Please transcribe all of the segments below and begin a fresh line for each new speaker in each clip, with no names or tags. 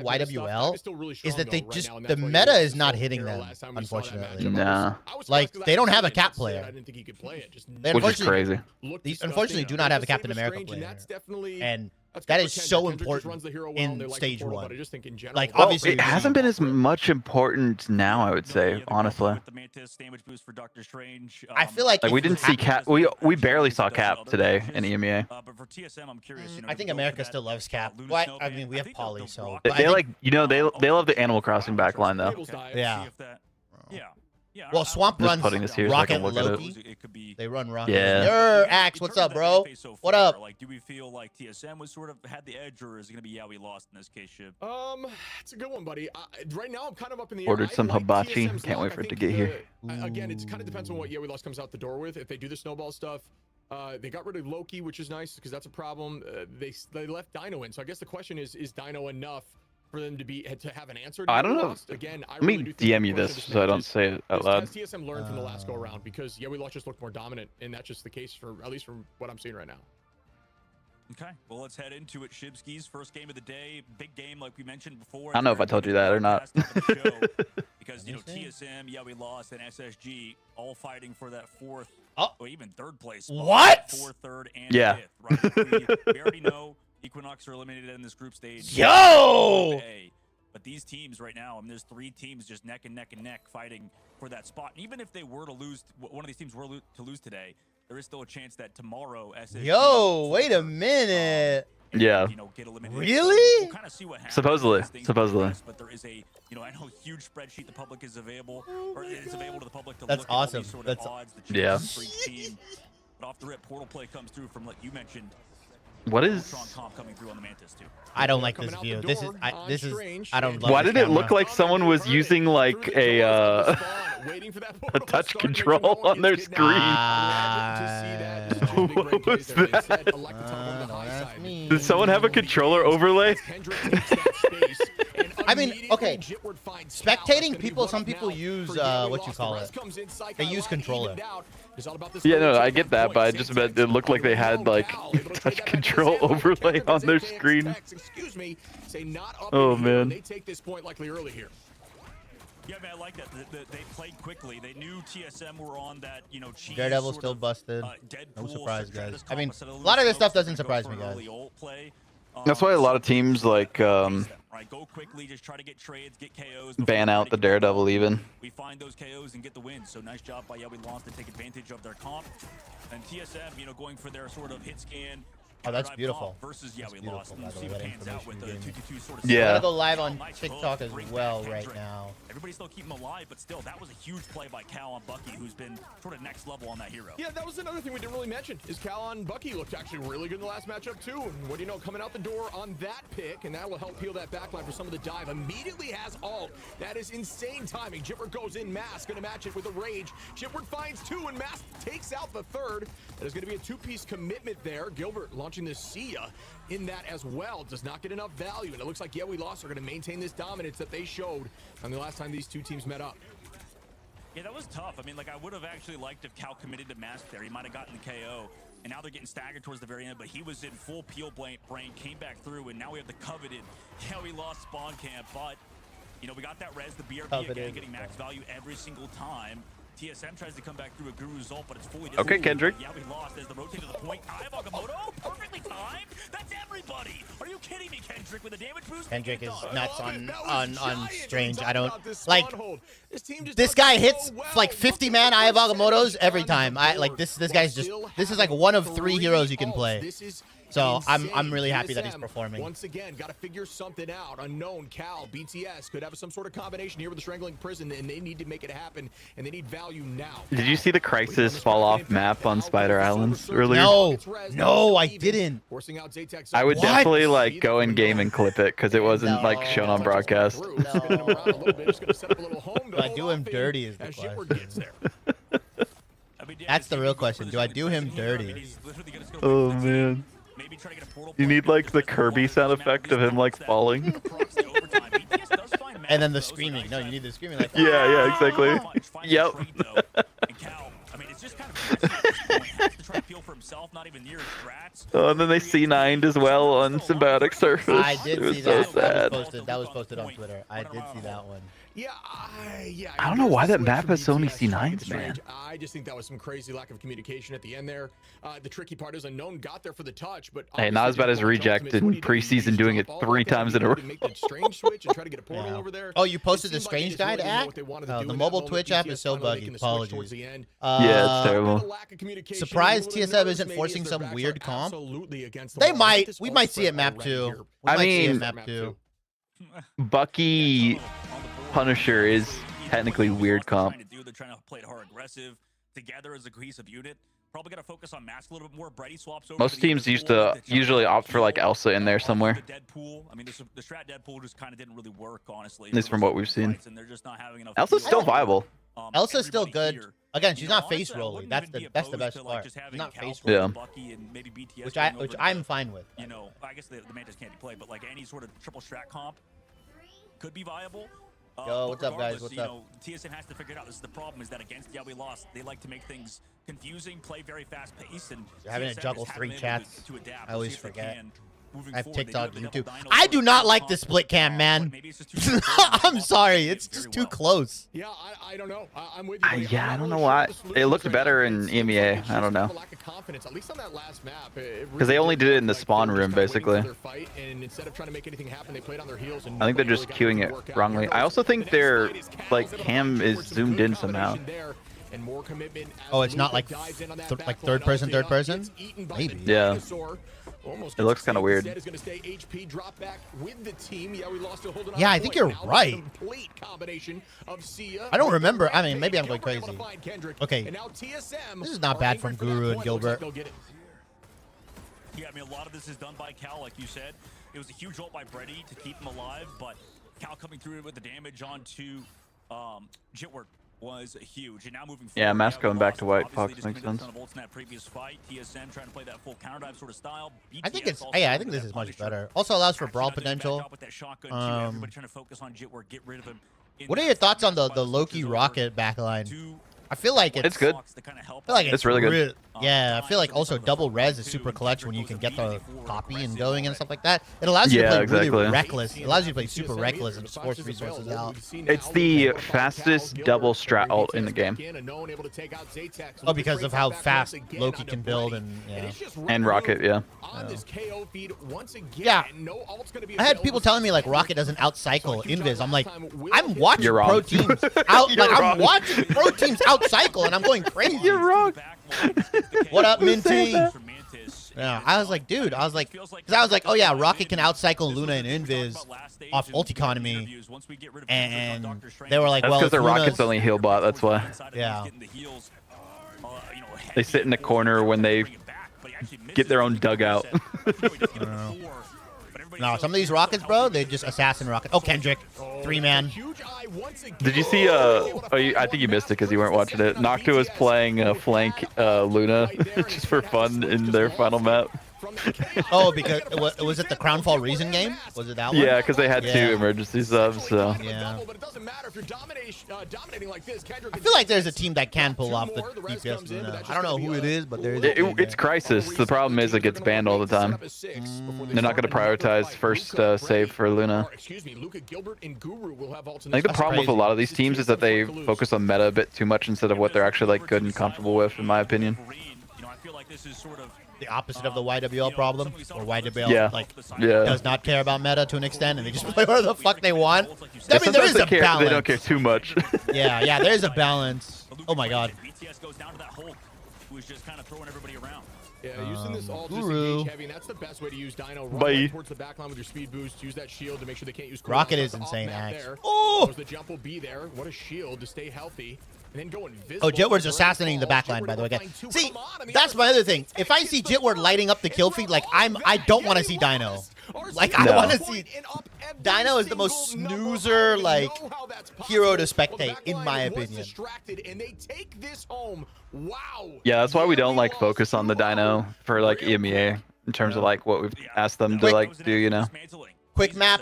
YWL is that they just the meta is not hitting them, unfortunately.
Nah.
Like they don't have a cap player. They
Which is crazy.
These unfortunately do not have a Captain America player, and that is so important in stage 1. Like obviously,
it hasn't been as much important now. I would say, honestly.
I feel like
we didn't see Cap. We barely saw Cap today in EMEA.
I think America still loves Cap. What? I mean, we have Polly, so
they like they love the Animal Crossing backline though.
Yeah. Well, Swamp runs Rocket and Loki. They run Rocket.
Yeah.
Axe, what's up, bro? What up?
Like, do we feel like TSM was sort of had the edge, or is it gonna be we lost in this case, Shib?
It's a good one, buddy. Right now, I'm kind of up in the
Ordered some hibachi. Can't wait for it to get here.
Again, it kind of depends on what we lost comes out the door with. If they do the snowball stuff, they got rid of Loki, which is nice because that's a problem. They left Dino in, so I guess the question is Dino enough for them to have an answer?
I don't know.
Again,
Let me DM you this so I don't say it out loud.
Has TSM learned from the last go around? Because we lost just looked more dominant, and that's just the case for at least from what I'm seeing right now.
Okay, well, let's head into it. Shibski's first game of the day, big game like we mentioned before.
I don't know if I told you that or not.
Because TSM, we lost, and SSG all fighting for that fourth, or even third place spot.
What?
Fourth, third, and fifth. Right? We already know Equinox are eliminated in this group stage.
Yo!
But these teams right now, there's 3 teams just neck and neck fighting for that spot. And even if they were to lose, one of these teams were to lose today, there is still a chance that tomorrow SSG...
Yo, wait a minute.
Yeah.
Get eliminated.
Really?
We'll kind of see what happens.
Supposedly.
But there is a, I know a huge spreadsheet the public is available, or it's available to the public to
That's
look
awesome.
at all these sort of
That's
odds, the
yeah.
for each team. But off the rip, Portal Play comes through from, like you mentioned,
what is
coming through on the Mantis too.
I don't like this view. This is I don't like
why did it look like someone was using like a touch control on their screen? What was that? Did someone have a controller overlay?
I mean, okay, spectating people, some people use, what you call it, they use controller.
Yeah, no, I get that, but I just meant it looked like they had, like, touch control overlay on their screen. Oh, man.
They take this point likely early here.
Yeah, man, I like that. They played quickly. They knew TSM were on that, cheese
Daredevil still busted. No surprise, guys. I mean, a lot of this stuff doesn't surprise me, guys.
That's why a lot of teams, like,
go quickly, just try to get trades, get KOs.
Ban out the Daredevil even.
We find those KOs and get the win. So nice job by We Lost to take advantage of their comp. And TSM, going for their sort of hit scan.
Oh, that's beautiful.
Versus We Lost. And see what pans out with the 2-2-2 sort of.
Yeah.
I'm gonna go live on TikTok as well right now.
Everybody's still keeping him alive, but still, that was a huge play by Cal on Bucky, who's been sort of next level on that hero.
Yeah, that was another thing we didn't really mention, is Cal on Bucky looked actually really good in the last matchup, too. And what do you know, coming out the door on that pick, and that will help peel that backline for some of the dive. Immediately has ult. That is insane timing. Jipper goes in, Mask gonna match it with a Rage. Jipper finds 2, and Mask takes out the 3rd. That is gonna be a 2-piece commitment there. Gilbert launching the Sia in that as well. Does not get enough value, and it looks like We Lost are gonna maintain this dominance that they showed on the last time these two teams met up.
Yeah, that was tough. I mean, like, I would have actually liked if Cal committed to Mask there. He might have gotten the KO, and now they're getting staggered towards the very end, but he was in full peel brain, came back through, and now we have the coveted We Lost spawn camp, but, we got that res, the BRB again, getting max value every single time. TSM tries to come back through a Guru's ult, but it's fully disappointed.
Okay, Kendrick.
We lost as the rotate to the point. Agamotto, perfectly timed. That's everybody. Are you kidding me, Kendrick, with a damage boost?
Kendrick is nuts on Strange. I don't like this guy hits like 50-man Eye of Agamottos every time. This guy's just is like one of 3 heroes you can play. So I'm really happy that he's performing.
Once again, got to figure something out. Unknown, Cal, BTS could have some sort of combination here with the Strangling Prison, and they need to make it happen, and they need value now.
Did you see the Crisis fall off map on Spider Islands earlier?
No, I didn't.
I would definitely like go in game and clip it because it wasn't like shown on broadcast.
Do I do him dirty is the question. That's the real question. Do I do him dirty?
Oh man. You need like the Kirby sound effect of him like falling.
And then the screaming. No, you need the screaming like
yeah, exactly. Yep.
himself, not even near strats.
Oh, and then they C9'd as well on Symbiotic Surface.
I did
it was
see
so
that.
sad.
That was posted on Twitter. I did see that one.
Yeah,
I don't know why that map has so many C9s, man.
I just think that was some crazy lack of communication at the end there. The tricky part is Unknown got there for the touch, but
hey, not as bad as Reject in preseason doing it 3 times in a row.
Oh, you posted the Strange Guide app? Oh, the mobile Twitch app is so buggy. Apologies.
Yeah, it's terrible.
Surprised TSM isn't forcing some weird comp. They might. We might see it map 2.
I mean, Bucky Punisher is technically weird comp.
They're trying to play it hard aggressive together as a cohesive unit. Probably got to focus on Mask a little bit more. Brady swaps over.
Most teams used to usually opt for like Elsa in there somewhere.
The Deadpool. I mean, the strat Deadpool just kind of didn't really work, honestly.
At least from what we've seen.
And they're just not having enough.
Elsa's still viable.
Elsa's still good. Again, she's not face rolling. That's the best part. She's not face rolling.
Yeah.
Which I'm fine with.
You know, I guess the Mantis can't play, but like any sort of triple strat comp could be viable.
Yo, what's up, guys? What's up?
Know, TSM has to figure it out. This is the problem, is that against Yeah We Lost, they like to make things confusing, play very fast pace, and
you're having to juggle 3 chats.
To adapt.
I always forget. I have
forward,
TikTok, YouTube. I do not like the split cam, man. I'm sorry, it's just too close.
Yeah, I don't know. I'm with you.
Yeah, I don't know why. It looked better in EMEA. I don't know. Because they only did it in the spawn room, basically. I think they're just queuing it wrongly. I also think their like cam is zoomed in somehow.
Oh, it's not like third person? Maybe.
Yeah. It looks kind of weird.
Yeah, I think you're right. I don't remember. I mean, maybe I'm going crazy. Okay. This is not bad from Guru and Gilbert.
Yeah, I mean, a lot of this is done by Cal, like you said. It was a huge ult by Brady to keep him alive, but Cal coming through with the damage onto Jitward was huge. And now moving forward,
yeah, Mask going back to White Fox makes sense.
TSM trying to play that full counter dive sort of style.
I think it's I think this is much better. Also allows for brawl potential.
Everybody trying to focus on Jitward, get rid of him.
What are your thoughts on the Loki Rocket backline? I feel like
it's good.
I feel like
it's really good.
Yeah, I feel like also double res is super clutch when you can get the copy and going and stuff like that. It allows you to play really reckless. It allows you to play super reckless and force resources out.
It's the fastest double strat ult in the game.
Oh, because of how fast Loki can build and
and Rocket, yeah.
Yeah. I had people telling me like Rocket doesn't outcycle Invis. I'm like, I'm watching pro teams I'm watching pro teams outcycle and I'm going crazy.
You're wrong.
What up, Minty? Yeah, I was like, dude, I was like, oh yeah, Rocket can outcycle Luna and Invis off ult economy, and they were like,
that's
well,
because the Rocket's only heal bot, that's why.
Yeah.
They sit in the corner when they get their own dugout.
No, some of these Rockets, bro, they just assassin Rocket. Oh, Kendrick, 3-man.
Did you see, I think you missed it because you weren't watching it. Noctua was playing flank Luna just for fun in their final map.
Oh, because was it the Crownfall Reason game? Was it that one?
Yeah, because they had 2 emergency subs, so.
Yeah. I feel like there's a team that can pull off the DPS Luna. I don't know who it is, but there is a team
it's Crisis. The problem is it gets banned all the time. They're not going to prioritize first save for Luna. I think the problem with a lot of these teams is that they focus on meta a bit too much instead of what they're actually like good and comfortable with, in my opinion.
The opposite of the YWL problem, or YWL does not care about meta to an extent, and they just play whatever the fuck they want. I mean, there is a balance.
They don't care too much.
yeah, there is a balance. Oh my god.
BTS goes down to that Hulk, who is just kind of throwing everybody around.
Yeah, using this all just engage heavy, and that's the best way to use Dino. Run right towards the backline with your speed boost. Use that shield to make sure they can't use
Rocket is insane, Axe.
Oh! The jump will be there. What a shield to stay healthy. And then go invisible.
Oh, Jitward's assassinating the backline, by the way. See, that's my other thing. If I see Jitward lighting up the kill feed, like I don't want to see Dino. Like I want to see Dino is the most snoozer like hero to spectate, in my opinion.
Yeah, that's why we don't like focus on the Dino for like EMEA in terms of like what we've asked them to like do, you know.
quick map,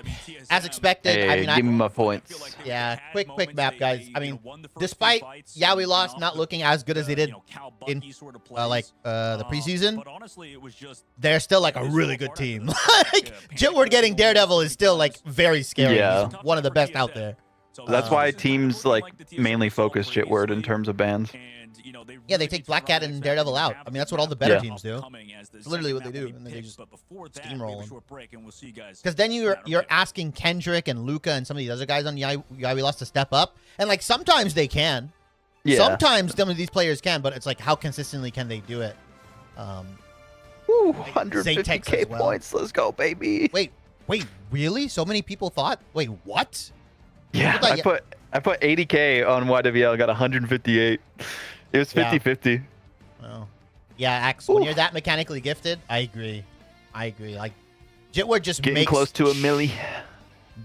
as expected.
Hey,
I mean,
give me my points.
yeah, quick map, guys. I mean, despite we lost not looking as good as they did in the preseason,
but honestly, it was just
they're still like a really good team. Like Jitward getting Daredevil is still like very scary.
Yeah.
He's one of the best out there.
That's why teams like mainly focus Jitward in terms of bans.
Yeah, they take Black Cat and Daredevil out. I mean, that's what all the better teams do. It's literally what they do, and they just steamroll them. Because then you're asking Kendrick and Luca and some of these other guys on UI we lost to step up, and like sometimes they can.
Yeah.
Sometimes some of these players can, but it's like how consistently can they do it?
Woo, 150K points. Let's go, baby.
Wait, really? So many people thought? Wait, what?
Yeah, I put 80K on YWL, got 158. It was 50-50.
Oh. Yeah, Axe, when you're that mechanically gifted, I agree. Like, Jitward just
getting
makes...
close to a milli.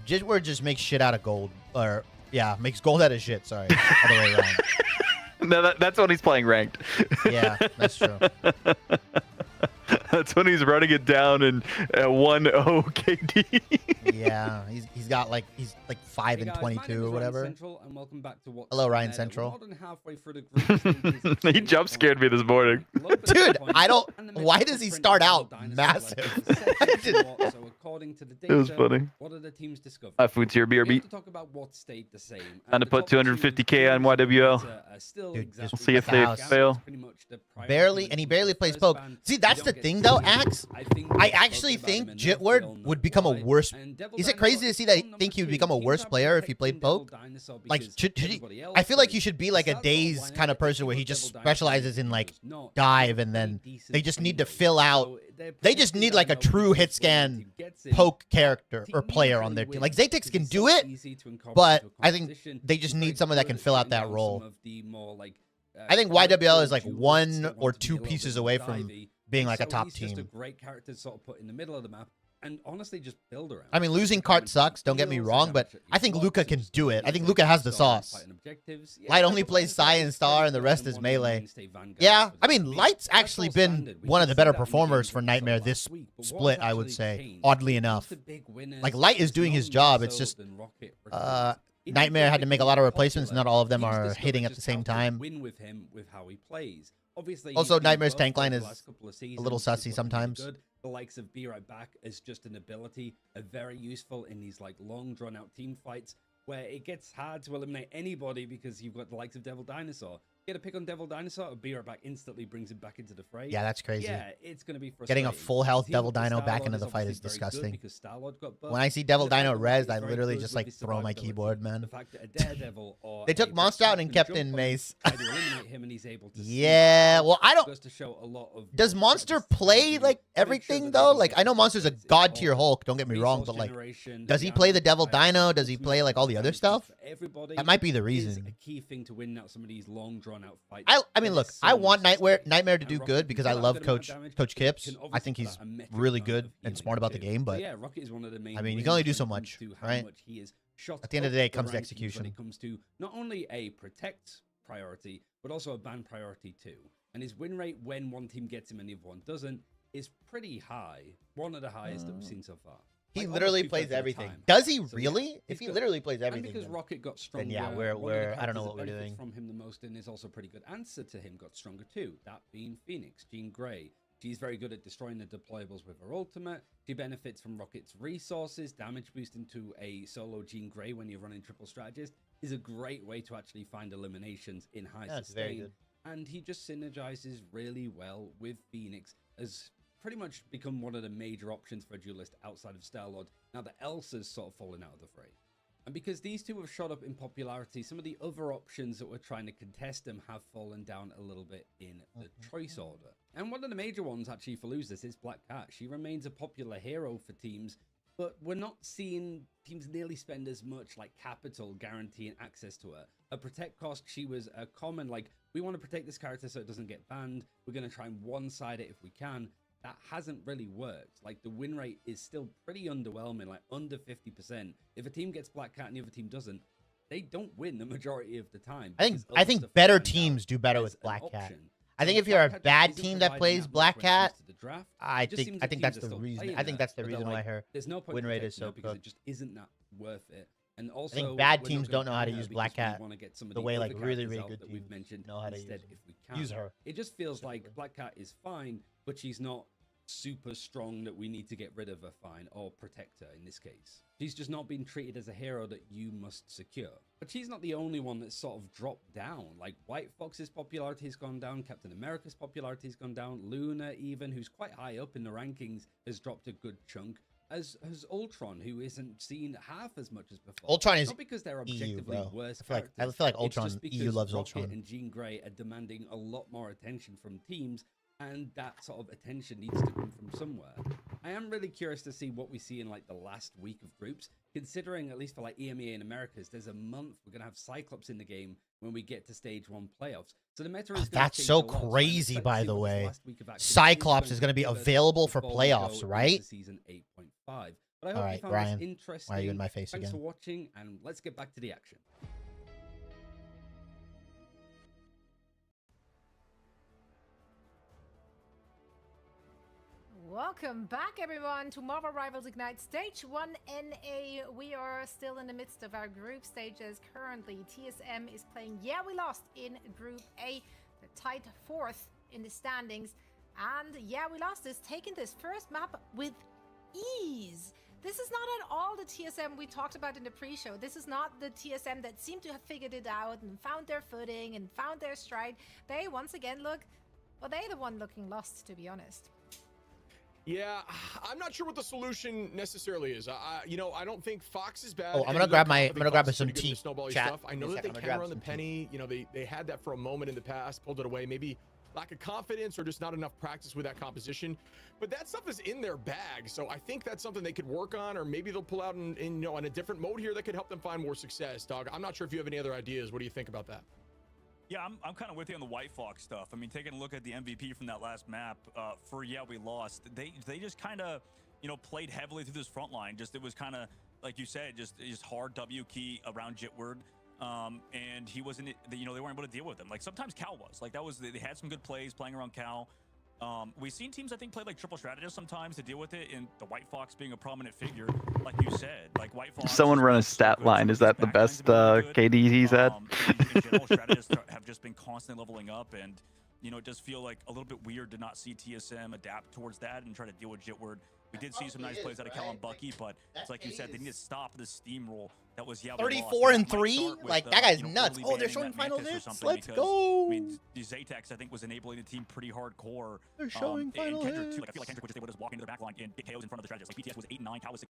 Jitward just makes shit out of gold. Or, yeah, makes gold out of shit, sorry. All the way around.
No, that's when he's playing ranked.
Yeah, that's true.
That's when he's running it down in 1-0 KD.
Yeah, he's got like 5 and 22 or whatever.
Central, and welcome back to
Hello, Ryan Central.
He jump scared me this morning.
Dude, I don't. Why does he start out massive?
It was funny.
What are the teams discovered?
Food tier BRB.
Talk about what stayed the same.
Time to put 250K on YWL.
Dude,
We'll see if they fail.
Barely, and he barely plays poke. See, that's the thing though, Axe. I actually think Jitward would become a worse. Is it crazy to see that I think he would become a worse player if he played poke? Like, I feel like he should be like a Daze kind of person where he just specializes in like dive, and then they just need to fill out. They just need like a true hit scan poke character or player on their team. Like Zatix can do it, but I think they just need someone that can fill out that role. I think YWL is like 1 or 2 pieces away from being like a top team.
Just a great character to sort of put in the middle of the map and honestly just build around.
I mean, losing Cart sucks, don't get me wrong, but I think Luca can do it. I think Luca has the sauce. Light only plays Sai and Star, and the rest is melee. Yeah, I mean, Light's actually been one of the better performers for Nightmare this split, I would say, oddly enough. Like, Light is doing his job, it's just... Nightmare had to make a lot of replacements, not all of them are hitting at the same time. Also, Nightmare's tank line is a little sussy sometimes.
The likes of Be Right Back as just an ability are very useful in these like long drawn out team fights where it gets hard to eliminate anybody because you've got the likes of Devil Dinosaur. Get a pick on Devil Dinosaur, or Be Right Back instantly brings him back into the fray.
Yeah, that's crazy.
Yeah, it's going to be frustrating.
Getting a full health Devil Dino back into the fight is disgusting. When I see Devil Dino res, I literally just like throw my keyboard, man. They took Monster out and kept in Mace. Yeah, well, I don't... Does Monster play like everything though? Like, I know Monster's a god tier Hulk, don't get me wrong, but like, does he play the Devil Dino? Does he play like all the other stuff? That might be the reason.
A key thing to win out some of these long drawn out fights.
I mean, look, I want Nightmare to do good because I love Coach Kips. I think he's really good and smart about the game, but I mean, you can only do so much, right? At the end of the day, it comes to execution.
When it comes to not only a protect priority, but also a ban priority too. And his win rate when one team gets him and the other one doesn't is pretty high. One of the highest that we've seen so far.
He literally plays everything. Does he really? If he literally plays everything,
because Rocket got stronger.
Then yeah, we're I don't know what we're doing.
From him the most, and is also a pretty good answer to him got stronger too. That being Phoenix, Jean Grey. She's very good at destroying the deployables with her ultimate. She benefits from Rocket's resources. Damage boost into a solo Jean Grey when you're running triple strategist is a great way to actually find eliminations in high sustain.
Very good.
And he just synergizes really well with Phoenix as pretty much become one of the major options for a duelist outside of Star-Lord. Now the Elsa's sort of fallen out of the fray. And because these two have shot up in popularity, some of the other options that were trying to contest them have fallen down a little bit in the choice order. And one of the major ones actually for losers is Black Cat. She remains a popular hero for teams, but we're not seeing teams nearly spend as much like capital guaranteeing access to her. Her protect cost, she was a common like, we want to protect this character so it doesn't get banned. We're going to try and one-side it if we can. That hasn't really worked. Like, the win rate is still pretty underwhelming, like under 50%. If a team gets Black Cat and the other team doesn't, they don't win the majority of the time.
I think better teams do better with Black Cat. I think if you're a bad team that plays Black Cat, I think that's the reason. I think that's the reason why her win rate is so
because it just isn't that worth it. And also,
I think bad teams don't know how to use Black Cat the way like really good
teams
teams know how to use her.
It just feels like Black Cat is fine, but she's not super strong that we need to get rid of her fine or protect her in this case. She's just not been treated as a hero that you must secure. But she's not the only one that's sort of dropped down. Like White Fox's popularity has gone down, Captain America's popularity has gone down, Luna even, who's quite high up in the rankings, has dropped a good chunk. As Ultron, who isn't seen half as much as before.
Ultron is
not because they're objectively
EU,
worse.
I feel like Ultron EU loves
Rocket
Ultron.
and Jean Grey are demanding a lot more attention from teams, and that sort of attention needs to come from somewhere. I am really curious to see what we see in like the last week of groups, considering at least for like EMEA in Americas, there's a month we're gonna have Cyclops in the game when we get to stage 1 playoffs. So the meta is
that's so crazy, by the way. Cyclops is going to be available for playoffs, right?
Season 8.5. But I hope you found
Brian,
this interesting.
why are you in my face
Thanks
again?
for watching, and let's get back to the action.
Welcome back, everyone, to Marvel Rivals Ignite Stage 1 NA. We are still in the midst of our group stages currently. TSM is playing Yeah We Lost in Group A. They're tied 4th in the standings. And Yeah We Lost is taking this first map with ease. This is not at all the TSM we talked about in the pre-show. This is not the TSM that seemed to have figured it out and found their footing and found their stride. They, once again, they're the one looking lost, to be honest.
Yeah, I'm not sure what the solution necessarily is. I don't think Fox is bad.
Oh, I'm gonna grab some tea. Chat.
I know that they can run the penny. You know, they had that for a moment in the past, pulled it away. Maybe lack of confidence or just not enough practice with that composition. But that stuff is in their bag, so I think that's something they could work on, or maybe they'll pull out in a different mode here that could help them find more success. Dog, I'm not sure if you have any other ideas. What do you think about that?
Yeah, I'm kind of with you on the White Fox stuff. I mean, taking a look at the MVP from that last map for Yeah We Lost, they just kind of, played heavily through this front line. It was kind of, like you said, just hard W key around Jitward. And he wasn't, they weren't able to deal with him. Like sometimes Cal was. Like they had some good plays playing around Cal. We've seen teams, I think, play like triple strategists sometimes to deal with it, and the White Fox being a prominent figure, like you said. Like White Fox.
Someone run a stat line. Is that the best KD he's had?
In general, strategists have just been constantly leveling up, and it does feel like a little bit weird to not see TSM adapt towards that and try to deal with Jitward. We did see some nice plays out of Cal and Bucky, but it's like you said, they need to stop the steamroll that was
34-3. Like that guy's nuts. Oh, they're showing final hits. Let's go.
I mean, the Zatex I think was enabling the team pretty hardcore.
They're showing final
Kendrick
hits.
Too. Like, I feel like Kendrick was just able to just walk into the back line and get KOs in front of the strategist. Like BTS was 8 and 9, Cal was 6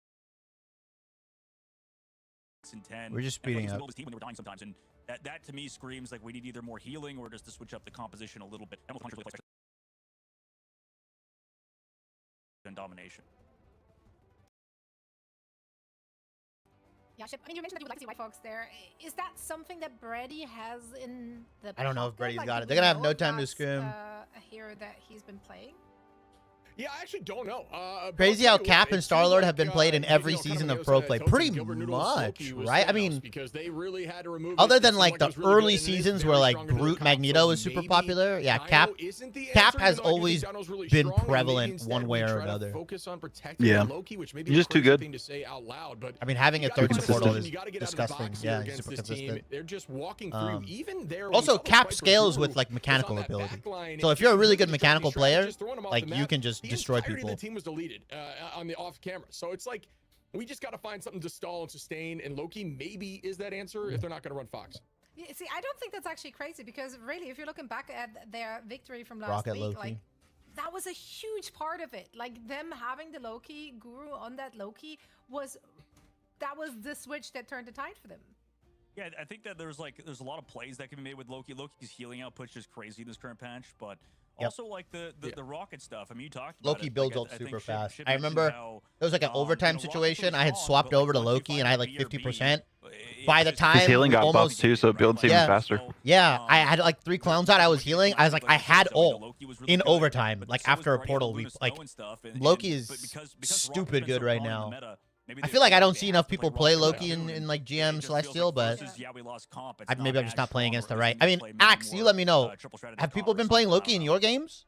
and 10.
We're just speeding up.
His team when they were dying sometimes, and that to me screams like we need either more healing or just to switch up the composition a little bit. And domination.
Yeah, Ship, I mean, you mentioned that you would like to see White Fox there. Is that something that Brady has in the
I don't know if
pocket?
Brady's
Like,
got
do
it. They're
we
gonna have
know
no
if
time to
that's,
scrim.
A hero that he's been playing?
Yeah, I actually don't know.
Crazy how Cap and Star-Lord have been played in every season of Pro Play. Pretty much, right? I mean,
because they really had to remove
other than like the early seasons where like Brute Magneto was super popular, yeah, Cap has always been prevalent one way or another.
Yeah, he's just too good.
I mean, having a third supporter is disgusting. Yeah, he's super consistent.
They're just walking through. Even there.
Also, Cap scales with like mechanical ability. So if you're a really good mechanical player, like you can just destroy people.
The team was deleted on the off camera, so it's like we just got to find something to stall and sustain. And Loki maybe is that answer if they're not going to run Fox.
Yeah, see, I don't think that's actually crazy because really, if you're looking back at their victory from last week,
Loki.
like that was a huge part of it. Like them having the Loki guru on that Loki was the switch that turned the tide for them.
Yeah, I think that there's a lot of plays that can be made with Loki. Loki's healing output is crazy in this current patch, but also like the rocket stuff. I mean, you talked about
Loki
it.
builds
Like,
up
I
super
think
fast.
Ship
I remember
how,
there was like an overtime situation. I had swapped over to Loki and I had like 50%.
It
By the
just-
time
His healing got
almost
buffed too, so it builds even
Yeah.
faster.
Yeah, I had like 3 clowns out. I was healing. I was like, I had ult
Loki was really
in
good,
overtime,
but
like
so was
after a
Guardian
portal.
Luna
We
Snow
like
and stuff,
Loki
but
is
because Rocket's
stupid
been
good
so
right
strong in the
now.
meta,
I feel like I don't see enough people play Loki in like GM Celestial, but maybe I'm just not playing against the right. I mean, Axe, you let me know. Have people been playing Loki in your games?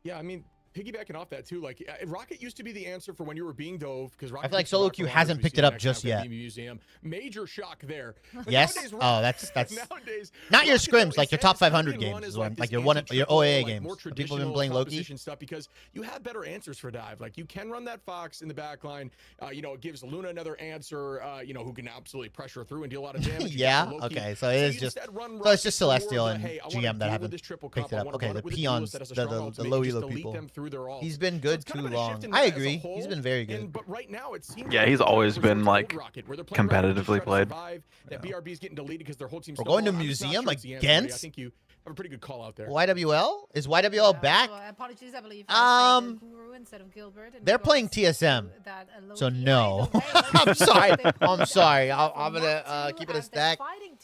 Yeah, I mean, piggybacking off that too, like Rocket used to be the answer for when you were being dove, because
I feel like solo queue hasn't picked it up just yet.
Museum. Major shock there.
Yes. Oh, that's nowadays, not your scrims, like your top 500 games, is what, like your OAA games. People have been playing Loki
stuff because you have better answers for dive. Like you can run that Fox in the back line. You know, it gives Luna another answer. You know, who can absolutely pressure through and deal a lot of damage.
Yeah. Okay. So it is just. So it's just Celestial and GM that haven't picked it up. Okay. The peons, the low elo people. He's been good too long. I agree. He's been very good.
But right now it seems
yeah, he's always been like competitively played.
That BRB's getting deleted because their whole team's
We're going to museum against.
I think you have a pretty good call out there.
YWL? Is YWL back?
Apologies, I believe. Instead of Gilbert,
they're playing TSM, so no. I'm sorry. I'm sorry. I'm gonna keep it a stack.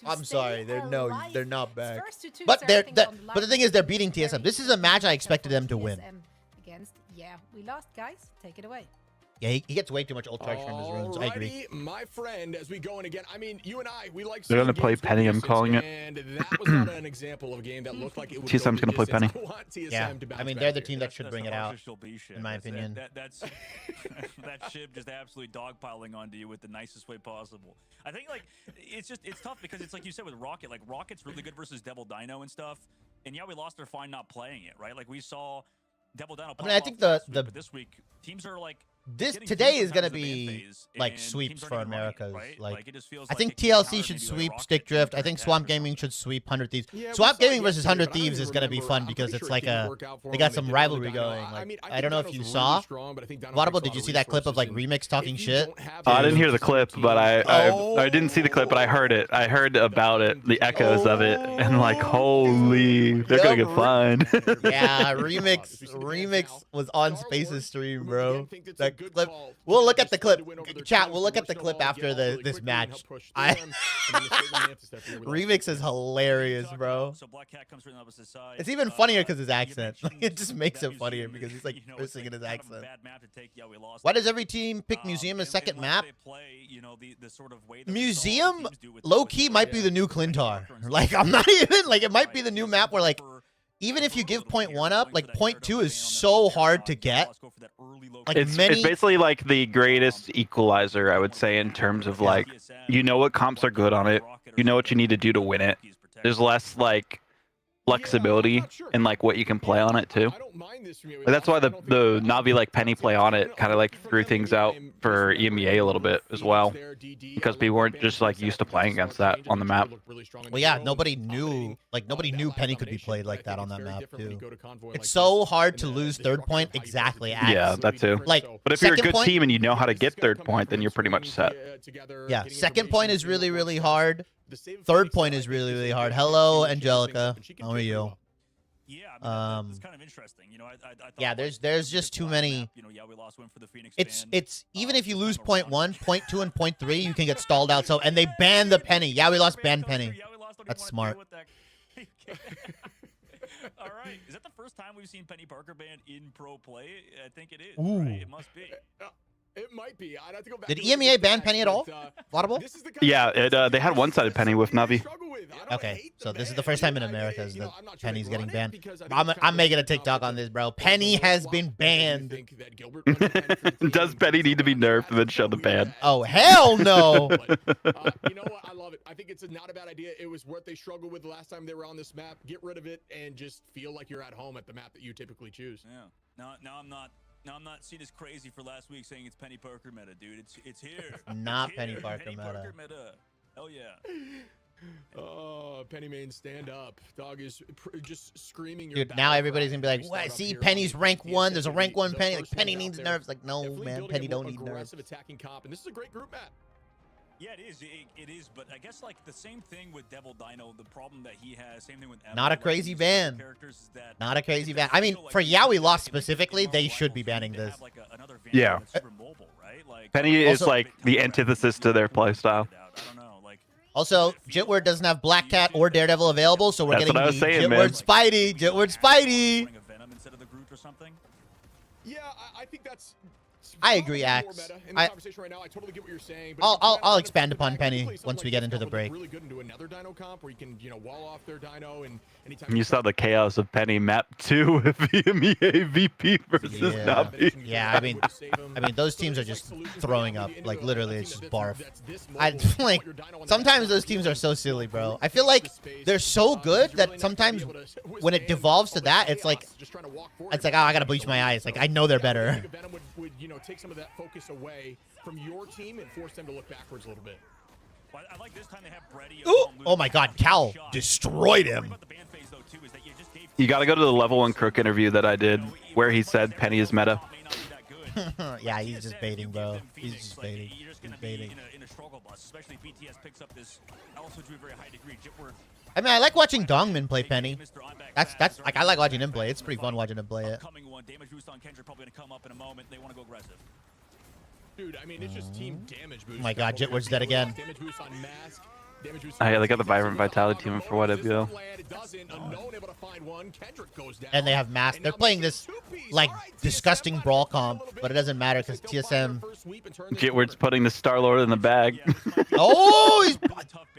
I'm sorry. They're not back. But but the thing is, they're beating TSM. This is a match I expected them to win.
Yeah, we lost, guys. Take it away.
Yeah, he gets way too much ult charge from his runes. I agree.
My friend, as we go in again, I mean, you and I, we like.
They're gonna play Penny. I'm calling it.
And that was not an example of a game that looked like it would.
TSM's gonna play Penny.
Yeah, I mean, they're the team that should bring it out, in my opinion.
That's that ship just absolutely dogpiling onto you with the nicest way possible. I think like it's tough because it's like you said with Rocket. Like Rocket's really good versus Devil Dino and stuff. And yeah, we lost their fine not playing it, right? Like we saw Devil Dino.
I mean, I think
this week teams are like.
Today is gonna be like sweeps for Americas. Right? Like I think TLC should sweep Stick Drift. I think Swamp Gaming should sweep 100 Thieves. Swamp Gaming versus 100 Thieves is gonna be fun because it's like they got some rivalry going. Like I don't know if you saw. Laudable, did you see that clip of like Remix talking shit?
I didn't hear the clip, but I didn't see the clip, but I heard it. I heard about it, the echoes of it, and like holy, they're gonna get fined.
Yeah, Remix was on Space's stream, bro. That clip. We'll look at the clip. Chat, we'll look at the clip after this match. Remix is hilarious, bro. It's even funnier because his accent. It just makes it funnier because he's like cursing in his accent. Why does every team pick Museum as second map? Museum, low-key, might be the new Clintar. Like, I'm not even, like, it might be the new map where, like, even if you give point 1 up, like point 2 is so hard to get. Like
it's basically like the greatest equalizer, I would say, in terms of like, you know what comps are good on it, you know what you need to do to win it. There's less like flexibility in like what you can play on it too. Like, that's why the Navi like Penny play on it kind of like threw things out for EMEA a little bit as well, because people weren't just like used to playing against that on the map.
Well, yeah, nobody knew Penny could be played like that on that map too. It's so hard to lose third point exactly.
Yeah, that too.
Like,
but if you're a good team and you know how to get third point, then you're pretty much set.
Yeah, second point is really, really hard. Third point is really, really hard. Hello, Angelica. How are you?
Yeah, it's kind of interesting. You know, I
yeah, there's just too many. It's even if you lose point 1, point 2, and point 3, you can get stalled out. So and they banned the Penny. Yeah, we lost ban Penny. That's smart.
All right, is that the first time we've seen Penny Parker banned in pro play? I think it is.
Ooh.
Right? It must be.
It might be. I'd have to go back.
Did EMEA ban Penny at all? Laudable?
Yeah, they had one-sided Penny with Navi.
Okay, so this is the first time in America that Penny's getting banned. I'm making a TikTok on this, bro. Penny has been banned.
Does Penny need to be nerfed and then show the ban?
Oh, hell no.
You know what? I love it. I think it's not a bad idea. It was what they struggled with the last time they were on this map. Get rid of it and just feel like you're at home at the map that you typically choose.
Yeah. No, I'm not. Now, I'm not seen as crazy for last week saying it's Penny Parker meta, dude. It's here.
Not
it's
Penny
here.
Parker
Penny
meta.
Parker meta. Hell yeah.
Oh, Penny main, stand up. Dog is just screaming.
Dude, now everybody's gonna be like, "What? See, Penny's rank 1. There's a rank 1 Penny. Like Penny needs nerfs." Like, no, man, Penny don't need nerfs.
Attacking comp, and this is a great group map.
Yeah, it is. It is, but I guess like the same thing with Devil Dino. The problem that he has, same thing with Emma,
not a crazy ban. Not a crazy ban. I mean, for Yaoi Lost specifically, they should be banning this.
Yeah. Penny is like the antithesis to their playstyle.
Also, Jitward doesn't have Black Cat or Daredevil available, so we're getting the Jitward Spidey.
Yeah, I think that's
I agree, Axe. I'll expand upon Penny once we get into the break.
You saw the chaos of Penny map 2 with VMEA VP versus Navi.
Yeah, I mean those teams are just throwing up. Like literally, it's just barf. Like sometimes those teams are so silly, bro. I feel like they're so good that sometimes when it devolves to that, it's like, oh, I gotta bleach my eyes. Like I know they're better.
Would take some of that focus away from your team and force them to look backwards a little bit.
I like this time they have Brady.
Ooh, oh my God, Cal destroyed him.
You got to go to the level 1 Crook interview that I did where he said Penny is meta.
Yeah, he's just baiting, bro. He's just baiting. He's baiting. I mean, I like watching Dongmin play Penny. That's like I like watching him play. It's pretty fun watching him play it.
Dude, I mean, it's just team damage boost.
Oh my God, Jitward's dead again.
Oh yeah, they got the Vibrant Vitality team for what it go.
And they have Mask. They're playing this like disgusting brawl comp, but it doesn't matter because TSM.
Jitward's putting the Star-Lord in the bag.
Oh, he's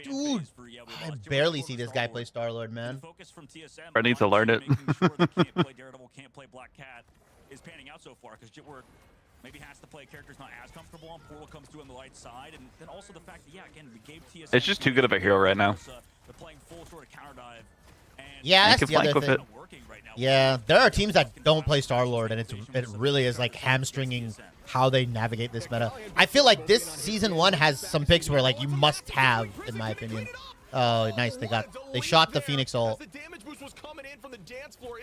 dude. I barely see this guy play Star-Lord, man.
I need to learn it.
Is panning out so far because Jitward maybe has to play characters not as comfortable on. Portal comes through on the light side, and then also the fact that again we gave TSM.
It's just too good of a hero right now.
They're playing full sort of counter dive.
Yeah, that's the other thing.
Right now.
Yeah, there are teams that don't play Star-Lord, and it really is like hamstringing how they navigate this meta. I feel like this season 1 has some picks where like you must have, in my opinion. Oh, nice. They shot the Phoenix ult.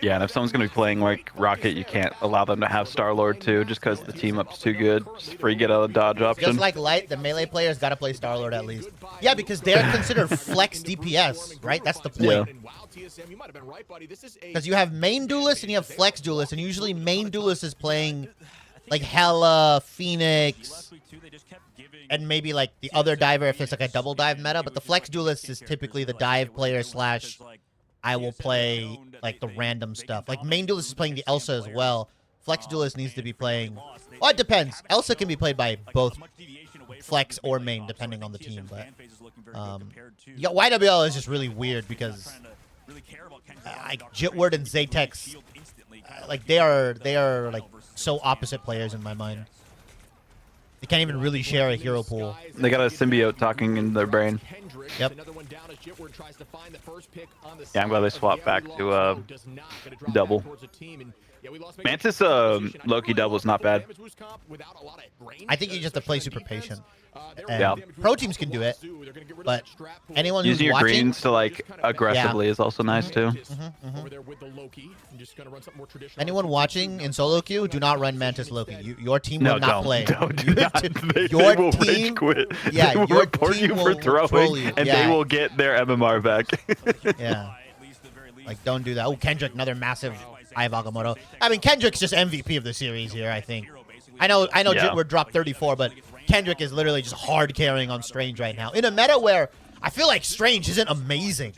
Yeah, and if someone's gonna be playing like Rocket, you can't allow them to have Star-Lord too, just because the team up's too good. Just free get out of dodge option.
Just like Light, the melee players gotta play Star-Lord at least. Yeah, because they're considered flex DPS, right? That's the point. Because you have main duelist and you have flex duelist, and usually main duelist is playing like Hela, Phoenix, and maybe like the other diver if it's like a double dive meta, but the flex duelist is typically the dive player slash I will play like the random stuff. Like main duelist is playing the Elsa as well. Flex duelist needs to be playing, well, it depends. Elsa can be played by both flex or main depending on the team, but yeah, YWL is just really weird because like Jitward and Zaytex, like they are like so opposite players in my mind. They can't even really share a hero pool.
They got a symbiote talking in their brain.
Yep.
Yeah, I'm glad they swapped back to double. Mantis Loki double is not bad.
I think you just have to play super patient. And
yeah.
Pro teams can do it, but anyone who's
using your
watching,
greens to like aggressively is also nice too.
Anyone watching in solo queue, do not run Mantis Loki. Your team will not play.
Don't do not. They will
team,
rage quit.
Yeah,
they will
your
report
team
you for throwing,
you.
and they will get their MMR back.
Yeah, like don't do that. Oh, Kendrick, another massive Eye of Agamotto. I mean, Kendrick's just MVP of the series here, I think. I know
Yeah.
Jitward dropped 34, but Kendrick is literally just hard carrying on Strange right now. In a meta where I feel like Strange isn't amazing.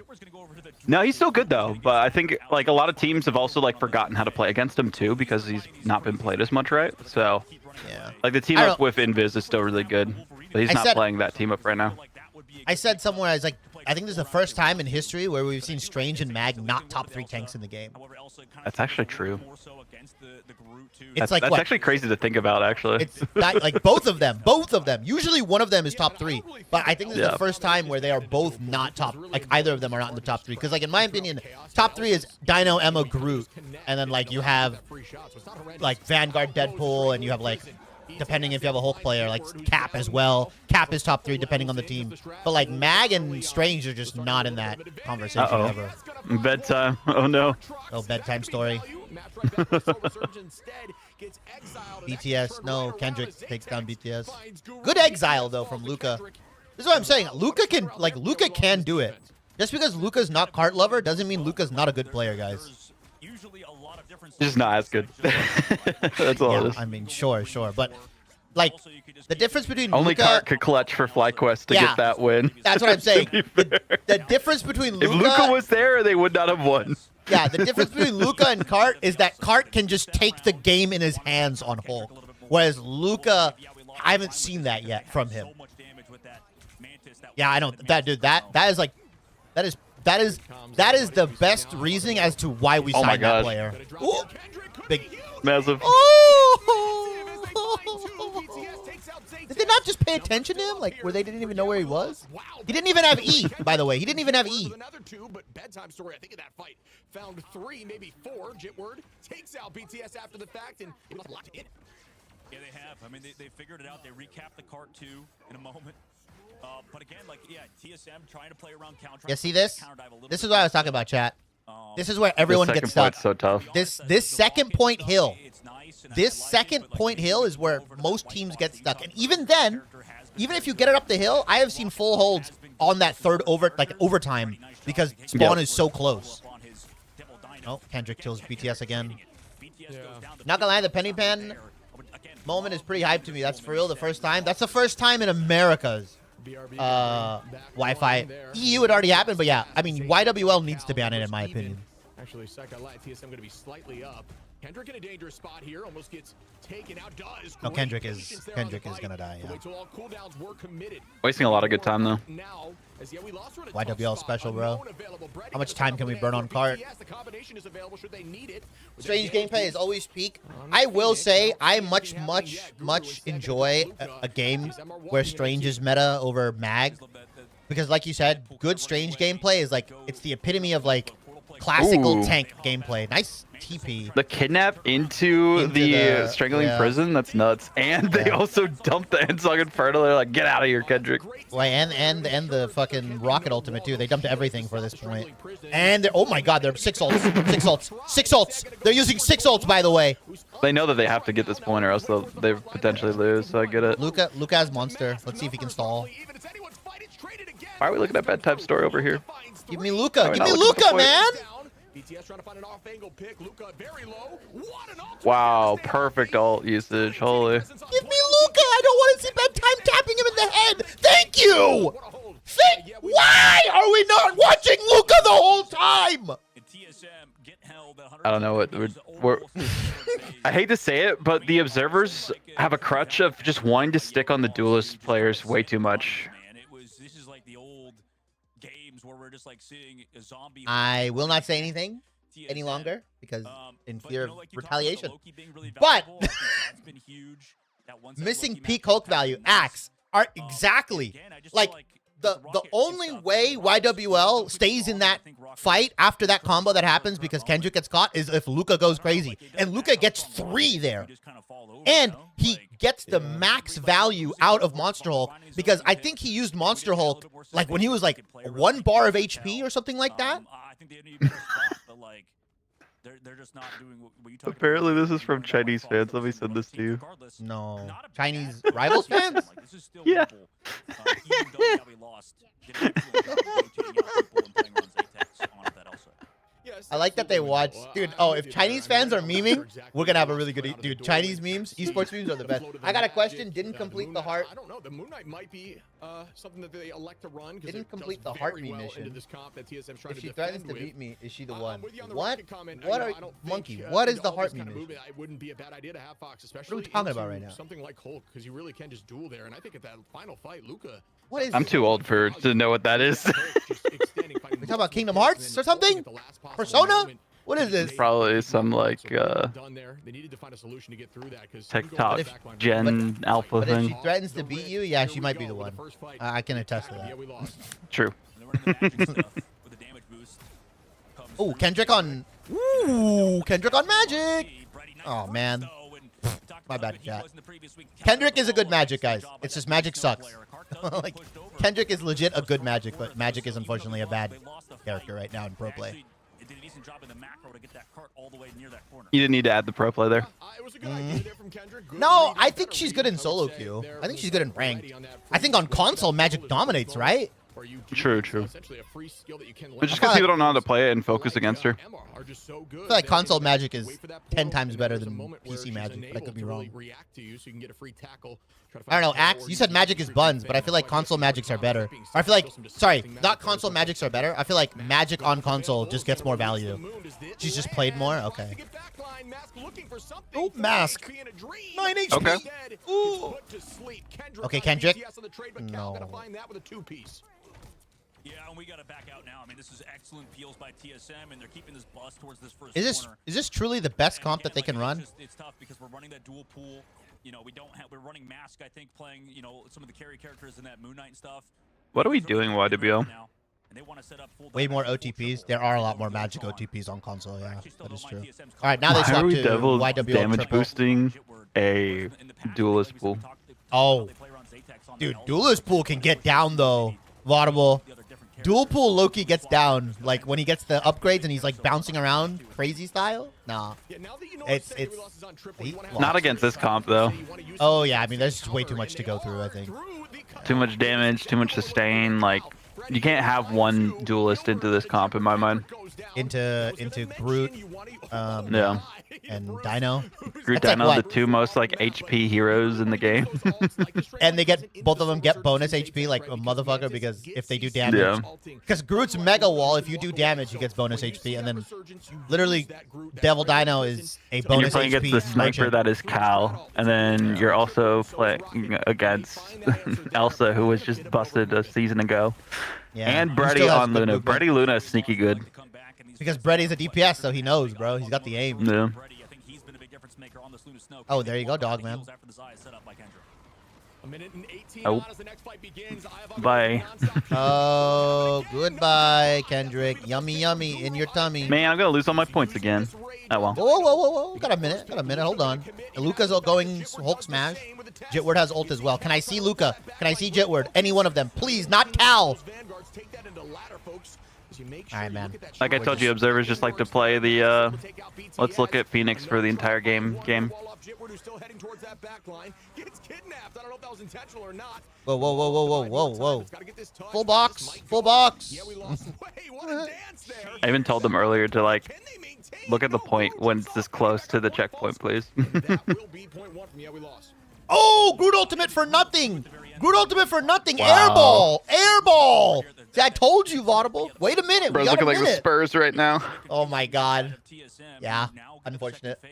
No, he's still good though, but I think like a lot of teams have also like forgotten how to play against him too because he's not been played as much, right? So
yeah,
like the team up with Invis is still really good, but he's not playing that team up right now.
I said somewhere, I was like, I think this is the first time in history where we've seen Strange and Mag not top 3 tanks in the game.
That's actually true.
It's
that's actually crazy to think about, actually.
It's not, like both of them. Usually one of them is top 3, but I think this is the first time where they are both not top. Like either of them are not in the top 3. Because like in my opinion, top 3 is Dino, Emma, Groot, and then like you have like Vanguard, Deadpool, and you have like, depending if you have a Hulk player, like Cap as well. Cap is top 3 depending on the team. But like Mag and Strange are just not in that conversation ever.
Bedtime. Oh no.
Oh, bedtime story. BTS. No, Kendrick takes down BTS. Good exile though from Luca. This is what I'm saying. Luca can do it. Just because Luca's not cart lover doesn't mean Luca's not a good player, guys.
Just not as good. That's all it is.
I mean, sure, but like the difference between
only
Luca,
Cart could clutch for FlyQuest to get that win.
That's what I'm saying. The difference between Luca,
if Luca was there, they would not have won.
Yeah, the difference between Luca and Cart is that Cart can just take the game in his hands on Hulk. Whereas Luca, I haven't seen that yet from him. Yeah, I know that dude. That is like, that is the best reasoning as to why we signed that player. Ooh, big,
Massive.
Did they not just pay attention to him? Like, where they didn't even know where he was? He didn't even have E, by the way. He didn't even have E.
Another two, but bedtime story, I think, in that fight. Found 3, maybe 4. Jitward takes out BTS after the fact, and it was locked in.
Yeah, they have. I mean, they figured it out. They recapped the cart, too, in a moment. But again, like, yeah, TSM trying to play around counter.
Yeah, see this? This is what I was talking about, chat. This is where everyone gets stuck.
So tough.
This second point hill. This second point hill is where most teams get stuck. And even then, even if you get it up the hill, I have seen full holds on that third overtime because spawn is so close. Oh, Kendrick kills BTS again.
Yeah.
Not gonna lie, the penny pan moment is pretty hyped to me. That's for real, the first time. That's the first time in America's Wi-Fi. EU it already happened, but yeah, I mean, YWL needs to be on it in my opinion.
Actually, second light, TSM going to be slightly up. Kendrick in a dangerous spot here, almost gets taken out. Does
no, Kendrick is gonna die. Yeah.
Wasting a lot of good time though.
YWL special, bro. How much time can we burn on cart? Strange gameplay is always peak. I will say I much enjoy a game where Strange is meta over Mag, because like you said, good Strange gameplay is like, it's the epitome of like classical tank gameplay. Nice TP.
The kidnap into the strangling prison, that's nuts. And they also dumped the Ensong Inferno. They're like, get out of here, Kendrick.
Well, and the fucking rocket ultimate too. They dumped everything for this point. And oh my god, they're 6 ults. 6 ults. They're using 6 ults, by the way.
They know that they have to get this point or else they potentially lose, so I get it.
Luca has monster. Let's see if he can stall.
Why are we looking at bedtime story over here?
Give me Luca. Give me Luca, man.
Wow, perfect ult usage. Holy.
Give me Luca. I don't want to see bedtime tapping him in the head. Thank you. Why are we not watching Luca the whole time?
I don't know what we're I hate to say it, but the observers have a crutch of just wanting to stick on the duelist players way too much.
I will not say anything any longer because in fear of retaliation. But missing peak Hulk value acts are exactly like the only way YWL stays in that fight after that combo that happens because Kendrick gets caught is if Luca goes crazy, and Luca gets 3 there, and he gets the max value out of Monster Hulk because I think he used Monster Hulk like when he was like 1 bar of HP or something like that.
They're just not doing what you
Apparently this is from Chinese fans. Let me send this to you.
No. Chinese Rivals fans?
Yeah.
I like that they watch. Dude, oh, if Chinese fans are memeing, we're going to have a really good... Dude, Chinese memes, esports memes are the best. I got a question. Didn't complete the heart.
I don't know. The Moon Knight might be something that they elect to run.
Didn't complete the heart meme mission. If she threatens to beat me, is she the one? What? What are... Monkey, what is the heart meme mission?
It wouldn't be a bad idea to have Fox, especially
what are we talking about right now?
Something like Hulk, because you really can just duel there. And I think at that final fight, Luca...
What is
I'm too old to know what that is.
We talking about Kingdom Hearts or something? Persona? What is this?
Probably some like TikTok Gen Alpha
but if
thing.
she threatens to beat you, yeah, she might be the one. I can attest to that.
True.
Oh, Kendrick on... Ooh, Kendrick on Magic! Oh, man. My bad, chat. Kendrick is a good Magic, guys. It's just Magic sucks. Like, Kendrick is legit a good Magic, but Magic is unfortunately a bad character right now in pro play.
You didn't need to add the pro play there.
No, I think she's good in solo queue. I think she's good in ranked. I think on console, Magic dominates, right?
True. But just because people don't know how to play it and focus against her.
I feel like console Magic is 10 times better than PC Magic, but I could be wrong. I don't know, Axe, you said Magic is buns, but I feel like console Magics are better. Or I feel like, sorry, not console Magics are better. I feel like Magic on console just gets more value. She's just played more? Okay. Oh, Mask. 9 HP.
Okay.
Ooh. Okay, Kendrick. No.
Yeah, and we got to back out now. I mean, this is excellent peels by TSM, and they're keeping this bus towards this first corner.
Is this truly the best comp that they can run?
It's tough because we're running that dual pool. You know, we're running Mask, I think, playing, you know, some of the carry characters in that Moon Knight and stuff.
What are we doing, YWO?
And they want to set up full
Way more OTPs. There are a lot more magic OTPs on console, yeah. That is true. All right, now they
Why are
swap
we
to
double
YWO
damage
triple.
boosting a duelist pool?
Oh. Dude, duelist pool can get down, though. Laudable. Dual pool Loki gets down, like when he gets the upgrades and he's like bouncing around crazy style. Nah, it's
Not against this comp though.
Oh yeah, I mean there's just way too much to go through. I think
Too much damage, too much sustain. Like you can't have one duelist into this comp in my mind.
into Groot,
Yeah.
and Dino.
Groot,
That's like
Dino,
what?
the two most like HP heroes in the game.
And they get both of them get bonus HP like a motherfucker because if they do damage.
Yeah.
Because Groot's Mega Wall, if you do damage, he gets bonus HP, and then literally Devil Dino is a
And you're
bonus
playing
HP
against the sniper
merchant.
that is Cal, and then you're also playing against Elsa, who was just busted a season ago.
Yeah.
And
He
Brady
still has
on
good
Luna.
movement.
Brady Luna is sneaky good.
Because Brady's a DPS, so he knows, bro. He's got the aim.
Yeah.
Oh, there you go, dog man.
A minute and 18
Oh.
as the next fight begins. I have a
Bye.
Oh, goodbye, Kendrick. Yummy, yummy in your tummy.
Man, I'm gonna lose all my points again. Oh well.
Whoa, whoa, whoa, whoa. Got a minute. Hold on. Luca's going Hulk smash. Jitward has ult as well. Can I see Luca? Can I see Jitward? Any one of them. Please, not Cal. All right, man.
Like I told you, observers just like to play the let's look at Phoenix for the entire game.
Whoa, whoa, whoa, whoa, whoa, whoa, whoa. Full box. Full box.
I even told them earlier to like look at the point when it's this close to the checkpoint, please.
Oh, Groot ultimate for nothing. Groot ultimate for nothing.
Wow.
Airball. Airball. See, I told you, Laudable. Wait a minute.
Bro's
We got a
looking like the
minute.
Spurs right now.
Oh, my God. Yeah, unfortunate.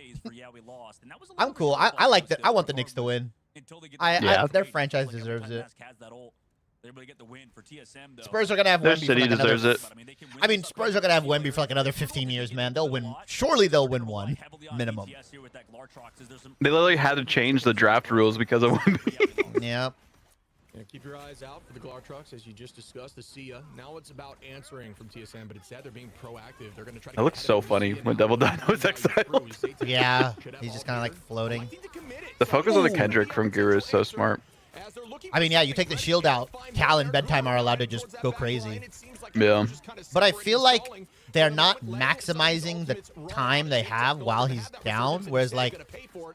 I'm cool. I like that. I want the Knicks to win.
Yeah.
Their franchise deserves it. Spurs are gonna have
Their
Wemby.
city
for like
deserves
another,
it.
I mean, Spurs are gonna have Wemby for like another 15 years, man. They'll win. Surely they'll win one minimum.
They literally had to change the draft rules because of Wemby.
Yeah.
Yeah, keep your eyes out for the Glar trucks, as you just discussed, the SIA. Now it's about answering from TSM, but instead they're being proactive. They're going to try to.
It looks so funny when Devil Dino is exiled.
Yeah. He's just kind of like floating.
The focus on the Kendrick from Guru is so smart.
I mean, yeah, you take the shield out. Cal and Bedtime are allowed to just go crazy.
Yeah.
But I feel like they're not maximizing the time they have while he's down. Whereas, like,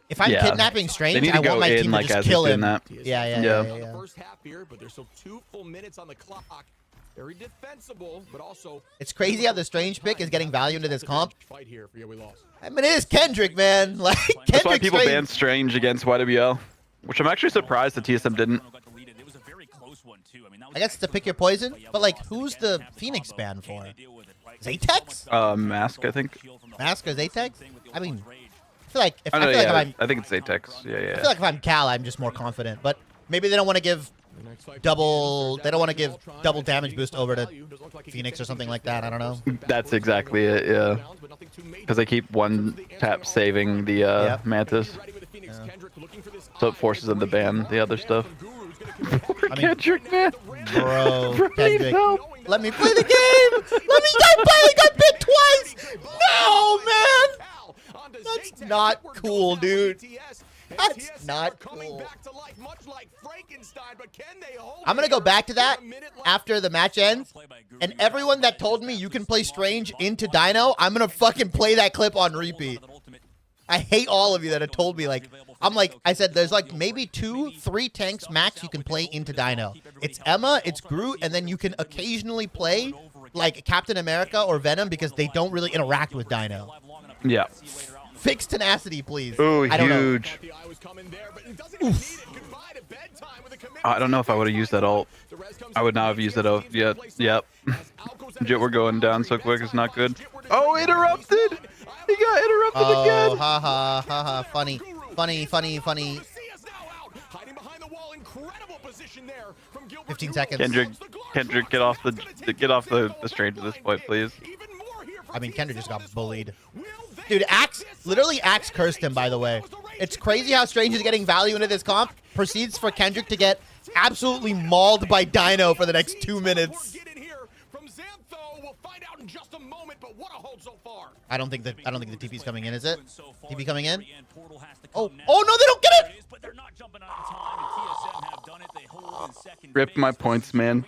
if I'm
Yeah.
kidnapping
They
Strange,
need to
I
go
want my
in,
team
like,
to just
as he's
kill
doing
him.
that.
Yeah.
First half here, but there's still 2 full minutes on the clock. Very defensible, but also
It's crazy how the Strange pick is getting value into this comp.
fight here for we lost.
I mean, it is Kendrick, man. Like,
That's why
Kendrick
people
Strange.
banned Strange against YWL, which I'm actually surprised that TSM didn't.
I guess to pick your poison, but like, who's the Phoenix ban for? Zatex?
Mask, I think.
Mask or Zatex? I mean, I feel like if
Oh, no,
I feel
yeah,
like if I'm,
I think it's Zatex.
I
Yeah.
feel like if I'm Cal, I'm just more confident. But maybe they don't want to give double. They don't want to give double damage boost over to Phoenix or something like that. I don't know.
That's exactly it, yeah. Because they keep one tap saving the
Yep.
Mantis. So it forces them to ban the other stuff. Poor
I mean-
Kendrick, man.
Bro,
Bro, please
Kendrick,
help.
let me play the game. Let me. I finally got bit twice. No, man. That's not cool, dude. That's not cool. I'm gonna go back to that after the match ends, and everyone that told me you can play Strange into Dino, I'm gonna fucking play that clip on repeat. I hate all of you that have told me, like, I said, there's like maybe 2-3 tanks max you can play into Dino. It's Emma, it's Groot, and then you can occasionally play like Captain America or Venom because they don't really interact with Dino.
Yeah.
Fix tenacity, please.
Ooh,
I don't know.
huge. I don't know if I would have used that ult. I would not have used that ult yet. Yep. We're going down so quick, it's not good. Oh, interrupted! He got interrupted
Oh,
again.
ha ha ha ha. Funny. Funny, funny, funny. 15 seconds.
Kendrick, get off the strange at this point, please.
I mean, Kendrick just got bullied. Dude, Axe, literally Axe cursed him, by the way. It's crazy how Strange is getting value into this comp. Proceeds for Kendrick to get absolutely mauled by Dino for the next 2 minutes. I don't think the TP's coming in, is it? TP coming in? Oh, oh no, they don't get it!
Rip my points, man.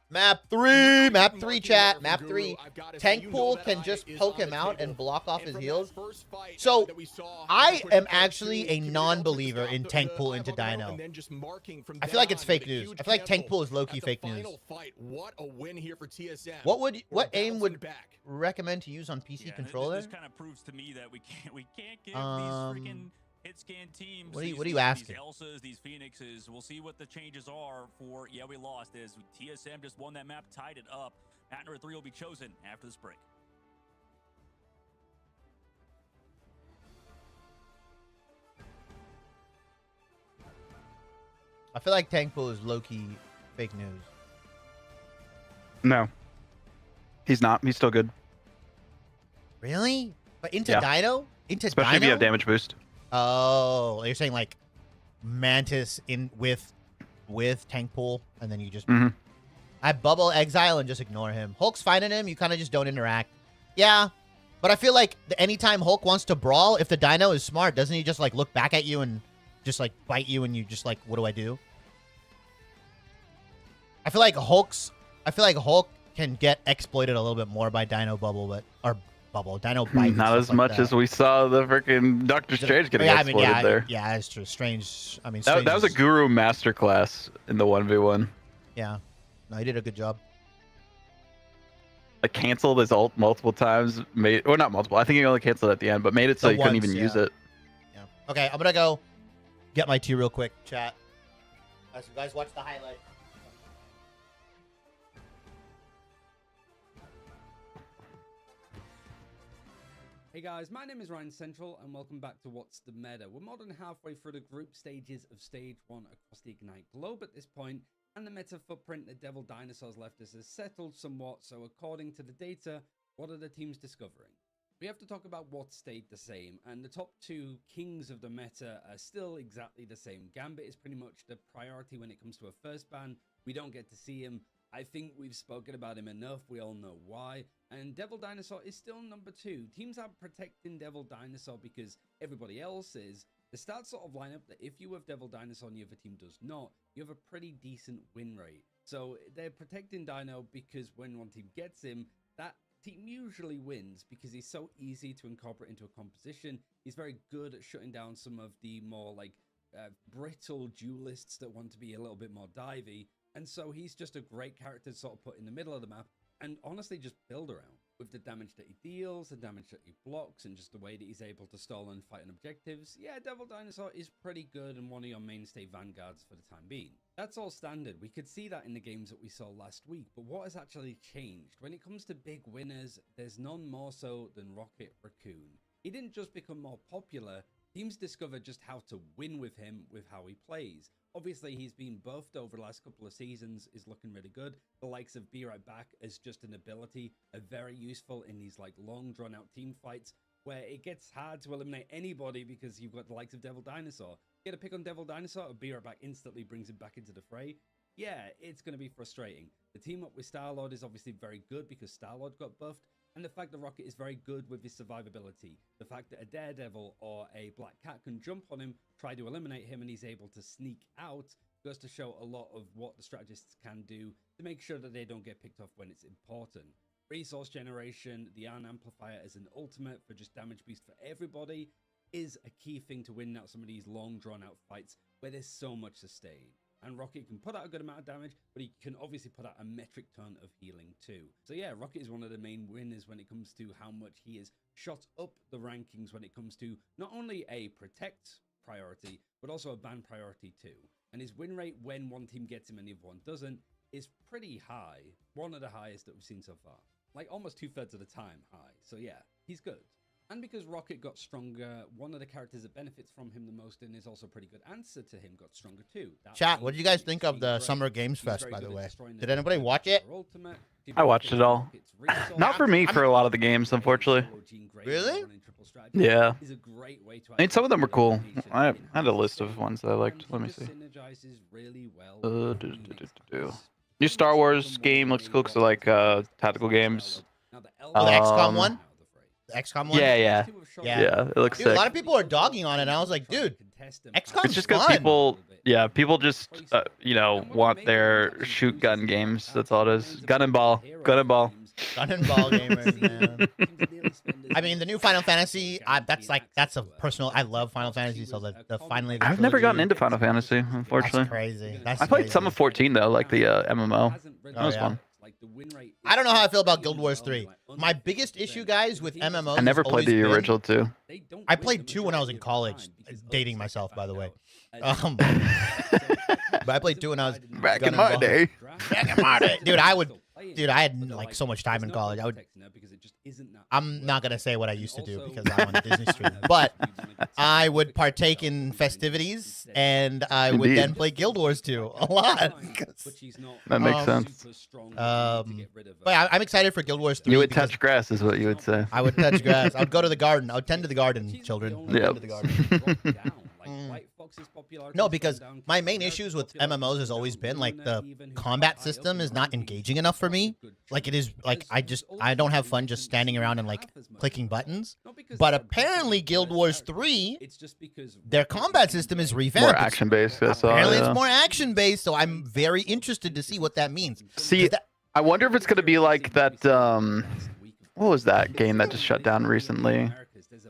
Map 3, chat. Map 3. Tank Pool can just poke him out and block off his heals. So, I am actually a non-believer in Tank Pool into Dino. I feel like it's fake news. I feel like Tank Pool is low-key fake news. What aim would recommend to use on PC controller?
This kind of proves to me that we can't give these freaking hit scan teams.
What are you asking?
These Elsas, these Phoenixes. We'll see what the changes are for. Yeah, we lost. As TSM just won that map, tied it up. Map number 3 will be chosen after this break.
I feel like Tank Pool is low-key fake news.
No. He's not. He's still good.
Really? But into
Yeah.
Dino? Into
Especially
Dino?
if you have damage boost.
Oh, you're saying like Mantis in with Tank Pool, and then you just I bubble exile and just ignore him. Hulk's fighting him, you kind of just don't interact. Yeah, but I feel like anytime Hulk wants to brawl, if the Dino is smart, doesn't he just like look back at you and just like bite you, and you just like, what do I do? I feel like Hulk can get exploited a little bit more by Dino bubble, Dino bite.
Not as much as we saw the freaking Doctor Strange getting exploited there.
Yeah, it's true. Strange. I mean,
that was a Guru masterclass in the 1v1.
Yeah. No, he did a good job.
Like, canceled his ult multiple times. Or not multiple. I think he only canceled at the end, but made it so you couldn't even use it.
Yeah. Okay, I'm going to go get my tea real quick, chat. As you guys watch the highlight.
Hey guys, my name is Ryan Central and welcome back to What's the Meta. We're more than halfway through the group stages of Stage 1 across the Ignite globe at this point, and the meta footprint that Devil Dinosaurs left us has settled somewhat, so according to the data, what are the teams discovering? We have to talk about what stayed the same, and the top 2 kings of the meta are still exactly the same. Gambit is pretty much the priority when it comes to a first ban. We don't get to see him. I think we've spoken about him enough, we all know why, and Devil Dinosaur is still number 2. Teams are protecting Devil Dinosaur because everybody else is. The stats sort of line up that if you have Devil Dinosaur and the other team does not, you have a pretty decent win rate. So they're protecting Dino because when one team gets him, that team usually wins because he's so easy to incorporate into a composition. He's very good at shutting down some of the more like brittle duelists that want to be a little bit more divey. And so he's just a great character to sort of put in the middle of the map and honestly just build around. With the damage that he deals, the damage that he blocks, and just the way that he's able to stall and fight on objectives, yeah, Devil Dinosaur is pretty good and one of your mainstay vanguards for the time being. That's all standard. We could see that in the games that we saw last week, but what has actually changed? When it comes to big winners, there's none more so than Rocket Raccoon. He didn't just become more popular, teams discovered just how to win with him with how he plays. Obviously, he's been buffed over the last couple of seasons, is looking really good. The likes of Be Right Back as just an ability are very useful in these like long drawn out team fights where it gets hard to eliminate anybody because you've got the likes of Devil Dinosaur. Get a pick on Devil Dinosaur, or Be Right Back instantly brings him back into the fray. Yeah, it's going to be frustrating. The team up with Star-Lord is obviously very good because Star-Lord got buffed. And the fact that Rocket is very good with his survivability. The fact that a Daredevil or a Black Cat can jump on him, try to eliminate him, and he's able to sneak out goes to show a lot of what the strategists can do to make sure that they don't get picked off when it's important. Resource generation, the Arn Amplifier as an ultimate for just damage boost for everybody is a key thing to win out some of these long drawn out fights where there's so much sustain. And Rocket can put out a good amount of damage, but he can obviously put out a metric ton of healing too. So yeah, Rocket is one of the main winners when it comes to how much he has shot up the rankings when it comes to not only a protect priority, but also a ban priority too. And his win rate when one team gets him and the other one doesn't is pretty high. One of the highest that we've seen so far. like almost 2/3 of the time high. So yeah, he's good. And because Rocket got stronger, one of the characters that benefits from him the most and is also pretty good answer to him got stronger too.
Chat, what did you guys think of the Summer Games Fest, by the way? Did anybody watch it?
I watched it all. Not for me for a lot of the games, unfortunately.
Really?
Yeah. I mean, some of them were cool. I had a list of ones that I liked. Let me see. New Star Wars game looks cool because of like tactical games.
Oh, the XCOM one? The XCOM one?
Yeah. It looks
Dude,
sick.
a lot of people are dogging on it, and I was like, dude, XCOM's
It's just because
fun.
people just, you know, want their shoot gun games. That's all it is. Gun and ball.
Gun and ball gamers, man. I mean, the new Final Fantasy, that's a personal. I love Final Fantasy, so the finally.
I've never gotten into Final Fantasy, unfortunately.
That's crazy. That's
I played
crazy.
some of 14 though, like the MMO. That was fun.
I don't know how I feel about Guild Wars 3. My biggest issue, guys, with MMOs.
I never
has
played the
always been-
original 2.
I played 2 when I was in college, dating myself, by the way. But I played 2 when I was
Back in my day.
Back in my day, dude. I had like so much time in college. I'm not gonna say what I used to do because I'm on a Disney stream, but I would partake in festivities and I would
Indeed.
then play Guild Wars 2 a lot.
That makes sense.
But I'm excited for Guild Wars 3.
You would
because
touch grass, is what you would say.
I would touch grass. I would go to the garden. I would tend to the garden, children. I would
Yep.
tend to the garden. No, because my main issues with MMOs has always been like the combat system is not engaging enough for me. Like it is like I don't have fun just standing around and like clicking buttons. But apparently Guild Wars 3, their combat system is revamped.
More action based.
Apparently it's more action based, so I'm very interested to see what that means.
See, I wonder if it's gonna be like that. What was that game that just shut down recently?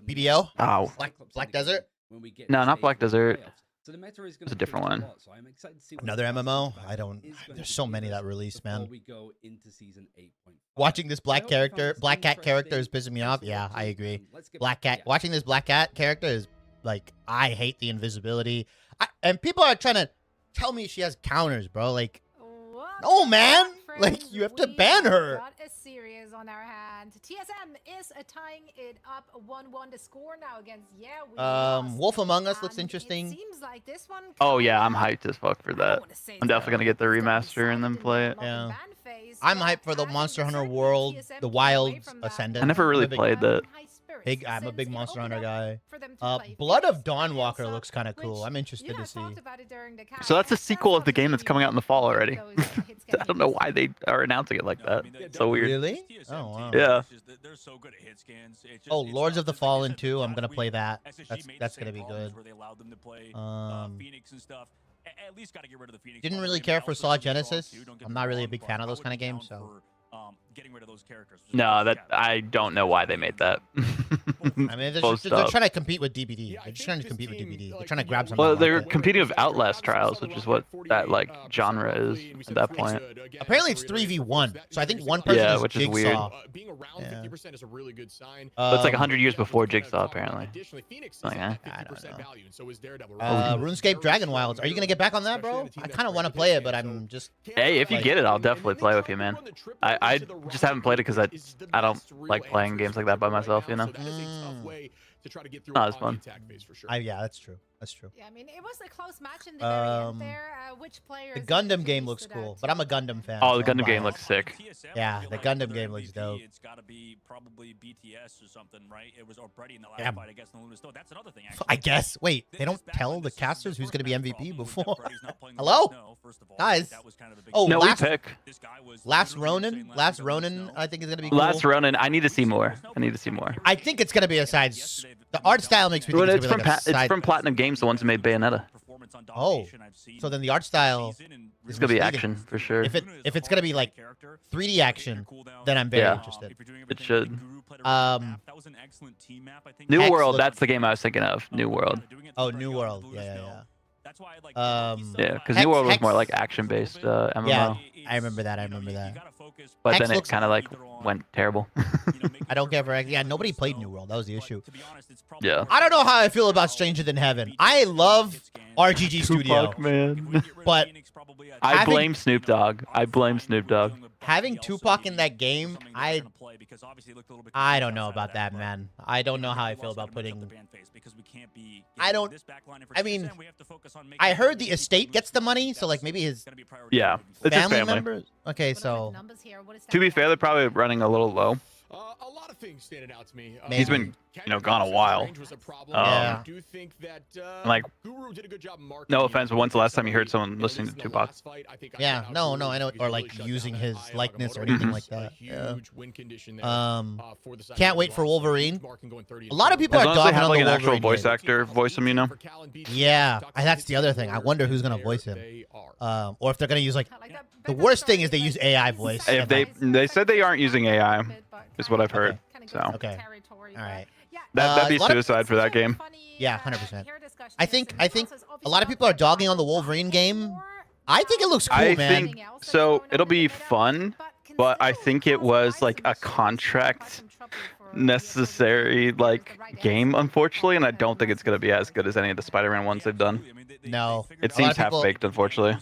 BDO?
Oh,
Black Desert?
no, not Black Desert. It's a different one.
Another MMO? I don't. There's so many that release, man. Watching this Black Cat character is pissing me off. Yeah, I agree. Black Cat. Watching this Black Cat character is like, I hate the invisibility. And people are trying to tell me she has counters, bro. Like, no, man. Like, you have to ban her.
Got a series on our hand. TSM is tying it up 1-1. The score now against
Wolf Among Us looks
And
interesting.
It seems like this one
Oh yeah, I'm hyped as fuck for that. I'm definitely gonna get the remaster and then play it.
Yeah. I'm hyped for the Monster Hunter World, the Wild Ascendant.
I never really played that.
I'm a big Monster Hunter guy. Blood of Dawnwalker looks kind of cool. I'm interested to see.
So that's a sequel of the game that's coming out in the fall already. I don't know why they are announcing it like that. It's so weird.
Really? Oh, wow.
Yeah.
They're so good at hit scans.
Oh, Lords of the Fallen 2. I'm going to play that. That's going to be good.
Where they allowed them to play Phoenix and stuff. At least got to get rid of the Phoenix.
Didn't really care for Saw Genesis. I'm not really a big fan of those kind of games, so.
Getting rid of those characters.
No, I don't know why they made that.
I mean, they're trying to compete with DBD. They're just trying to compete with DBD. They're trying to grab something.
Well, they're
market.
competing with Outlast Trials, which is what that like genre is at that point.
Apparently, it's 3v1. So I think one person
Yeah,
is
which is
Jigsaw.
weird.
Being around 50% is a really good sign.
But it's like 100 years before Jigsaw, apparently.
Additionally, Phoenix is
Like,
at
I don't
50%
know.
value, and so is Daredevil.
RuneScape Dragon Wilds. Are you gonna get back on that, bro? I kind of want to play it, but I'm just.
Hey, if you
Like-
get it, I'll definitely play with you, man. I just haven't played it because I don't like playing games like that by myself, you know? Not as fun.
Yeah, that's true. That's true.
Yeah, I mean, it was a close match in the very end there. Which player?
The Gundam game looks cool, but I'm a Gundam fan.
Oh,
so
the
I'm
Gundam game
biased.
looks sick.
Yeah, the Gundam game looks dope.
It's got to be probably BTS or something, right? It was already in the last
Yeah.
fight, I guess, in the Luna Stone. That's another thing. Actually.
I guess. Wait, they don't tell the casters who's gonna be MVP before. Hello, guys. Oh,
No, we
last
pick.
Ronin. Last Ronin, I think is gonna be cool.
Last Ronin, I need to see more.
I think it's gonna be a side. The art style makes me think
Well,
it's gonna be like a
it's
side.
from Platinum Games, the ones who made Bayonetta.
Oh, so then the art style.
It's gonna be action for sure.
If it's gonna be like 3D action, then I'm very
Yeah.
interested.
It should.
New
New World,
Excellent.
that's the game I was thinking of. New World.
Oh, New World. Yeah.
Yeah, because
Hex-
New World was
Hex-
more like action-based MMO.
Yeah, I remember that.
But
Hex
then it
looks-
kind of like went terrible.
I don't care for Hex. Yeah, nobody played New World. That was the issue.
Yeah.
I don't know how I feel about Stranger Than Heaven. I love RGG Studio,
Tupac, man.
but
I blame Snoop Dogg. I blame Snoop Dogg.
Having Tupac in that game, I don't know about that, man. I don't know how I feel about putting. I mean, I heard the estate gets the money, so like maybe his
Yeah, it's his
family
family.
members. Okay, so
To be fair, they're probably running a little low.
A lot of things standing out to me.
He's been, gone a while.
Yeah.
I do think that
Like,
Guru did a good job marketing.
no offense, but when's the last time you heard someone listening to Tupac?
Yeah, no, I know, or like using his likeness or anything like that. Yeah. Can't wait for Wolverine. A lot of people
As
are
long as they
dogging
have
on
like
the
an actual
Wolverine
voice
game.
actor voice him,
Yeah, that's the other thing. I wonder who's gonna voice him, or if they're gonna use like the worst thing is they use AI voice.
If they said they aren't using AI, is what I've heard. So
Okay. All right.
that'd be
a lot of-
suicide for that game.
Yeah, 100%. I think a lot of people are dogging on the Wolverine game. I think it looks cool,
I
man.
think so. It'll be fun, but I think it was like a contract necessary like game, unfortunately, and I don't think it's gonna be as good as any of the Spider-Man ones they've done.
No.
It
A lot
seems
of people-
half-baked, unfortunately.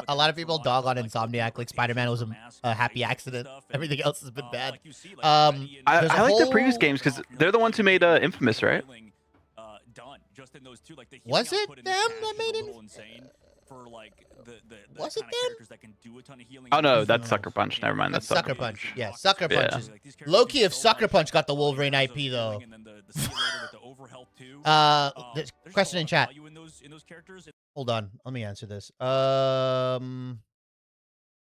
A lot of people dog on Insomniac like Spider-Man was a happy accident. Everything else has been bad.
I
There's a
like the previous
whole-
games because they're the ones who made Infamous, right?
Was it them that made it? Was it them?
Oh no, that's Sucker Punch. Never mind, that's
Sucker Punch. Yeah, Sucker
Yeah.
Punch. Loki if Sucker Punch got the Wolverine IP though. There's a question in chat. Hold on, let me answer this.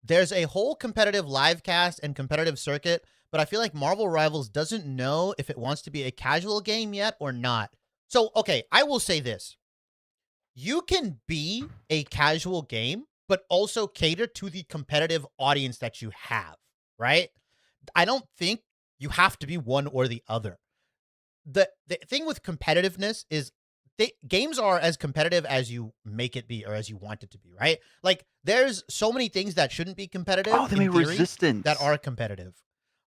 There's a whole competitive live cast and competitive circuit, but I feel like Marvel Rivals doesn't know if it wants to be a casual game yet or not. So, okay, I will say this. You can be a casual game, but also cater to the competitive audience that you have, right? I don't think you have to be one or the other. The thing with competitiveness is games are as competitive as you make it be or as you want it to be, right? Like, there's so many things that shouldn't be competitive.
Oh, they
in
made
theory
Resistance.
that are competitive.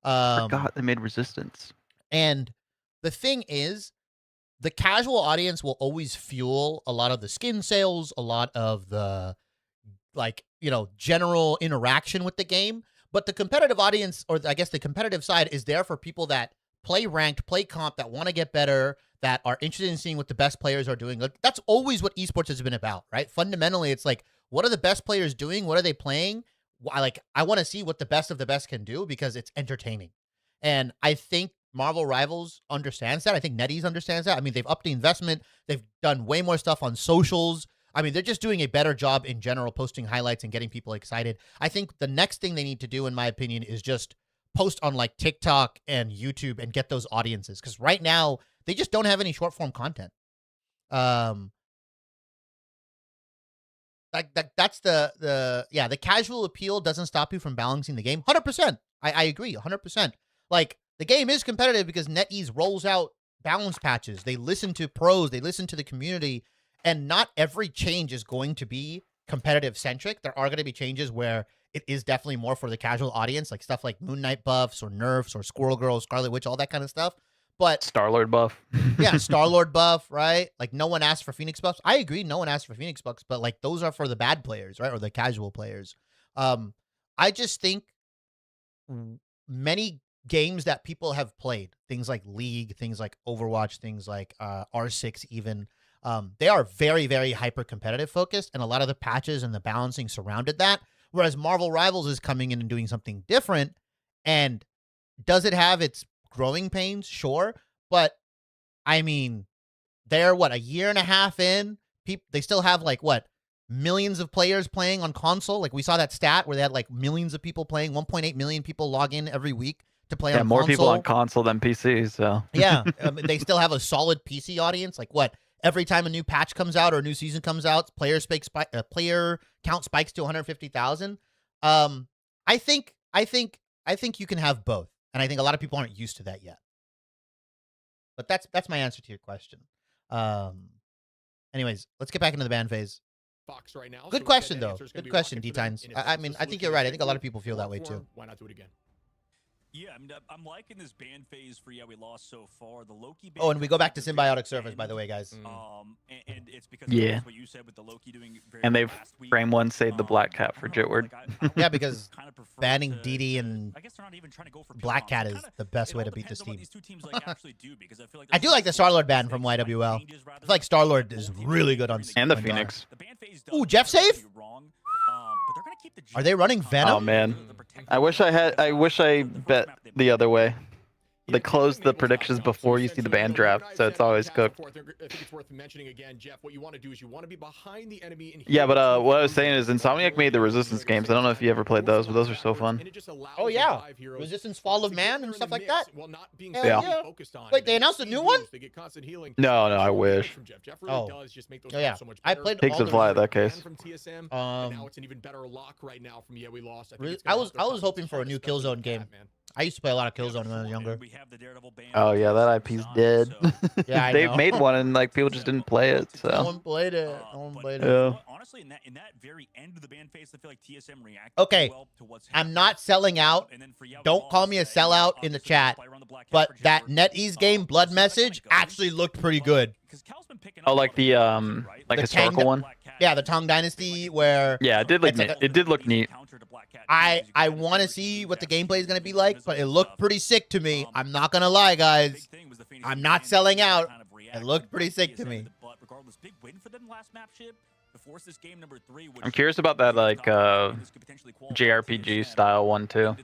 I forgot they made Resistance.
And the thing is, the casual audience will always fuel a lot of the skin sales, a lot of the, like, general interaction with the game. But the competitive audience, or I guess the competitive side, is there for people that play ranked, play comp, that want to get better, that are interested in seeing what the best players are doing. Like, that's always what esports has been about, right? Fundamentally, it's like, what are the best players doing? What are they playing? I want to see what the best of the best can do because it's entertaining. And I think Marvel Rivals understands that. I think NetEase understands that. I mean, they've upped the investment. They've done way more stuff on socials. I mean, they're just doing a better job in general, posting highlights and getting people excited. I think the next thing they need to do, in my opinion, is just post on like TikTok and YouTube and get those audiences. Because right now, they just don't have any short form content. That's the casual appeal doesn't stop you from balancing the game. 100%. I agree. 100%. Like, the game is competitive because NetEase rolls out balance patches. They listen to pros. They listen to the community. And not every change is going to be competitive centric. There are going to be changes where it is definitely more for the casual audience, like stuff like Moon Knight buffs or nerfs or Squirrel Girl, Scarlet Witch, all that kind of stuff. But
Star-Lord buff.
yeah, Star-Lord buff, right? Like, no one asked for Phoenix buffs. I agree, no one asked for Phoenix buffs, but like, those are for the bad players, right? Or the casual players. I just think many games that people have played, things like League, things like Overwatch, things like R6 even, they are very, very hyper competitive focused, and a lot of the patches and the balancing surrounded that. Whereas Marvel Rivals is coming in and doing something different. And does it have its growing pains? Sure. But I mean, they're a year and a half in. They still have like millions of players playing on console. Like, we saw that stat where they had like millions of people playing, 1.8 million people log in every week to play on
more
console.
people on console than PC. So
yeah, they still have a solid PC audience. Like, every time a new patch comes out or a new season comes out, player count spikes to 150,000. I think you can have both, and I think a lot of people aren't used to that yet. But that's my answer to your question. Anyways, let's get back into the ban phase.
Fox right now.
Good question though. Good question, D-Tines. I mean, I think you're right. I think a lot of people feel that way too.
Why not do it again?
Yeah, I'm liking this ban phase for we lost so far. The Loki ban
Oh, and we go back to symbiotic surfers, by the way, guys.
And it's because
Yeah.
of what you said with the Loki doing very
And they've
last week.
frame one saved the black cat for Jitward.
Yeah, because
kind of prefer
banning
to-
DD
to-
and
I guess they're not even trying to go for
Black
pure
Cat
comps.
is
It
the best
all
way to beat
depends
this
on what
team.
these two teams actually do, because I feel like
I do like the Star-Lord ban from YWL. I feel like Star-Lord is really good on
And the
on
Phoenix.
The ban phase does
Ooh, Jeff
prove
save?
you wrong, but they're gonna keep the
Are they running Venom?
Oh man, I wish I bet the other way. They close the predictions before you see the band draft, so it's always cooked.
I think it's worth mentioning again, Jeff. What you want to do is you want to be behind the enemy. And
Yeah, but what I was saying is Insomniac made the Resistance games. I don't know if you ever played those, but those are so fun.
Oh yeah, Resistance Fall of Man and stuff like that. Hell
Yeah.
Wait, they announced a new one?
No, I wish.
Oh. Oh yeah, I played
Pigs
all
would fly
the.
at that case.
Now it's an even better lock right now from we lost.
I was hoping for a new Killzone game. I used to play a lot of Killzone when I was younger.
Oh yeah, that IP's dead.
Yeah, I
They
know.
made one and like people just didn't play it.
No
So
one played it. No one played it.
Yeah.
Honestly, in that very end of the ban phase, I feel like TSM reacted
Okay,
well to what's
I'm not selling out.
And then for
Don't call me a sellout in the chat, but that NetEase game Blood Message actually looked pretty good.
Oh, like the like
The
historical
Kang-
one.
Yeah, the Tang Dynasty where
Yeah, it did look
It's like
neat. It did look neat.
I want to see what the gameplay is going to be like, but it looked pretty sick to me. I'm not going to lie, guys. I'm not selling out. It looked pretty sick to me.
But regardless, big win for them last map ship. To force this game number 3,
I'm curious about that like JRPG style one too.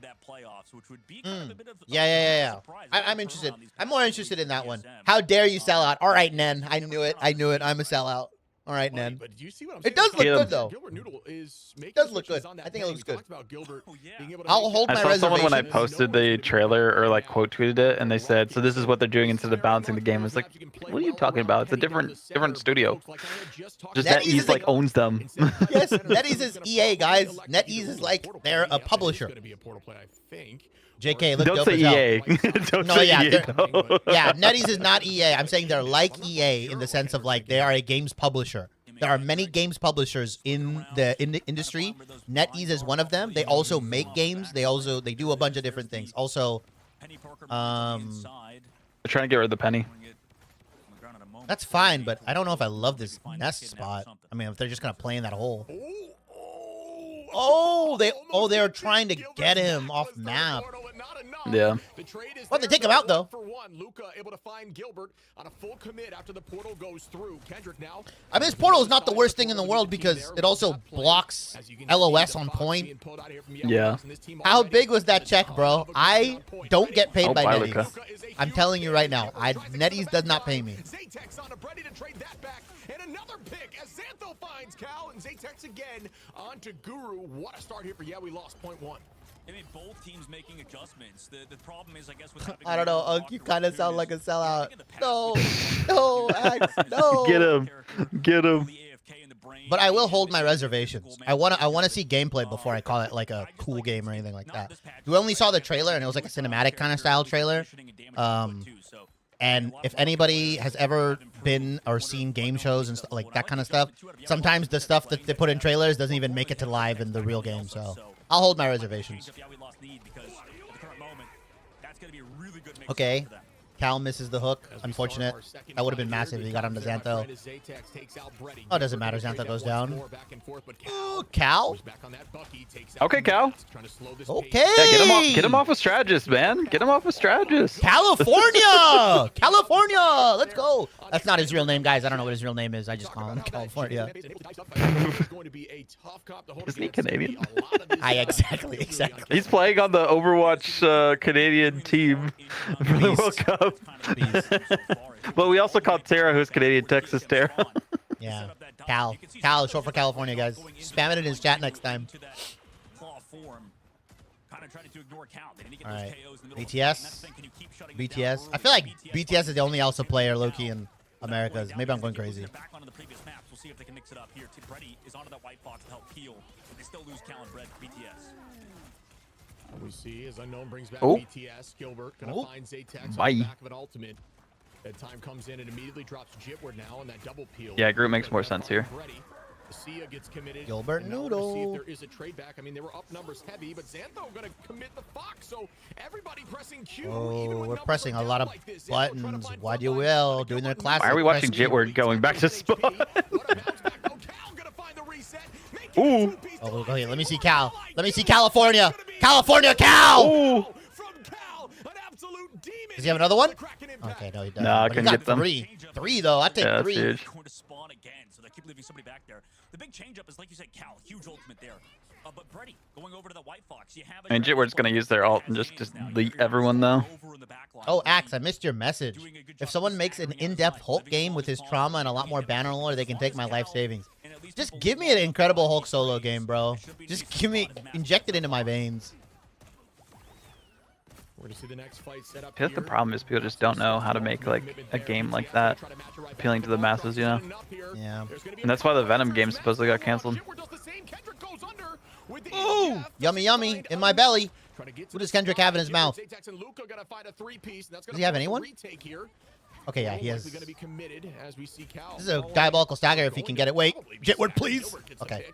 Yeah. I'm interested. I'm more interested in that one. How dare you sell out? All right, Nen. I knew it. I'm a sellout. All right, Nen.
But do you see what I'm
It does look
Get him.
good, though.
Gilbert Noodle is making
does look
switches
good.
on that
I think it
pick.
looks
We
good.
talked about Gilbert being able to
I'll
make
hold
I
my
saw someone when I
reservations.
posted the trailer or like quote tweeted it, and they said, "So this is what they're doing instead of balancing the game." I was like, "What are you talking about? It's a different studio. Just
NetEase
NetEase
is
like
like-
owns them."
Yes, NetEase is EA, guys. NetEase is like they're a publisher. JK, look
Don't
dope
say
as hell.
EA. Don't
No,
say
yeah,
EA.
they're-
though.
Yeah, NetEase is not EA. I'm saying they're like EA in the sense of like they are a games publisher. There are many games publishers in the industry. NetEase is one of them. They also make games. They do a bunch of different things. Also,
They're trying to get rid of the penny.
that's fine, but I don't know if I love this nest spot. I mean, if they're just gonna play in that hole. They're trying to get him off map.
Yeah.
Well, they take him out, though.
For one, Luca able to find Gilbert on a full commit after the portal goes through. Kendrick now.
I mean, this portal is not the worst thing in the world because it also blocks LOS on point.
Yeah.
How big was that check, bro? I don't get paid
Oh,
by
bye,
NetEase.
Luca.
I'm telling you right now, NetEase does not pay me.
Zatex on a ready to trade that back. And another pick as Xantho finds Cal and Zatex again onto Guru. What a start here for we lost .1.
I mean, both teams making adjustments. The problem is, I guess, with having
I don't know,
a
Unk, you kind of sound like a sellout. No,
no,
Axe, no.
Get him. Get him.
But I will hold my reservations. I wanna see gameplay before I call it like a cool game or anything like that. We only saw the trailer and it was like a cinematic kind of style trailer. And if anybody has ever been or seen game shows and like that kind of stuff, sometimes the stuff that they put in trailers doesn't even make it to live in the real game. So I'll hold my reservations. Okay. Cal misses the hook. Unfortunate. That would have been massive if he got onto Xantho. Oh, it doesn't matter. Xantho goes down. Ooh, Cal?
Okay, Cal.
Okay.
Yeah, get him off of Strategist, man. Get him off of Strategist.
California! California! Let's go. That's not his real name, guys. I don't know what his real name is. I just call him California.
Isn't he Canadian?
Exactly.
He's playing on the Overwatch Canadian team for the World Cup. But we also called Tara, who's Canadian, Texas Tara.
Yeah. Cal, short for California, guys. Spam it in his chat next time. All right. BTS. I feel like BTS is the only Elsa player, low-key, in Americas. Maybe I'm going crazy.
We'll see if they can mix it up here. Brady is onto that white box to help peel, but they still lose Cal and Brett BTS.
We see as Unknown brings back
Oh.
BTS. Gilbert gonna find Zatex
Bye.
on the back of an ultimate. That time comes in and immediately drops Jitward now on that double peel.
Yeah, group makes more sense here.
Sia gets committed.
Gilbert
And now we're gonna see if
Noodle.
there is a trade back. I mean, they were up numbers heavy, but Xantho gonna commit the Fox. So everybody pressing Q. even
Oh,
when
we're
numbers
pressing
are
a lot
down
of
like this. Xantho trying to
buttons.
find
Why
front
do you
line.
will? Doing their
Gilbert
classic.
Why are we
press
watching
Q.
Jitward going back to spawn?
What a bounce back. Oh, Cal gonna find the reset. Make it a
Ooh.
two-piece
Oh,
delivery.
okay, let me see Cal. Let me see California. California Cal!
Ooh.
From Cal, an absolute demon.
Does he have another one?
The Kraken impact.
Okay, no, he doesn't.
No, I
But he
couldn't
got
get them.
three. Three, though. I take
Yeah, that's
three.
huge.
Going to spawn again, so they keep leaving somebody back there. The big changeup is, like you said, Cal, huge ultimate there. But Brady going over to the White Fox. You have
I mean, Jitward's gonna use their ult and just delete everyone though.
Oh, Axe, I missed your message. If someone makes an in-depth Hulk game with his trauma and a lot more banner lore, they can take my life savings. Just give me an incredible Hulk solo game, bro. Just give me, inject it into my veins.
We're to see the next fight set up
I feel like the
here.
problem is people just don't know how to make like a game like that appealing to the masses, you know?
Yeah.
And that's why the Venom game supposedly got canceled.
Ooh, yummy, yummy, in my belly. What does Kendrick have in his mouth? Does he have anyone? Okay, yeah, he has. This is a diabolical stagger if he can get it. Wait, Jitward, please. Okay.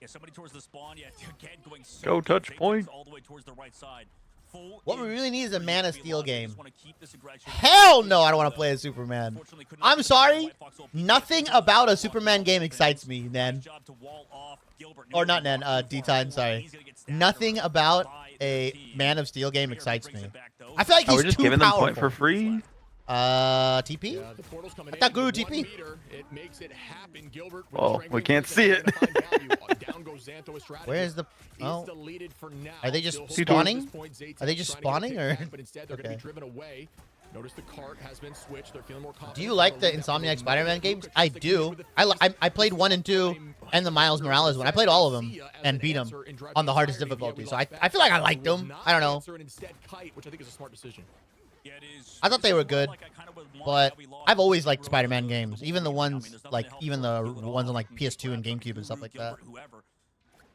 Yeah, somebody towards the spawn. Yeah, again going so
Go
deep.
touch
They
point.
all the way towards the right side. Full
What we really need is a
in,
Man of
they
Steel
lost. They
game.
just wanna keep this aggression.
Hell no, I don't want to play as Superman.
Unfortunately, could not
I'm
get
sorry.
White Fox open.
Nothing about a Superman game excites me, Nen.
Nice job to wall off Gilbert.
Or not Nen, D-Time, sorry.
He's gonna get stabbed
Nothing about
by
a
their team.
Man of Steel game
Here
excites
brings
me.
it back, though.
I feel like
Oh,
he's
we're just
too
giving them
powerful.
point for free?
TP?
I
thought Guru TP.
Oh, we can't see it.
Where is the... Oh, are they just
Two
spawning? Are they just spawning, or... Okay.
Notice the cart has been switched. They're feeling more
Do you like the Insomniac Spider-Man games? I do. I played 1 and 2 and the Miles Morales one. I played all of them and beat them on the hardest difficulty. So I feel like I liked them. I don't know.
Which I think is a smart decision.
Yeah, it is.
I thought they were good,
Like, I kinda would want
but
that we lost.
I've always liked
Really
Spider-Man
good
games,
position.
even the
I mean,
ones
there's nothing
like
to help
even
Gilbert
the
do at
ones
all.
on like
He can
PS2 and
grab
GameCube and stuff like that.
Gilbert, whoever.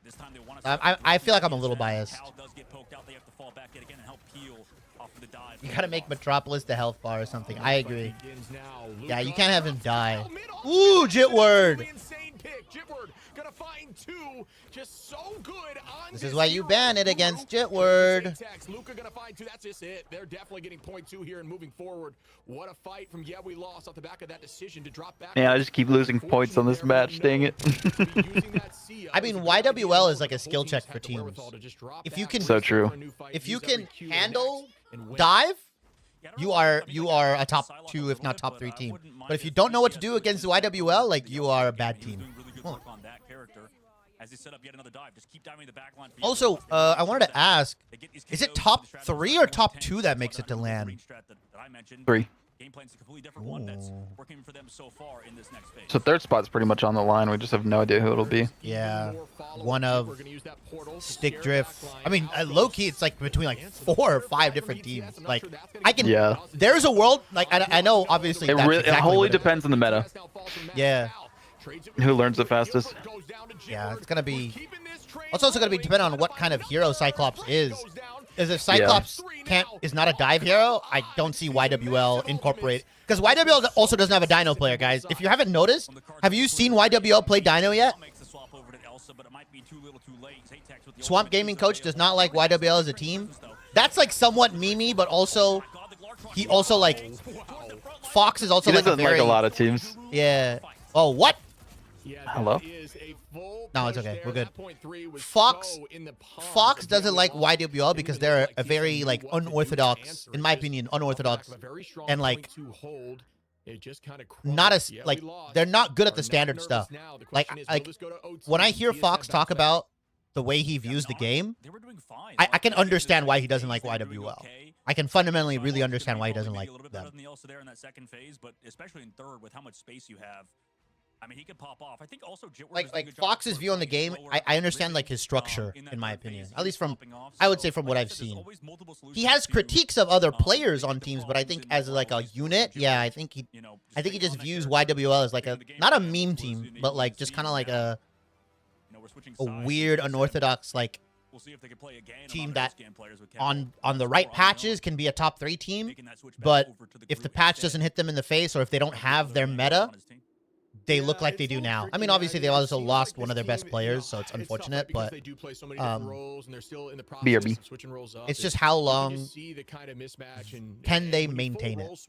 This time they want
I feel like I'm a little biased.
Cal does get poked out. They have to fall back yet again and help peel off of the dive.
You gotta make Metropolis the health bar or something. I agree. Yeah, you can't have him die. Ooh, Jitward!
Jitward gonna find two. Just so good on
This is why you ban it against Jitward.
Luka gonna find two. That's just it. They're definitely getting point two here and moving forward. What a fight from Yeah We Lost off the back of that decision to drop back.
Yeah, I just keep losing points on this match, dang it.
I mean, YWL is like a skill check for teams. If you can,
So true.
if you can handle dive, you are a top 2, if not top 3 team. But if you don't know what to do against the YWL, like you are a bad team. Also, I wanted to ask, is it top 3 or top 2 that makes it to LAN?
3.
Game plan's a completely different one that's working for them so far in this next phase.
So third spot's pretty much on the line. We just have no idea who it'll be.
Yeah, one of Stick Drift. I mean, low key, it's like between like 4 or 5 different teams. Like, I can.
Yeah.
There's a world. Like, I know, obviously.
It
that's
really,
exactly
it wholly
what it-
depends on the meta.
Yeah.
Who learns the fastest?
Yeah, it's gonna be. It's also gonna be dependent on what kind of hero Cyclops is. Is if Cyclops is not a dive hero, I don't see YWL incorporate, because YWL also doesn't have a Dino player, guys. If you haven't noticed, have you seen YWL play Dino yet? Swamp Gaming Coach does not like YWL as a team. That's like somewhat memey, but also he also like Fox is also
He
like a
doesn't
very
like a lot of teams.
yeah. Oh, what?
Hello?
No, it's okay. We're good. Fox doesn't like YWL because they're a very like unorthodox, in my opinion, unorthodox, and like not as like they're not good at the standard stuff. Like when I hear Fox talk about the way he views the game, I can understand why he doesn't like YWL. I can fundamentally really understand why he doesn't like them.
But especially in third with how much space you have. I mean, he could pop off. I think also
Like Fox's view on the game, I understand like his structure, in my opinion. At least from, I would say from what I've seen. He has critiques of other players on teams, but I think as like a unit, yeah, I think he just views YWL as like a, not a meme team, but like just kind of like a weird, unorthodox like team that on the right patches can be a top 3 team, but if the patch doesn't hit them in the face or if they don't have their meta, they look like they do now. I mean, obviously they also lost one of their best players, so it's unfortunate, but
BRB.
it's just how long can they maintain it?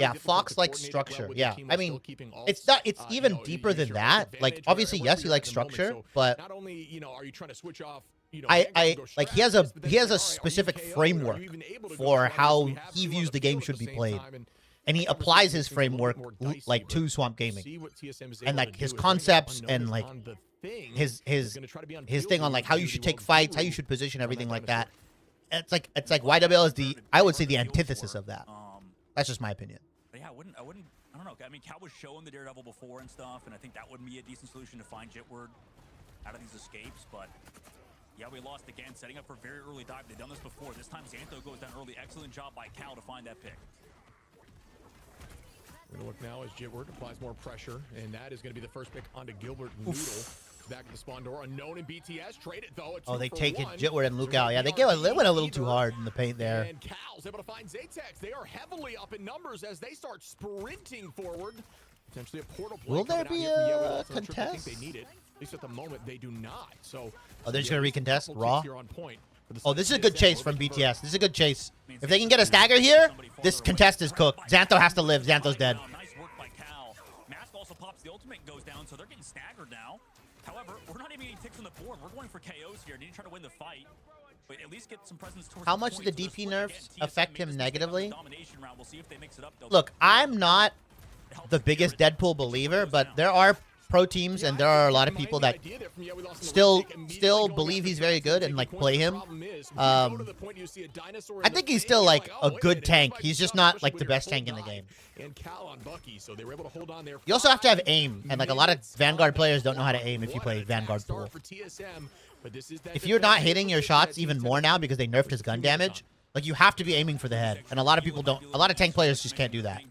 Yeah, Fox likes structure. Yeah, I mean, it's not. It's even deeper than that. Like, obviously, yes, he likes structure, but I like he has a specific framework for how he views the game should be played. And he applies his framework like to Swamp Gaming, and like his concepts and like his thing on like how you should take fights, how you should position everything like that. It's like YWL is I would say the antithesis of that. That's just my opinion.
Yeah, I don't know. I mean, Cal was showing the Daredevil before and stuff, and I think that would be a decent solution to find Jitward out of these escapes, but yeah, we lost again, setting up for very early dive. They've done this before. This time Xantho goes down early. Excellent job by Cal to find that pick.
We're going to look now as Jitward applies more pressure, and that is going to be the first pick onto Gilbert Noodle. Back to the spawn door. Unknown in BTS. Trade it, though.
Oh, they take it, Jitward and Luke out. Yeah, they went a little too hard in the paint there.
And Cal's able to find Zatex. They are heavily up in numbers as they start sprinting forward. Potentially a portal play.
Will there be a contest?
They need it. At least at the moment, they do not. So,
they're just going to recontest Raw? Oh, this is a good chase from BTS. This is a good chase. If they can get a stagger here, this contest is cooked. Xantho has to live. Xantho's dead.
Nice work by Cal. Mask also pops the ultimate and goes down, so they're getting staggered now. However, we're not even getting ticks on the board. We're going for KOs here. Need to try to win the fight, but at least get some presence towards.
How much did the DP nerfs affect him negatively? Look, I'm not the biggest Deadpool believer, but there are pro teams and there are a lot of people that still believe he's very good and like play him. I think he's still like a good tank. He's just not like the best tank in the game. You also have to have aim, and like a lot of Vanguard players don't know how to aim if you play Vanguard pool. If you're not hitting your shots even more now because they nerfed his gun damage, like you have to be aiming for the head, and a lot of people don't. A lot of tank players just can't do that.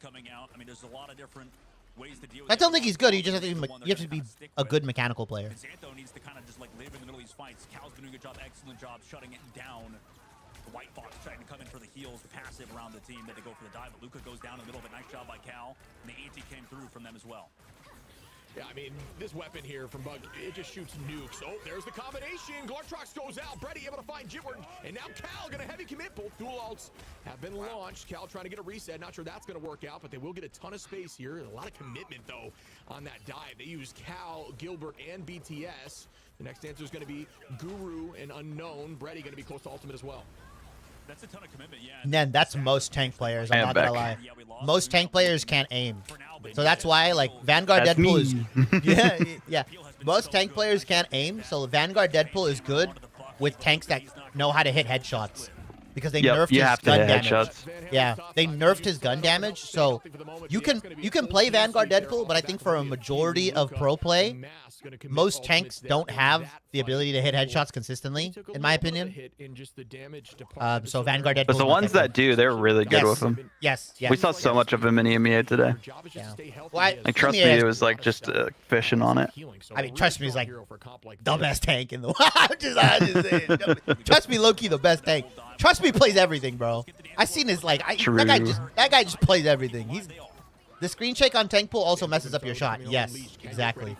I don't think he's good. You have to be a good mechanical player.
Xantho needs to kind of just like live in the middle of these fights. Cal's been doing a good job, excellent job shutting it down. The White Fox trying to come in for the heals, the passive around the team that they go for the dive. But Luca goes down in the middle of it. Nice job by Cal. And the anti came through from them as well.
Yeah, I mean, this weapon here from Bug, it just shoots nukes. Oh, there's the combination. Glortrox goes out. Brady able to find Jitward. And now Cal going to heavy commit. Both dual ults have been launched. Cal trying to get a reset. Not sure that's going to work out, but they will get a ton of space here. A lot of commitment, though, on that dive. They use Cal, Gilbert, and BTS. The next answer is going to be Guru and Unknown. Brady going to be close to ultimate as well.
That's a ton of commitment, yeah.
And then that's most tank players. I'm not gonna lie. Most tank players can't aim, so that's why like Vanguard Deadpool is. yeah. Most tank players can't aim, so Vanguard Deadpool is good with tanks that know how to hit headshots because they nerfed his gun damage. Yeah, they nerfed his gun damage, so you can play Vanguard Deadpool, but I think for a majority of pro play, most tanks don't have the ability to hit headshots consistently, in my opinion. So Vanguard Deadpool.
But the ones that do, they're really good with them.
Yes.
We saw so much of him in EMEA today.
Yeah. Well,
like, trust me, it was like just fishing on it.
I mean, trust me, he's like the best tank in the world. I'm just saying. Trust me, low-key, the best tank. Trust me, plays everything, bro. I seen his like. That guy just plays everything. He's. The screen shake on tank pool also messes up your shot. Yes, exactly.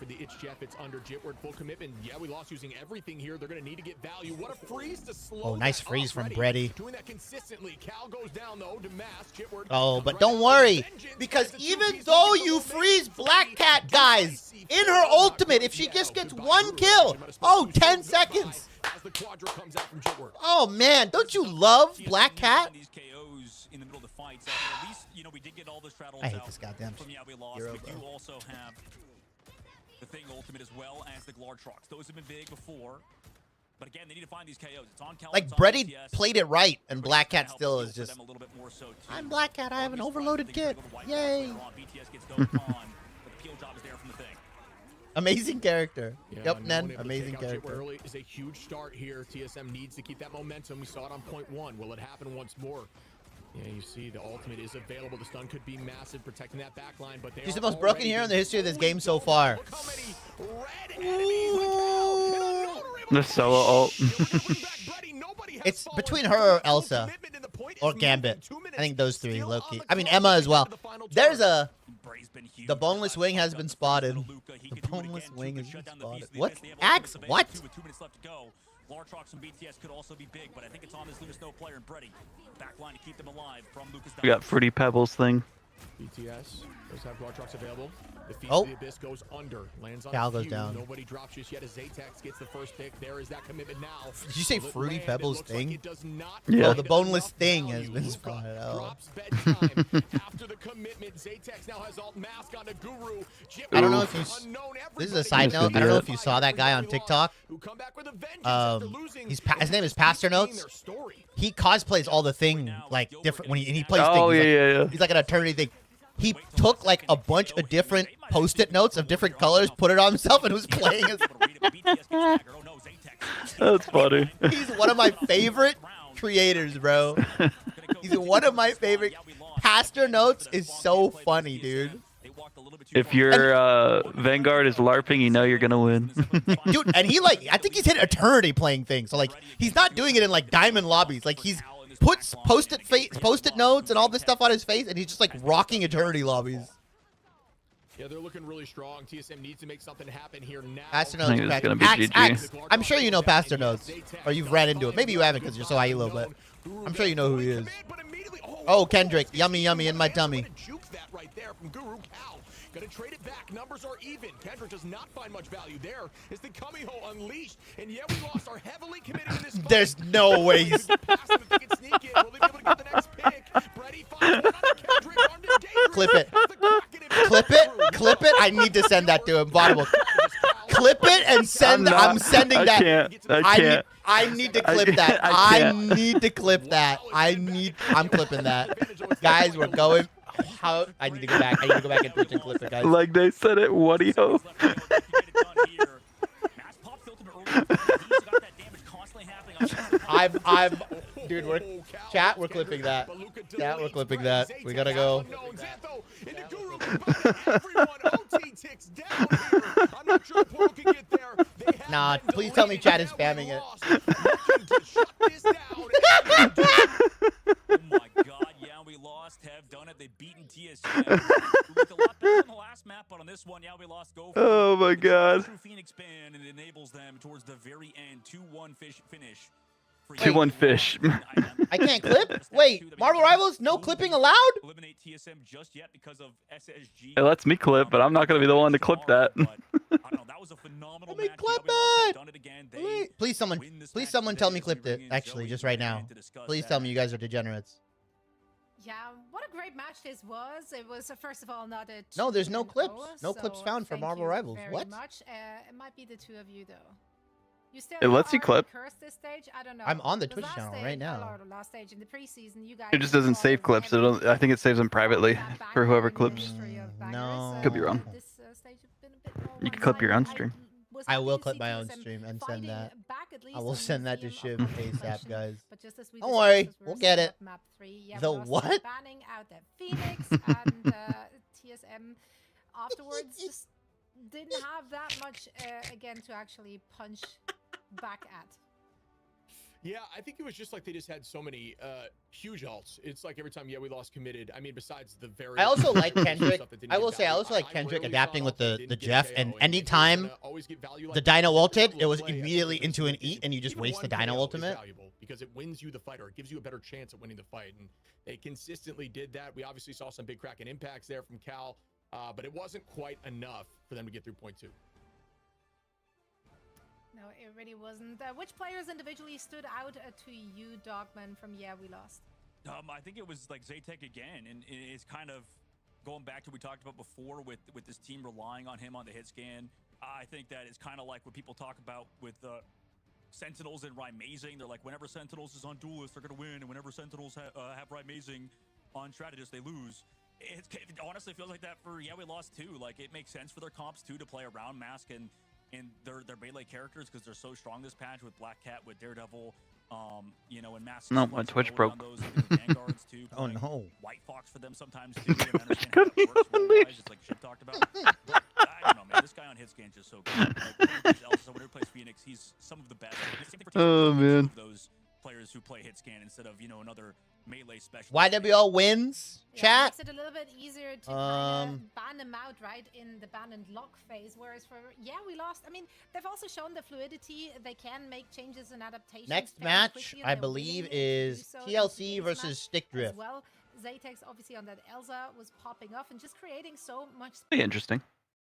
Oh, nice freeze from Brady. Oh, but don't worry, because even though you freeze Black Cat, guys, in her ultimate, if she just gets one kill, 10 seconds. Oh, man, don't you love Black Cat? I hate this goddamn hero,
we do also have the Thing ultimate as well as the Glortrox. Those have been big before, but again, they need to find these KOs. It's on Cal,
like Brady played it right, and Black Cat still is just. I'm Black Cat. I have an overloaded kit. Yay! Amazing character. Yep, Nen. Amazing character.
Early is a huge start here. TSM needs to keep that momentum. We saw it on point 1. Will it happen once more? Yeah, you see the ultimate is available. The stun could be massive, protecting that back line, but
he's the most broken hero in the history of this game so far.
The solo ult.
It's between her or Elsa or Gambit. I think those three, low-key. I mean, Emma as well. There's a The boneless wing has been spotted. The boneless wing has been spotted. What? Axe? What?
With 2 minutes left to go. Lartrox and BTS could also be big, but I think it's on this Luna Snow player and Brady. Backline to keep them alive from Lucas.
We got Fruity Pebbles thing.
BTS does have Lartrox available. The Feast
Oh.
of the Abyss goes under. Lands on
Cal
a
goes
few.
down.
Nobody drops just yet as Zatex gets the first pick. There is that commitment now.
Did you say
Will it
Fruity
land?
Pebbles
It looks
thing?
Like it does not
Yeah.
Oh, the boneless
enough
thing
value.
has been
Luka
spotted. Oh.
drops bedtime. After the commitment, Zatex now has alt mask on the Guru.
I don't know if you. This is a side
That's
note.
gonna
I
be
don't know
it.
if you saw that guy on TikTok.
Who come back with a vengeance after losing.
His name is Pastor Notes.
Their story.
He cosplays all the thing like different when he plays
Oh,
things.
yeah.
He's like an attorney thing. He took like a bunch of different post-it notes of different colors, put it on himself, and was playing as.
That's funny.
He's one of my favorite creators, bro. He's one of my favorite. Pastor Notes is so funny, dude.
If your Vanguard is LARPing, you know you're gonna win.
Dude, and he like, I think he's hit eternity playing things. So like, he's not doing it in like diamond lobbies. Like he's puts post-it notes and all this stuff on his face, and he's just like rocking eternity lobbies.
Yeah, they're looking really strong. TSM needs to make something happen here now.
Pastor
I think
Notes,
it's gonna be
Axe,
GG.
Axe. I'm sure you know Pastor Notes, or you've ran into it. Maybe you haven't because you're so high elo, but I'm sure you know who he is. Oh, Kendrick, yummy, yummy in my tummy.
Juke that right there from Guru Cal. Gonna trade it back. Numbers are even. Kendrick does not find much value there. Is the Kamiho unleashed? And yeah, we lost our heavily committed in this fight.
There's no way he's. Clip it. Clip it. Clip it. I need to send that to him. Vaudable. Clip it and send. I'm sending
I
that.
can't. I can't.
I need to clip that.
I
I
can't.
need to clip that. I'm clipping that. Guys, we're going. How? I need to go back. I need to go back and Twitch and clip it, guys.
Like they said it, what do you?
Dude, chat, we're clipping that. Chat, we're clipping that. We gotta go. Nah, please tell me chat is spamming it.
Oh my god, yeah, we lost. Have done it. They've beaten TSM. We looked a lot better on the last map, but on this one, yeah, we lost. Go for
Oh
it.
my god.
True Phoenix ban, and it enables them towards the very end. 2-1 finish.
2-1 fish.
I can't clip? Wait, Marvel Rivals? No clipping allowed?
Eliminate TSM just yet because of SSG.
It lets me clip, but I'm not gonna be the one to clip that.
I don't know, that was a phenomenal
Let me
match.
clip
Yeah, we lost. They've
it.
done it again. They
Please, someone,
win this
please,
match
someone
today
tell me
as they
clipped
bring
it.
in
Actually,
Zoe
just right now.
to discuss
Please
that.
tell me you guys are degenerates.
Yeah, what a great match this was. It was, first of all, not a
No, there's no
2-0,
clips. No clips found for
thank
Marvel
you
Rivals.
very
What?
Much. It might be the two of you, though. You still
It lets you
are
clip.
cursed this stage? I don't know.
I'm on the
Because
Twitch
last
channel
stage-
right now.
or last stage in the preseason, you guys
It just doesn't
saw
save clips. I think it saves them privately for whoever clips.
No.
Could be wrong.
This stage has been a bit more
You can clip your own
one-sided.
stream.
Was
I
happy
will
to
clip
see
my own
TSM
stream and send
fighting
that.
back at least
I will
on
send that to
Museum
Shiv
of
ASAP,
Completion.
guys.
But just as we
Don't
discussed,
worry,
as we
we'll
were
get
setting
it.
up Map 3, yeah,
The
we lost
what?
Banning out at Phoenix and TSM afterwards just didn't have that much again to actually punch back at.
Yeah, I think it was just like they just had so many huge alts. It's like every time, yeah, we lost committed. I mean, besides the very.
I also like Kendrick.
stuff that didn't
I
get
will say I
value.
also like Kendrick
rarely
adapting
saw
with
an alt
the
that didn't get
Jeff,
KO,
and
he's
anytime
gonna always get value like
the
that.
Dino
This
ulted,
level
it
of
was
play,
immediately
it's
into an
just-
eat, and you just
even
waste the
one
Dino
KO is
ultimate.
valuable because it wins you the fight, or it gives you a better chance at winning the fight, and they consistently did that. We obviously saw some big cracking impacts there from Cal, but it wasn't quite enough for them to get through point 2.
No, it really wasn't. Which players individually stood out to you, Dogman, from Yeah, We Lost?
I think it was like Zatek again, and it's kind of going back to what we talked about before with this team relying on him on the hit scan. I think that it's kind of like what people talk about with Sentinels and Rymazing. They're like, whenever Sentinels is on Duelist, they're going to win, and whenever Sentinels have Rymazing on Strategist, they lose. It honestly feels like that for Yeah, We Lost too. Like, it makes sense for their comps too to play around Mask and their melee characters because they're so strong this patch with Black Cat, with Daredevil, you know, and Mask.
No, my Twitch broke.
Vanguards too,
Oh no.
White Fox for them sometimes too. And I understand how that works role-wise, just like Ship talked about. But I don't know, man. This guy on hitscan is just so good. Like, whenever he plays Phoenix, he's some of the best. Same thing for
Oh,
TSM,
man.
those players who play hitscan instead of, you know, another melee specialist.
YWL wins.
Yeah,
Chat.
makes it a little bit easier to kind of ban them out right in the ban and lock phase. Whereas for we lost. I mean, they've also shown the fluidity. They can make changes and adaptations.
Next
fairly
match,
quickly, and
I
they're
believe,
willing to do
is
so in
TLC
today's
versus
match
Stick Drift.
as well. Zatex obviously on that Elsa was popping off and just creating so much.
Be interesting.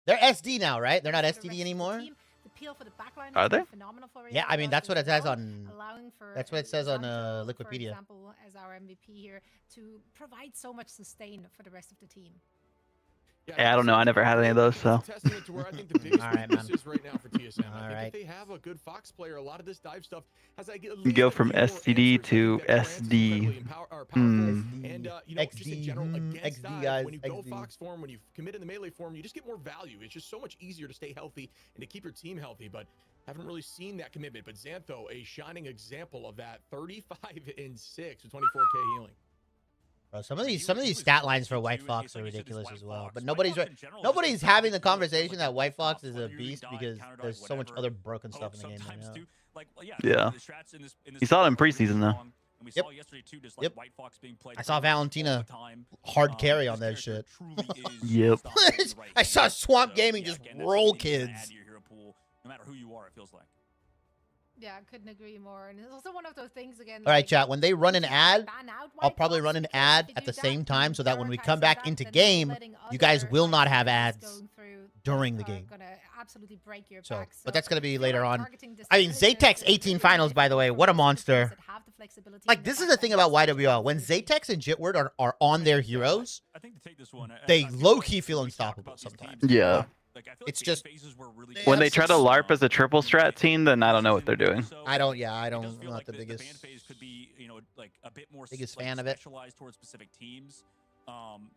They're SD now, right? They're not
for the rest
STD
of the
anymore.
team. The peel for the backline
Are
has been
they?
phenomenal for
Yeah, I mean,
Rihanna
that's what it says
as well,
on.
allowing for
That's what it says on
Zanto, for
Liquipedia.
example, as our MVP here, to provide so much sustain for the rest of the team.
Yeah, I don't know. I never had any of those, so.
It's a testament to where I think the biggest
All right,
weakness
man.
is right now for TSM.
All
I think
right.
if they have a good Fox player, a lot of this dive stuff has like
You go from STD to SD.
And you know, just in
XD,
general, against
XD
dive,
guys,
when you go
XD.
Fox form, when you commit in the melee form, you just get more value. It's just so much easier to stay healthy and to keep your team healthy. But haven't really seen that commitment. But Xantho, a shining example of that, 35 and 6 with 24k healing.
Bro, some of these stat lines for White Fox are ridiculous as well. But nobody's having the conversation that White Fox is a beast because there's so much other broken stuff in the game right now.
Yeah. You saw it in preseason, though.
Yep. Yep. I saw Valentina hard carry on that shit.
Yep.
I saw Swamp Gaming just roll kids.
No matter who you are, it feels like.
Yeah, I couldn't agree more. And it's also one of those things again.
All right,
like,
chat. When they run an ad,
ban out
I'll
White
probably
Fox,
run an
because
ad
if you
at
do
the
that,
same time so that when we
prioritize
come back
that,
into
then
game,
letting
you guys
other
will not have
players
ads
going through
during
that
the
are
game.
gonna absolutely break your
So,
back.
but that's gonna be
if
later
you're
on.
targeting
I mean,
disadvantages,
Zatex
it's
18
really
finals, by the way.
difficult
What a
for those
monster.
that have the flexibility
Like,
and
this
the
is the
fact
thing
that
about
it's such a
YWL. When
flexibility.
Zatex and Jitward are on their heroes,
I think to take this one,
they
I feel
low-key
like
feel
when we talk
unstoppable
about these
sometimes.
teams,
Yeah.
like, I feel
It's
like
just-
the phases were really
they
When
have
they try
such-
to LARP as a triple strat team, then I don't know what they're doing.
I don't. Yeah, I
It
don't.
does
I'm
feel
not
like
the
ban
biggest.
phase could be, you know, like a bit more
biggest
like,
fan of it.
specialized towards specific teams.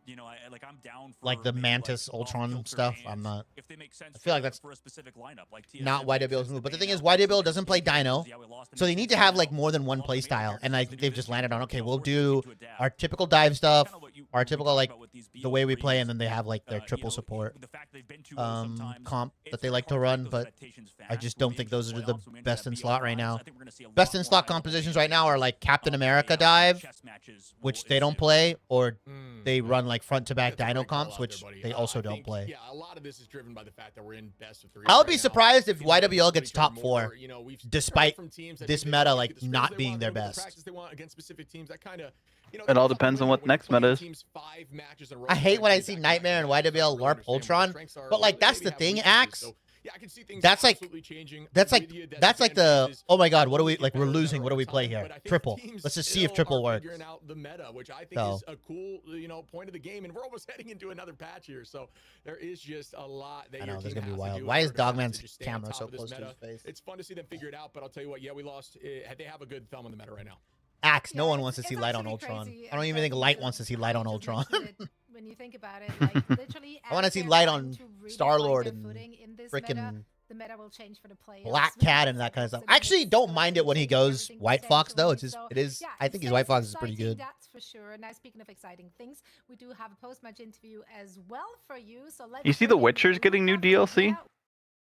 You know, I'm down for
Like the
maybe,
Mantis
like,
Ultron
off-kilter
stuff. I'm
bans
not.
if they make sense
I feel like
for-
that's
for a specific lineup, like
not
TSM makes
YWL's
sense
move.
to
But the
ban
thing is,
out
YWL
some
doesn't play
because,
Dino,
yeah, we lost him
so they
in
need to
Dino.
have like more than
A
one
lot of
play
the major
style.
guys
And
like
like
to do
they've
this
just
too,
landed on,
but
okay,
they'll
we'll
force the
do
team to adapt.
our typical dive stuff,
Kinda what
our
we
typical
talked
like
about with these
the way we play,
BO3s,
and then they have like their
you
triple
know,
support
the fact they've been too low sometimes,
comp
it's
that they
very
like to
hard
run,
make those
but
adaptations
I
fast.
just
We're
don't
being
think those are the
playoffs, we entered
best
that
in slot right
BO5s.
now.
I think we're gonna see a
Best
lot
in
more
slot
high-level
compositions
games.
right now are like Captain America
Yeah,
dive,
chess matches will
which they don't
ensue.
play, or
Mm.
they run like front to back
That's a
Dino
great call
comps,
out
which
there, buddy.
they also
I
don't
think,
play.
Yeah, a lot of this is driven by the fact that we're in best of 3.
I'll
right
be
now.
surprised if
You know, when
YWL
somebody
gets
turns
top
more,
4,
you know, we've heard
despite
from teams that
this
think they
meta
can
like
get the screens
not
they
being
want,
their
they don't get the
best.
practice they want against specific teams. That kind of, you know,
It all
comes up
depends on
when
what
you're
next
playing
meta is.
teams 5 matches in a row,
I hate when I
trying to
see
do that
Nightmare and
kind of
YWL
stuff.
LARP
I understand what their
Ultron,
strengths are,
but like
where
that's
they
the
have
thing,
weaknesses.
Axe.
So, yeah, I can see things
That's like
absolutely changing.
that's
with
like
you that
that's
the
like
fan
the
bases
oh my god, what do we
get
like? We're
better and
losing.
better
What do
over
we play
time,
here?
but I think
Triple.
teams
Let's just see if
still
triple
are
works.
figuring out the meta, which I think
So.
is a cool, you know, point of the game, and we're almost heading into another patch here, so there is just a lot that
I
your
know, this is
team
gonna be
has to
wild.
do
Why
in
is
order to have
Dogman's
to just stay on
camera
top
so
of this
close to
meta.
his face?
It's fun to see them figure it out, but I'll tell you what, yeah, we lost. They have a good thumb on the meta right now.
Axe. No
Yeah,
one
it's-
wants to
it's
see Light on
actually
Ultron.
crazy,
I don't even
that
think Light
the
wants to see Light on
just
Ultron.
mentioned it when you think about it, like literally,
I wanna
as
see
they're
Light
trying
on
to really
Star-Lord
find their
and
footing in this meta,
Freaking
the meta will change for the players.
Black
with
Cat
the
and that kind of stuff.
setups and
I actually
mix
don't mind it when he
changing
goes
everything
White Fox though. It's
potentially.
just it is.
Yeah,
I
it
think his
stays
White Fox is pretty
exciting,
good.
That's for sure. Now, speaking of exciting things, we do have a post-match interview as well for you. So let's
You see
bring
The
in
Witcher's getting new
Luca.
DLC?
Yeah,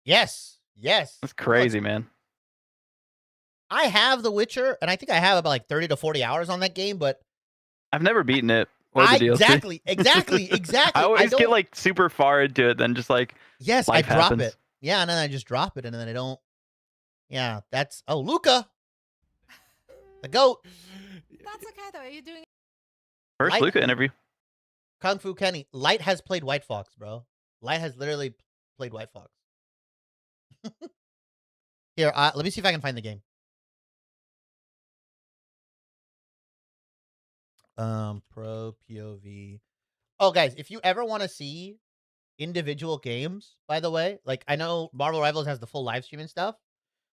Yes. Yes.
That's crazy, man.
I have The Witcher, and I think I have about like 30 to 40 hours on that game, but
I've never beaten it. Or the DLC.
Exactly.
I always
don't-
get like super far into it, then just like
yes,
life
I drop
happens.
it. Yeah, and then I just drop it, and then I don't. Yeah, that's Luca, the goat,
that's okay though. You're doing
First
Light-
Luca interview.
Kung Fu Kenny. Light has played White Fox, bro. Light has literally played White Fox. Here, let me see if I can find the game. Pro POV. Oh, guys, if you ever want to see individual games, by the way, like I know Marvel Rivals has the full live stream and stuff,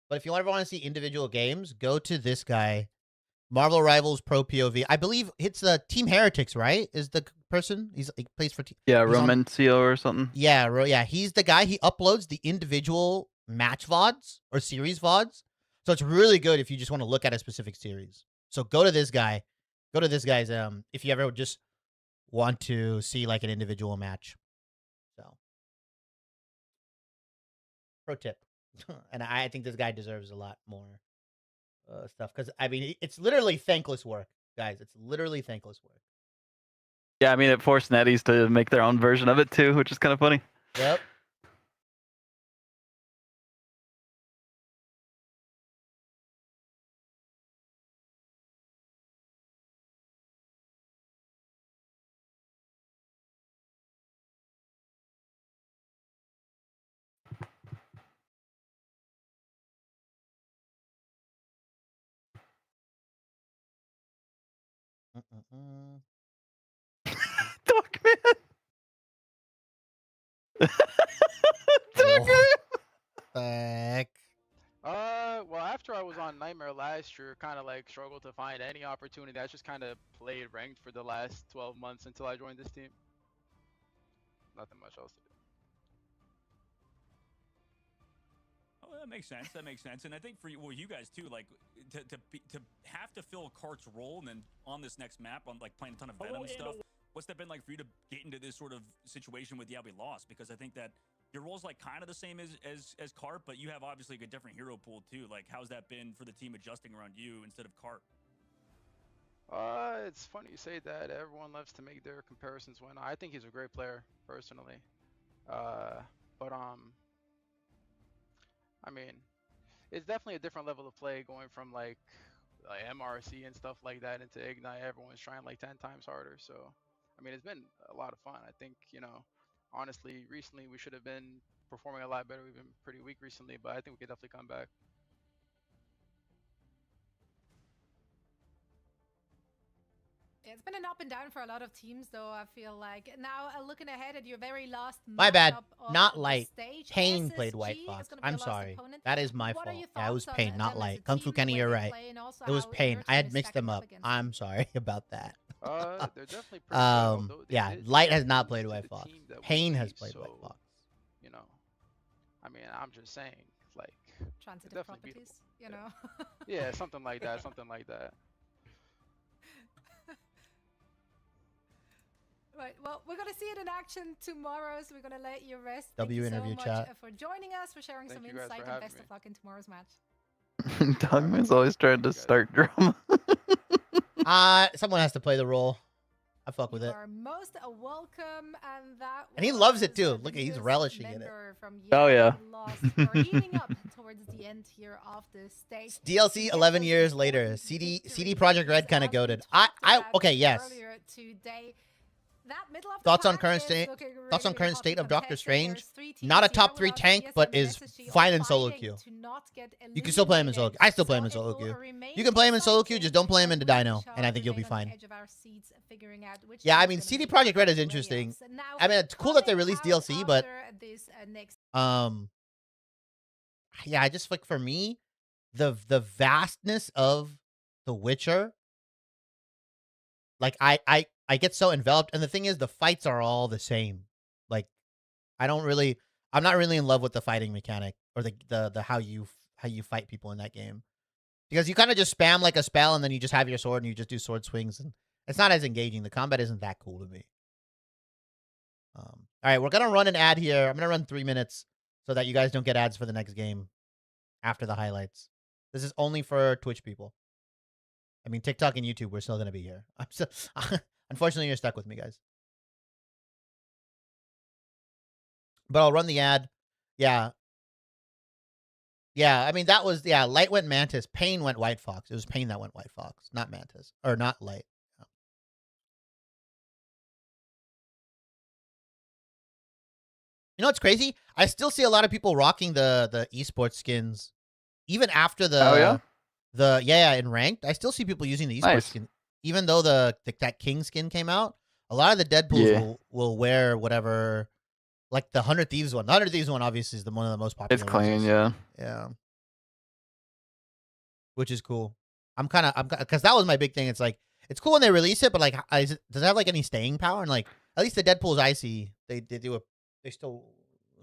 but if you ever want to see individual games, go to this guy, Marvel Rivals Pro POV. I believe it's Team Heretics, right? Is the person he plays for?
Yeah,
he's on-
Romancio or something.
Yeah, yeah. He's the guy. He uploads the individual match VODs or series VODs. So it's really good if you just want to look at a specific series. So go to this guy. Go to this guy's if you ever just want to see like an individual match. So pro tip. And I think this guy deserves a lot more stuff, cuz I mean it's literally thankless work. Guys, it's literally thankless work.
Yeah, I mean, it forced netties to make their own version of it too, which is kind of funny.
Yep.
Dogman. Dogman.
Heck.
Well, after I was on Nightmare last year, kind of like struggled to find any opportunity. I just kind of played ranked for the last 12 months until I joined this team. Nothing much else to do.
Oh, that makes sense. That makes sense. And I think for you, well, you guys too, like to have to fill Cart's role, and then on this next map, on like playing a ton of Venom and stuff. What's that been like for you to get into this sort of situation with we lost? Because I think that your role's like kind of the same as Cart, but you have obviously a different hero pool too. Like, how's that been for the team adjusting around you instead of Cart?
It's funny you say that. Everyone loves to make their comparisons when I think he's a great player personally. But I mean, it's definitely a different level of play going from like MRC and stuff like that into Ignite. Everyone's trying like 10 times harder. So, I mean, it's been a lot of fun. I think, you know, honestly, recently we should have been performing a lot better. We've been pretty weak recently, but I think we could definitely come back.
It's been an up and down for a lot of teams, though. I feel like now looking ahead at your very last.
My bad.
matchup of
Not
the
Light.
stage,
Pain played
SSG
White
is
Fox.
gonna be
I'm
your last
sorry.
opponent.
That is my
What are
fault.
your
Yeah, it was
thoughts
Pain,
on
not
them as
Light.
a
Kung Fu
team,
Kenny,
the way
you're
they
right.
play, and also
It was
how
Pain.
your
I
team
had
is
mixed them
stacking
up.
against
I'm sorry about that.
They're definitely pretty good. although they
Yeah,
did
Light has
just
not
lose
played
to
White
the
Fox.
team that we
Pain has
beat,
played White
so,
Fox.
You know, I mean, I'm just saying, like,
transitive
definitely
properties,
beatable.
you know.
Yeah, something like that. Something like that.
Right. Well, we're gonna see it in action tomorrow, so we're gonna let you rest.
W
Thank you
interview
so
chat.
much for joining us, for sharing
Thank
some
you guys
insight,
for
and
having
best
me.
of luck in tomorrow's match.
Dogman's always trying to start drama.
Someone has to play the role. I fuck with
You
it.
are most welcome,
And he loves it
was
too.
the
Look, he's
newest
relishing in it.
member From
Oh, yeah.
We Lost. We're heating up towards the end here of the stage.
DLC 11 years later. CD Projekt Red kind of goated. Okay, yes.
Earlier today. That middle of the
Thoughts on
pack
current
is
state?
looking
Thoughts on
really
current
hotly
state of Doctor
contested.
Strange?
There's 3 teams
Not a
here.
top
We
3
lost
tank,
TSM
but
and
is
SSG all
fine in solo
fighting
queue.
to not get
You can still play him in solo queue. I still play him in
eliminated.
solo
So it
queue.
will remain
You can play him in solo queue,
exciting,
just don't play him
and
into
we
Dino,
shall
and I think you'll be
remain on the
fine.
edge of our seats, figuring out which
Yeah, I
team's
mean,
gonna
CD
make
Projekt
it
Red
to
is
the
interesting.
playoffs. Now,
I mean, it's cool that they
coming
released
out
DLC, but
after this, next
yeah, I just like for me, the vastness of The Witcher, like I get so enveloped, and the thing is, the fights are all the same. Like, I'm not really in love with the fighting mechanic or the how you fight people in that game, because you kind of just spam like a spell and then you just have your sword and you just do sword swings, and it's not as engaging. The combat isn't that cool to me. All right, we're gonna run an ad here. I'm gonna run 3 minutes so that you guys don't get ads for the next game after the highlights. This is only for Twitch people. I mean, TikTok and YouTube, we're still gonna be here. I'm still, unfortunately, you're stuck with me, guys. But I'll run the ad. Yeah. Yeah, I mean, that was, yeah, Light went Mantis. Pain went White Fox. It was Pain that went White Fox, not Mantis. Or not Light. Yeah. You know what's crazy? I still see a lot of people rocking the esports skins. Even after the...
Oh, yeah?
in ranked, I still see people using the esports
Nice.
skin. Even though that King skin came out, a lot of the Deadpools will wear whatever... Like the 100 Thieves one. The 100 Thieves one obviously is one of the most popular
It's clean,
ones.
yeah.
Yeah. Which is cool. I'm because that was my big thing. It's like, it's cool when they release it, but like, does it have like any staying power? And like, at least the Deadpools I see, they still,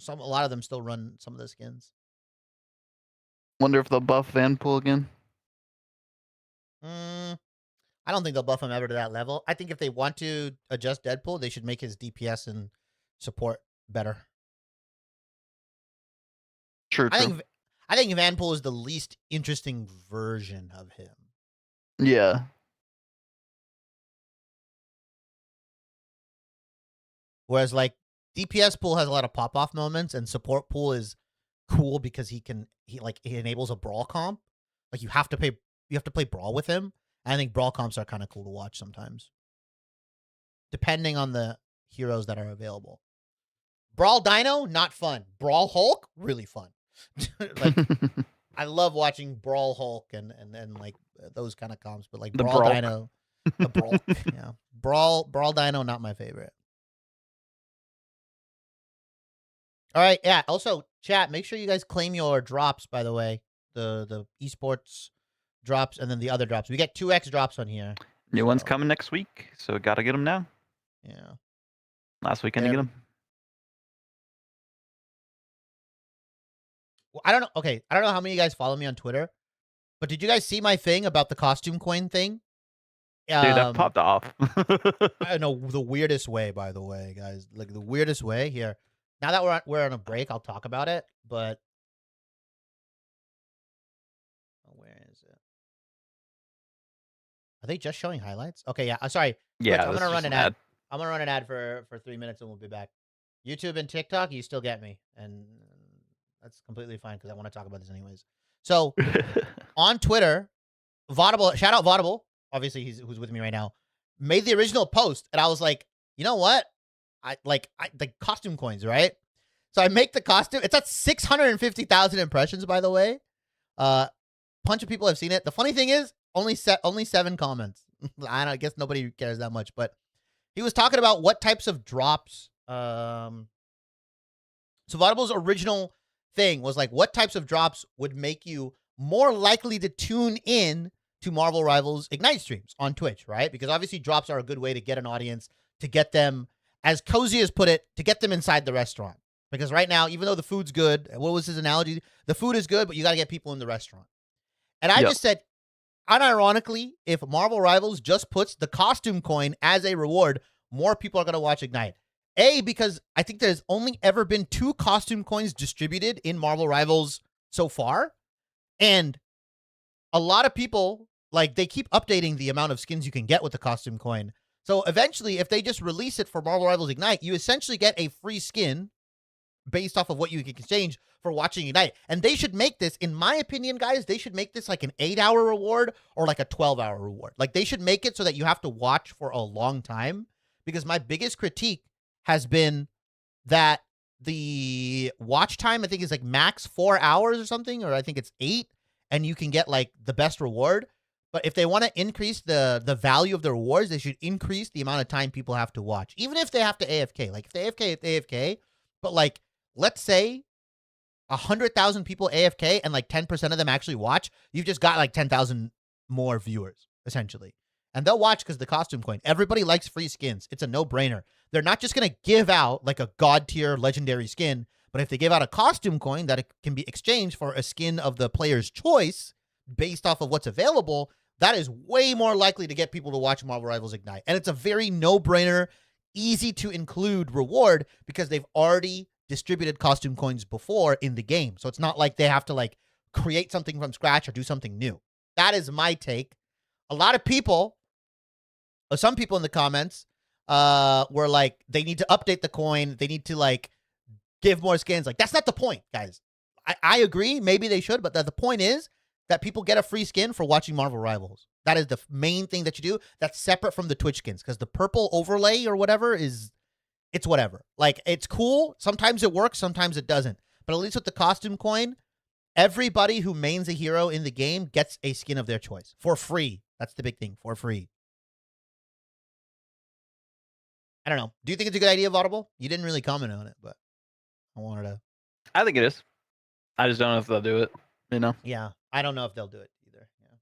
a lot of them still run some of the skins.
Wonder if they'll buff Vanpool again.
I don't think they'll buff him ever to that level. I think if they want to adjust Deadpool, they should make his DPS and support better.
True.
I think Vanpool is the least interesting version of him.
Yeah.
Whereas like DPS pool has a lot of pop off moments, and support pool is cool because he enables a brawl comp. Like you have to play brawl with him. I think brawl comps are kind of cool to watch sometimes, depending on the heroes that are available. Brawl Dino, not fun. Brawl Hulk, really fun. Like I love watching Brawl Hulk and like those kind of comps, but like
The
Brawl
Brawl.
Dino, the Brawl, yeah, Brawl Dino, not my favorite. All right, yeah. Also, chat, make sure you guys claim your drops. By the way, the esports drops and then the other drops. We get 2x drops on here.
New one's
So,
coming next week, so gotta get them now.
Yeah.
Last weekend to get them.
Well, I don't know. Okay, I don't know how many of you guys follow me on Twitter, but did you guys see my thing about the costume coin thing?
Dude, that popped off.
I know the weirdest way, by the way, guys. Like the weirdest way here. Now that we're on a break, I'll talk about it. But where is it? Are they just showing highlights? Okay, yeah. Sorry.
Yeah,
Twitch, I'm
this
gonna
is
run
just
an
an
ad.
ad.
I'm gonna run an ad for 3 minutes and we'll be back. YouTube and TikTok, you still get me, and that's completely fine because I want to talk about this anyways. So on Twitter, Vaudable, shout out Vaudable, obviously who's with me right now, made the original post, and I was like, you know what? I the costume coins, right? So I make the costume. It's at 650,000 impressions, by the way. Bunch of people have seen it. The funny thing is, only 7 comments. I guess nobody cares that much, but he was talking about what types of drops. So Vaudable's original thing was like, what types of drops would make you more likely to tune in to Marvel Rivals Ignite streams on Twitch, right? Because obviously drops are a good way to get an audience, to get them, as Cozy has put it, to get them inside the restaurant. Because right now, even though the food's good, what was his analogy? The food is good, but you got to get people in the restaurant. And I just said, unironically, if Marvel Rivals just puts the costume coin as a reward, more people are going to watch Ignite. Because I think there's only ever been 2 costume coins distributed in Marvel Rivals so far. And a lot of people, like, they keep updating the amount of skins you can get with the costume coin. So eventually, if they just release it for Marvel Rivals Ignite, you essentially get a free skin based off of what you can exchange for watching Ignite. And they should make this, in my opinion, guys, they should make this like an 8-hour reward or like a 12-hour reward. Like, they should make it so that you have to watch for a long time. Because my biggest critique has been that the watch time, I think, is like max 4 hours or something, or I think it's 8, and you can get like the best reward. But if they want to increase the value of the rewards, they should increase the amount of time people have to watch, even if they have to AFK. Like, if they AFK, it's AFK. But like, let's say 100,000 people AFK and like 10% of them actually watch, you've just got like 10,000 more viewers, essentially. And they'll watch because the costume coin. Everybody likes free skins. It's a no-brainer. They're not just going to give out like a god-tier legendary skin, but if they give out a costume coin that it can be exchanged for a skin of the player's choice based off of what's available, that is way more likely to get people to watch Marvel Rivals Ignite. And it's a very no-brainer, easy-to-include reward because they've already distributed costume coins before in the game. So it's not like they have to like create something from scratch or do something new. That is my take. A lot of people, or some people in the comments, were like, they need to update the coin. They need to like give more skins. Like, that's not the point, guys. I agree. Maybe they should, but the point is that people get a free skin for watching Marvel Rivals. That is the main thing that you do. That's separate from the Twitch skins, because the purple overlay or whatever it's whatever. Like, it's cool. Sometimes it works. Sometimes it doesn't. But at least with the costume coin, everybody who mains a hero in the game gets a skin of their choice for free. That's the big thing, for free. I don't know. Do you think it's a good idea, Vaudable? You didn't really comment on it, but I wanted to.
I think it is. I just don't know if they'll do it, you know?
Yeah, I don't know if they'll do it either. Yeah.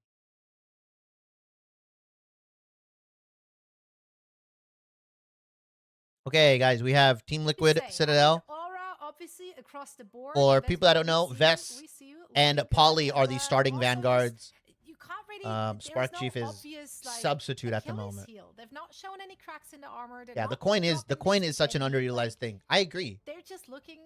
Okay, guys, we have Team Liquid, Citadel.
Obviously across the board.
For people that don't know, Vess and Polly are the starting vanguards.
You can't really,
Spark Chief is substitute at the moment.
They've not shown any cracks in the armor.
Yeah, the coin is such an underutilized thing. I agree.
They're just looking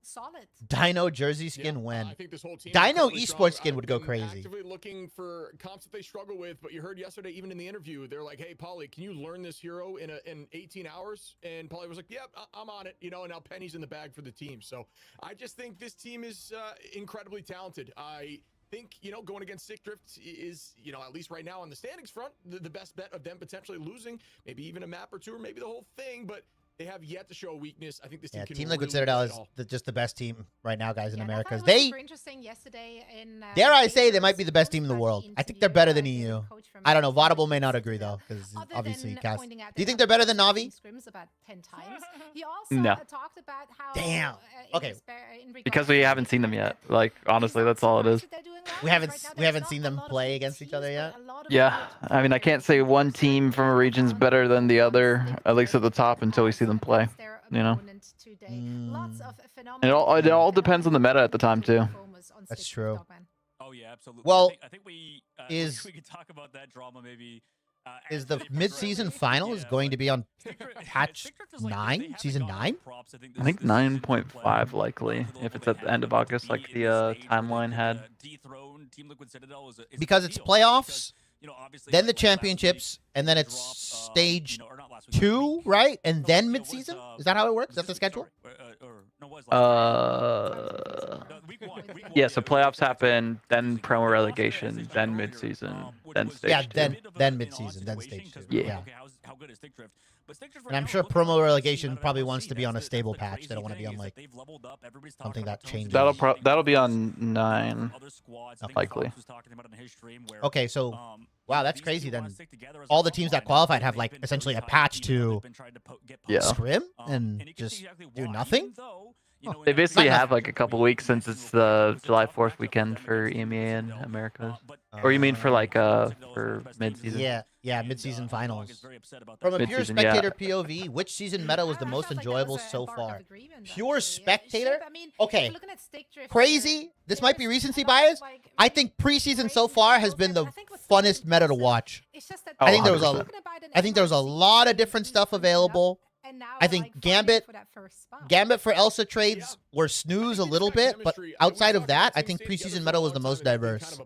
solid.
Dino jersey skin when?
I think this whole team
Dino
is incredibly
esports
strong.
skin would
I've
go
been
crazy.
Actively looking for comps that they struggle with, but you heard yesterday, even in the interview, they're like, "Hey, Polly, can you learn this hero in 18 hours?" And Polly was like, "Yep, I'm on it." You know, and now Penny's in the bag for the team. So I just think this team is incredibly talented. I think, you know, going against Stick Drift is, you know, at least right now on the standings front, the best bet of them potentially losing, maybe even a map or two, or maybe the whole thing, but they have yet to show a weakness. I think this team can
Team Liquid
really
Citadel
play
is
it all.
just the best team right now, guys, in
Yeah, and I
America.
thought it was
They,
super interesting yesterday in,
dare I say, they
Gators,
might be the best team in the
most
world.
back
I think
into
they're better than
David,
EU.
coach from
I don't know.
Team
Vaudable may
Liquid
not agree,
Citadel.
though, because
Other
obviously
than
Cass.
pointing out
Do you
that
think they're better than
Navi
Navi?
scrims about 10 times. He also
No.
talked about how
Damn. Okay.
Because we haven't seen them yet. Like, honestly, that's all it is.
We haven't seen them play against each other yet.
Yeah, I mean, I can't say one team from a region's better than the other, at least at the top, until we see them play. You know, it all depends on the meta at the time too.
That's true.
Oh yeah, absolutely.
Well,
I think we
is-
we could talk about that drama maybe.
Is
as
the
they
mid-season
progress.
finals
Yeah,
going
but
to be on
Stick Drift-
patch
Stick Drift is like,
9?
they haven't
Season
gotten
9?
props.
I think 9.5 likely, if it's at the end of August, like the timeline had.
Because it's playoffs, then the championships, and then it's stage 2, right? And then mid-season? Is that how it works? Is that the schedule?
Yeah, so playoffs happen, then promo relegation, then mid-season, then stage
Yeah,
2.
then mid-season, then stage 2.
Yeah.
Yeah. And I'm sure promo relegation probably wants to be on a stable patch. They don't want to be on like something that changes.
That'll be on 9, likely.
Okay, so wow, that's crazy. Then all the teams that qualified have like essentially a patch to
Yeah.
scrim and just do nothing.
They basically have like a couple weeks since it's the July 4th weekend for EMEA and Americas. Or you mean for like for mid-season?
Yeah, mid-season finals. From a pure
Mid-season, yeah.
spectator POV, which season meta was the most enjoyable so far? Pure spectator? Okay. Crazy. This might be recency bias. I think preseason so far has been the funnest meta to watch.
Oh,
I think there was
100%.
a lot of different stuff available. I think Gambit for Elsa trades were snooze a little bit, but outside of that, I think preseason meta was the most diverse. I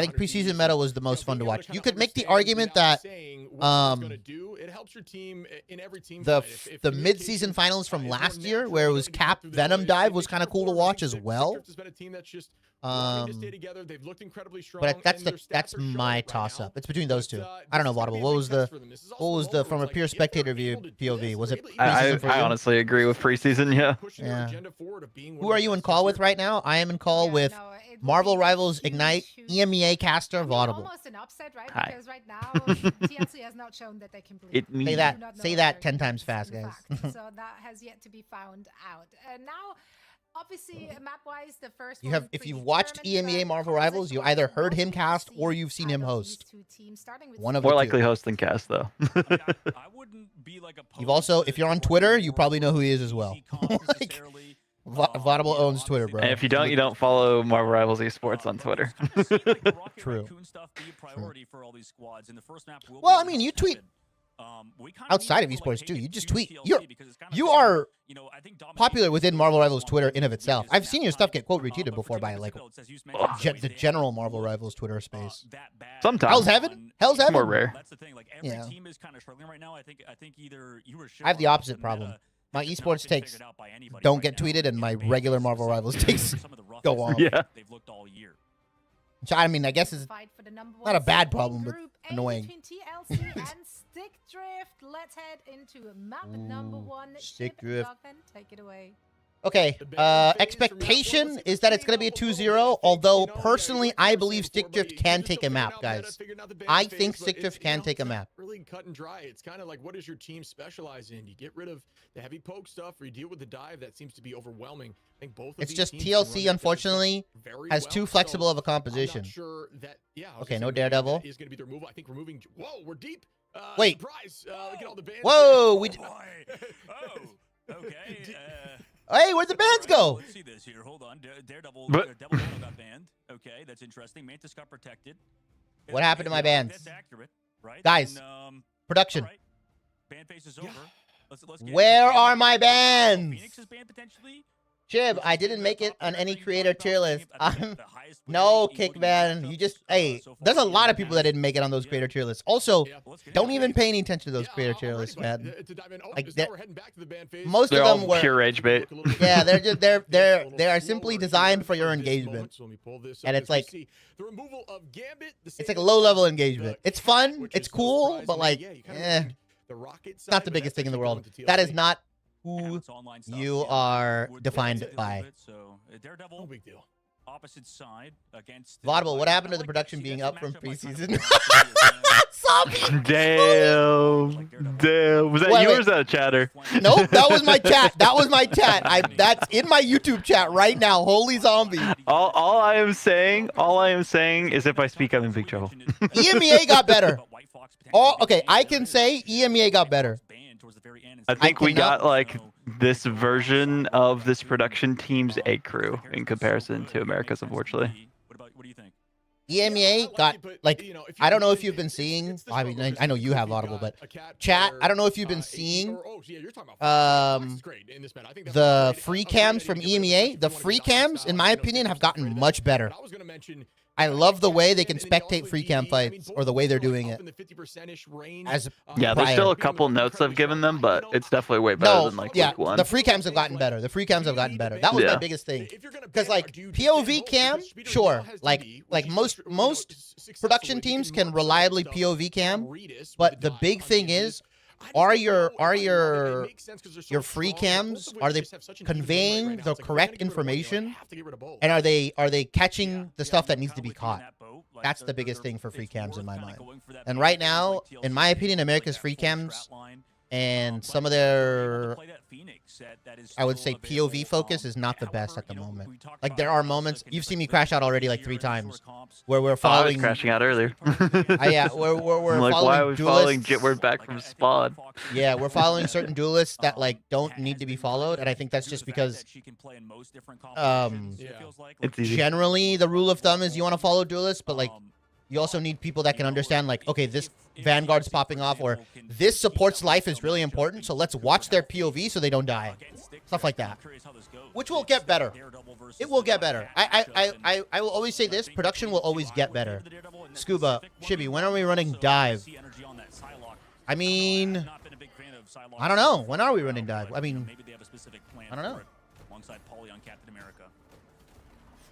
think preseason meta was the most fun to watch. You could make the argument that the mid-season finals from last year, where it was Cap Venom Dive, was kind of cool to watch as well. But that's my toss-up. It's between those two. I don't know, Vaudable. What was the from a pure spectator view POV? Was it preseason for you?
I honestly agree with preseason, yeah.
Who are you in call with right now? I am in call with MarvelRivals Ignite EMEA caster Vaudable.
Almost an upset, right?
Hi.
Because right now TLC has not shown that they can bleed.
Say that 10 times fast, guys.
So that has yet to be found out. Now, obviously, map-wise, the first
If you've watched EMEA Marvel Rivals, you either heard him cast or you've seen him host. One of
More
the
likely
two.
host than cast, though.
You've also, if you're on Twitter, you probably know who he is as well. Like, Vaudable owns Twitter, bro.
And if you don't, you don't follow Marvel Rivals Esports on Twitter.
True. Well, I mean, you tweet outside of esports too. You just tweet. You are popular within Marvel Rivals Twitter in of itself. I've seen your stuff get quote retweeted before by like the general Marvel Rivals Twitter space.
Sometimes.
Hell's Heaven? Hell's Heaven?
More rare.
That's the thing. Like
Yeah.
every team is kind of struggling right now. I think either you or
I have the opposite problem. My esports takes don't get tweeted, and my regular Marvel Rivals takes go on.
Yeah.
They've looked all year.
Which I mean, I guess is not a bad problem, but annoying.
Between TLC and Stick Drift. Let's head into map number 1.
Stick
Chip
Drift.
Duggan, take it away.
Okay, expectation is that it's going to be a 2-0, although personally I believe Stick Drift can take a map, guys. I think Stick Drift can take a map.
Really cut and dry. It's kind of like, what does your team specialize in? You get rid of the heavy poke stuff, or you deal with the dive that seems to be overwhelming. I think both of
It's
these
just
teams can run
TLC,
that
unfortunately,
very
has
well,
too flexible of a
so I'm
composition.
not sure that, yeah, I was
Okay,
gonna
no
say maybe
Daredevil.
that is going to be the removal. I think removing. Whoa, we're deep.
Wait.
Surprise. Look at all the bands.
Whoa, we.
Oh, okay.
Hey, where'd the bands go?
Let's see this here. Hold on. Daredevil,
But-
Devil Dino got banned. Okay, that's interesting. Mantis got protected.
What happened to my bands?
That's accurate, right?
Guys,
And,
Production.
all right. Ban phase is over. Let's get
Where
into it.
are my bans?
Phoenix is banned potentially.
Chib, I didn't make it on any creator tier list.
I'm
No, Kickman. You just, hey, there's a lot of people that didn't make it on those creator tier lists. Also, don't even pay any attention to those creator tier lists, man. Like, most of
They're
them
all
were
pure rage bait.
Yeah, they're just they are simply designed for your engagement, and it's like low level engagement. It's fun, it's cool, but like, it's not the biggest thing in the world. That is not who you are defined by.
No big deal. Opposite side against
Vaudeville, what happened to the production being up from preseason?
Damn. Was that
Wait,
you
wait.
or was that a chatter?
Nope, that was my chat. That was my chat. That's in my YouTube chat right now. Holy zombie.
All I am saying is if I speak, I'm in big trouble.
EMEA got better. Oh, okay, I can say EMEA got better.
I think we
cannot-
got like this version of this production team's A crew in comparison to America's, unfortunately.
What do you think?
EMEA got, like, I don't know if you've been seeing, I mean, I know you have Audible, but chat, I don't know if you've been seeing the free cams from EMEA. The free cams, in my opinion, have gotten much better. I love the way they can spectate free cam fights, or the way they're doing it. As
Yeah, there's
prior.
still a couple notes I've given them, but it's definitely way better than like week one.
the free cams have gotten better. The free cams have gotten better. That was my
Yeah.
biggest thing. Because like POV cam, sure, like most production teams can reliably POV cam, but the big thing is, are your free cams, are they conveying the correct information, and are they catching the stuff that needs to be caught? That's the biggest thing for free cams in my mind. And right now, in my opinion, America's free cams and some of their, I would say, POV focus is not the best at the moment. Like, there are moments, you've seen me crash out already like 3 times, where we're
I was
following,
crashing out earlier.
yeah, we're
I'm like, why are we following
duelists.
Jitward back from spawn?
Yeah, we're following certain duelists that like don't need to be followed, and I think that's just because
It's easy.
generally the rule of thumb is you want to follow duelists, but like you also need people that can understand, like, okay, this Vanguard's popping off, or this support's life is really important, so let's watch their POV so they don't die. Stuff like that. Which will get better. It will get better. I will always say this, production will always get better. Scuba, Chibi, when are we running dive? I mean, I don't know. When are we running dive? I mean, I don't know.
Alongside Pauly on Captain America.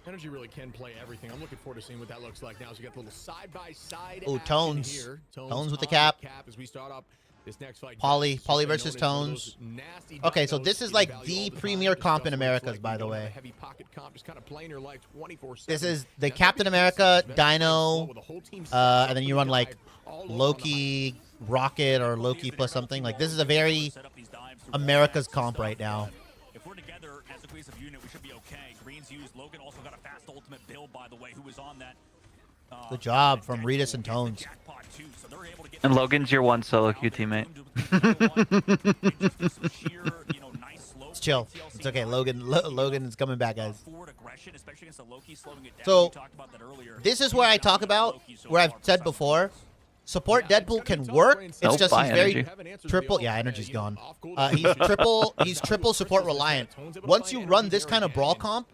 Energy really can play everything. I'm looking forward to seeing what that looks like now. So you got the little side-by-side
Ooh,
action
Tones.
here.
Tones with the
on
cap.
As we start up this next fight.
Pauly
Just so you
versus
notice one of
Tones.
those nasty
Okay, so
dinos
this is
in
like
value
the
all the
premier
time.
comp in
Stuff where it's
Americas,
like
by
you
the
don't have
way.
a heavy pocket comp, just kind of playing your life 24/7.
This is the
Now,
Captain
everything
America,
is best
Dino,
with the whole team
and then you run like
all over on the
Loki, Rocket, or Loki plus something. Like, this is a very America's comp right now.
If we're together as a cohesive unit, we should be okay. Green's used. Logan also got a fast ultimate build, by the way, who was on that.
Good job from Redis and Tones.
Jackpot too, so they're able to get
And Logan's your one solo queue teammate.
It's chill. It's okay. Logan is coming back, guys.
Forward aggression, especially against the Loki, slowing it down.
So,
We talked about that earlier.
this is where I talk about, where I've said before, support Deadpool can work. It's
Nope,
just
buy
he's very
energy.
triple. Yeah, energy's gone. He's triple support reliant. Once you run this kind of brawl comp,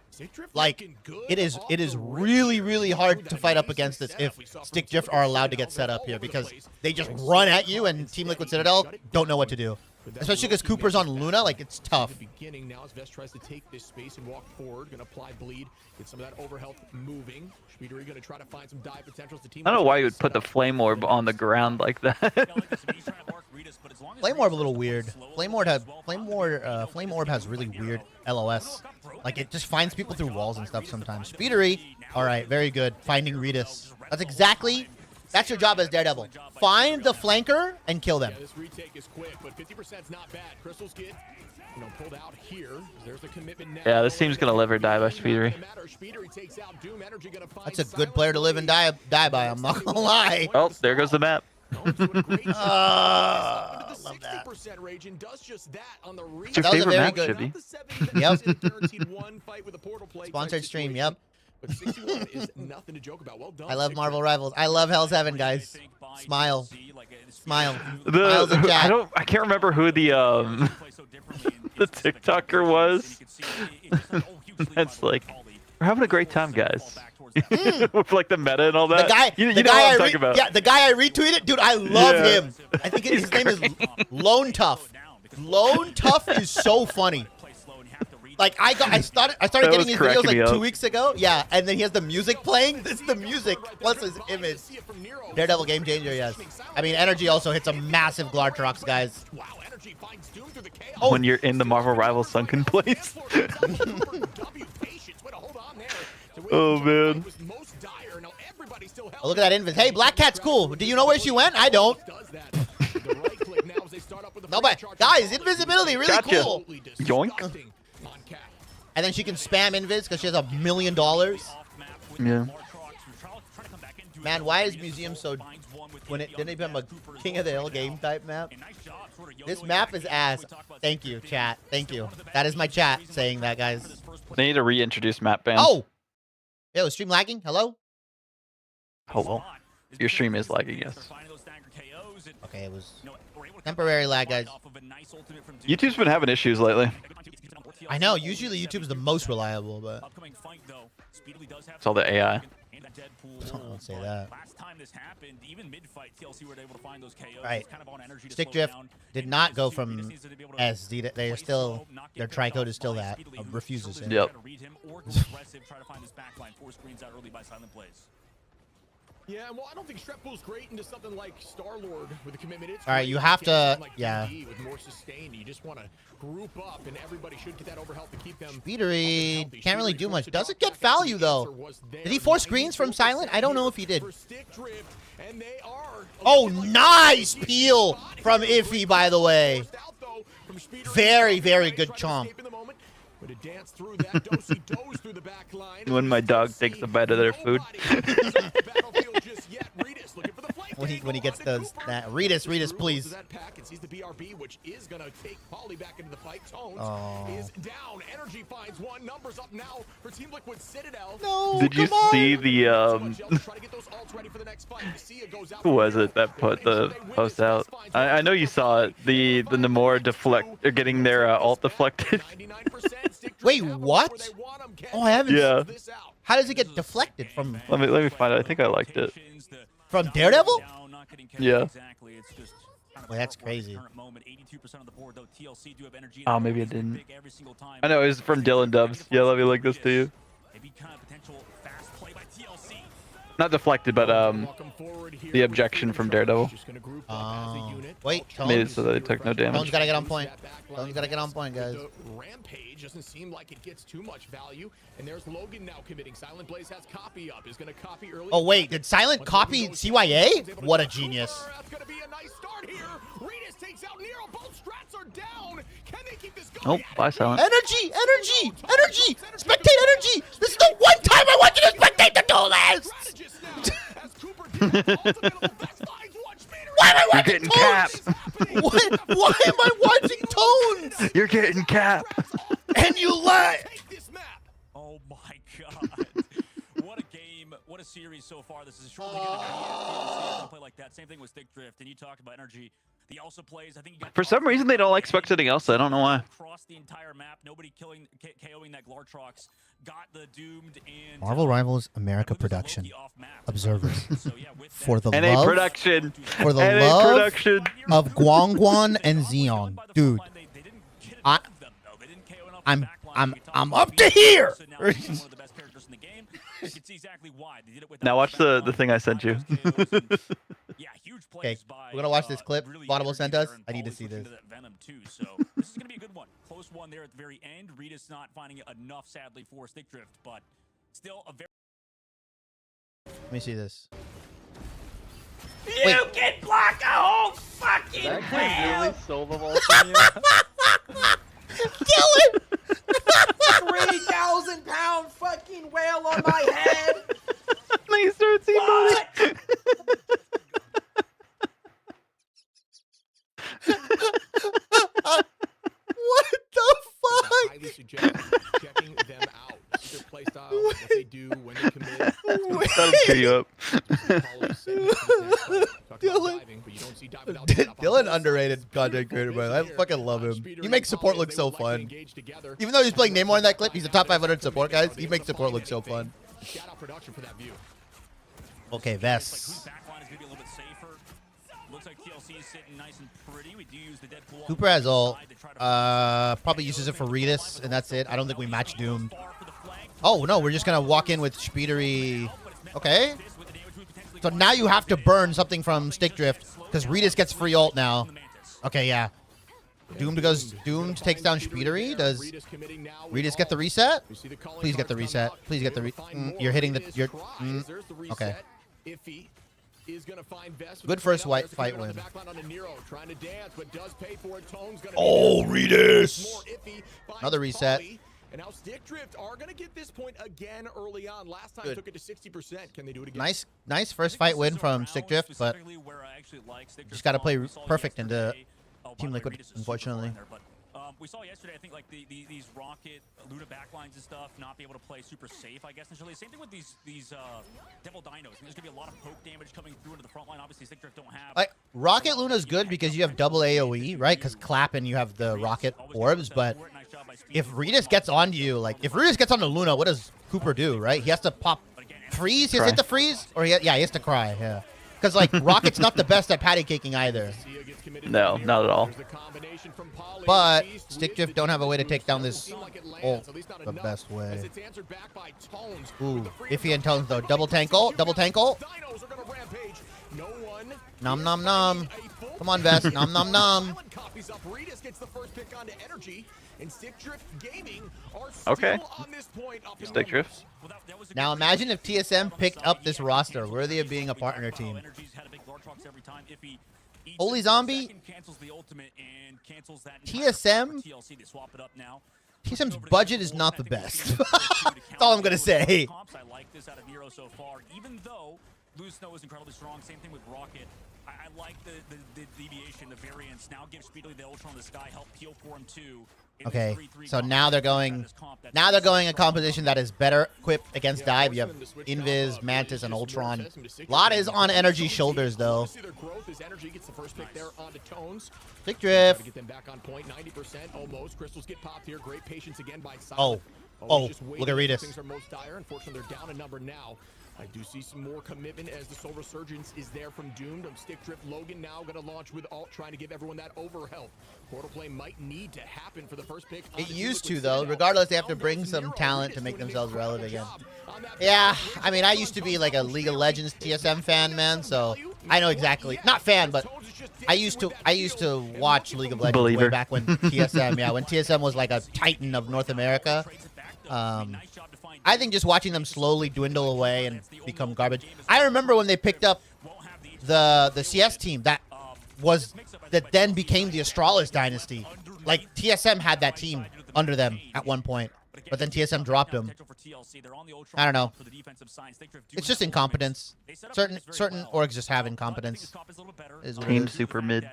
like, it is really hard to fight up against this if stick drift are allowed to get set up here, because they just run at you, and Team Liquid Citadel don't know what to do. Especially because Cooper's on Luna, like, it's tough.
Beginning now as Vest tries to take this space and walk forward, gonna apply bleed, get some of that overhealth moving. Speedery gonna try to find some dive potentials. The team
I don't know why you would put the flame orb on the ground like that.
Flame Orb a little weird. Flame Orb has really weird LOS. Like, it just finds people through walls and stuff sometimes. Speedery, all right, very good. Finding Redis. That's your job as Daredevil. Find the flanker and kill them.
Yeah, this retake is quick, but 50%'s not bad. Crystals get, pulled out here. There's the commitment now.
Yeah, this team's gonna live or die by Speedery.
Speedery takes out Doom. Energy gonna find
That's a good player to live and die by. I'm not gonna lie.
Oh, there goes the map.
Love that.
It's your
That was a
favorite
very
map,
good-
Chibi.
Sponsored stream, yep.
But 61 is nothing to joke about. Well done.
I love Marvel Rivals. I love Hell's Heaven, guys. Smile. Smile. Smiles in chat.
I can't remember who the the TikToker was. That's like, we're having a great time, guys. With like the meta and all that.
The guy,
you
the
know
guy
what I'm
I
talking about.
yeah, the guy I retweeted, dude, I love
Yeah.
him. I think his name is Lone Tough. Lone Tough is so funny. Like I started
That
getting
was
his videos
cracking
like
me
2
up.
weeks ago. Yeah, and then he has the music playing. This is the music plus his image. Daredevil game changer, yes. I mean, Energy also hits a massive Glartrox, guys.
Oh. When you're in the Marvel Rivals sunken place. Oh man.
Oh, look at that invis. Hey, Black Cat's cool. Do you know where she went? I don't. No, but guys, invisibility really
Gotcha.
cool.
Yoink.
And then she can spam invis because she has $1 million.
Yeah.
Man, why is Museum so... When it didn't even have a King of the Hill game type map? This map is ass. Thank you, chat. Thank you. That is my chat saying that, guys.
They need to reintroduce map bans.
Oh! Yo, stream lagging? Hello?
Hello. Your stream is lagging, yes.
Okay, it was temporary lag, guys.
YouTube's been having issues lately.
I know, usually YouTube's the most reliable, but...
It's all the AI.
Don't say that.
Last time this happened, even mid-fight, TLC were able to find those KOs.
Right.
Kind of on energy to
Stick
slow
Drift
down.
did not go from S. They are still... Their tri-code is still that. Refuses it.
Yep.
Try to find this backline. 4 screens out early by silent plays.
Yeah, well, I don't think Shrek pulls great into something like Star-Lord with a commitment. It's
All right,
great
you
if
have
get something
to...
like
Yeah.
DD with more sustain. You just want to group up, and everybody should get that overhealth to keep them
Speedery
healthy.
can't really
Speedery
do much.
forced
Doesn't
to
get
drop back.
value,
The
though.
answer was there.
Did he force screens from Silent? I don't know if he did.
For Stick Drift, and they are
Oh, nice peel from Iffy, by the way. Very, very good chomp.
When my dog takes a bite of their food.
When he gets those... Redis, please. Oh. No,
Did you
come on.
see the who was it that put the post out? I know you saw it. The Namor deflect or getting their alt deflected.
Wait, what? Oh, I haven't...
Yeah.
How does it get deflected from...
Let me find it. I think I liked it.
From Daredevil?
Yeah.
Well, that's crazy.
Oh, maybe it didn't. I know it was from Dylan Dubs. Yeah, let me link this to you. Not deflected, but the objection from Daredevil
Wait,
made it
Tones.
so that it took no
Tones
damage.
gotta get on point. Tones gotta get on point, guys.
The Rampage doesn't seem like it gets too much value, and there's Logan now committing. Silent Blaze has copy up. Is going to copy early.
Oh, wait, did Silent copy CYA? What a genius.
That's going to be a nice start here. Redis takes out Nero. Both strats are down. Can they keep this going?
Nope, bye Silent.
Energy! Energy! Energy! Spectate energy! This is the one time I want you to spectate the duel list! Why am I
You're
watching
getting capped.
What? Why am I watching Tones?
You're getting capped.
And you lie!
Oh my god. What a game. What a series so far. This is surely going to be play like that. Same thing with Stick Drift. And you talked about energy. The Elsa plays, I think you got
For some reason, they don't like spectating Elsa. I don't know why.
across the entire map. Nobody KOing that Glartrox. Got the doomed and
Marvel Rivals America
was just
production.
Loki off map.
Observers.
So, yeah, with
For the
NA
love
production.
For the
NA
love
production.
of Guangguan and Xeon. Dude, I'm up to here!
Now watch the thing I sent you.
Okay, we're gonna watch this clip Vaudable sent us. I need to see this.
So this is gonna be a good one. Close one there at the very end. Rita's not finding enough, sadly, for Stick Drift, but still a very.
Let me see this.
You can block a whole fucking
That
whale!
guy really solo vaulting you?
Dylan!
3,000-pound fucking whale on my head!
Then you start seeing money.
What the fuck?
Highly suggest checking them out. See their play style, what they do, when they commit.
That'll cheer you up.
Dylan underrated content creator, bro. I fucking love him. He makes support look so fun. Even though he's playing Namor in that clip, he's a top 500 support, guys. He makes support look so fun. Okay, Vess. Cooper has ult. Probably uses it for Redis, and that's it. I don't think we match Doomed. Oh, no, we're just going to walk in with Speedery. Okay. So now you have to burn something from Stick Drift, because Redis gets free ult now. Okay, yeah. Doomed takes down Speedery. Does Redis get the reset? Please get the reset. Please get the you're hitting the... Okay. Good first white fight win. Oh, Redis! Another reset.
And now Stick Drift are going to get this point again early on. Last time took it to 60%. Can they do it again?
Nice first fight win from Stick Drift, but just got to play perfect into Team Liquid, unfortunately.
We saw yesterday, I think, like these Rocket, Luna backlines and stuff not be able to play super safe, I guess, initially. Same thing with these Devil Dinos. I mean, there's going to be a lot of poke damage coming through into the front line. Obviously, Stick Drift don't have...
Like, Rocket Luna's good because you have double AoE, right? Because Clap and you have the Rocket orbs, but if Redis gets onto you, like, if Redis gets onto Luna, what does Cooper do, right? He has to pop freeze? He has to hit the freeze? Or, he has to cry, yeah. Because, like, Rocket's not the best at patty caking either.
No, not at all.
But Stick Drift don't have a way to take down this ult the best way. Ooh, Iffy and Tones, though. Double tank ult. Double tank ult. Nom nom nom. Come on, Vest. Nom nom nom.
Okay. Stick Drift.
Now imagine if TSM picked up this roster, worthy of being a partner team. Holy Zombie. TSM's budget is not the best. That's all I'm going to say.
I like this out of Nero so far. Even though Blue Snow is incredibly strong, same thing with Rocket. I like the deviation, the variance. Now give Speedily the Ultra on the sky, help peel for him too.
Okay, so now they're going a composition that is better equipped against dive. You have Invis, Mantis, and Ultron. Lot is on Energy's shoulders, though. Stick Drift. Oh, look at Redis.
Unfortunately, they're down a number now. I do see some more commitment as the Soul Resurgence is there from Doomed. Stick Drift Logan now going to launch with ult, trying to give everyone that overhealth. Portal play might need to happen for the first pick.
It used to, though. Regardless, they have to bring some talent to make themselves relevant again. Yeah, I mean, I used to be like a League of Legends TSM fan, man, so I know exactly. Not fan, but I used to watch League of Legends way back when TSM, when TSM was like a titan of North America. I think just watching them slowly dwindle away and become garbage. I remember when they picked up the CS team that then became the Astralis dynasty. Like, TSM had that team under them at one point, but then TSM dropped them. I don't know. It's just incompetence. Certain orgs just have incompetence.
Team super mid.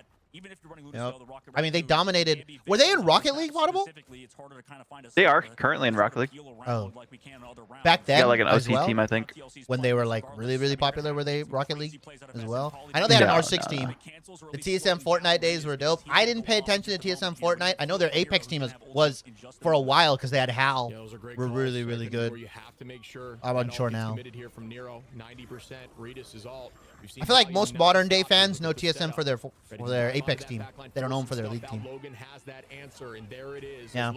Yep. I mean, they dominated. Were they in Rocket League, Audible?
They are currently in Rocket League.
Oh. Back then,
yeah, like an OC team, I think.
When they were like really, really popular, were they Rocket League as well? I know they had an R6 team. The TSM Fortnite days were dope. I didn't pay attention to TSM Fortnite. I know their Apex team was for a while because they had Hal. Were really, really good. I'm unsure now. I feel like most modern day fans know TSM for their Apex team. They don't know them for their league team. Yeah,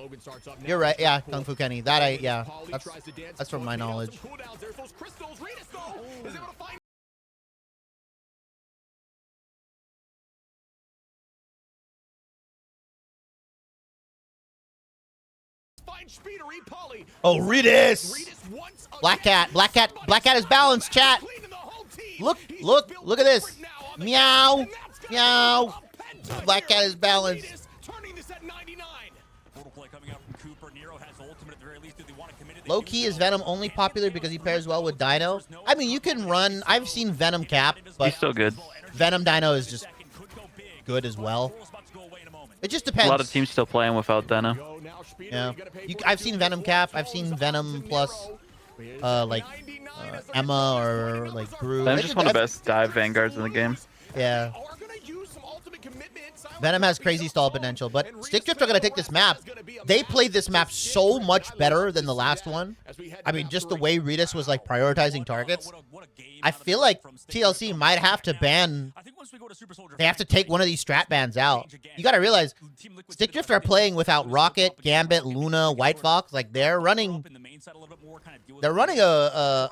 you're right. Yeah, Kung Fu Kenny. That's from my knowledge. Oh, Redis! Black Cat is balanced, chat. Look at this. Meow. Meow. Black Cat is balanced. Low key, is Venom only popular because he pairs well with Dino? I mean, you can run. I've seen Venom Cap, but
he's still good.
Venom Dino is just good as well. It just depends.
A lot of teams still playing without Dino.
Yeah. I've seen Venom Cap. I've seen Venom plus, like, Emma or like Brew.
Venom's just one of the best dive vanguards in the game.
Yeah. Venom has crazy stall potential, but Stick Drift are going to take this map. They played this map so much better than the last one. I mean, just the way Redis was like prioritizing targets. I feel like TLC might have to ban. They have to take one of these strat bans out. You got to realize Stick Drift are playing without Rocket, Gambit, Luna, White Fox. Like they're running a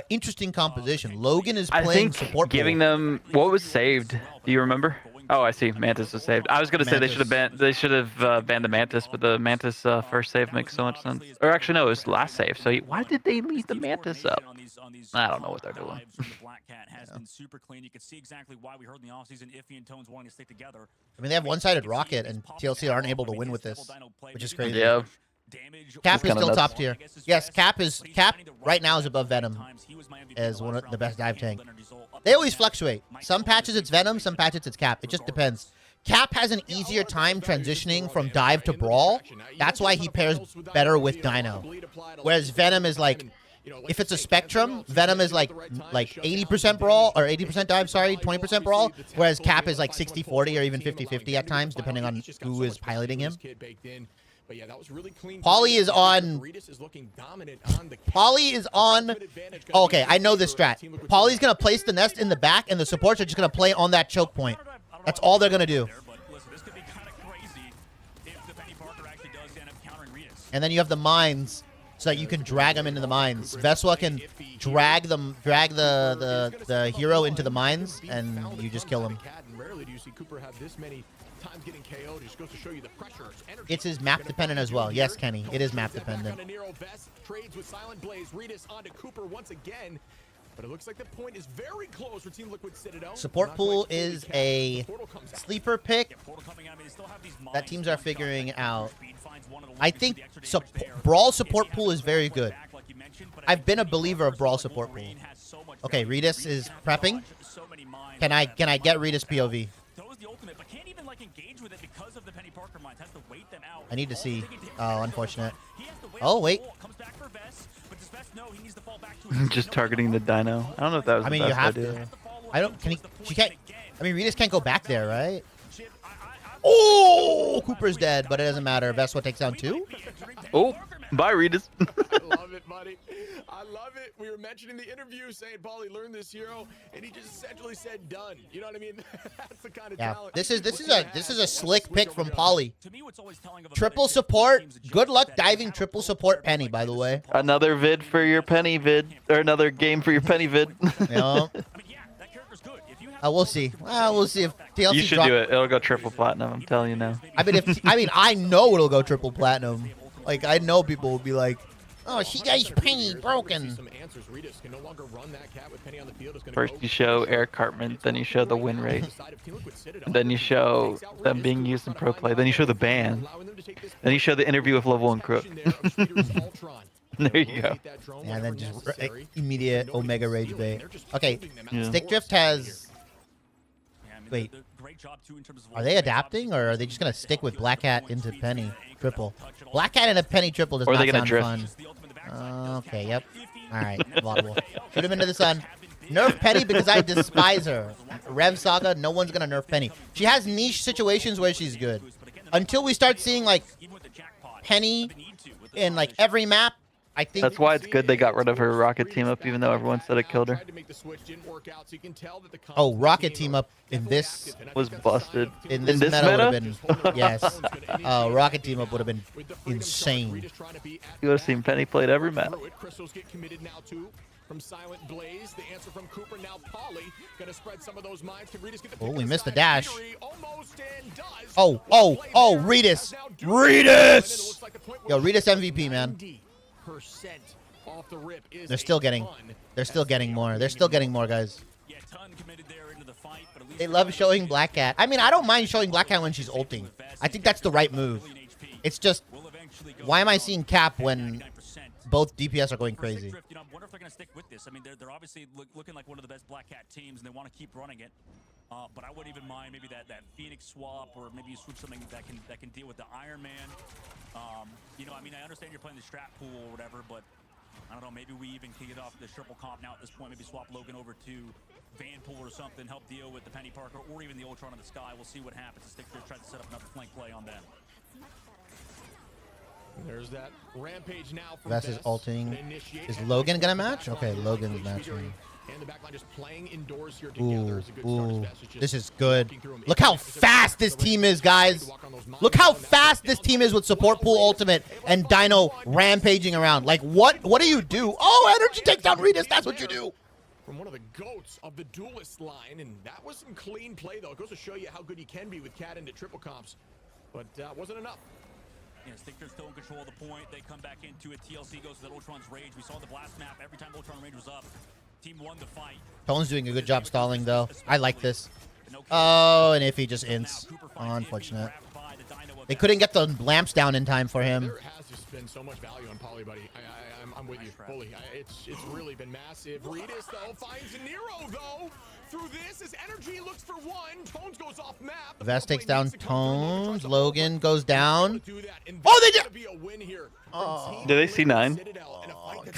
interesting composition. Logan is playing support.
Giving them what was saved. Do you remember? Oh, I see. Mantis was saved. I was gonna say they should have banned the Mantis, but the Mantis first save makes so much sense. Or actually, no, it was last save. So why did they leave the Mantis up? I don't know what they're doing.
I mean, they have one-sided Rocket, and TLC aren't able to win with this, which is crazy.
Yeah.
Cap is still top tier. Yes, Cap right now is above Venom as one of the best dive tank. They always fluctuate. Some patches it's Venom, some patches it's Cap. It just depends. Cap has an easier time transitioning from dive to brawl. That's why he pairs better with Dino. Whereas Venom is like, if it's a spectrum, Venom is like 80% brawl or 80% dive, sorry, 20% brawl. Whereas Cap is like 60-40 or even 50-50 at times, depending on who is piloting him.
But yeah, that was really clean.
Polly is on. Polly is on. Oh, okay, I know this strat. Polly's gonna place the nest in the back, and the supports are just gonna play on that choke point. That's all they're gonna do. And then you have the mines, so that you can drag them into the mines. Veswa can drag the hero into the mines, and you just kill him. It's his map dependent as well. Yes, Kenny, it is map dependent. But it looks like the point is very close for Team Liquid Citadel. Support pool is a sleeper pick that teams are figuring out. I think Brawl support pool is very good. I've been a believer of Brawl support pool. Okay, Redis is prepping. Can I get Redis POV? I need to see. Oh, unfortunate. Oh, wait.
Just targeting the Dino. I don't know if that was the best idea.
To. I don't. Can he? She can't. I mean, Redis can't go back there, right? Oh, Cooper's dead, but it doesn't matter. Veswa takes down 2.
Oh, bye, Redis.
I love it, buddy. I love it. We were mentioning the interview saying Paulie learned this hero, and he just essentially said done. You know what I mean? That's the kind of talent.
This is a slick pick from Paulie. Triple support. Good luck diving triple support Penny, by the way.
Another vid for your Penny vid, or another game for your Penny vid.
We'll see. We'll see if TLC.
You should do it. It'll go triple platinum. I'm telling you now.
I know it'll go triple platinum. Like I know people will be like, "Oh, she got Penny broken."
First you show Eric Cartman, then you show the win rate, and then you show them being used in pro play, then you show the ban, then you show the interview with Level 1 Crook. There you go.
Yeah, and then just immediate Omega Rage bait. Okay, Stick Drift has... Wait, are they adapting, or are they just going to stick with Black Hat into Penny triple? Black Hat and a Penny triple does not sound fun. Okay, yep. All right, laudable. Shoot him into the sun. Nerf Penny because I despise her. Rev Saga, no one's going to nerf Penny. She has niche situations where she's good. Until we start seeing, like, Penny in, like, every map, I think
that's why it's good they got rid of her Rocket team up, even though everyone said it killed her.
Oh, Rocket team up in this
was busted.
In this meta would have been, yes. Rocket team up would have been insane.
You would have seen Penny played every map.
From Silent Blaze, the answer from Cooper, now Polly gonna spread some of those mines. Can Redis get the
oh, we missed the dash.
Oh,
Redis. Redis! Yo, Redis MVP, man. They're still getting more. They're still getting more, guys. They love showing Black Cat. I mean, I don't mind showing Black Cat when she's ulting. I think that's the right move. It's just, why am I seeing Cap when both DPS are going crazy?
I wonder if they're going to stick with this. I mean, they're obviously looking like one of the best Black Cat teams, and they want to keep running it. But I wouldn't even mind maybe that Phoenix swap, or maybe you switch something that can deal with the Iron Man. You know, I mean, I understand you're playing the strat pool or whatever, but I don't know, maybe we even kick it off the triple comp now at this point. Maybe swap Logan over to Vanpool or something, help deal with the Penny Parker or even the Ultron in the sky. We'll see what happens. Stickers tries to set up another flank play on them.
There's that rampage now from
Vest is
Vest.
ulting.
Initiate
Is
and
Logan gonna
the
match?
backline
Okay,
really
Logan's
quickly
matching.
speedering, and the backline just playing indoors here together
Ooh,
is a good start.
ooh.
Vest is just
This is good.
walking through 'em.
Look how
It's just
fast this
the way
team
they
is, guys.
walk on those
Look how
mountains.
fast this team is with support pool ultimate and Dino rampaging around. Like, what do you do? Oh, energy takes down Regis. That's what you do.
From one of the goats of the duelist line, and that was some clean play, though. It goes to show you how good you can be with Cat into triple comps, but wasn't enough.
Yeah, Stickers still in control of the point. They come back into it. TLC goes to that Ultron's Rage. We saw the blast map. Every time Ultron Rage was up, team won the fight.
Tone's doing a good job stalling, though. I like this. Oh, and if he just ints. Unfortunate. They couldn't get the lamps down in time for him.
There has just been so much value on Poly, buddy. I'm with you fully. It's really been massive. Regis, though, finds Nero, though. Through this, his energy looks for one. Tones goes off map.
Vest takes down Tones. Logan goes down.
Oh,
they did.
Oh.
Did they see 9?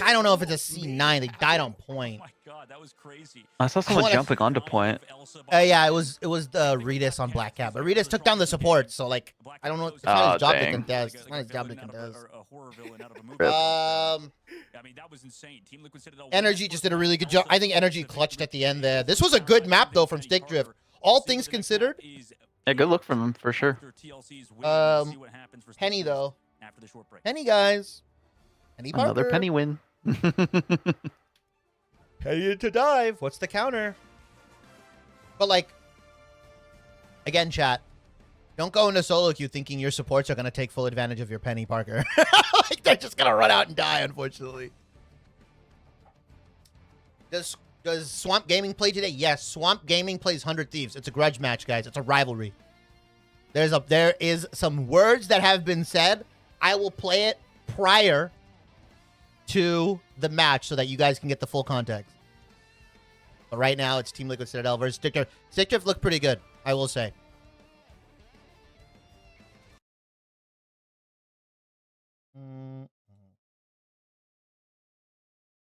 I don't know if it's a C9. They died on point.
Oh my god, that was crazy.
I saw someone
wanna-
jumping onto point.
Yeah, it was the Regis on Black Cat, but Regis took down the support, so like I don't know. It's not his job to
dang.
contest. It's not his job to contest.
I mean, that was insane. Team Liquid Citadel
Energy just did a really good job. I think Energy clutched at the end there. This was a good map though from Stick Drift. All things considered.
Yeah, good look from him for sure.
Penny though.
After the short break.
Penny guys. Penny Parker.
Another Penny win.
Penny to dive. What's the counter? But like, again, chat. Don't go into solo queue thinking your supports are gonna take full advantage of your Penny Parker. Like they're just gonna run out and die, unfortunately. Does Swamp Gaming play today? Yes, Swamp Gaming plays 100 Thieves. It's a grudge match, guys. It's a rivalry. There is some words that have been said. I will play it prior to the match so that you guys can get the full context. But right now, it's Team Liquid Citadel versus Stick Drift. Stick Drift looked pretty good, I will say.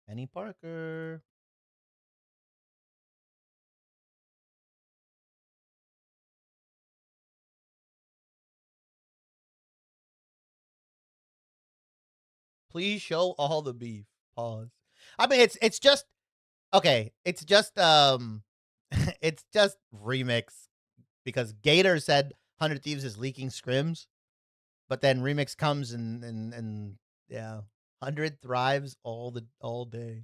Penny Parker. Please show all the beef. Pause. I mean, it's just okay. It's just it's just remix because Gator said 100 Thieves is leaking scrims, but then remix comes and yeah, 100 thrives all day.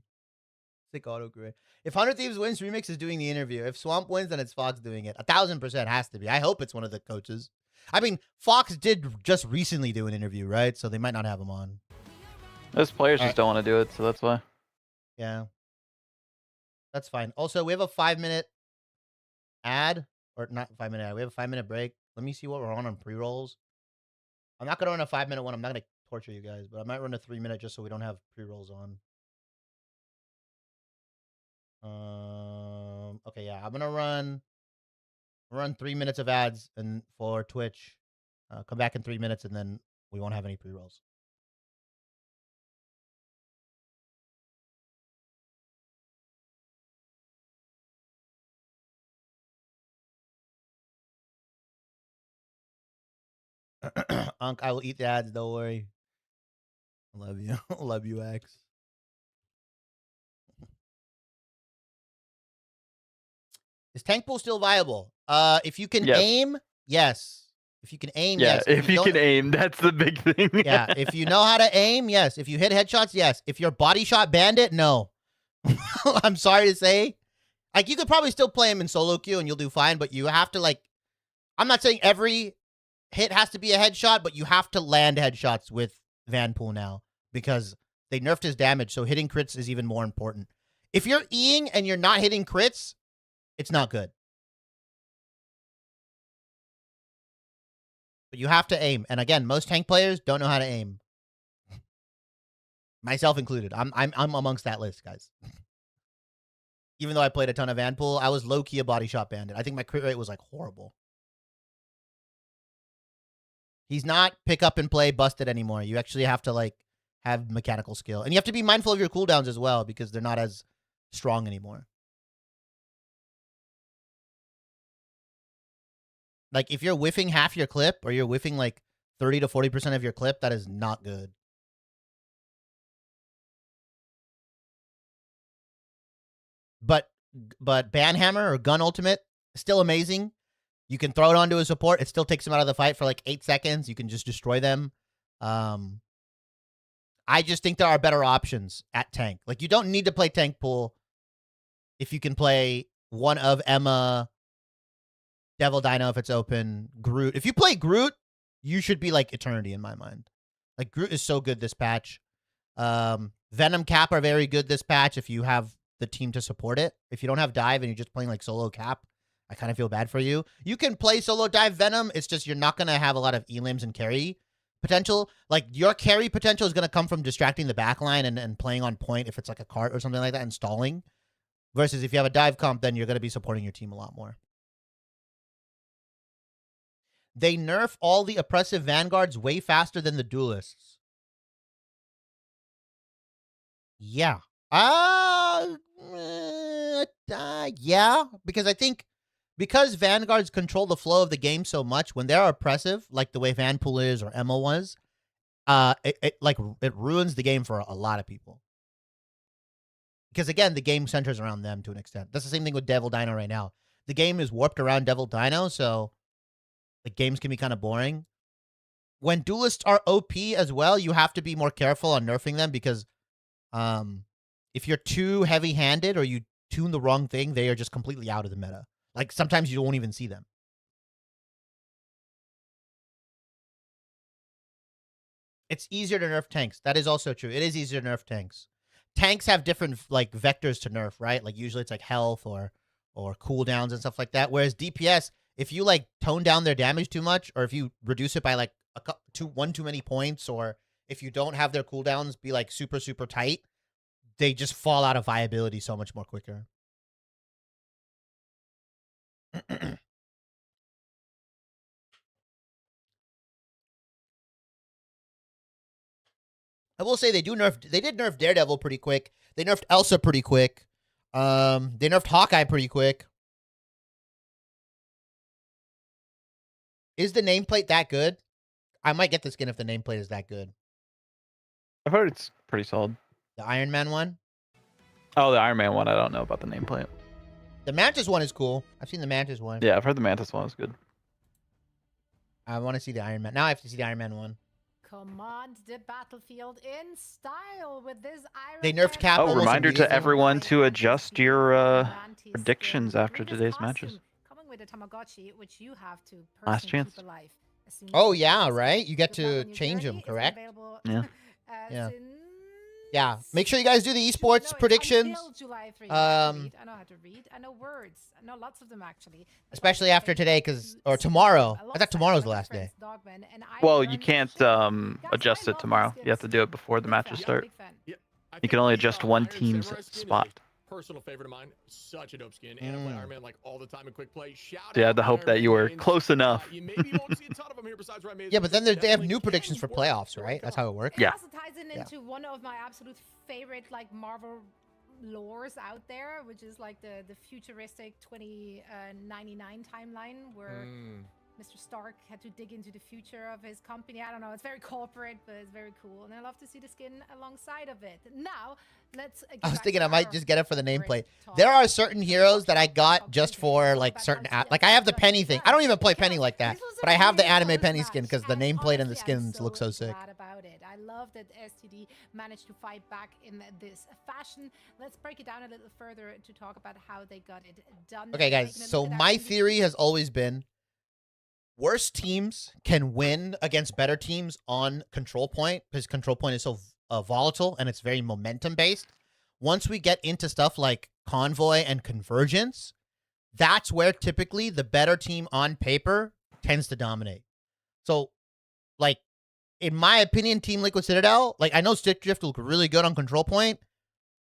Sick autocorrect. If 100 Thieves wins, remix is doing the interview. If Swamp wins, then it's Fox doing it. 1000% has to be. I hope it's one of the coaches. I mean, Fox did just recently do an interview, right? So they might not have him on.
Those players just don't want to do it, so that's why.
Yeah. That's fine. Also, we have a 5-minute ad. Or not 5-minute ad. We have a 5-minute break. Let me see what we're on pre-rolls. I'm not going to run a 5-minute one. I'm not going to torture you guys. But I might run a 3-minute just so we don't have pre-rolls on. Okay, yeah. I'm going to run 3 minutes of ads and for Twitch. Come back in 3 minutes and then we won't have any pre-rolls. Unc, I will eat the ads. Don't worry. I love you. Love you, X. Is tank pool still viable? If you can
Yes.
aim, yes. If you can aim,
Yeah,
yes.
if you
don't-
can aim, that's the big thing.
Yeah, if you know how to aim, yes. If you hit headshots, yes. If you're body shot bandit, no. I'm sorry to say. Like, you could probably still play him in solo queue and you'll do fine, but you have to, like, I'm not saying every hit has to be a headshot, but you have to land headshots with Vanpool now because they nerfed his damage, so hitting crits is even more important. If you're Eing and you're not hitting crits, it's not good. But you have to aim. And again, most tank players don't know how to aim. Myself included. I'm amongst that list, guys. Even though I played a ton of Vanpool, I was low-key a body shot bandit. I think my crit rate was like horrible. He's not pick up and play busted anymore. You actually have to like have mechanical skill. And you have to be mindful of your cooldowns as well because they're not as strong anymore. Like, if you're whiffing half your clip or you're whiffing, like, 30 to 40% of your clip, that is not good. But Banhammer or Gun Ultimate, still amazing. You can throw it onto a support. It still takes him out of the fight for, like, 8 seconds. You can just destroy them. I just think there are better options at tank. Like, you don't need to play tank pool if you can play one of Emma, Devil Dino if it's open, Groot. If you play Groot, you should be like Eternity in my mind. Like, Groot is so good this patch. Venom Cap are very good this patch if you have the team to support it. If you don't have Dive and you're just playing like solo Cap, I kind of feel bad for you. You can play solo Dive Venom. It's just you're not going to have a lot of elims and carry potential. Like, your carry potential is going to come from distracting the backline and playing on point if it's like a cart or something like that and stalling. Versus if you have a Dive comp, then you're going to be supporting your team a lot more. They nerf all the oppressive vanguards way faster than the duelists. Yeah. Yeah, because I think because vanguards control the flow of the game so much, when they're oppressive, like the way Vanpool is or Emma was, it ruins the game for a lot of people. Because again, the game centers around them to an extent. That's the same thing with Devil Dino right now. The game is warped around Devil Dino, so the games can be kind of boring. When duelists are OP as well, you have to be more careful on nerfing them because if you're too heavy-handed or you tune the wrong thing, they are just completely out of the meta. Like, sometimes you won't even see them. It's easier to nerf tanks. That is also true. It is easier to nerf tanks. Tanks have different, like, vectors to nerf, right? Like, usually it's, like, health or cooldowns and stuff like that. Whereas DPS, if you, like, tone down their damage too much or if you reduce it by, like, one too many points or if you don't have their cooldowns be, like, super, super tight, they just fall out of viability so much more quicker. I will say they did nerf Daredevil pretty quick. They nerfed Elsa pretty quick. They nerfed Hawkeye pretty quick. Is the nameplate that good? I might get the skin if the nameplate is that good.
I've heard it's pretty solid.
The Iron Man one?
Oh, the Iron Man one. I don't know about the nameplate.
The Mantis one is cool. I've seen the Mantis one.
Yeah, I've heard the Mantis one is good.
I want to see the Iron Man. Now I have to see the Iron Man one.
Command the battlefield in style with this Iron
They nerfed Cap.
Oh, reminder to everyone to adjust your predictions after today's matches.
Coming with a Tamagotchi, which you have to
Last chance.
keep alive.
Oh yeah, right. You get to change them, correct?
Yeah.
Yeah. Yeah. Make sure you guys do the esports predictions.
I know how to read. I know words. I know lots of them actually.
Especially after today, or tomorrow. I thought tomorrow's the last day.
Well, you can't adjust it tomorrow. You have to do it before the matches start. You can only adjust one team's spot.
Personal favorite of mine, such a dope skin, and I play Iron Man like all the time in quick play.
So you had to hope that you were close enough.
You maybe won't see a ton of them here besides where I made
Yeah, but then they have new predictions for playoffs, right? That's how it works.
Yeah.
It also ties into one of my absolute favorite like Marvel lores out there, which is like the futuristic 2099 timeline where Mr. Stark had to dig into the future of his company. I don't know. It's very corporate, but it's very cool. And I love to see the skin alongside of it. Now, let's...
I was thinking I might just get it for the nameplate. There are certain heroes that I got just for, like, certain... Like, I have the Penny thing. I don't even play Penny like that. But I have the anime Penny skin because the nameplate and the skins look so sick.
I love that STD managed to fight back in this fashion. Let's break it down a little further to talk about how they got it done.
Okay, guys. So my theory has always been... worse teams can win against better teams on control point because control point is so volatile and it's very momentum based. Once we get into stuff like convoy and convergence, that's where typically the better team on paper tends to dominate. So, like, in my opinion, Team Liquid Citadel, like, I know Stick Drift will look really good on control point,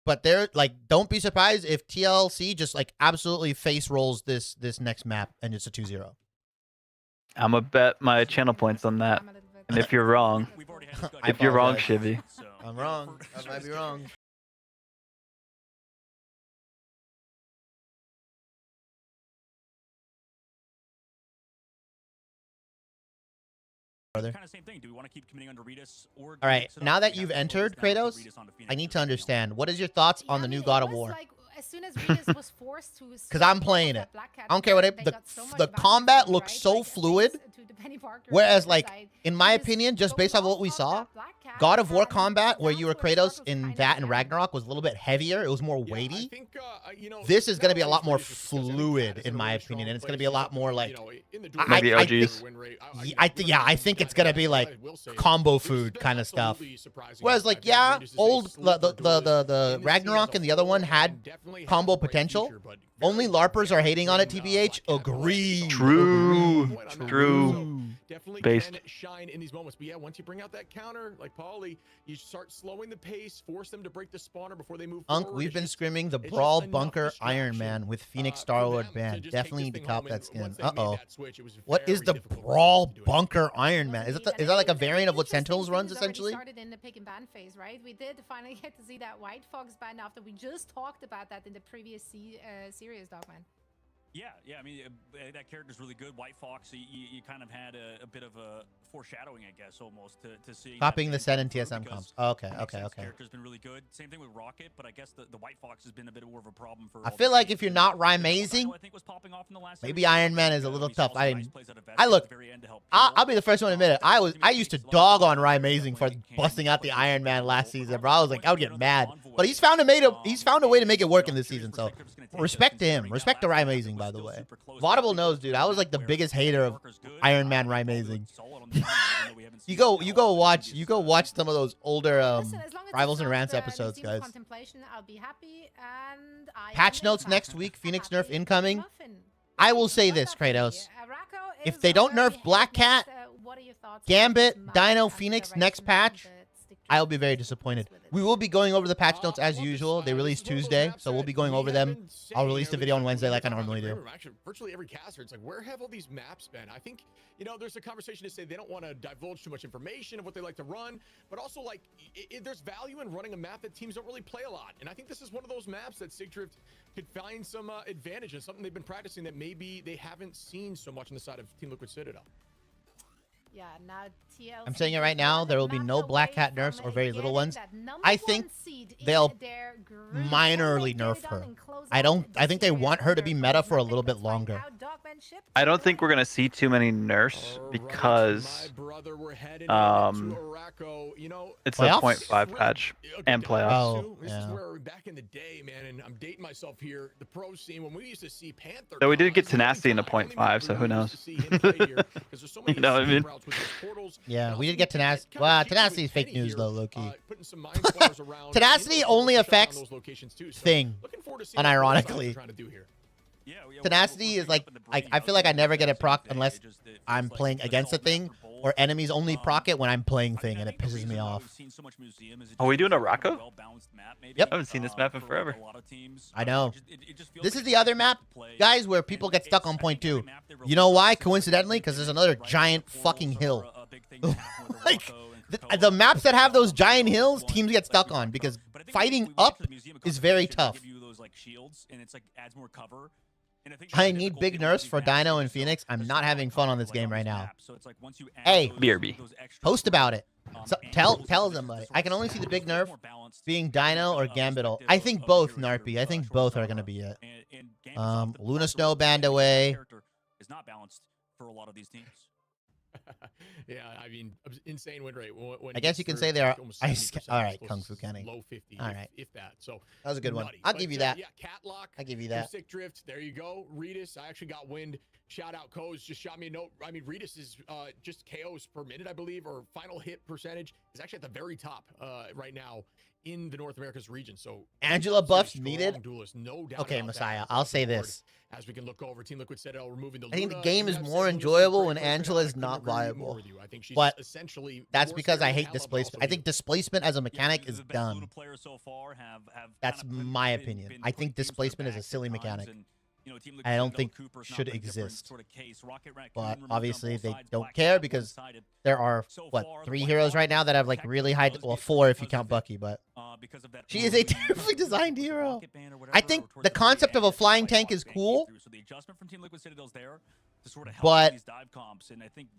but they're like, don't be surprised if TLC just like absolutely face rolls this next map and it's a 2-0.
I'm gonna bet my channel points on that. And if you're wrong, Shivy.
I'm wrong. I might be wrong.
Kind of same thing. Do we want to keep committing under Ritas or?
All right, now that you've entered, Kratos, I need to understand. What is your thoughts on the new God of War?
Like, as soon as Ritas was forced to
Because I'm playing it. I don't care what the combat looks so fluid. Whereas, like, in my opinion, just based off what we saw, God of War combat, where you were Kratos in that and Ragnarok, was a little bit heavier. It was more weighty. This is going to be a lot more fluid, in my opinion, and it's going to be a lot more like
Maybe OGs.
I think it's going to be like combo food kind of stuff. Whereas, like, yeah, the Ragnarok and the other one had combo potential. Only LARPers are hating on it, TBH. Agree.
True.
Definitely
Based.
can shine in these moments. But yeah, once you bring out that counter, like Paulie, you start slowing the pace, force them to break the spawner before they move forward.
We've been
It's
screaming the
just
Brawl
enough
Bunker
distraction,
Iron Man with Phoenix
for
Star-Lord
them to
band.
just
Definitely
take
need to
this thing
cop
home.
that
And
skin.
once they made
Uh-oh.
that switch, it was
What is
very
the
difficult for them
Brawl
to do it.
Bunker Iron Man? Is that like a variant of what Sentinels runs, essentially?
Started in the pick and ban phase, right? We did finally get to see that White Fox ban after we just talked about that in the previous series, Dogman.
Yeah. I mean, that character's really good. White Fox. You kind of had a bit of a foreshadowing, I guess, almost to see.
Copying the set in TSM comps. Okay.
Character's been really good. Same thing with Rocket, but I guess the White Fox has been a bit more of a problem for.
I feel like if you're not Rymazing, maybe Iron Man is a little tough. I'll be the first one to admit it. I used to dog on Rymazing for busting out the Iron Man last season, bro. I was like, I would get mad. But he's found a way to make it work in this season. So respect to him. Respect to Rymazing, by the way. Vaudable knows, dude. I was like the biggest hater of Iron Man Rymazing. You go watch some of those older Rivals and Rants episodes, guys. Patch notes next week. Phoenix nerf incoming. I will say this, Kratos. If they don't nerf Black Cat, Gambit, Dino, Phoenix next patch, I'll be very disappointed. We will be going over the patch notes as usual. They release Tuesday, so we'll be going over them. I'll release the video on Wednesday like I normally do.
Actually, virtually every caster, it's like, where have all these maps been? I think, there's a conversation to say they don't want to divulge too much information of what they like to run, but also, like, there's value in running a map that teams don't really play a lot. And I think this is one of those maps that Sigdrift could find some advantage in, something they've been practicing that maybe they haven't seen so much on the side of Team Liquid Citadel.
Yeah, now
I'm saying it right now, there will be no Black Cat nerfs or very little ones. I think they'll minorly nerf her. I think they want her to be meta for a little bit longer.
I don't think we're gonna see too many nerfs because it's a
Playoffs?
0.5 patch and playoffs.
Oh,
This is
yeah.
where back in the day, man, and I'm dating myself here, the pro scene, when we used to see Panther.
Though we did get
constantly
Tenacity in the
die, I don't even
0.5, so who
remember when we
knows?
used to see him play here, 'cause there's so many
You know what I mean?
routes with those portals.
Yeah,
And
we did
also
get Tenacity.
kinda
Well,
keep
Tenacity is
with
fake
Kenny
news,
here,
though, low-key.
putting some mind flayers around
Tenacity
in those
only
locations,
affects
on those locations too, so
Thing,
looking forward to seeing what those guys are
unironically.
trying to do here.
Tenacity is like, I feel like I never get it proc unless I'm playing against a thing, or enemies only proc it when I'm playing thing, and it pisses me off.
Are we doing a Rocco?
Yep.
I haven't seen this map in forever.
I know. This is the other map, guys, where people get stuck on point 2. You know why? Coincidentally, because there's another giant fucking hill. Like, the maps that have those giant hills, teams get stuck on, because fighting up is very tough. I need big nerfs for Dino and Phoenix. I'm not having fun on this game right now. Hey,
BRB.
Post about it. So, tell somebody. I can only see the big nerf being Dino or Gambit. I think both, Narpy. I think both are going to be it. Luna Snow banned away.
Is not balanced for a lot of these teams.
Yeah, I mean, insane win rate. When
I guess you can say they are. All right, Kung Fu Kenny.
Low 50,
all right,
if that. So
that was a good one.
nutty.
I'll
But,
give you that.
Yeah, Catlock.
I'll give you that.
Sick Drift. There you go. Redis. I actually got wind. Shout out Coz. Just shot me a note. I mean, Redis is just KOs per minute, I believe, or final hit percentage is actually at the very top right now in the North America's region. So
Angela buffs
strong
needed.
duelist, no doubt
Okay,
about
Messiah.
that.
I'll say
Forward,
this.
as we can look over, Team Liquid Citadel removing the
I think the
Luna.
game
You
is
have
more
said Luna's
enjoyable
great
when
player,
Angela is
I couldn't
not
agree more
viable.
with you. I think she's
But
essentially
that's
more
because I
scary
hate
than Hella, but
displacement.
also
I think displacement as a mechanic is dumb. That's my opinion. I think displacement is a silly mechanic. I don't think should exist. But obviously they don't care because there are, what, 3 heroes right now that have like really high, well, 4 if you count Bucky, but she is a terribly designed hero. I think the concept of a flying tank is cool, but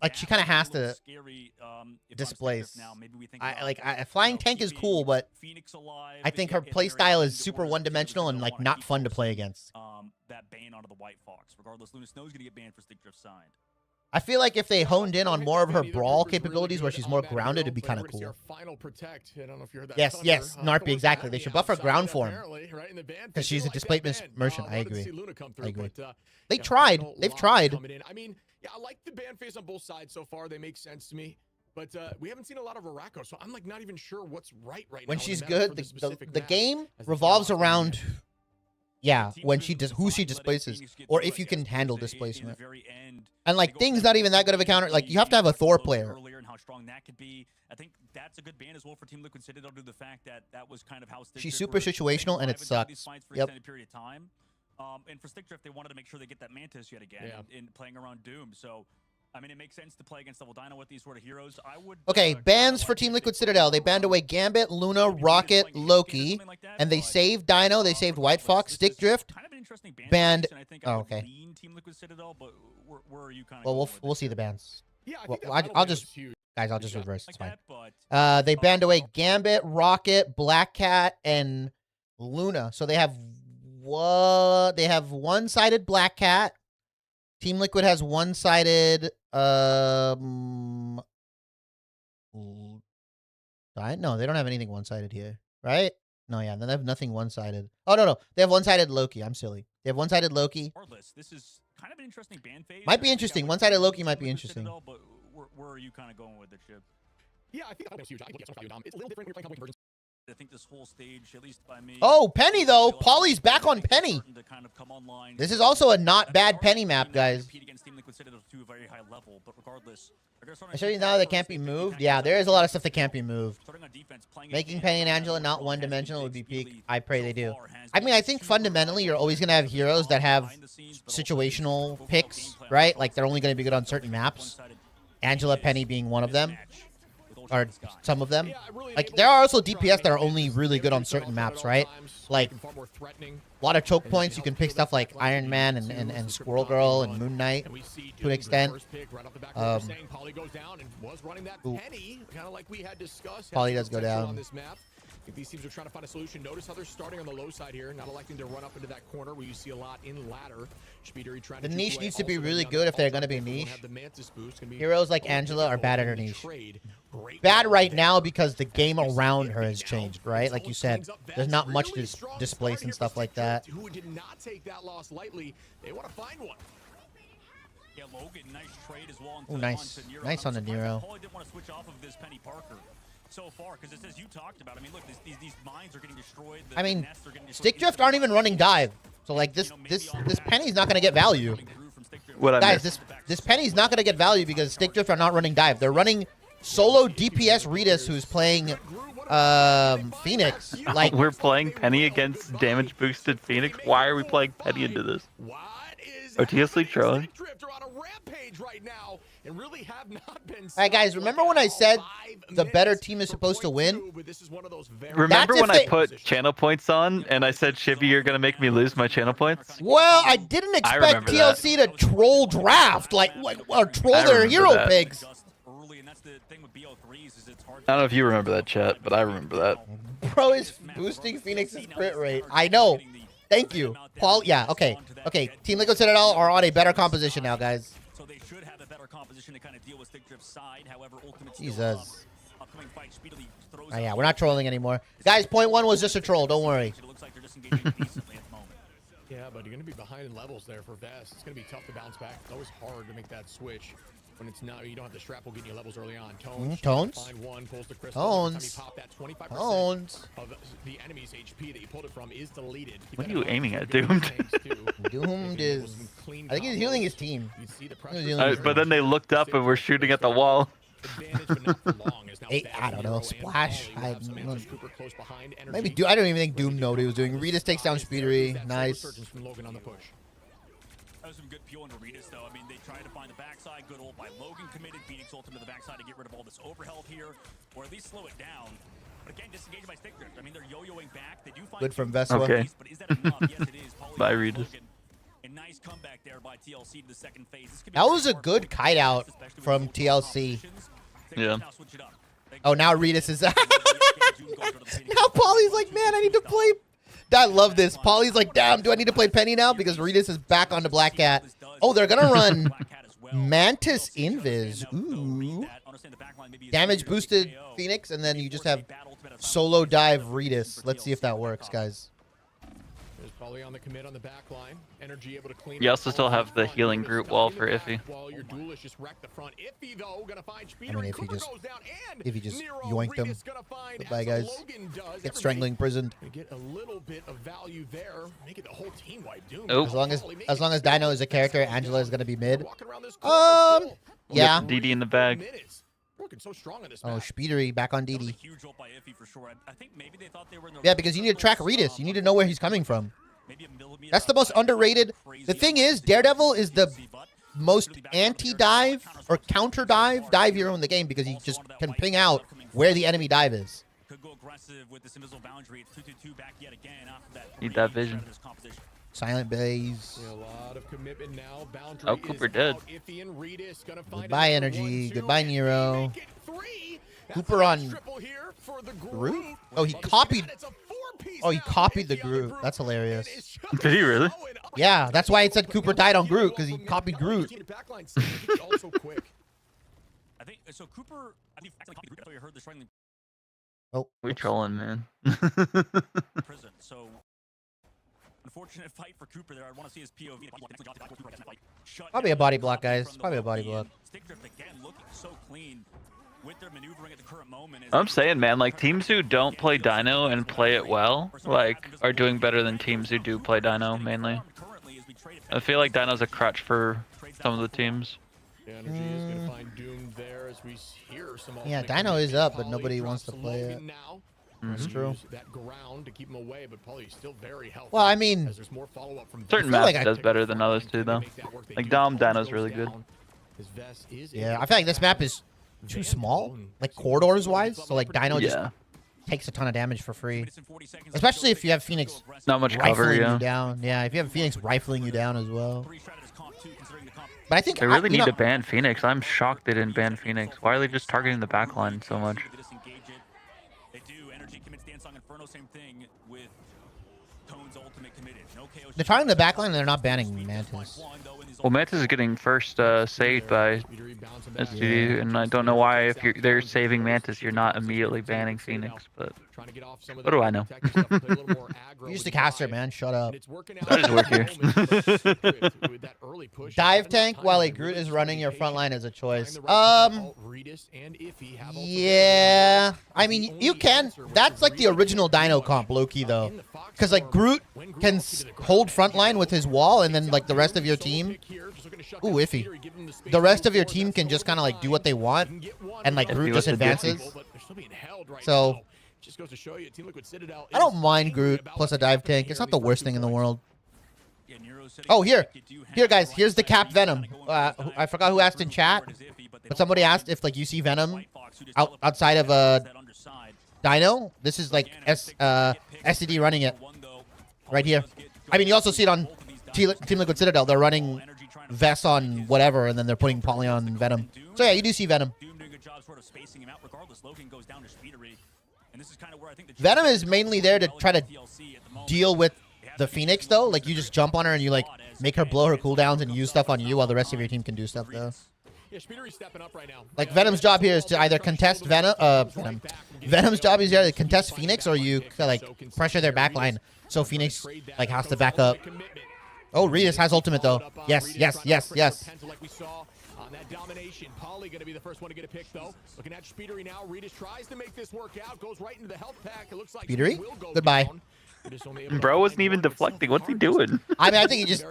like she kind of has to displace. A flying tank is cool, but I think her playstyle is super one-dimensional and like not fun to play against.
That ban onto the White Fox. Regardless, Luna Snow's gonna get banned for Stick Drift side.
I feel like if they honed in on more of her brawl capabilities where she's more grounded, it'd be kind of cool. Yes, Narpy, exactly. They should buff her ground form. Because she's a displacement merchant. I agree. They tried. They've tried.
I mean, yeah, I like the ban phase on both sides so far. They make sense to me. But we haven't seen a lot of Arako, so I'm like not even sure what's right now.
When she's good, the game revolves around... Yeah, when she does, who she displaces, or if you can handle displacement. And like Thing's not even that good of a counter. Like you have to have a Thor player.
I think that's a good ban as well for Team Liquid Citadel due to the fact that that was kind of how
she's super situational and it sucks. Yep.
And for Stick Drift, they wanted to make sure they get that Mantis yet again in playing around Doom. So I mean, it makes sense to play against Double Dino with these sort of heroes. I would.
Okay, bans for Team Liquid Citadel. They banned away Gambit, Luna, Rocket, Loki, and they saved Dino. They saved White Fox, Stick Drift.
Kind of an interesting ban.
Banned.
Oh,
okay.
Team Liquid Citadel, but where are you kind of?
Well, we'll see the bans.
Yeah,
I'll just reverse. It's fine. They banned away Gambit, Rocket, Black Cat, and Luna. So they have what? They have one-sided Black Cat. Team Liquid has one-sided, no, they don't have anything one-sided here, right? No, yeah, they have nothing one-sided. Oh, no. They have one-sided Loki. I'm silly. They have one-sided Loki.
This is kind of an interesting ban phase.
Might be interesting. One-sided Loki might be interesting.
But where are you kind of going with it, Chip?
Yeah, I think that was huge. It's a little different when you're playing conversions.
I think this whole stage, at least by me.
Oh, Penny, though. Polly's back on Penny. This is also a not bad Penny map, guys. I show you now that can't be moved. Yeah, there is a lot of stuff that can't be moved. Making Penny and Angela not one-dimensional would be peak. I pray they do. I mean, I think fundamentally you're always going to have heroes that have situational picks, right? Like, they're only going to be good on certain maps. Angela, Penny being one of them. Or some of them. Like, there are also DPS that are only really good on certain maps, right? Like, a lot of choke points. You can pick stuff like Iron Man and Squirrel Girl and Moon Knight to an extent. Polly does go down.
If these teams are trying to find a solution, notice how they're starting on the low side here, not electing to run up into that corner where you see a lot in ladder.
The niche needs to be really good if they're going to be niche. Heroes like Angela are bad at her niche. Bad right now because the game around her has changed, right? Like you said, there's not much to displace and stuff like that.
Who did not take that loss lightly. They want to find one.
Yeah, Logan, nice trade as well.
Ooh, nice. Nice on the Nero.
Paulie didn't want to switch off of this Penny Parker so far because it's as you talked about. I mean, look, these mines are getting destroyed.
I mean, Stick Drift aren't even running dive. So like this Penny's not gonna get value. Guys, this Penny's not gonna get value because Stick Drift are not running dive. They're running solo DPS Redis who's playing Phoenix. Like
we're playing Penny against damage boosted Phoenix. Why are we playing Penny into this? OTSly trolling.
Alright guys, remember when I said the better team is supposed to win?
Remember when I put channel points on and I said, Shivy, you're going to make me lose my channel points?
Well, I didn't expect TLC to troll draft, like, or troll their hero picks.
I don't know if you remember that, chat, but I remember that.
Bro is boosting Phoenix's crit rate. I know. Thank you. Paul, yeah, okay. Okay, Team Liquid Citadel are on a better composition now, guys.
So they should have a better composition to kind of deal with Stick Drift's side. However, Ultimate
Jesus.
Upcoming fight speedily throws
Oh, yeah, we're not trolling anymore. Guys, point one was just a troll. Don't worry.
It looks like they're just engaging decently at the moment.
Yeah, but you're going to be behind in levels there for Vest. It's going to be tough to bounce back. It's always hard to make that switch. When it's not, you don't have the strap will get you levels early on. Tones. Find one, pulls the crystal.
Tones.
Pop that 25% of the enemy's HP that you pulled it from is deleted.
What are you aiming at, Doomed?
Doomed is... I think he's healing his team.
But then they looked up and were shooting at the wall.
I don't know. Splash. Maybe I don't even think Doom knew what he was doing. Redis takes down Speedery. Nice.
That was some good peel into Regis, though. I mean, they tried to find the backside. Good ult by Logan committed. Phoenix ult to the backside to get rid of all this overhealth here, or at least slow it down. But again, disengaged by stick drift. I mean, they're yo-yoing back. They do find
Good from Veswa.
Okay.
but is that enough? Yes, it is.
Bye, Regis.
A nice comeback there by TLC to the second phase. This could be
That was a
hard
good
for
kite out
especially with
from
multiple
TLC.
competitions.
Yeah.
Now switch it up.
Oh, now Regis is. Now Polly's like, man, I need to play. I love this. Polly's like, damn, do I need to play Penny now? Because Regis is back on the Black Cat. Oh, they're going to run Mantis Invis. Ooh. Damage boosted Phoenix, and then you just have solo dive Regis. Let's see if that works, guys.
There's Polly on the commit on the back line. Energy able to clean.
You also still have the healing group wall for Iffy.
While your duelist just wrecked the front. Iffy though gonna find
I mean, if he just
Nero
yoinked him.
Regis gonna find,
Goodbye,
as
guys.
Logan does.
Get strangling prisoned.
Gonna get a little bit of value there. Make it the whole team wide Doom.
Oh.
As long as Dino is a character, Angela is gonna be mid.
Walking around this corner still.
Yeah.
DD in the bag.
Minutes. Working so strong on this
Oh,
map.
Speedery back on
That was a
DD.
huge ult by Iffy for sure. I think maybe they thought they were in the
Yeah, because you need to track Regis. You need to know where he's coming from. That's the most underrated. The thing is, Daredevil is the most anti-dive or counter-dive hero in the game because he just can ping out where the enemy dive is.
Could go aggressive with this invisible boundary. It's 2-2-2 back yet again after that.
Need that vision.
Silent Bays.
A lot of commitment now. Boundary
Oh, Cooper
is
dead.
out. Iffy and Regis gonna find
Goodbye,
another
Energy.
1-2,
Goodbye,
and
Nero.
make it 3. That's
Cooper
a
on
triple here for the
Groot?
group.
Oh, he copied.
It's a 4-piece
Oh, he
now.
copied the
Iffy on
Groot. That's hilarious.
and it's just
Did he really?
going up.
Yeah, that's why it said Cooper died on Groot, because he copied Groot.
Backline speed also quick.
I think so. Cooper, I think copied Groot. I thought you heard this right in
Oh,
We trolling, man.
the prison. So unfortunate fight for Cooper there. I want to see his POV.
Probably a body block, guys. Probably a body block.
Stick drift again, looking so clean with their maneuvering at the current moment.
I'm saying, man, like teams who don't play Dino and play it well, like, are doing better than teams who do play Dino mainly. I feel like Dino's a crutch for some of the teams.
The energy is gonna find Doom there as we hear some
Yeah,
ultimate
Dino is
commit.
up, but
Polly
nobody
drops
wants to play it.
Logan now.
That's
Use
true.
That ground to keep him away, but Polly's still very healthy.
Well, I mean,
as there's more follow-up from
Certain
feel
maps
like I-
does better than others too, though. Like Dom Dino's really good.
yeah, I feel like this map is too small, like corridors-wise. So, like, Dino just
Yeah,
takes a ton of damage for free. Especially if you have Phoenix
not much cover.
rifling
Yeah,
you down. Yeah, if you have Phoenix rifling you down as well. But I think
they really need to ban Phoenix. I'm shocked they didn't ban Phoenix. Why are they just targeting the backline so much?
They do. Energy commits Dancing Inferno. Same thing with Tone's ultimate committed. No KO.
They're targeting the backline and they're not banning Mantis.
Well, Mantis is getting first saved by SGD, and I don't know why if they're saving Mantis, you're not immediately banning Phoenix. But what do I know?
Use the caster, man. Shut up.
That does work
here.
Dive tank while a Groot is running your front line is a choice. Yeah. I mean, you can. That's like the original Dino comp, low-key, though. Because, like, Groot can hold front line with his wall, and then, like, the rest of your team... Ooh, iffy. The rest of your team can just kind of, like, do what they want, and, like, Groot just advances. So... I don't mind Groot plus a dive tank. It's not the worst thing in the world. Oh, here, guys. Here's the Cap Venom. I forgot who asked in chat, but somebody asked if like you see Venom outside of Dino. This is like SCD running it right here. I mean, you also see it on Team Liquid Citadel. They're running Vess on whatever, and then they're putting Poly on Venom. So yeah, you do see Venom. Venom is mainly there to try to deal with the Phoenix, though. Like, you just jump on her and you, like, make her blow her cooldowns and use stuff on you while the rest of your team can do stuff, though. Like, Venom's job here is to either contest Venom's job is either to contest Phoenix or you, like, pressure their backline so Phoenix, like, has to back up. Oh, Regis has ultimate, though. Yes, yes, yes, yes.
On that domination, Polly going to be the first one to get a pick, though. Looking at Speedery now. Regis tries to make this work out. Goes right into the health pack. It looks like
Speedery? Goodbye.
Bro wasn't even deflecting. What's he doing?
I mean, I think he just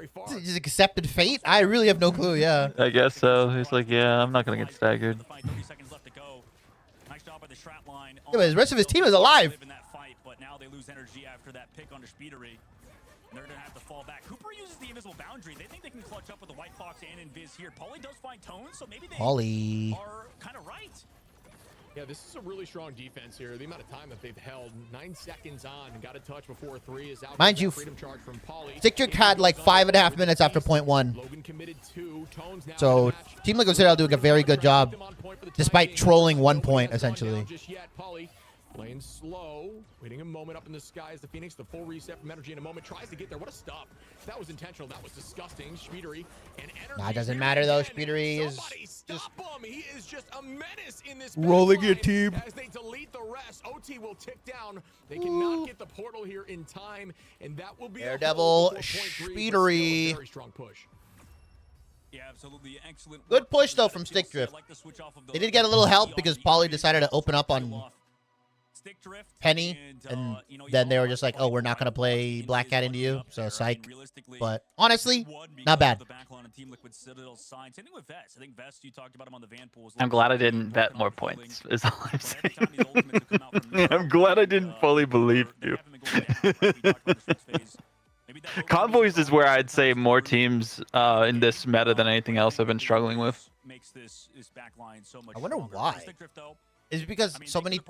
accepted fate. I really have no clue, yeah.
I guess so. He's like, yeah, I'm not going to get staggered.
Yeah, but the rest of his team is alive.
They're going to have to fall back. Cooper uses the invisible boundary. They think they can clutch up with the White Fox and Invis here. Pauly does find Tone, so maybe they are kind of right.
Yeah, this is a really strong defense here. The amount of time that they've held, 9 seconds on, and got a touch before 3 is out.
Mind you,
freedom charge from Pauly.
Sticktrick had like 5.5 minutes after point 1.
Logan committed 2. Tones now
So Team Liquid Citadel doing a very good job, despite trolling 1 point essentially.
Pauly playing slow, waiting a moment up in the sky as the Phoenix, the full reset from energy in a moment, tries to get there. What a stop. That was intentional. That was disgusting. Speedery and energy.
Nah, it doesn't matter though. Speedery is
just he is just a menace in this
rolling your team.
As they delete the rest, OT will tick down. They cannot get the portal here in time, and that will be
Daredevil, Speedery.
Very strong push.
Yeah, absolutely. Excellent.
Good push though from Stick Drift. They did get a little help because Pauly decided to open up on Penny, and then they were just like, oh, we're not going to play Black Cat into you, so psych. But honestly, not bad.
I'm glad I didn't bet more points, is all I'm saying. I'm glad I didn't fully believe you. Convoys is where I'd say more teams in this meta than anything else I've been struggling with.
I wonder why. Is it because so many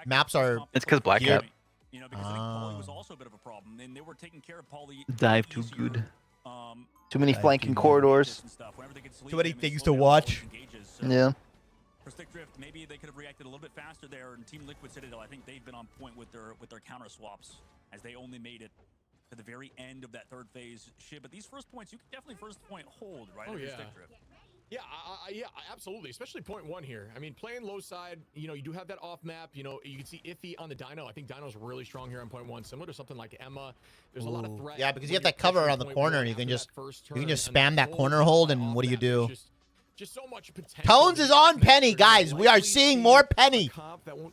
maps are...
It's because Black Cat.
You know, because I think Pauly was also a bit of a problem, and they were taking care of Pauly.
Dive too good.
Too many flanking corridors.
Too many things to watch.
Yeah.
For Stick Drift, maybe they could have reacted a little bit faster there. And Team Liquid Citadel, I think they've been on point with their counter swaps, as they only made it to the very end of that third phase shit. But these first points, you can definitely first point hold, right?
Oh, yeah.
Stick Drift.
Yeah, yeah, absolutely. Especially point 1 here. I mean, playing low side, you know, you do have that off map. You know, you can see Iffy on the Dino. I think Dino's really strong here on point 1, similar to something like Emma. There's a lot of threat.
Yeah, because you have that cover around the corner. You can just spam that corner hold, and what do you do?
Just so much potential.
Tones is on Penny, guys. We are seeing more Penny.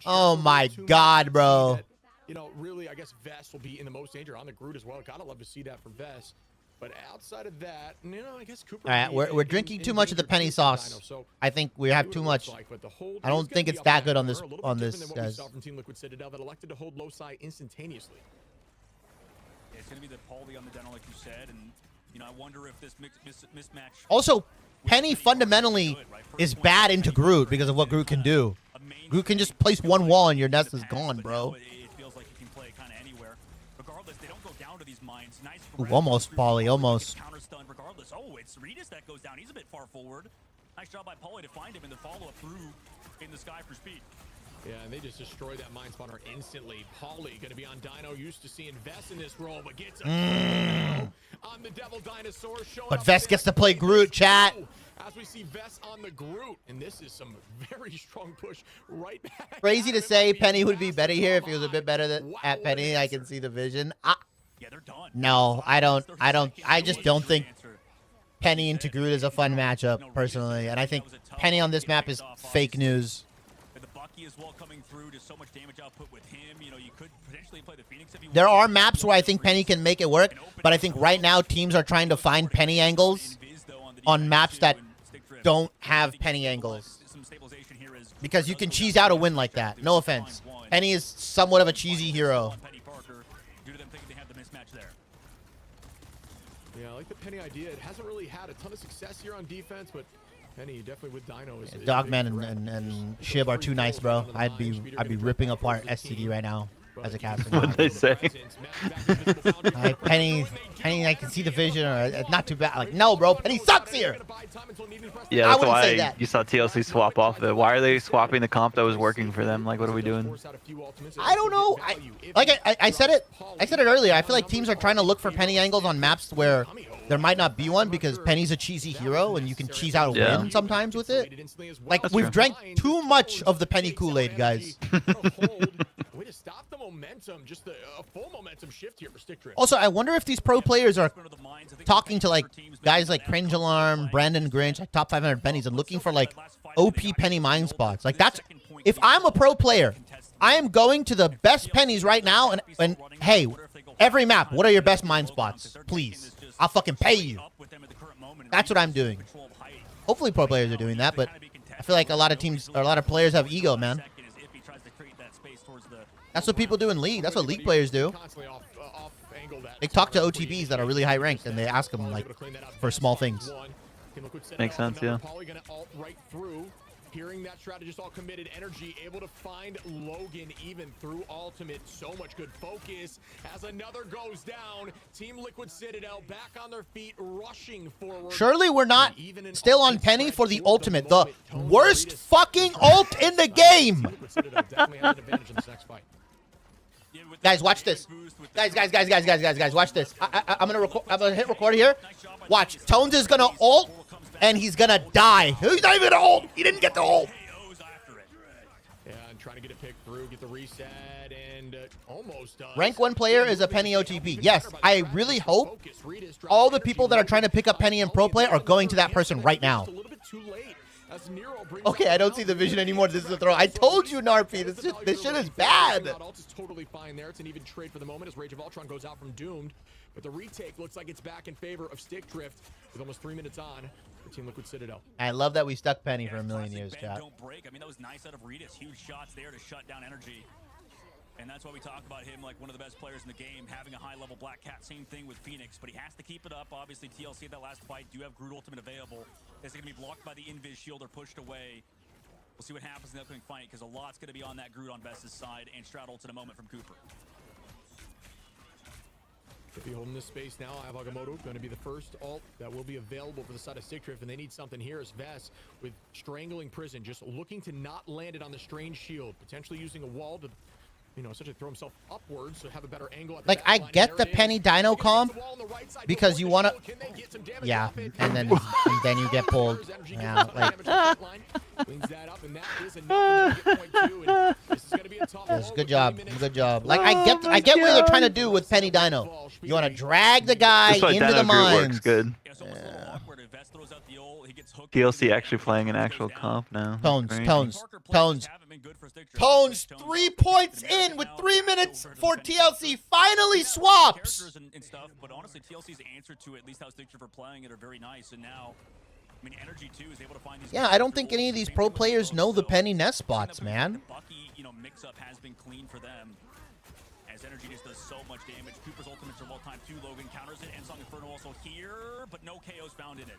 Oh my God, bro.
You know, really, I guess Vest will be in the most danger on the Groot as well. Gotta love to see that for Vest. But outside of that, you know, I guess Cooper.
All right, we're drinking too much of the penny sauce. I think we have too much. I don't think it's that good on this guys.
Team Liquid Citadel that elected to hold low side instantaneously.
Yeah, it's gonna be the Pauly on the Dino, like you said, and you know, I wonder if this mismatch.
Also, Penny fundamentally is bad into Groot because of what Groot can do. Groot can just place one wall and your nest is gone, bro. Ooh, almost, Pauly, almost.
Counter stun regardless. Oh, it's Regis that goes down. He's a bit far forward. Nice job by Pauly to find him in the follow-up through in the sky for speed.
Yeah, and they just destroy that mind spawner instantly. Pauly going to be on Dino, used to seeing Vest in this role, but gets a on the Devil Dinosaur.
But Vest gets to play Groot, chat.
As we see Vest on the Groot, and this is some very strong push right back.
Crazy to say Penny would be better here if he was a bit better at Penny. I can see the vision.
Yeah, they're done.
No, I just don't think Penny into Groot is a fun matchup, personally. And I think Penny on this map is fake news.
The Bucky as well coming through, just so much damage output with him. You know, you could potentially play the Phoenix if you
There are maps where I think Penny can make it work, but I think right now teams are trying to find Penny angles on maps that don't have Penny angles. Because you can cheese out a win like that. No offense. Penny is somewhat of a cheesy hero.
Yeah, I like the Penny idea. It hasn't really had a ton of success here on defense, but Penny definitely with Dino is
Dogman and Shib are too nice, bro. I'd be ripping apart STD right now as a captain.
What'd they say?
Penny, I can see the vision. Or it's not too bad. Like, no, bro, Penny sucks here.
Yeah, that's why you saw TLC swap off the. Why are they swapping the comp that was working for them? Like, what are we doing?
I don't know. I said it. I said it earlier. I feel like teams are trying to look for Penny angles on maps where there might not be one because Penny's a cheesy hero and you can cheese out a win sometimes with it. Like, we've drank too much of the Penny Kool-Aid, guys.
Way to stop the momentum, just a full momentum shift here for Stick Drift.
Also, I wonder if these pro players are talking to like guys like Cringe Alarm, Brandon Grinch, like top 500 pennies, and looking for like OP penny mine spots. Like that's if I'm a pro player, I am going to the best pennies right now, and hey, every map, what are your best mine spots? Please, I'll fucking pay you. That's what I'm doing. Hopefully, pro players are doing that, but I feel like a lot of teams or a lot of players have ego, man. That's what people do in League. That's what League players do.
Constantly off
They talk to OTBs that are really high ranked, and they ask them like for small things.
Makes sense, yeah.
Hearing that strategist all committed, Energy able to find Logan even through ultimate. So much good focus as another goes down. Team Liquid Citadel back on their feet, rushing forward.
Surely we're not still on Penny for the ultimate. The worst fucking ult in the game. Guys, watch this. Guys, watch this. I'm gonna hit record here. Watch. Tones is gonna ult, and he's gonna die. He's not even gonna ult. He didn't get the ult.
Yeah, and trying to get a pick through, get the reset, and almost does.
Rank 1 player is a Penny OTP. Yes, I really hope all the people that are trying to pick up Penny in pro play are going to that person right now. Okay, I don't see the vision anymore. This is a throw. I told you, Narp. This shit is bad.
Ult is totally fine there. It's an even trade for the moment as Rage of Ultron goes out from Doomed. But the retake looks like it's back in favor of Stick Drift with almost 3 minutes on for Team Liquid Citadel.
I love that we stuck Penny for a million years, chat.
Don't break. I mean, that was nice out of Redis. Huge shots there to shut down Energy. And that's why we talk about him like one of the best players in the game, having a high-level Black Cat. Same thing with Phoenix, but he has to keep it up. Obviously, TLC at that last fight do have Groot Ultimate available. Is it going to be blocked by the Invis shield or pushed away? We'll see what happens in the upcoming fight, because a lot's going to be on that Groot on Best's side, and Stroud ults in a moment from Cooper.
Could be holding this space now. Agamotto going to be the first ult that will be available for the side of Stick Drift, and they need something here as Vess with Strangling Prison, just looking to not land it on the Strange Shield, potentially using a wall to, you know, essentially throw himself upwards to have a better angle.
Like, I get the Penny Dino comp because you want to, yeah, and then you get pulled. Yeah, like, yes, good job, good job. Like, I get what they're trying to do with Penny Dino. You want to drag the guy into the mines.
Works good. TLC actually playing an actual comp now.
Tones, 3 points in with 3 minutes for TLC finally swaps.
But honestly, TLC's answer to at least how Stick Drift are playing it are very nice, and now, I mean, Energy too is able to find these.
Yeah, I don't think any of these pro players know the Penny nest spots, man.
Bucky, you know, mix-up has been clean for them, as Energy just does so much damage. Cooper's ultimates are well-timed too. Logan counters it, and Song Inferno also here, but no KOs found in it.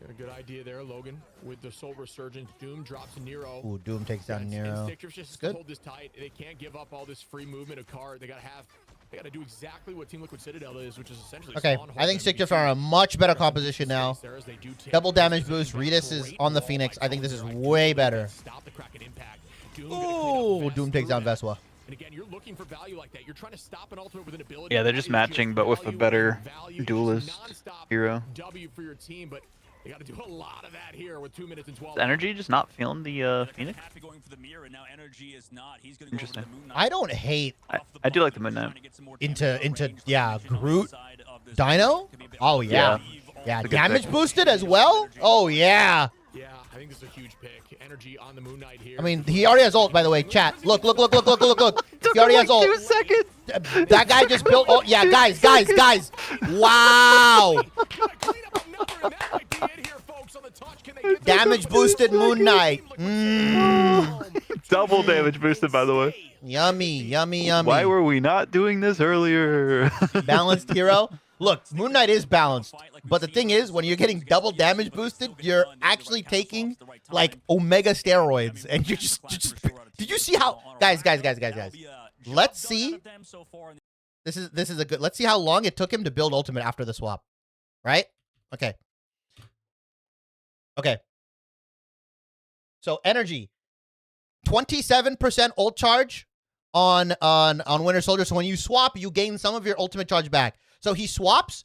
A good idea there, Logan, with the Soul Resurgence. Doom drops Nero.
Ooh, Doom takes down Nero.
Just good. Hold this tight. They can't give up all this free movement of card. They gotta do exactly what Team Liquid Citadel is, which is essentially.
Okay, I think Stick Drift are in a much better composition now. Double damage boost. Redis is on the Phoenix. I think this is way better. Ooh, Doom takes down Veswa.
And again, you're looking for value like that. You're trying to stop an ultimate with an ability.
Yeah, they're just matching, but with a better duelist hero.
W for your team, but they got to do a lot of that here with 2 minutes and 12.
Is Energy just not feeling the Phoenix? Interesting.
I don't hate.
I do like the Moon Knight.
Into yeah, Groot, Dino. Oh yeah, yeah. Damage boosted as well. Oh yeah.
Yeah, I think this is a huge pick. Energy on the Moon Knight here.
I mean, he already has ult, by the way. Chat. Look. He already has ult.
2 seconds.
That guy just built ult. Yeah, guys. Wow. Damage boosted Moon Knight.
Double damage boosted, by the way.
Yummy.
Why were we not doing this earlier?
Balanced hero. Look, Moon Knight is balanced, but the thing is, when you're getting double damage boosted, you're actually taking like omega steroids, and you're just did you see how guys? Let's see. This is a good. Let's see how long it took him to build ultimate after the swap, right? Okay. So Energy, 27% ult charge on Winter Soldier. So when you swap, you gain some of your ultimate charge back. So he swaps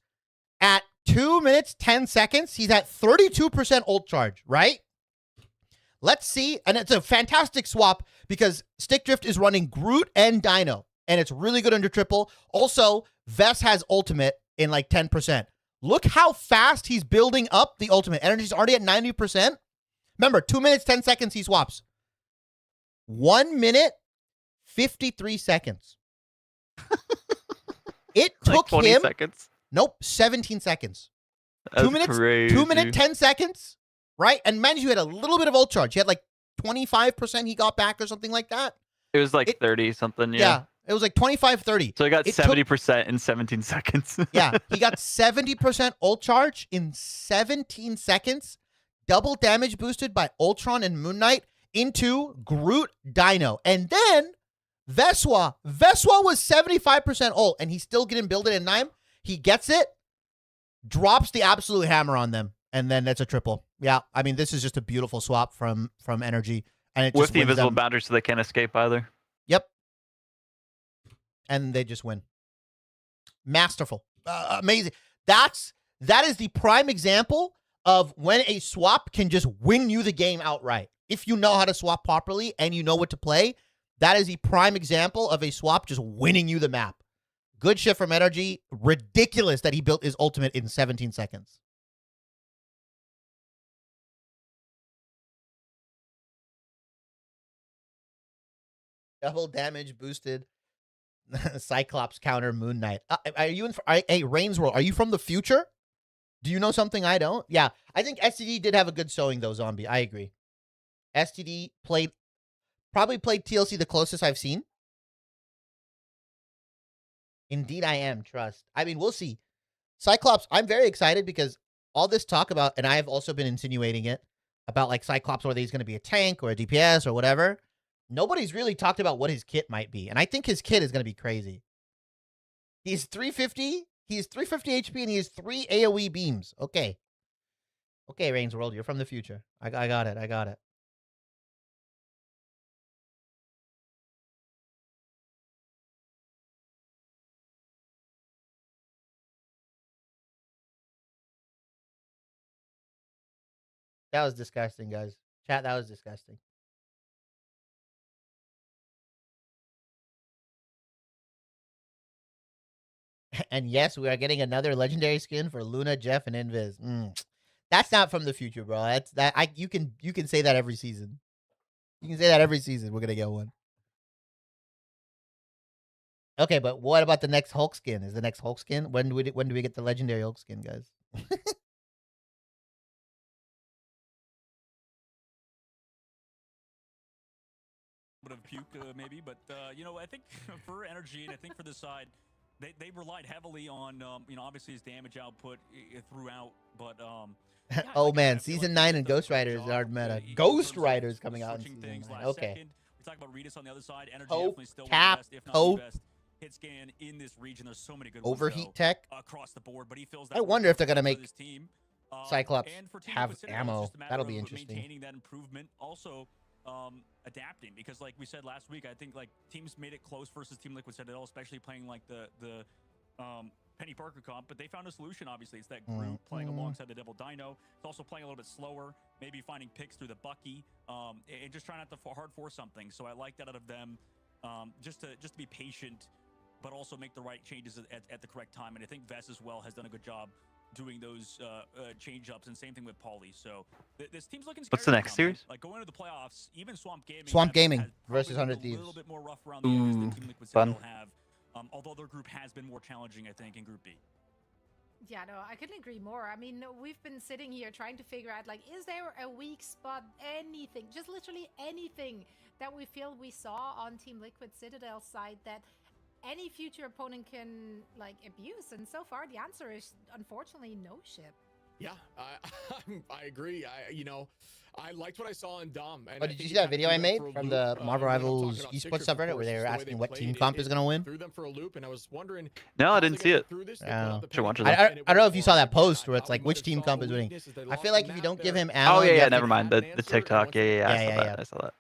at 2 minutes, 10 seconds. He's at 32% ult charge, right? Let's see. And it's a fantastic swap because Stick Drift is running Groot and Dino. And it's really good under triple. Also, Vess has ultimate in like 10%. Look how fast he's building up the ultimate. Energy's already at 90%. Remember, 2 minutes, 10 seconds, he swaps. 1 minute, 53 seconds. It took
like 20
him.
seconds.
Nope, 17 seconds.
That's
2 minutes,
crazy.
2 minute, 10 seconds, right? And mind you, had a little bit of ult charge. He had like 25% he got back or something like that.
It was like 30 something. Yeah.
It was like 25-30.
So he got
It
70% in 17 seconds.
Yeah, he got 70% ult charge in 17 seconds. Double damage boosted by Ultron and Moon Knight into Groot Dino. And then Veswa. Veswa was 75% ult, and he's still getting builded in 9. He gets it, drops the absolute hammer on them, and then that's a triple. Yeah, I mean, this is just a beautiful swap from Energy. And it
With
just
the
wins
invisible
them.
boundary so they can't escape either.
Yep. And they just win. Masterful. Amazing. That is the prime example of when a swap can just win you the game outright. If you know how to swap properly and you know what to play, that is the prime example of a swap just winning you the map. Good shit from Energy. Ridiculous that he built his ultimate in 17 seconds. Double damage boosted. Cyclops counter Moon Knight. Are you in? Hey, Reigns World, are you from the future? Do you know something I don't? Yeah, I think STD did have a good showing though, Zombie. I agree. STD probably played TLC the closest I've seen. Indeed I am, trust. I mean, we'll see. Cyclops, I'm very excited because all this talk about, and I have also been insinuating it, about like Cyclops, whether he's going to be a tank or a DPS or whatever. Nobody's really talked about what his kit might be. And I think his kit is going to be crazy. He's 350. He's 350 HP and he has 3 AoE beams. Okay. Okay, Reigns World, you're from the future. I got it. I got it. That was disgusting, guys. Chat, that was disgusting. And yes, we are getting another legendary skin for Luna, Jeff, and Invis. That's not from the future, bro. That's that. You can say that every season. You can say that every season. We're gonna get one. Okay, but what about the next Hulk skin? Is the next Hulk skin? When do we get the legendary Hulk skin, guys?
Of puke maybe, but you know, I think for Energy and I think for this side, they relied heavily on you know, obviously his damage output throughout, but yeah,
oh
like,
man,
I feel
season
like
9
he
and
did a
Ghost
great
Riders
job,
are meta.
in
Ghost
terms of
Riders coming out in
switching
season
things
9.
last
Okay.
second. We talk about Redis on the other side. Energy
Hope,
definitely still
tap,
one of the best, if not
hope.
the best hit scan in this region. There's so many good
Overheat
ones, though,
tech.
across the board, but he feels that
I wonder if they're gonna
for
make
this team.
Cyclops
And for Team
have
Liquid Citadel, it's
ammo.
just a matter
That'll be
of
interesting.
maintaining that improvement. Also, adapting, because like we said last week, I think like teams made it close versus Team Liquid Citadel, especially playing like the Penny Parker comp, but they found a solution. Obviously, it's that Groot playing alongside the Devil Dino. It's also playing a little bit slower, maybe finding picks through the Bucky, and just trying not to hard force something. So I like that out of them, just to be patient, but also make the right changes at the correct time. And I think Vess as well has done a good job doing those change ups, and same thing with Pauly. So this team's looking scary.
What's the next series?
Like going into the playoffs, even Swamp
Gaming
has
versus
probably
100
looked
Thieves.
a little bit more rough around the edges than Team Liquid
fun.
Citadel have. Although their group has been more challenging, I think, in Group B.
Yeah, no, I couldn't agree more. I mean, we've been sitting here trying to figure out, like, is there a weak spot, anything, just literally anything that we feel we saw on Team Liquid Citadel's side that any future opponent can, like, abuse? And so far, the answer is, unfortunately, no ship.
Yeah, I agree. I liked what I saw in Dom. And
Oh, did you see that video I made from the Marvel Rivals esports subreddit where they were asking what team comp is going to win?
Threw them for a loop, and I was wondering.
No, I didn't see it.
Yeah.
Should watch it.
I don't know if you saw that post where it's like which team comp is winning. I feel like if you don't give him ammo,
Oh
you
yeah,
have to-
never mind. The TikTok. Yeah. I saw that.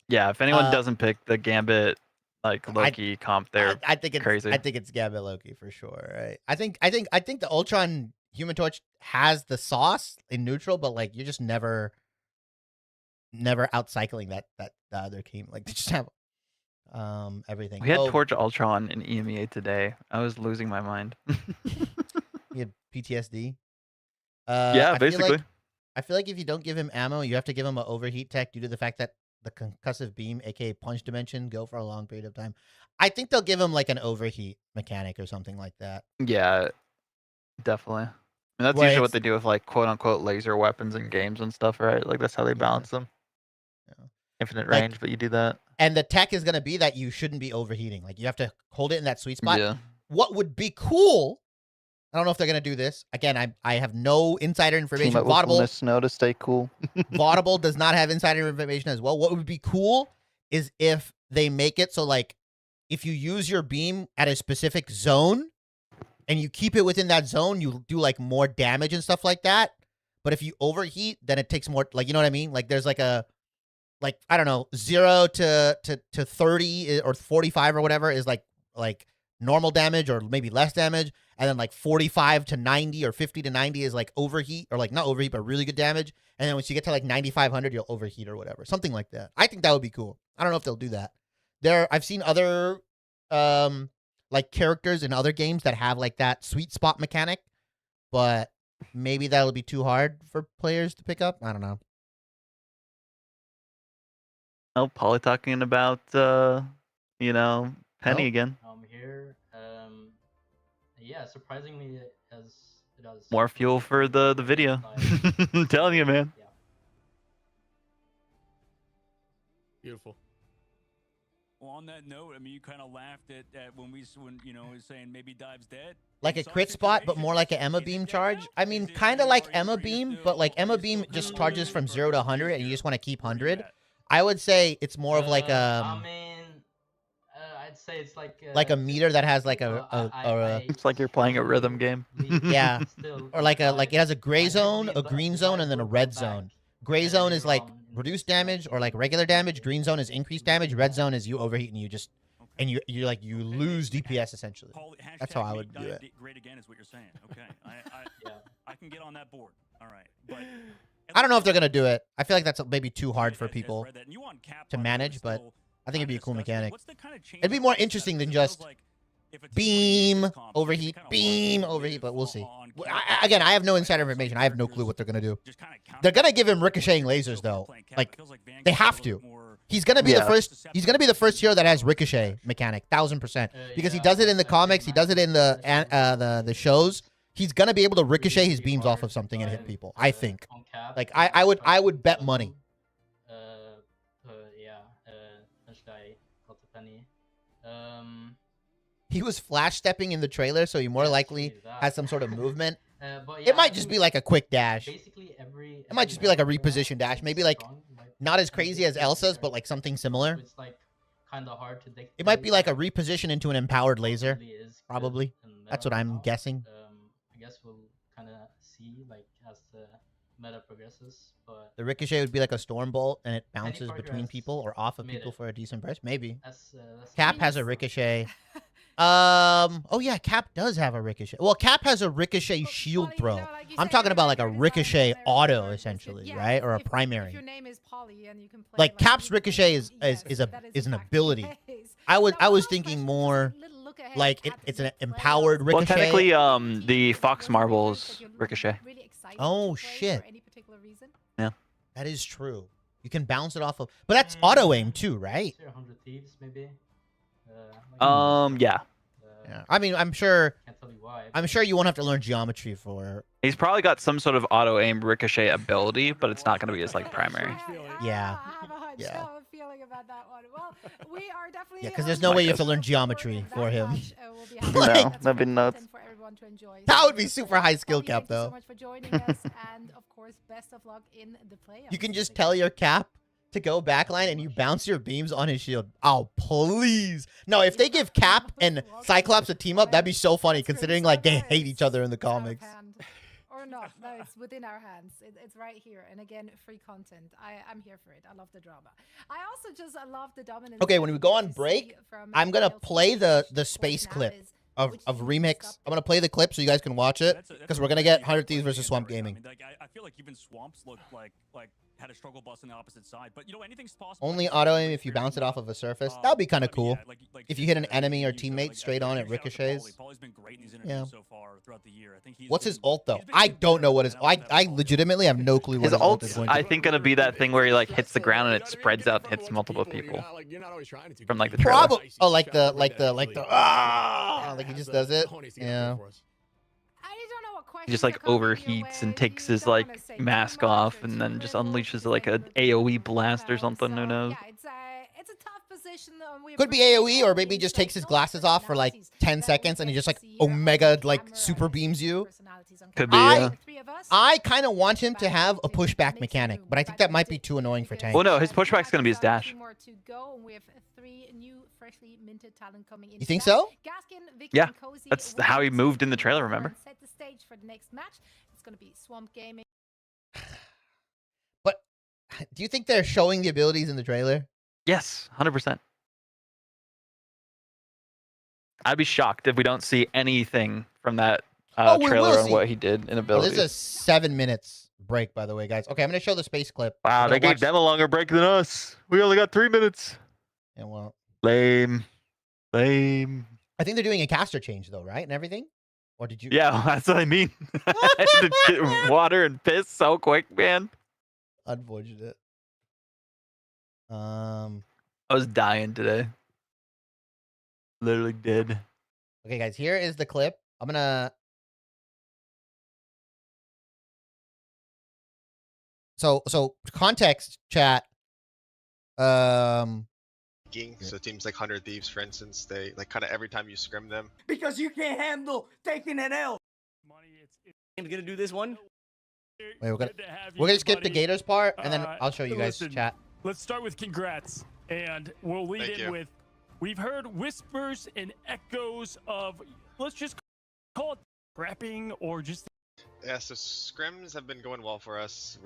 Yeah, if anyone doesn't pick the Gambit like Loki comp, they're
I think it's
crazy.
I think it's Gambit Loki for sure. Right? I think the Ultron Human Torch has the sauce in neutral, but like you're just never outcycling that the other team. Like they just have everything.
We had Torch Ultron in EMEA today. I was losing my mind.
He had PTSD.
Yeah, basically.
I feel like if you don't give him ammo, you have to give him an overheat tech due to the fact that the concussive beam, aka punch dimension, go for a long period of time. I think they'll give him like an overheat mechanic or something like that.
Yeah, definitely. And that's
Where
usually what
it's-
they do with like quote unquote laser weapons in games and stuff, right? Like that's how they balance them.
Yeah.
Infinite
Like-
range, but you do that.
And the tech is going to be that you shouldn't be overheating. Like, you have to hold it in that sweet spot.
Yeah.
What would be cool, I don't know if they're going to do this. Again, I have no insider
Team
information.
up with
Vaudable,
Snow to stay cool.
Vaudable does not have insider information as well. What would be cool is if they make it so, like, if you use your beam at a specific zone and you keep it within that zone, you do, like, more damage and stuff like that. But if you overheat, then it takes more, like, you know what I mean? Like, there's, like, a, like, I don't know, 0 to 30 or 45 or whatever is, like normal damage or maybe less damage. And then, like, 45 to 90 or 50 to 90 is, like, overheat, or, like, not overheat, but really good damage. And then once you get to, like, 9,500, you'll overheat or whatever. Something like that. I think that would be cool. I don't know if they'll do that. I've seen other, like, characters in other games that have, like, that sweet spot mechanic. But maybe that'll be too hard for players to pick up. I don't know.
Oh, Polly talking about, you know, Penny
Oh.
again.
Here, yeah, surprisingly, it does
More fuel for the video. I'm telling you, man.
Yeah.
Beautiful.
Well, on that note, I mean, you kind of laughed at when you know, was saying maybe Dive's dead.
Like a
In some
crit spot, but
situations,
more like an Emma
is it
Beam
dead
charge.
now?
I mean,
Is it
kind of
dead,
like
or
Emma
are you
Beam,
still-
but like Emma
are you
Beam
still
just
kinda
charges
looking
from
for
0 to
a
100, and you
boost
just want to keep
here? Where are you
100.
at?
I would say it's more of like
I mean, I'd say it's
like a meter that has like a
It's like you're playing a rhythm game.
Yeah.
Still,
or like it has a gray
I
zone,
normally
a green zone, and then a red zone. Gray zone is like reduced damage or like regular damage. Green zone is increased damage. Red zone is you overheat and you just and you lose DPS essentially. That's how I would do it.
Great again is what you're saying. Okay,
Yeah.
I can get on that board. All right, but
I don't know if they're gonna do it. I feel like that's maybe too hard for
As
people
read that, and you want Cap
to
on
manage,
this
but
still
I think it'd be a cool
discussing,
mechanic.
what's the kind of change
It'd be
on
more
this
interesting
set?
than
'Cause it feels
just
like if it's
beam,
comp, it can be
overheat,
kinda hard
beam,
to
overheat,
live
but we'll see.
on
Well,
Cap.
Again, I have no insider
Some
information. I have no clue
characters
what they're gonna do.
just kinda count
They're gonna
out
give him
the
ricocheting
characters
lasers
still
though.
playing Cap.
Like
It feels like Vanguard's
they
a
have
little
to.
more
He's gonna be the
Yeah.
first. He's gonna be the first hero that has ricochet mechanic, 1000%. Because he does it in the comics. He does it in the shows. He's gonna be able to ricochet his beams off of something and hit people. I think. Like I would bet money.
Yeah, Penny.
He was flash stepping in the trailer, so he more likely has some sort of movement.
But
It might just be like a quick dash.
basically every.
It might just be like a reposition dash. Maybe like not as crazy as Elsa's, but like something similar.
It's like kind of hard to dictate.
It might be like a reposition into an empowered laser.
Probably is good
Probably.
in
That's
meta
what
right
I'm
now.
guessing.
I guess we'll kind of see like as the meta progresses, but
The ricochet would be like a storm bolt, and it
Penny
bounces
Parker
between
has
people or off of
made
people
it.
for a decent price. Maybe.
that's
Cap has a ricochet. Oh yeah, Cap does have a ricochet. Well, Cap has a ricochet shield
Polly,
throw.
you know, like you
I'm
said,
talking
you're
about like a
35
ricochet
there,
auto,
or just-
essentially,
yeah,
right? Or a
if
primary.
your name is Polly and you can play
Like
like
Cap's
you can-
ricochet is
yes,
an
that
is an
in fact the
ability.
case.
I was
Now, one
thinking
question, just a
more
little look ahead,
like
Cap
it's
is
an
a player
empowered
of-
Well,
ricochet.
technically, the Fox Marvels ricochet.
Really excited
Oh,
to play
shit.
For any particular reason?
That is true. You can bounce it off of, but that's auto aim too, right?
100 Thieves maybe.
Yeah.
Yeah. I mean, I'm sure
Can't tell you why.
you won't have to learn geometry for.
He's probably got some sort of auto aim ricochet ability, but it's not going to be his like primary.
Yeah.
I have a hunch.
Yeah.
I have a feeling about that one. Well, we are definitely.
Yeah, 'cause there's no way you have to learn geometry for him.
No, that'd be nuts.
For everyone to enjoy.
That
So
would be super high skill
Polly,
cap
thank you
though.
so much for joining us, and of course, best of luck in the playoffs.
You can just tell your Cap to go backline and you bounce your beams on his shield. Oh, please. No, if they give Cap and Cyclops a team up, that'd be so funny considering like they hate each other in the
It's out of
comics.
hand. Or not. No, it's within our hands. It's right here. And again, free content. I'm here for it. I love the drama. I also just love the dominance.
Okay, when
that
we go on
see
break,
from
I'm gonna
Gale's
play
team,
the
which, of
space
course, now
clip
is
of
which
of
team
remix.
stopped
I'm gonna play the clip so you guys can watch it
That's
because
a
we're gonna
really
get
good
100 Thieves
way to
versus
get
Swamp
that right now.
Gaming.
I mean, like, I feel like even Swamps look like had a struggle bus on the opposite side, but you know anything's possible.
Only
Like,
auto
super
aim if you bounce it off of a surface. That'd be kind of
but I mean,
cool.
yeah, like
If you hit an
said,
enemy or
he's,
teammate
like,
straight on, it
huge shout out to
ricochets.
Pauly. Pauly's been great in these interviews
Yeah.
so far throughout the year. I think he's
What's his
been-
ult though?
he's been
I
getting
don't
better
know what his.
and I love
I
that
legitimately have no clue what
His
his ult is
ult's,
going to
I
be.
think, gonna be that thing where he like hits the ground and it spreads out and hits multiple people. From, like, the trailer.
Probably. Oh, like the like he just does it. Yeah.
I don't know what question
He just like overheats and takes his like mask off and then just unleashes like a AoE blast or something. Who knows?
It's a tough position.
Could be AoE, or maybe he just takes his glasses off for like 10 seconds and he just like Omega like super beams you.
Could be. Yeah.
I kind of want him to have a pushback mechanic, but I think that might be too annoying for Tank.
Well, no, his pushback's gonna be his dash.
You think so?
Yeah, that's how he moved in the trailer. Remember?
Set the stage for the next match. It's gonna be Swamp Gaming.
But do you think they're showing the abilities in the trailer?
Yes, 100%. I'd be shocked if we don't see anything from that trailer on what he did in abilities.
This is a 7 minutes break, by the way, guys. Okay, I'm gonna show the space clip.
Wow, they gave them a longer break than us. We only got 3 minutes.
Yeah, well,
lame.
I think they're doing a caster change though, right, and everything. Or did you?
Yeah, that's what I mean. I had to get water and piss so quick, man.
Unfortunate.
I was dying today. Literally dead.
Okay, guys, here is the clip. I'm gonna. So context, chat.
So teams like 100 Thieves, for instance, they like kind of every time you scrim them.
Because you can't handle taking an L. I'm gonna do this one.
Wait, we're gonna skip the Gators part, and then I'll show you guys chat.
Let's start with congrats, and we'll lead in with. We've heard whispers and echoes of, let's just call it prepping or just.
Yeah, so scrims have been going well for us.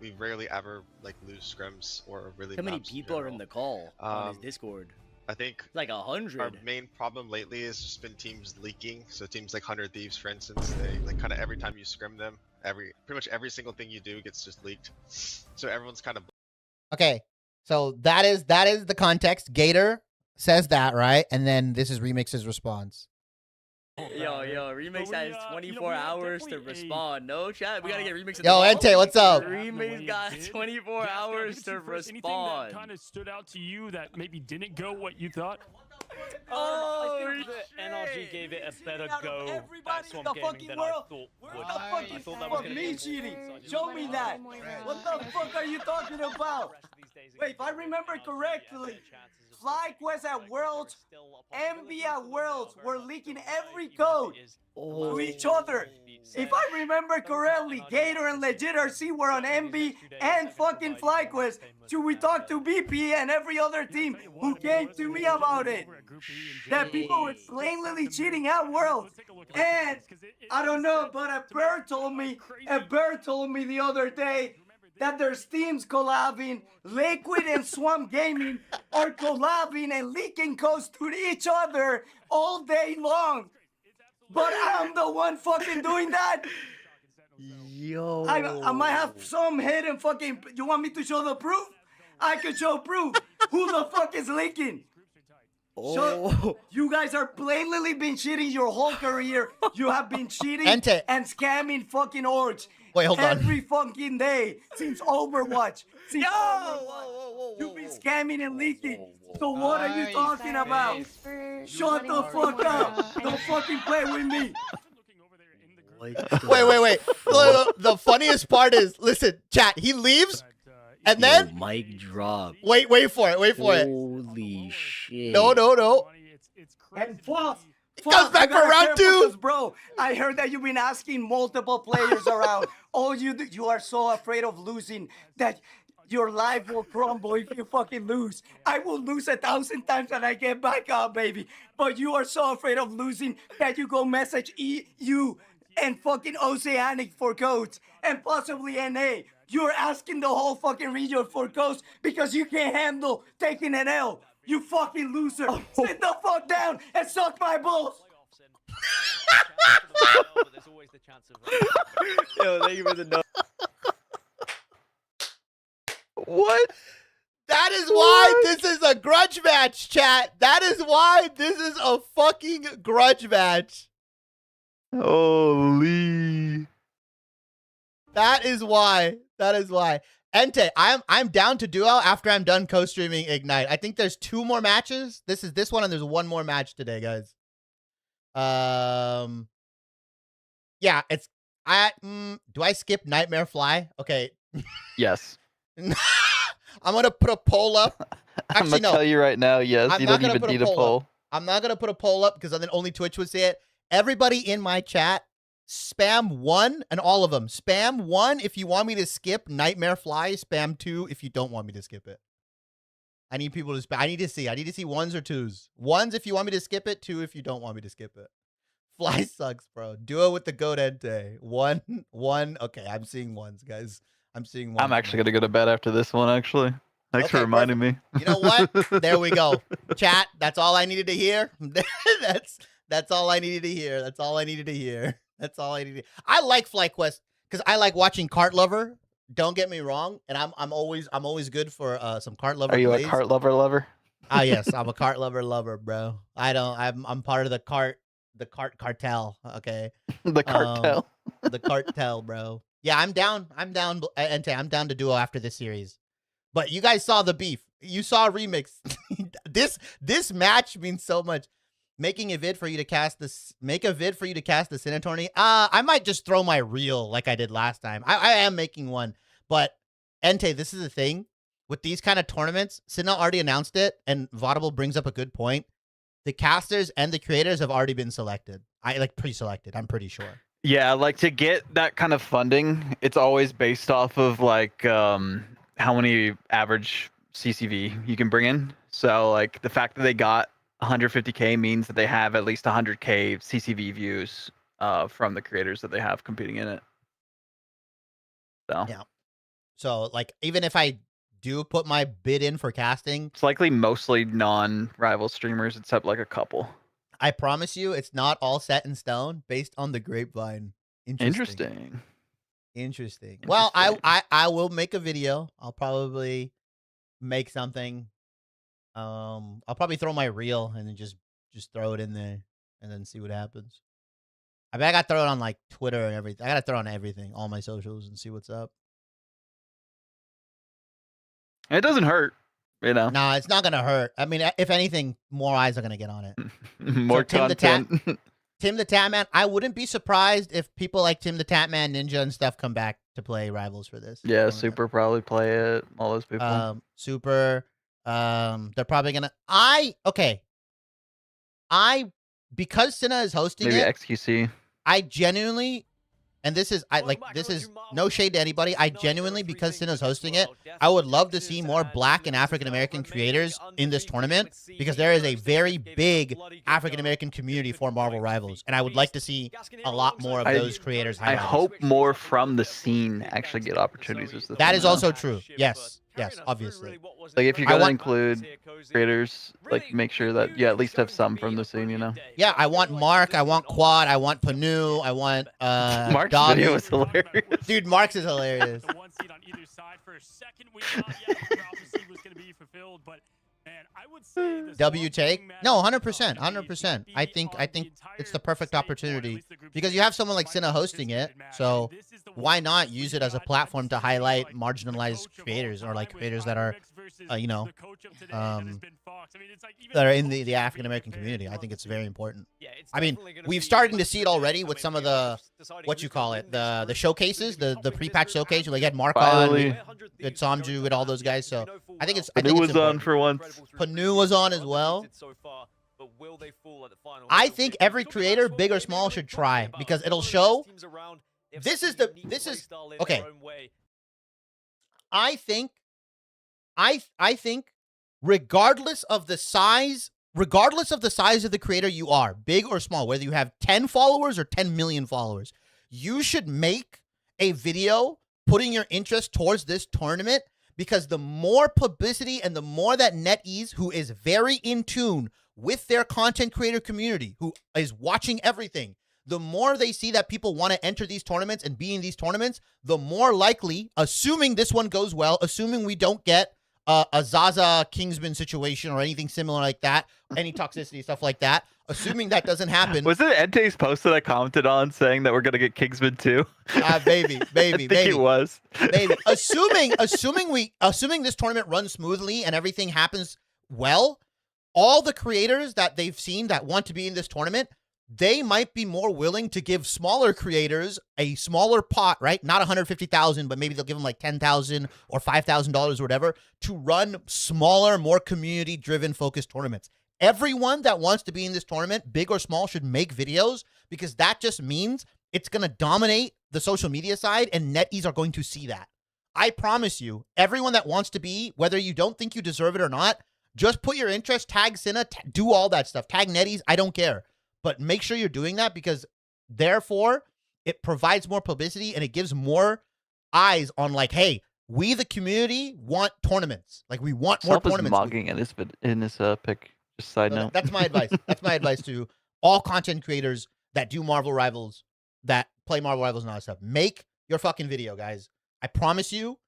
We rarely ever like lose scrims or really.
How many people are in the call on his Discord?
I think
like 100.
Our main problem lately has just been teams leaking. So teams like 100 Thieves, for instance, they like kind of every time you scrim them, pretty much every single thing you do gets just leaked. So everyone's kind of.
Okay, so that is the context. Gator says that, right? And then this is Remix's response.
Yo, Remix has 24 hours to respond. No chat, we gotta get Remix.
Yo, Ente, what's up?
Remix got 24 hours to respond.
Anything that kind of stood out to you that maybe didn't go what you thought?
I think that NRG gave it a better go at Swamp Gaming than I thought would.
What the fuck is me cheating? Show me that. What the fuck are you talking about? Wait, if I remember correctly, FlyQuest at Worlds, MB at Worlds were leaking every code to each other. If I remember correctly, Gator and Legit RC were on MB and fucking FlyQuest. Should we talk to BP and every other team who came to me about it? That people were blatantly cheating at Worlds. And I don't know, but a bird told me the other day that there's teams collabing, Liquid and Swamp Gaming are collabing and leaking codes to each other all day long. But I'm the one fucking doing that.
Yo.
I might have some hidden fucking. You want me to show the proof? I can show proof. Who the fuck is leaking? So, you guys are blatantly been cheating your whole career. You have been cheating and scamming fucking orgs.
Wait, hold on.
Every fucking day since Overwatch. You've been scamming and leaking. So what are you talking about? Shut the fuck up. Don't fucking play with me.
Wait. The funniest part is, listen, chat, he leaves, and then
mic drop.
Wait for it.
Holy shit.
No.
And plus,
comes back for round 2.
Bro, I heard that you've been asking multiple players around. You are so afraid of losing that your life will crumble if you fucking lose. I will lose 1,000 times and I get back up, baby. But you are so afraid of losing that you go message EU and fucking Oceanic for codes and possibly NA. You're asking the whole fucking region for codes because you can't handle taking an L. You fucking loser. Sit the fuck down and suck my balls.
Yo, thank you for the note.
What? That is why this is a grudge match, chat. That is why this is a fucking grudge match.
Holy.
That is why. Ente, I'm down to duo after I'm done co-streaming Ignite. I think there's 2 more matches. This is this one, and there's 1 more match today, guys. Yeah, Yeah, it's do I skip Nightmare Fly? Okay.
Yes.
I'm gonna put a poll up. Actually,
I'm gonna
no.
tell you right now. Yes,
I'm
you
not
don't
gonna
even
put
need
a
a
poll
poll.
up. I'm not gonna put a poll up because then only Twitch would see it. Everybody in my chat, spam 1 and all of them. Spam 1 if you want me to skip Nightmare Fly. Spam 2 if you don't want me to skip it. I need people to I need to see 1s or 2s. 1s if you want me to skip it. 2 if you don't want me to skip it. Fly sucks, bro. Duo with the goat Entei. 1. Okay, I'm seeing 1s, guys. I'm seeing 1s.
I'm actually gonna go to bed after this one. Actually, thanks for
Okay,
reminding me.
You know what? There we go. Chat. That's all I needed to hear. That's all I needed to hear. That's all I needed to hear. That's all I needed. I like FlyQuest because I like watching Kart Lover. Don't get me wrong, and I'm always good for some Kart Lover.
Are you
plays.
a Kart lover?
Ah, yes, I'm a Kart lover, bro. I'm part of the cart cartel. Okay.
The cartel.
The cartel, bro. Yeah, I'm down. Entei, I'm down to duo after this series. But you guys saw the beef. You saw Remix. This match means so much. Making a vid for you to cast this. Make a vid for you to cast the Sin Attorney. I might just throw my reel like I did last time. I am making one. But Entei, this is the thing. With these kind of tournaments, Sinna already announced it, and Vaudable brings up a good point. The casters and the creators have already been selected. Pre-selected, I'm pretty sure.
Yeah, like to get that kind of funding, it's always based off of like how many average CCV you can bring in. So like the fact that they got 150K means that they have at least 100K CCV views from the creators that they have competing in it. So
yeah. So like even if I do put my bid in for casting,
it's likely mostly non-rival streamers except like a couple.
I promise you, it's not all set in stone based on the grapevine. Interesting. Well, I will make a video. I'll probably make something. I'll probably throw my reel and then just throw it in there and then see what happens. I bet I got to throw it on like Twitter and everything. I got to throw it on everything, all my socials, and see what's up.
It doesn't hurt, you know.
Nah, it's not gonna hurt. I mean, if anything, more eyes are gonna get on it.
More content.
Tim the Tatman. I wouldn't be surprised if people like Tim the Tatman, Ninja, and stuff come back to play Rivals for this.
Yeah, Super probably play it. All those people.
Super. They're probably gonna. Because Sinna is hosting
Maybe
it.
XQC.
I genuinely. And this is this is no shade to anybody. I genuinely, because Sinna's hosting it, I would love to see more Black and African American creators in this tournament because there is a very big African American community for Marvel Rivals, and I would like to see a lot more of those creators.
I hope more from the scene actually get opportunities.
That is also true. Yes, obviously.
Like if you're gonna include creators, like make sure that you at least have some from the scene, you know.
Yeah, I want Mark, I want Quad, I want Panu, I want
Mark's
Doggy.
video was hilarious.
Dude, Mark's is hilarious.
The one seed on either side for a second. We thought the prophecy was going to be fulfilled, but man, I would say the
W take? No, 100%, 100%. I think it's the perfect opportunity because you have someone like Sinna hosting it, so why not use it as a platform to highlight marginalized creators or like creators that are, that are in the African American community. I think it's very important. I mean, we've started to see it already with some of the the showcases, the pre-patch showcase. Like had Mark on, we had Samju with all those guys. So I think it's.
Panu was on for once.
Panu was on as well. I think every creator, big or small, should try because it'll show. This is okay. I think regardless of the size of the creator you are, big or small, whether you have 10 followers or 10 million followers, you should make a video putting your interest towards this tournament because the more publicity and the more that NetEase, who is very in tune with their content creator community, who is watching everything, the more they see that people want to enter these tournaments and be in these tournaments, the more likely, assuming this one goes well, assuming we don't get a Zaza Kingsman situation or anything similar like that, any toxicity, stuff like that, assuming that doesn't happen.
Was it Entei's post that I commented on saying that we're going to get Kingsman too?
Baby.
I think it was.
Baby. Assuming this tournament runs smoothly and everything happens well, all the creators that they've seen that want to be in this tournament, they might be more willing to give smaller creators a smaller pot, right? Not 150,000, but maybe they'll give them like 10,000 or $5,000 or whatever to run smaller, more community-driven focused tournaments. Everyone that wants to be in this tournament, big or small, should make videos because that just means it's going to dominate the social media side and NetEase are going to see that. I promise you, everyone that wants to be, whether you don't think you deserve it or not, just put your interest, tag Cinna, do all that stuff. Tag NetEase, I don't care. But make sure you're doing that because therefore it provides more publicity and it gives more eyes on like, hey, we the community want tournaments. Like we want more tournaments.
Mogging in this pick. Just side note.
That's my advice. That's my advice to all content creators that do Marvel Rivals, that play Marvel Rivals and all that stuff. Make your fucking video, guys. I promise you,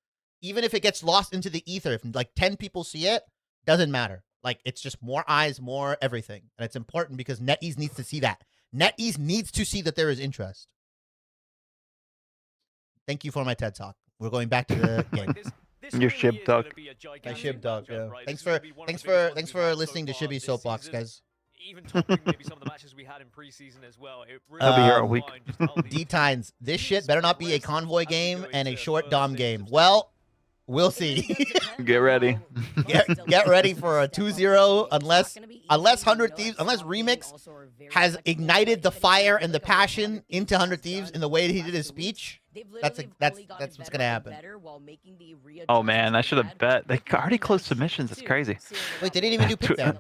even if it gets lost into the ether, if like 10 people see it, doesn't matter. Like, it's just more eyes, more everything. And it's important because NetEase needs to see that. NetEase needs to see that there is interest. Thank you for my TED Talk. We're going back to the game.
Your Shib Talk.
My Shib Talk, yeah. Thanks for listening to Shibby's Soapbox, guys.
Even topping maybe some of the matches we had in preseason as well.
I'll be here all week.
D-Tines, this shit better not be a convoy game and a short dom game. Well, we'll see.
Get ready.
Get ready for a 2-0 unless 100 Thieves, unless Remix has ignited the fire and the passion into 100 Thieves in the way that he did his speech. That's what's gonna happen.
Oh man, I should have bet. They already closed submissions. It's crazy.
Wait, they didn't even do pick ban.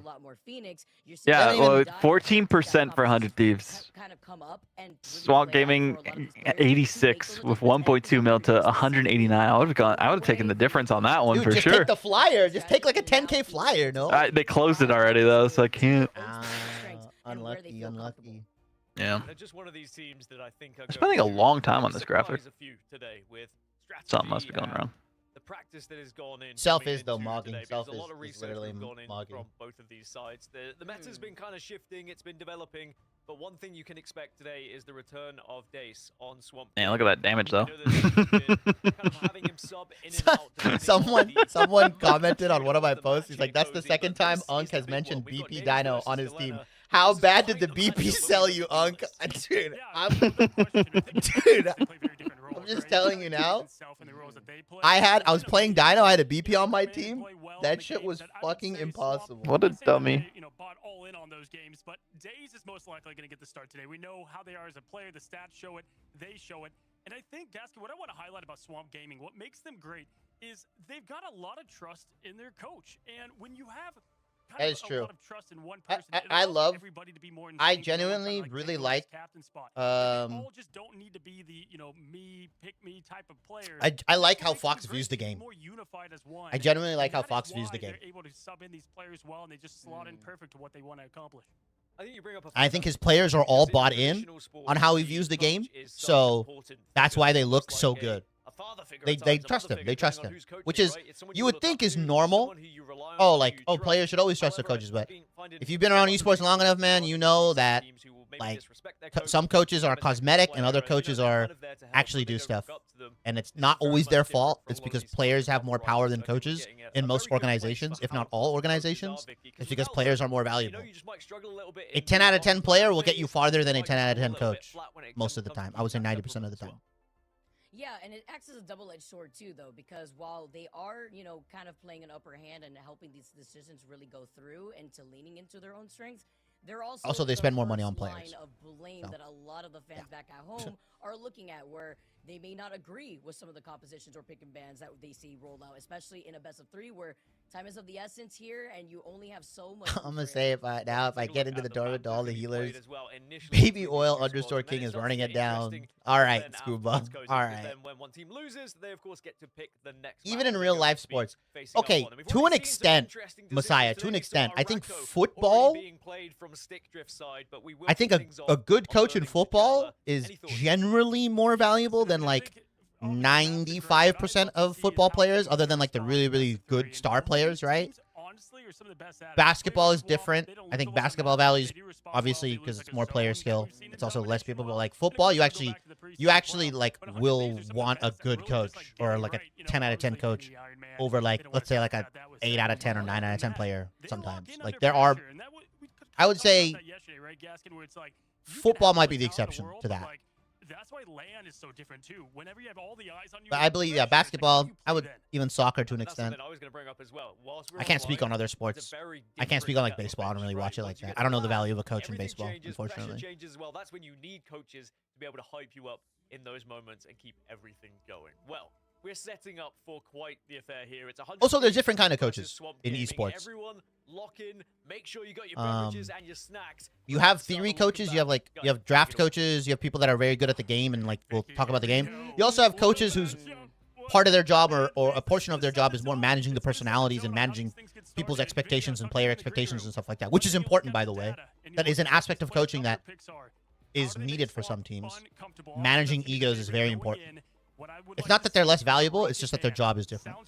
Yeah, well, 14% for 100 Thieves. Swamp Gaming 86 with 1.2 mil to 189. I would have taken the difference on that one.
Dude,
for
just
sure.
Take the flyer. Just take like a 10K flyer. No.
They closed it already though, so I can't.
Unlucky.
Yeah.
They're just one of these teams that I think
I'm spending a long time on this graphic. Something must be going wrong.
The practice that has gone in.
Self is though mogging.
Today,
Self
a lot of
is literally mogging.
From both of these sides. The meta's been kind of shifting. It's been developing. But one thing you can expect today is the return of Dace on Swamp.
Man, look at that damage though.
Someone commented on one of my posts. He's like, "That's the second time Unk has mentioned BP Dino on his team. How bad did the BP sell you, Unk?" Dude, I'm just telling you now. I was playing Dino. I had a BP on my team. That shit was fucking impossible.
What a dummy.
Bought all in on those games, but Daze is most likely going to get the start today. We know how they are as a player. The stats show it. They show it. And I think, Gaskin, what I want to highlight about Swamp Gaming, what makes them great is they've got a lot of trust in their coach. And when you have
that is true.
A lot of trust in one person,
I genuinely really like
all just don't need to be the me pick me type of player.
I like how Fox views the game.
More unified as one.
I genuinely like how Fox views the game.
They're able to sub in these players well and they just slot in perfect to what they want to accomplish.
I think his players are all bought in on how he views the game, so that's why they look so good. They trust him. They trust him, which is you would think is normal. Oh, players should always trust their coaches, but if you've been around esports long enough, man, you know that like some coaches are cosmetic and other coaches are actually do stuff, and it's not always their fault. It's because players have more power than coaches in most organizations, if not all organizations. It's because players are more valuable. A 10 out of 10 player will get you farther than a 10 out of 10 coach most of the time. I would say 90% of the time.
Yeah, and it acts as a double-edged sword too, though, because while they are, kind of playing an upper hand and helping these decisions really go through into leaning into their own strengths, they're also
they spend more money on players.
Line of blame that a lot of the fans back at home are looking at, where they may not agree with some of the compositions or pick and bans that they see rolled out, especially in a best of 3 where time is of the essence here, and you only have so much.
I'm gonna say if I get into the tournament to all the healers, Baby Oil _ King is running it down. All right, Scuba. All right. Even in real life sports, okay, to an extent, Messiah. To an extent, I think football. I think a good coach in football is generally more valuable than like 95% of football players, other than like the really, really good star players, right? Basketball is different. I think basketball values, obviously, because it's more player skill. It's also less people, but like football, you actually like will want a good coach or like a 10 out of 10 coach over like, let's say like a 8 out of 10 or 9 out of 10 player sometimes. Like there are, I would say, Football might be the exception to that.
That's why LAN is so different too. Whenever you have all the eyes on you,
But I believe, yeah, basketball, I would even soccer to an extent.
I was going to bring up as well.
I can't speak on other sports. I can't speak on like baseball. I don't really watch it like that. I don't know the value of a coach in baseball, unfortunately.
Changes as well. That's when you need coaches to be able to hype you up in those moments and keep everything going. Well, we're setting up for quite the affair here. It's
also, there's different kind of coaches in esports.
Everyone lock in. Make sure you got your beverages and your snacks.
You have theory coaches. You have draft coaches. You have people that are very good at the game and like will talk about the game. You also have coaches whose part of their job or a portion of their job is more managing the personalities and managing people's expectations and player expectations and stuff like that, which is important, by the way. That is an aspect of coaching that is needed for some teams. Managing egos is very important. It's not that they're less valuable, it's just that their job is different.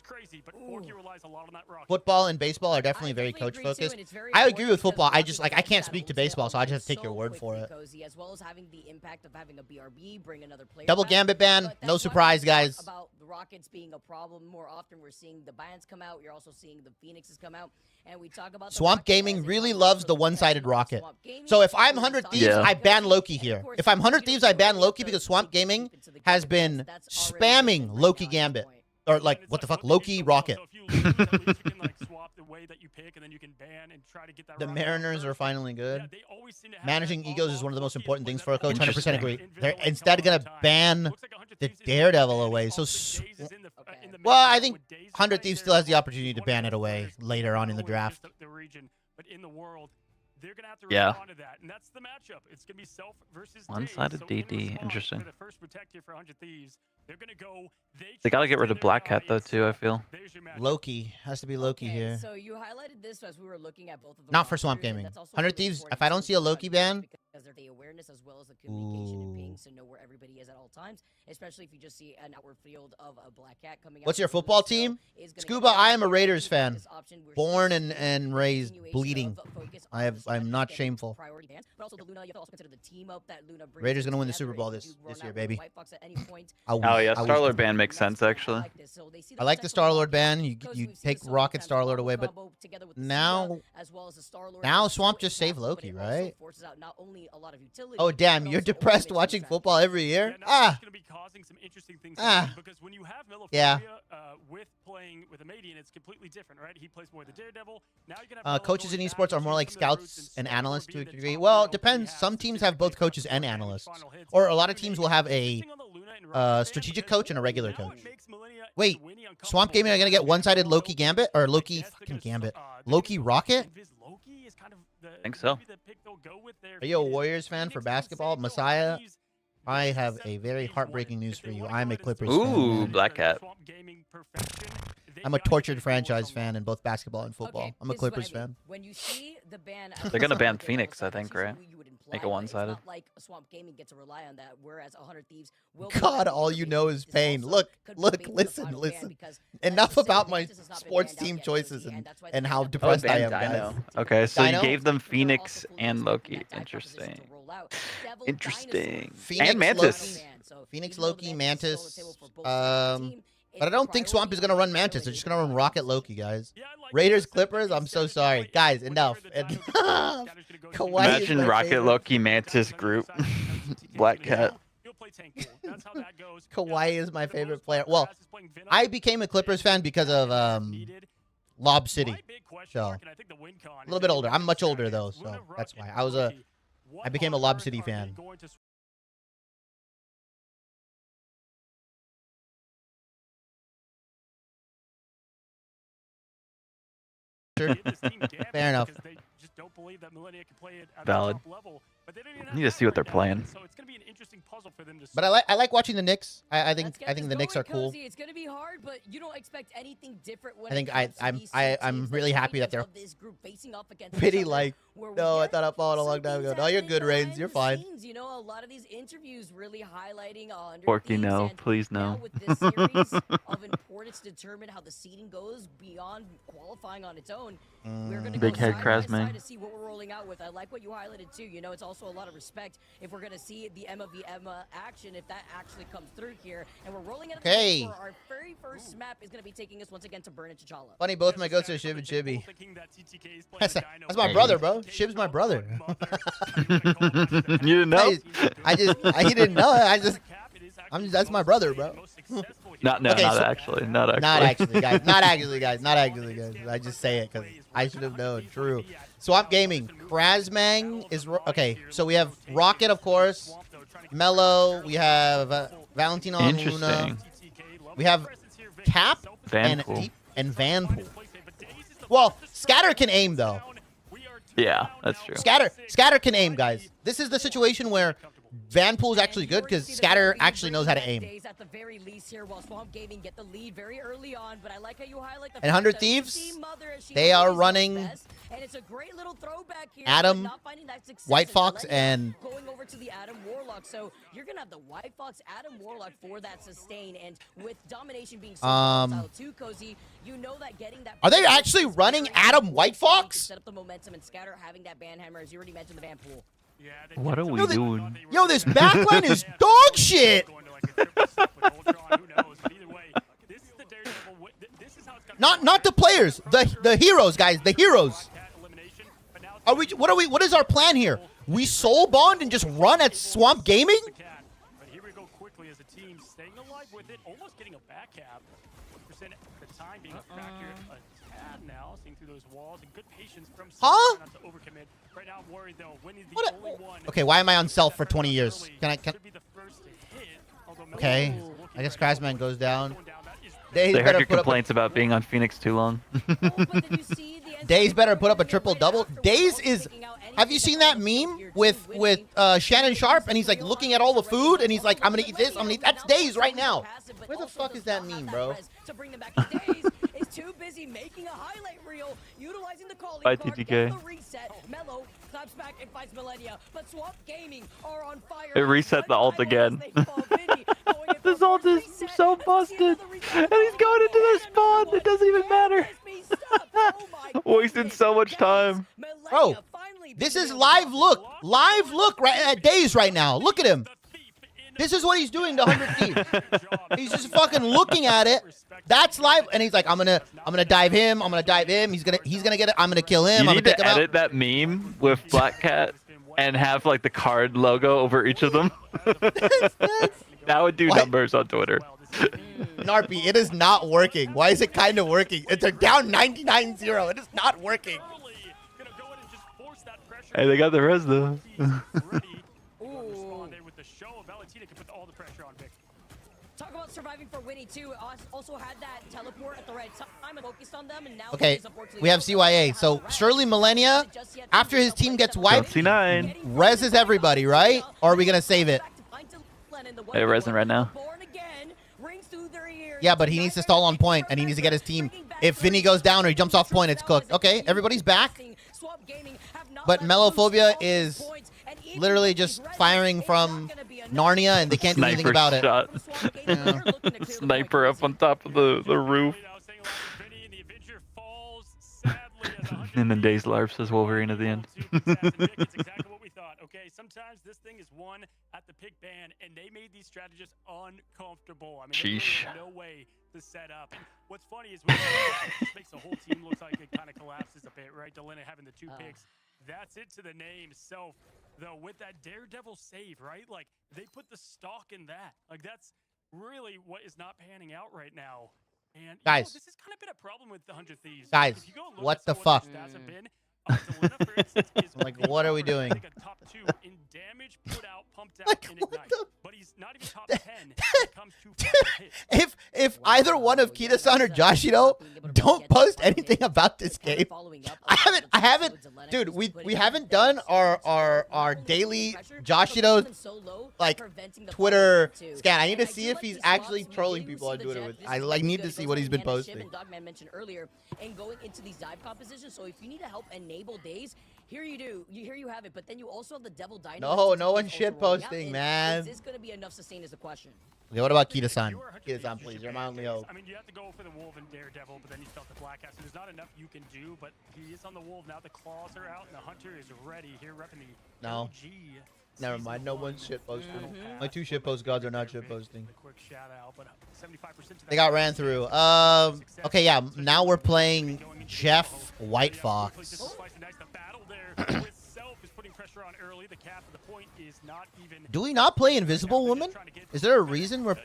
Football and baseball are definitely very coach focused. I agree with football. I just I can't speak to baseball, so I just have to take your word for it. Double gambit ban, no surprise, guys.
About the Rockets being a problem more often, we're seeing the bans come out. You're also seeing the Phoenixes come out, and we talk about
Swamp Gaming really loves the one-sided rocket. So if I'm 100 Thieves, I ban Loki here. If I'm 100 Thieves, I ban Loki because Swamp Gaming has been spamming Loki Gambit. Or like, what the fuck, Loki Rocket. The Mariners are finally good. Managing egos is one of the most important things for a coach. 100% agree. They're instead going to ban the Daredevil away. So, well, I think 100 Thieves still has the opportunity to ban it away later on in the draft.
They're gonna have to
Yeah.
respond to that, and that's the matchup. It's gonna be Self versus
One-sided
Daze.
DD. Interesting.
The first protector for 100 Thieves. They're gonna go.
They gotta get rid of Black Cat though too. I feel.
Loki has to be Loki here.
So you highlighted this as we were looking at both of the
Not for Swamp Gaming. 100 Thieves. If I don't see a Loki ban,
because there's the awareness as well as the communication and pings to know where everybody is at all times, especially if you just see an outward field of a Black Cat coming out.
What's your football team? Scuba, I am a Raiders fan. Born and raised bleeding. I'm not shameful. Raiders gonna win the Super Bowl this year, baby.
Oh yeah, Star-Lord ban makes sense actually.
I like the Star-Lord ban. You take Rocket Star-Lord away, but now Swamp just saved Loki, right? Oh damn, you're depressed watching football every year?
Because when you have
yeah.
With playing with a Madian, it's completely different, right? He plays more the Daredevil. Now you're gonna have
coaches in esports are more like scouts and analysts to a degree. Well, it depends. Some teams have both coaches and analysts, or a lot of teams will have a strategic coach and a regular coach. Wait, Swamp Gaming are gonna get one-sided Loki Gambit or Loki fucking Gambit, Loki Rocket?
I think so.
Are you a Warriors fan for basketball, Messiah? I have a very heartbreaking news for you. I'm a Clippers fan.
Ooh, Black Cat.
I'm a tortured franchise fan in both basketball and football. I'm a Clippers fan.
When you see the ban,
They're gonna ban Phoenix, I think, right? Make it one-sided.
Not like Swamp Gaming gets to rely on that, whereas 100 Thieves will.
God, all you know is pain. Look, listen. Enough about my sports team choices and how depressed I am, guys.
Okay, so
Dino?
you gave them Phoenix and Loki. Interesting. Interesting.
Phoenix,
And Mantis.
Phoenix, Loki, Mantis. But I don't think Swamp is going to run Mantis. They're just going to run Rocket Loki, guys. Raiders, Clippers, I'm so sorry. Guys, enough.
Imagine Rocket, Loki, Mantis group. Black Cat.
Kawhi is my favorite player. Well, I became a Clippers fan because of Lob City. So, a little bit older. I'm much older, though, so that's why. I became a Lob City fan. Fair enough.
Valid. I need to see what they're playing.
But I like watching the Knicks. I think the Knicks are cool.
It's gonna be hard, but you don't expect anything different. When
I think I'm really happy that they're pity like. No, I thought I followed a long time ago. No, you're good, Reigns. You're fine.
You know, a lot of these interviews really highlighting
Porky, no, please no.
With this series of importance to determine how the seeding goes beyond qualifying on its own. We're gonna
Big
go
head
side by
Krasman.
side to see what we're rolling out with. I like what you highlighted too. You know, it's also a lot of respect if we're gonna see the Emma v Emma action, if that actually comes through here, and we're rolling it.
Okay.
For our very first first map is going to be taking us once again to Burn and T'Challa.
Funny, both my goats are Shib and Chibi. That's my brother, bro. Shib's my brother.
You didn't know?
He didn't know. That's my brother, bro.
Not actually.
Not actually, guys. Not actually, guys. I just say it because I should have known. True. Swamp Gaming. Krasmang is okay. So we have Rocket, of course. Mellow. We have Valentino on Luna. We have Cap and Vanpool. Well, Scatter can aim though.
Yeah, that's true.
Scatter can aim, guys. This is the situation where Vanpool is actually good because Scatter actually knows how to aim.
At the very least here, while Swamp Gaming get the lead very early on, but I like how you highlight the
and 100 Thieves, they are running
and it's a great little throwback here,
Adam, White Fox, and
going over to the Adam Warlock. So you're gonna have the White Fox, Adam Warlock for that sustain, and with domination being so too cozy, you know that getting that.
Are they actually running Adam White Fox?
Set up the momentum and Scatter having that banhammer, as you already mentioned, the Vanpool.
What are we doing?
Yo, this backline is dog shit. Not the players, the heroes, guys, the heroes. What is our plan here? We soul bond and just run at Swamp Gaming?
But here we go quickly as a team staying alive with it, almost getting a back cap. Percent the time being factored a tad now, seeing through those walls and good patience from
Huh?
not to overcommit. Right now I'm worried though, Winnie's the only one.
Okay, why am I on self for 20 years? Okay, I guess Krasman goes down.
They heard your complaints about being on Phoenix too long.
Daze better put up a triple-double. Daze is... Have you seen that meme with Shannon Sharp? And he's like looking at all the food and he's like, I'm going to eat this, I'm going to eat... That's Daze right now. Where the fuck is that meme, bro?
Too busy making a highlight reel, utilizing the calling
Bye,
card,
TTK.
the reset. Mellow claps back and finds Millennia, but Swamp Gaming are on fire.
It reset the ult again. This ult is so busted. And he's going into the spawn. It doesn't even matter. Wasting so much time.
Bro, this is live look right at Daze right now. Look at him. This is what he's doing to 100 Thieves. He's just fucking looking at it. That's live, and he's like, I'm gonna dive him. I'm gonna dive him. He's gonna get it. I'm gonna kill him.
You
I'm
need
gonna take
to
him out.
edit that meme with Black Cat and have like the card logo over each of them. That would do numbers on Twitter.
Narpy, it is not working. Why is it kind of working? They're down 99-0. It is not working.
Hey, they got the res though.
Talk about surviving for Winnie too. Also had that teleport at the right time and focused on them, and now
Okay, we have CYA. So surely Millennia, after his team gets wiped, reses everybody, right? Or are we gonna save it?
Hey, resing right now.
Yeah, but he needs to stall on point, and he needs to get his team. If Vinny goes down or he jumps off point, it's cooked. Okay, everybody's back. But Mellophobia is literally just firing from Narnia, and they can't do anything about it.
Yeah. Sniper up on top of the roof. And then Daze LARP says Wolverine at the end.
Okay, sometimes this thing is won at the pick ban, and they made these strategists uncomfortable. I mean,
Sheesh.
there's no way to set up. And what's funny is when it just makes the whole team look like it kind of collapses a bit, right? Delena having the 2 picks. That's it to the name. Self, though, with that Daredevil save, right? Like, they put the stock in that. Like, that's really what is not panning out right now. And
guys,
this has kind of been a problem with the 100 Thieves.
Guys,
if you go look
what
at
the
some
fuck?
of their stats have been, Delena, for instance, is
Like, what are we doing?
like a top 2 in damage, put out, pumped out, and ignite. But he's not even top 10 when it comes to hit.
If either one of Kita-san or Joshino don't post anything about this game, I haven't, dude. We haven't done our daily Joshino like Twitter scan. I need to see if he's actually trolling people on Twitter. I need to see what he's been posting.
Dogman mentioned earlier, and going into these dive compositions. So if you need to help enable Daze, here you do. Here you have it. But then you also have the Devil Dino.
No one's shit posting, man.
Is this going to be enough sustain is the question.
Okay, what about Kita-san? Kita-san, please. You're my only hope.
I mean, you have to go for the Wolf and Daredevil, but then you still have the Black Hat. So there's not enough you can do, but he is on the Wolf now. The claws are out, and the Hunter is ready here, repping the OG
Never mind. No one's shit posting. My 2 shit post gods are not shit posting. They got ran through. Okay, yeah. Now we're playing Jeff White Fox. Do we not play Invisible Woman? Is there a reason we're...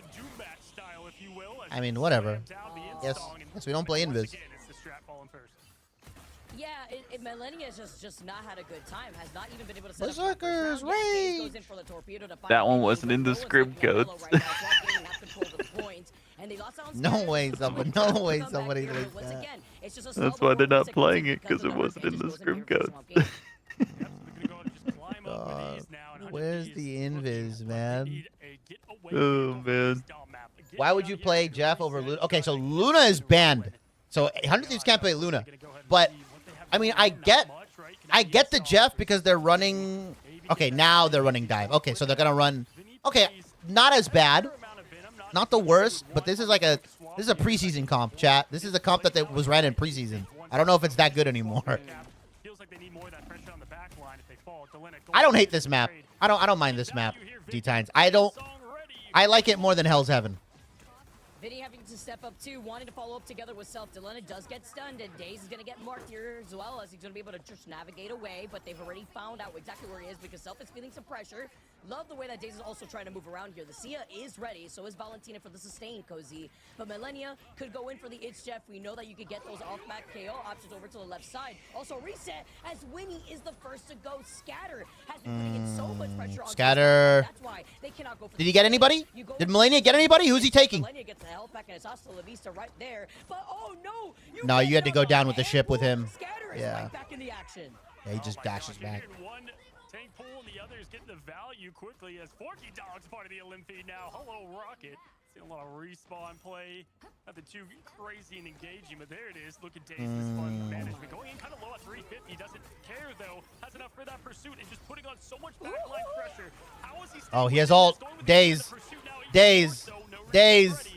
I mean, whatever. Yes, we don't play Invis.
Yeah, Millennia has just not had a good time. Has not even been able to set
Berserkers,
up
rage!
That one wasn't in the script, goats.
No way somebody like that.
That's why they're not playing it, because it wasn't in the script, goats.
Where's the Invis, man?
Oh, man.
Why would you play Jeff over Luna? Okay, so Luna is banned. So 100 Thieves can't play Luna. But, I mean, I get the Jeff because they're running... Okay, now they're running dive. Okay, so they're going to run... Okay, not as bad. Not the worst, but this is like a... This is a preseason comp, chat. This is a comp that was ran in preseason. I don't know if it's that good anymore. I don't hate this map. I don't mind this map, D-Tines. I like it more than Hell's Heaven.
Vinny having to step up too, wanting to follow up together with Self. Delena does get stunned, and Daze is going to get marked here as well, as he's going to be able to just navigate away, but they've already found out exactly where he is because Self is feeling some pressure. Love the way that Daze is also trying to move around here. The Sia is ready, so is Valentina for the sustain, Cozy. But Millennia could go in for the Itch Jeff. We know that you could get those off-back KO options over to the left side. Also reset, as Winnie is the first to go. Scatter has been putting in so much pressure on
Scatter.
That's why they cannot go for
Did he get anybody? Did Millennia get anybody? Who's he taking?
Millennia gets the health back, and it's hasta la vista right there. But oh no!
No, you had to go down with the ship with him. Yeah.
Back in the action.
Yeah, he just dashes back.
Tank pool and the other is getting the value quickly as Forky Dog's part of the Olympiad now. Hello, Rocket. Seeing a lot of respawn play. Nothing too crazy and engaging, but there it is. Look at Daze, this fun management. Going in kind of low at 350. Doesn't care, though. Has enough for that pursuit and just putting on so much backline pressure. How is he
Oh, he has ult. Daze. Daze. Daze.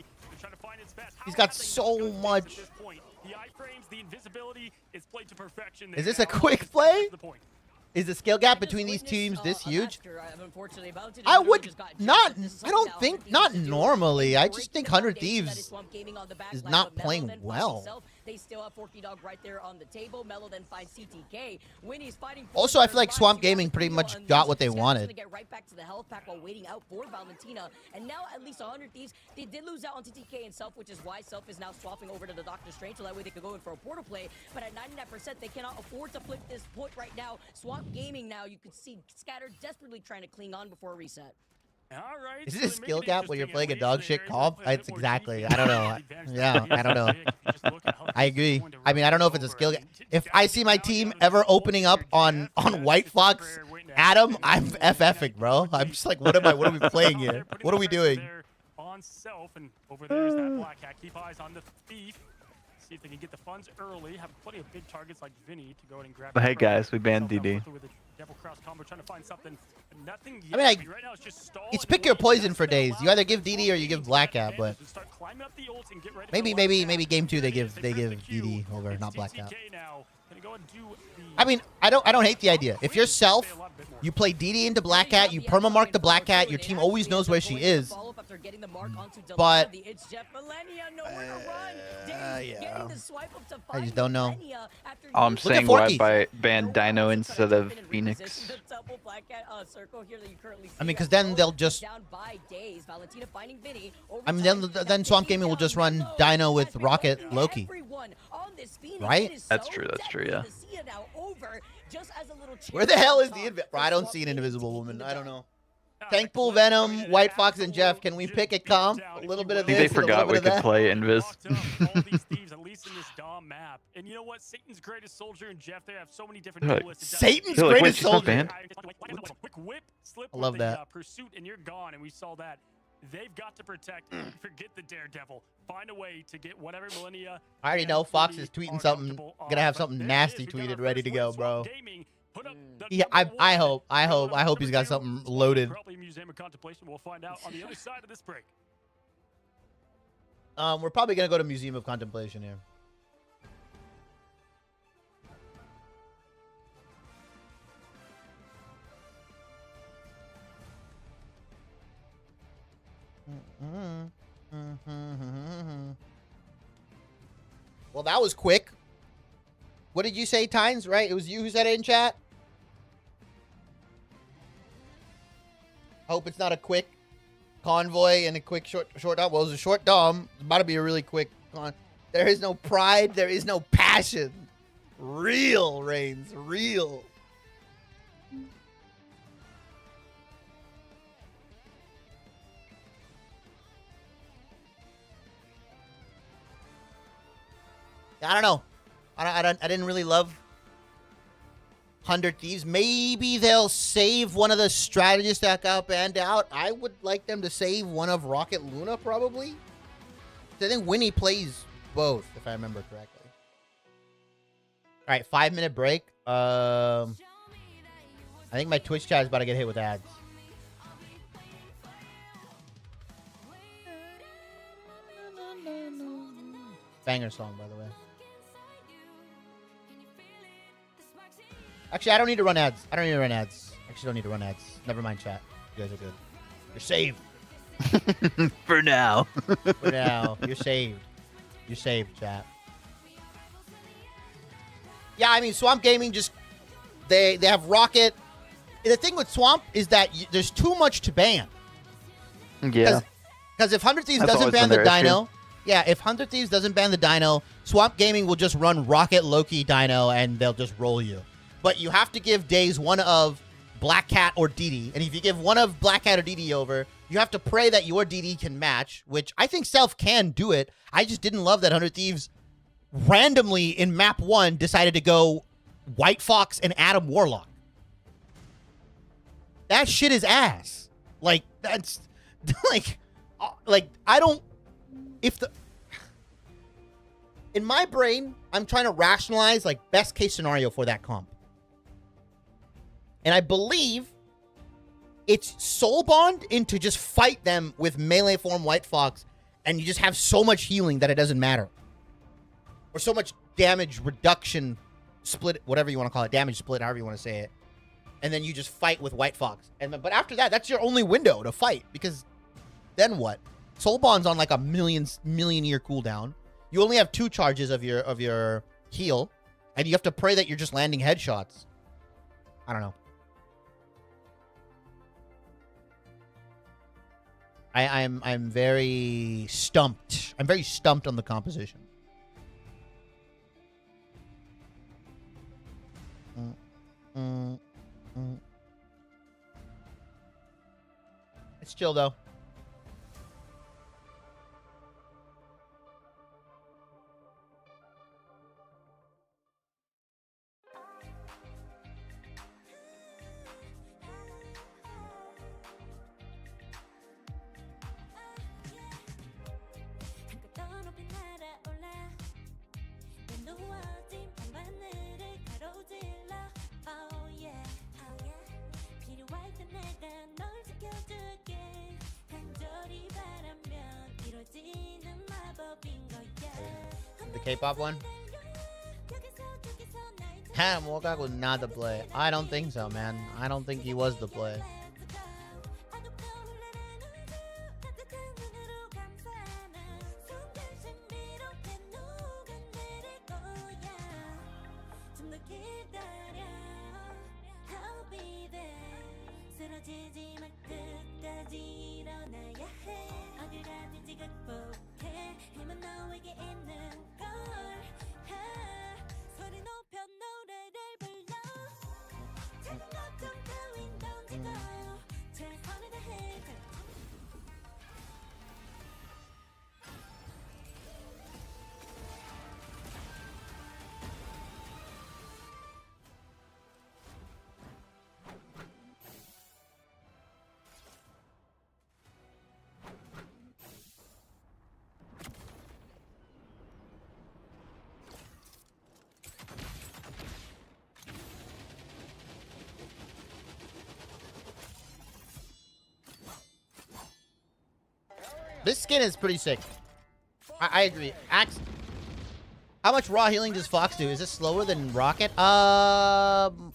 He's got so much.
The iframes, the invisibility, it's played to perfection.
Is this a quick play? Is the skill gap between these teams this huge? I would not. I don't think. Not normally. I just think 100 Thieves is not playing well.
They still have Forky Dog right there on the table. Mello then finds CTK. Winnie's fighting.
Also, I feel like Swamp Gaming pretty much got what they wanted.
Get right back to the health pack while waiting out for Valentina. And now at least 100 Thieves. They did lose out on TTK and Self, which is why Self is now swapping over to the Doctor Strange, so that way they could go in for a portal play. But at 99%, they cannot afford to flip this point right now. Swamp Gaming now, you could see Scatter desperately trying to cling on before reset.
All right,
is this a skill gap when you're playing a dog shit comp? It's exactly. I don't know. Yeah, I don't know. I agree. I mean, I don't know if it's a skill gap. If I see my team ever opening up on White Fox Adam, I'm FFing, bro. I'm just like, what are we playing here? What are we doing?
On Self, and over there is that Black Hat. Keep eyes on the Thief. See if they can get the funds early. Have plenty of big targets like Vinny to go ahead and grab.
But hey guys, we banned DD.
I mean, it's pick your poison for days. You either give DD or you give Black Cat, but maybe game 2 they give DD over, not Black Cat. I mean, I don't hate the idea. If you're Self, you play DD into Black Cat, you permamark the Black Cat, your team always knows where she is. But yeah, I just don't know.
Oh, I'm saying why by ban Dino instead of Phoenix.
I mean, because then they'll just. I mean, then Swamp Gaming will just run Dino with Rocket Loki. Right?
That's true. That's true. Yeah.
Where the hell is the I don't see an Invisible Woman. I don't know. Tank Pool, Venom, White Fox, and Jeff. Can we pick a comp? A little bit of this.
I think they forgot we could play Invis.
And you know what? Satan's greatest soldier and Jeff, they have so many different
Satan's greatest soldier. I love that.
Pursuit, and you're gone, and we saw that. They've got to protect. Forget the Daredevil. Find a way to get whatever Millennia.
I already know Fox is tweeting something. Gonna have something nasty tweeted ready to go, bro. Yeah, I hope he's got something loaded.
We'll find out on the other side of this break.
We're probably gonna go to Museum of Contemplation here. Well, that was quick. What did you say, Tynes? Right? It was you who said it in chat? Hope it's not a quick convoy and a quick short dom. Well, it was a short dom. It's about to be a really quick con. There is no pride. There is no passion. Real, Reigns. Real. I don't know. I didn't really love 100 Thieves. Maybe they'll save one of the strategists that got banned out. I would like them to save one of Rocket Luna, probably. I think Winnie plays both, if I remember correctly. All right, 5-minute break. I think my Twitch chat is about to get hit with ads. Banger song, by the way. Actually, I don't need to run ads. Actually, don't need to run ads. Never mind, chat. You guys are good. You're saved.
For now.
For now. You're saved. You're saved, chat. Yeah, I mean, Swamp Gaming just... They have Rocket. The thing with Swamp is that there's too much to ban.
Yeah.
Because if 100 Thieves doesn't ban the Dino... Yeah, if 100 Thieves doesn't ban the Dino, Swamp Gaming will just run Rocket Loki Dino and they'll just roll you. But you have to give Days one of Black Cat or DD. And if you give one of Black Cat or DD over, you have to pray that your DD can match, which I think Self can do it. I just didn't love that 100 Thieves randomly in map 1 decided to go White Fox and Adam Warlock. That shit is ass. Like, that's... like, I don't... If the... In my brain, I'm trying to rationalize, like, best case scenario for that comp. And I believe it's soul bond into just fight them with melee form White Fox, and you just have so much healing that it doesn't matter. Or so much damage reduction split, whatever you want to call it, damage split, however you want to say it. And then you just fight with White Fox. But after that, that's your only window to fight, because then what? Soul Bond's on like a million year cooldown. You only have 2 charges of your heal, and you have to pray that you're just landing headshots. I don't know. I'm very stumped. I'm very stumped on the composition. It's chill though. The K-pop one? Ham Walkout was not the play. I don't think so, man. I don't think he was the play. This skin is pretty sick. I agree. Axe. How much raw healing does Fox do? Is it slower than Rocket? I'm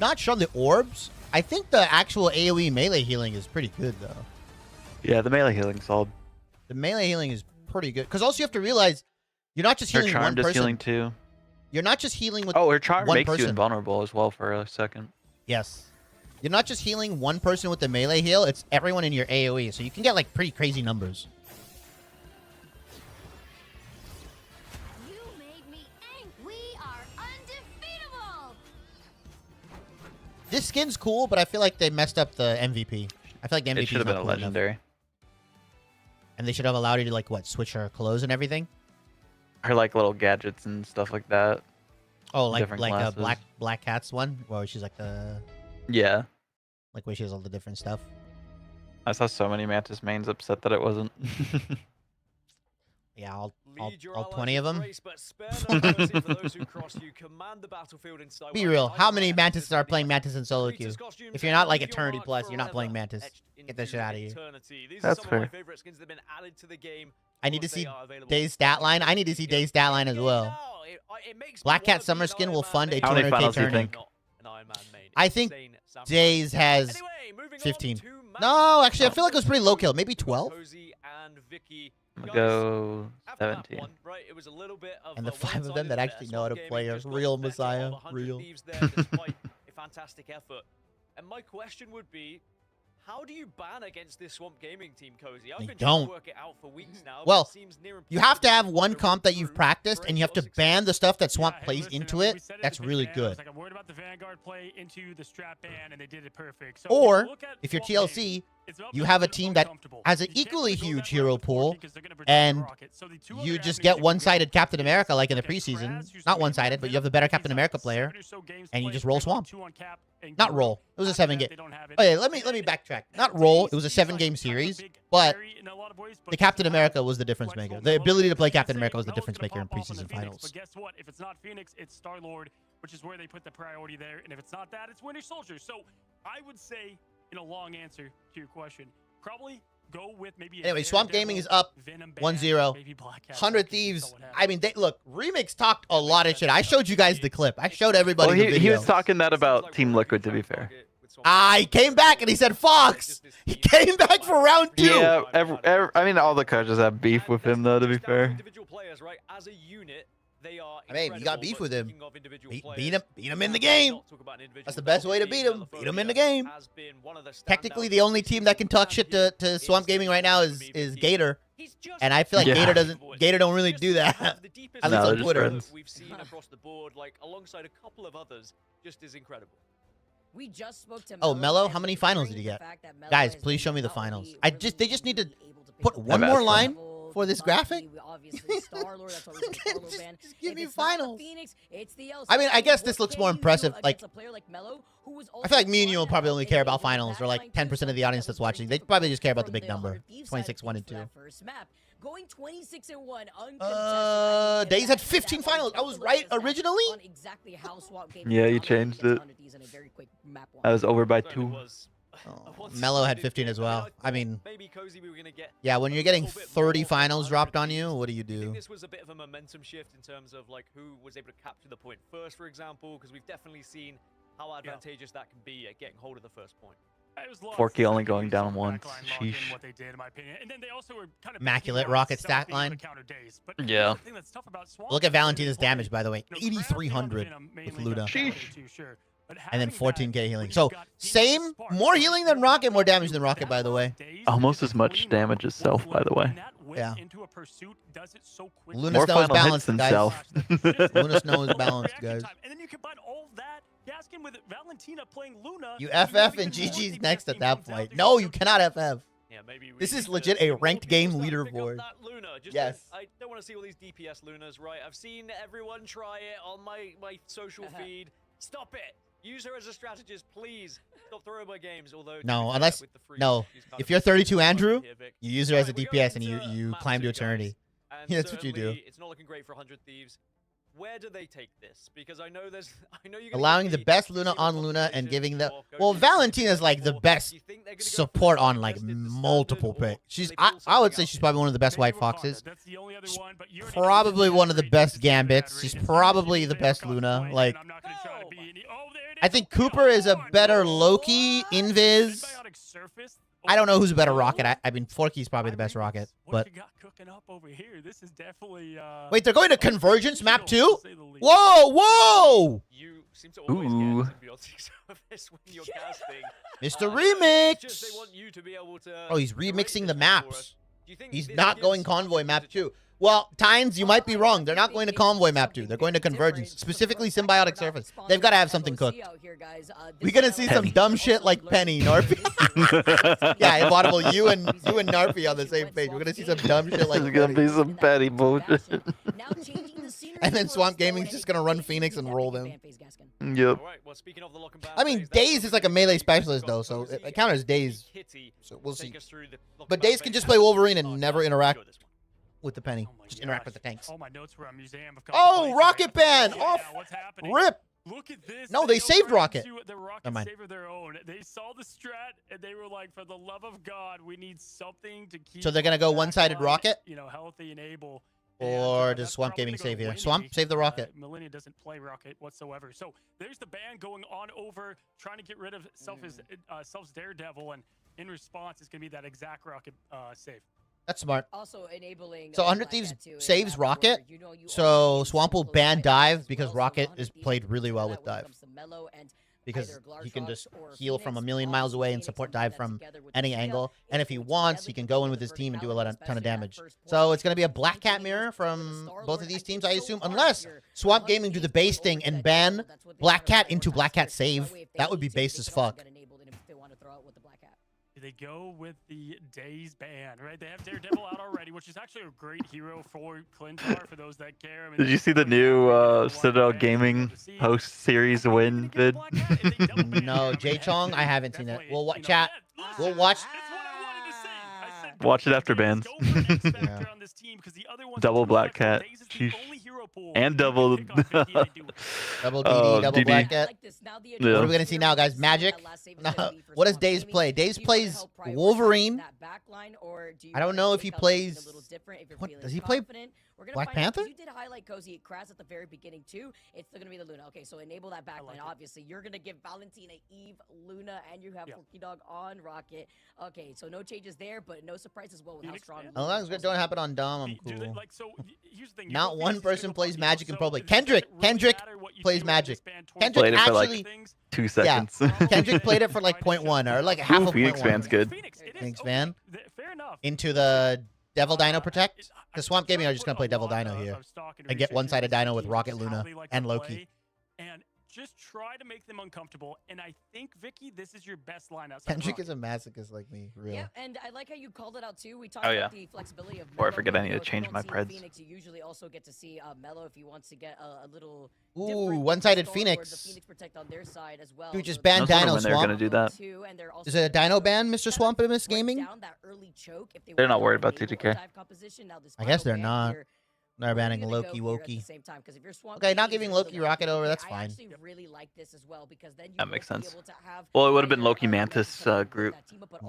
not sure on the orbs. I think the actual AoE melee healing is pretty good though.
Yeah, the melee healing's solid.
The melee healing is pretty good. Because also you have to realize You're not just
Her
healing
charm
one
does
person.
healing too.
You're not just healing with
Oh, her charm
one
makes
person.
you invulnerable as well for a second.
Yes. You're not just healing one person with the melee heal, it's everyone in your AoE, so you can get like pretty crazy numbers.
You made me angry. We are undefeatable.
This skin's cool, but I feel like they messed up the MVP. I feel like the MVP
It should have been a legendary.
And they should have allowed you to like what, switch her clothes and everything?
Her like little gadgets and stuff like that.
Oh, like
Different
a
classes.
Black Cat's one, where she's like the
Yeah.
like where she has all the different stuff.
I saw so many Mantis mains upset that it wasn't.
Yeah, all
Lead your
20 of
allies
them.
in race, but spare no mercy for those who cross you. Command the battlefield in style.
Be real. How many Mantises are playing Mantis in solo queue? If you're not like Eternity Plus, you're not playing Mantis. Get that shit out of here.
That's fair.
I need to see Day's stat line. I need to see Day's stat line as well. Black Cat Summer Skin will fund a
How many
200k
finals do you
tourney.
think?
I think Days has 15. No, actually, I feel like it was pretty low kill. Maybe 12?
I'll go 17.
And the 5 of them that actually know how to play a real Messiah. Real.
A fantastic effort. And my question would be, how do you ban against this Swamp Gaming team, Cozy? I've
They
been trying
don't.
to work it out for weeks now.
Well,
but it seems near
you have to have
impossible
one
to
comp that you've
through
practiced, and you have to ban the stuff that Swamp plays into it. That's really good.
I'm worried about the Vanguard play into the strap ban, and they did it perfect. So
Or,
look at
if you're
Swamp
TLC,
Gaming, it's about
you
being
have a team that
uncomfortable.
has an
You can't
equally
really go
huge
that
hero
route with
pool,
14 'cause they're gonna protect the
and
rocket. So the two
you
other
just
avenues
get
they
one-sided
can go
Captain America like in the
against
preseason.
Kraz, who's
Not
played
one-sided, but you have the better Captain America player,
7 or so games
and you
played,
just roll
they're like
Swamp.
2 on Cap and
Not
Guru.
roll. It was a
After
7
that,
game.
they don't have it.
Okay, let me backtrack. Not roll. It was a 7-game series, but the Captain America was the difference maker. The ability to play Captain America was the difference maker in preseason finals.
But guess what? If it's not Phoenix, it's Star-Lord, which is where they put the priority there. And if it's not that, it's Winter Soldier. So I would say, in a long answer to your question, probably go with maybe.
Anyway, Swamp Gaming is up 1-0. 100 Thieves. I mean, look, Remix talked a lot of shit. I showed you guys the clip. I showed everybody
Well,
the
he
video.
was talking that about Team Liquid, to be fair.
He came back and he said Fox. He came back for round 2.
Yeah, I mean, all the coaches have beef with him, though, to be fair.
I mean, you got beef with him. Beat him in the game. That's the best way to beat him. Beat him in the game. Technically, the only team that can talk shit to Swamp Gaming right now is Gator, and I feel like Gator don't really do that. At least on Twitter.
We've seen across the board, like alongside a couple of others, just is incredible.
We just spoke to
Oh, Mello, how many finals did he get? Guys, please show me the finals. They just need to put one more line for this graphic. Just give me finals. I mean, I guess this looks more impressive. Like, I feel like me and you will probably only care about finals, or like 10% of the audience that's watching. They probably just care about the big number. 26, 1, and 2.
Going 26-1,
Days had 15 finals. I was right originally.
Yeah, you changed it. I was over by 2.
Mello had 15 as well. I mean, yeah, when you're getting 30 finals dropped on you, what do you
I think
do?
this was a bit of a momentum shift in terms of like who was able to capture the point first, for example, because we've definitely seen how advantageous that can be at getting hold of the first point.
Forky only going down once. Sheesh.
Immaculate rocket stat line.
Yeah.
Look at Valentina's damage, by the way. 8,300 with Luna. And then 14k healing. So, same, more healing than Rocket, more damage than Rocket, by the way.
Almost as much damage as Self, by the way.
Yeah. Luna
More
Snow is
final hits
balanced,
than
guys.
Self.
Luna Snow is balanced, guys.
And then you combine all that, Gaskin with Valentina playing Luna.
You FF and GG's next at that point. No, you cannot FF.
Yeah, maybe
This is legit a ranked game leaderboard. Yes.
I don't want to see all these DPS Lunas, right? I've seen everyone try it on my social feed. Stop it. Use her as a strategist, please. Stop throwing my games. Although
No, unless if you're 32 Andrew, you use her as a DPS and you climb to eternity. Yeah, that's what you do.
It's not looking great for 100 Thieves. Where do they take this? Because I know you're
Allowing the best Luna on Luna and giving the Valentina's like the best support on like multiple picks. I would say she's probably one of the best White Foxes. Probably one of the best Gambits. She's probably the best Luna. Like, I think Cooper is a better Loki, Invis, I don't know who's a better rocket. I mean, Forky's probably the best rocket, but.
What you got cooking up over here? This is definitely.
Wait, they're going to Convergence map 2? Whoa, whoa!
You seem to always get symbiotics of this when you're casting.
Mr. Remix!
Just they want you to be able to.
Oh, he's remixing the maps. He's not going Convoy map 2. Well, Tynes, you might be wrong. They're not going to Convoy map 2. They're going to Convergence, specifically Symbiotic Surface. They've got to have something cooked. We're gonna see some dumb shit like Penny, Narpy. Yeah, Audible, you and Narpy on the same page. We're gonna see some dumb shit like.
There's gonna be some Penny bullshit.
And then Swamp Gaming's just gonna run Phoenix and roll them.
Yep.
I mean, Daze is like a melee specialist though, so it counters Daze. So we'll see. But Daze can just play Wolverine and never interact with the Penny. Just interact with the tanks.
All my notes were on Museum of
Oh, Rocket Band! Off! Rip!
Look at this.
No, they saved Rocket.
The Rocket
Never mind.
saved of their own. They saw the strat and they were like, for the love of God, we need something to keep.
So they're gonna go one-sided Rocket?
You know, healthy and able.
Or does Swamp Gaming save here? Swamp, save the Rocket.
Millennia doesn't play Rocket whatsoever. So there's the ban going on over, trying to get rid of Self's Daredevil, and in response, it's going to be that exact Rocket save.
That's smart.
Also enabling.
So 100 Thieves saves Rocket, so Swamp will ban Dive because Rocket is played really well with Dive. Because he can just heal from a million miles away and support Dive from any angle. And if he wants, he can go in with his team and do a ton of damage. So it's going to be a Black Cat mirror from both of these teams, I assume. Unless Swamp Gaming do the base thing and ban Black Cat into Black Cat save. That would be base as fuck.
Do they go with the Daze ban, right? They have Daredevil out already, which is actually a great hero for Clintar, for those that care. I mean,
Did you see the new Citadel Gaming host series win vid?
No, Jay Chong, I haven't seen it. We'll chat. We'll watch.
Watch it after bans.
Yeah.
Double Black Cat. Sheesh. And double.
Double DD, double Black Cat. What are we going to see now, guys? Magic? What does Daze play? Daze plays Wolverine. I don't know if he plays... What, does he play Black Panther?
You did highlight Cozy Kraz at the very beginning, too. It's still going to be the Luna. Okay, so enable that backline. Obviously, you're going to give Valentina, Eve, Luna, and you have Forky Dog on Rocket. Okay, so no changes there, but no surprise as well with how strong...
As long as it don't happen on Dom, I'm cool.
Here's the thing.
Not one person plays Magic in Pro Play. Kendrick plays Magic. Kendrick
played it for
actually...
like 2 seconds.
Yeah. Kendrick played it for like 0.1 or like half of
Phoenix
0.1.
Fan's good.
Phoenix Fan? Into the Devil Dino Protect? Because Swamp Gaming are just going to play Devil Dino here. And get one-sided Dino with Rocket Luna and Loki.
And just try to make them uncomfortable. And I think, Vicky, this is your best lineup.
Kendrick is a masochist like me, real.
Yeah, and I like how you called it out too. We talked about the flexibility of
Before I forget, I need to change my preds.
Phoenix, you usually also get to see Mello if he wants to get a little.
Ooh, one-sided Phoenix.
The Phoenix protect on their side as well.
Dude, just ban Dino
when
Swamp.
they're gonna do that.
Is it a Dino ban, Mr. Swampimus Gaming?
They're not worried about TGK.
I guess they're not. They're banning Loki Woki. Okay, not giving Loki Rocket over, that's fine.
That makes sense. Well, it would have been Loki Mantis group.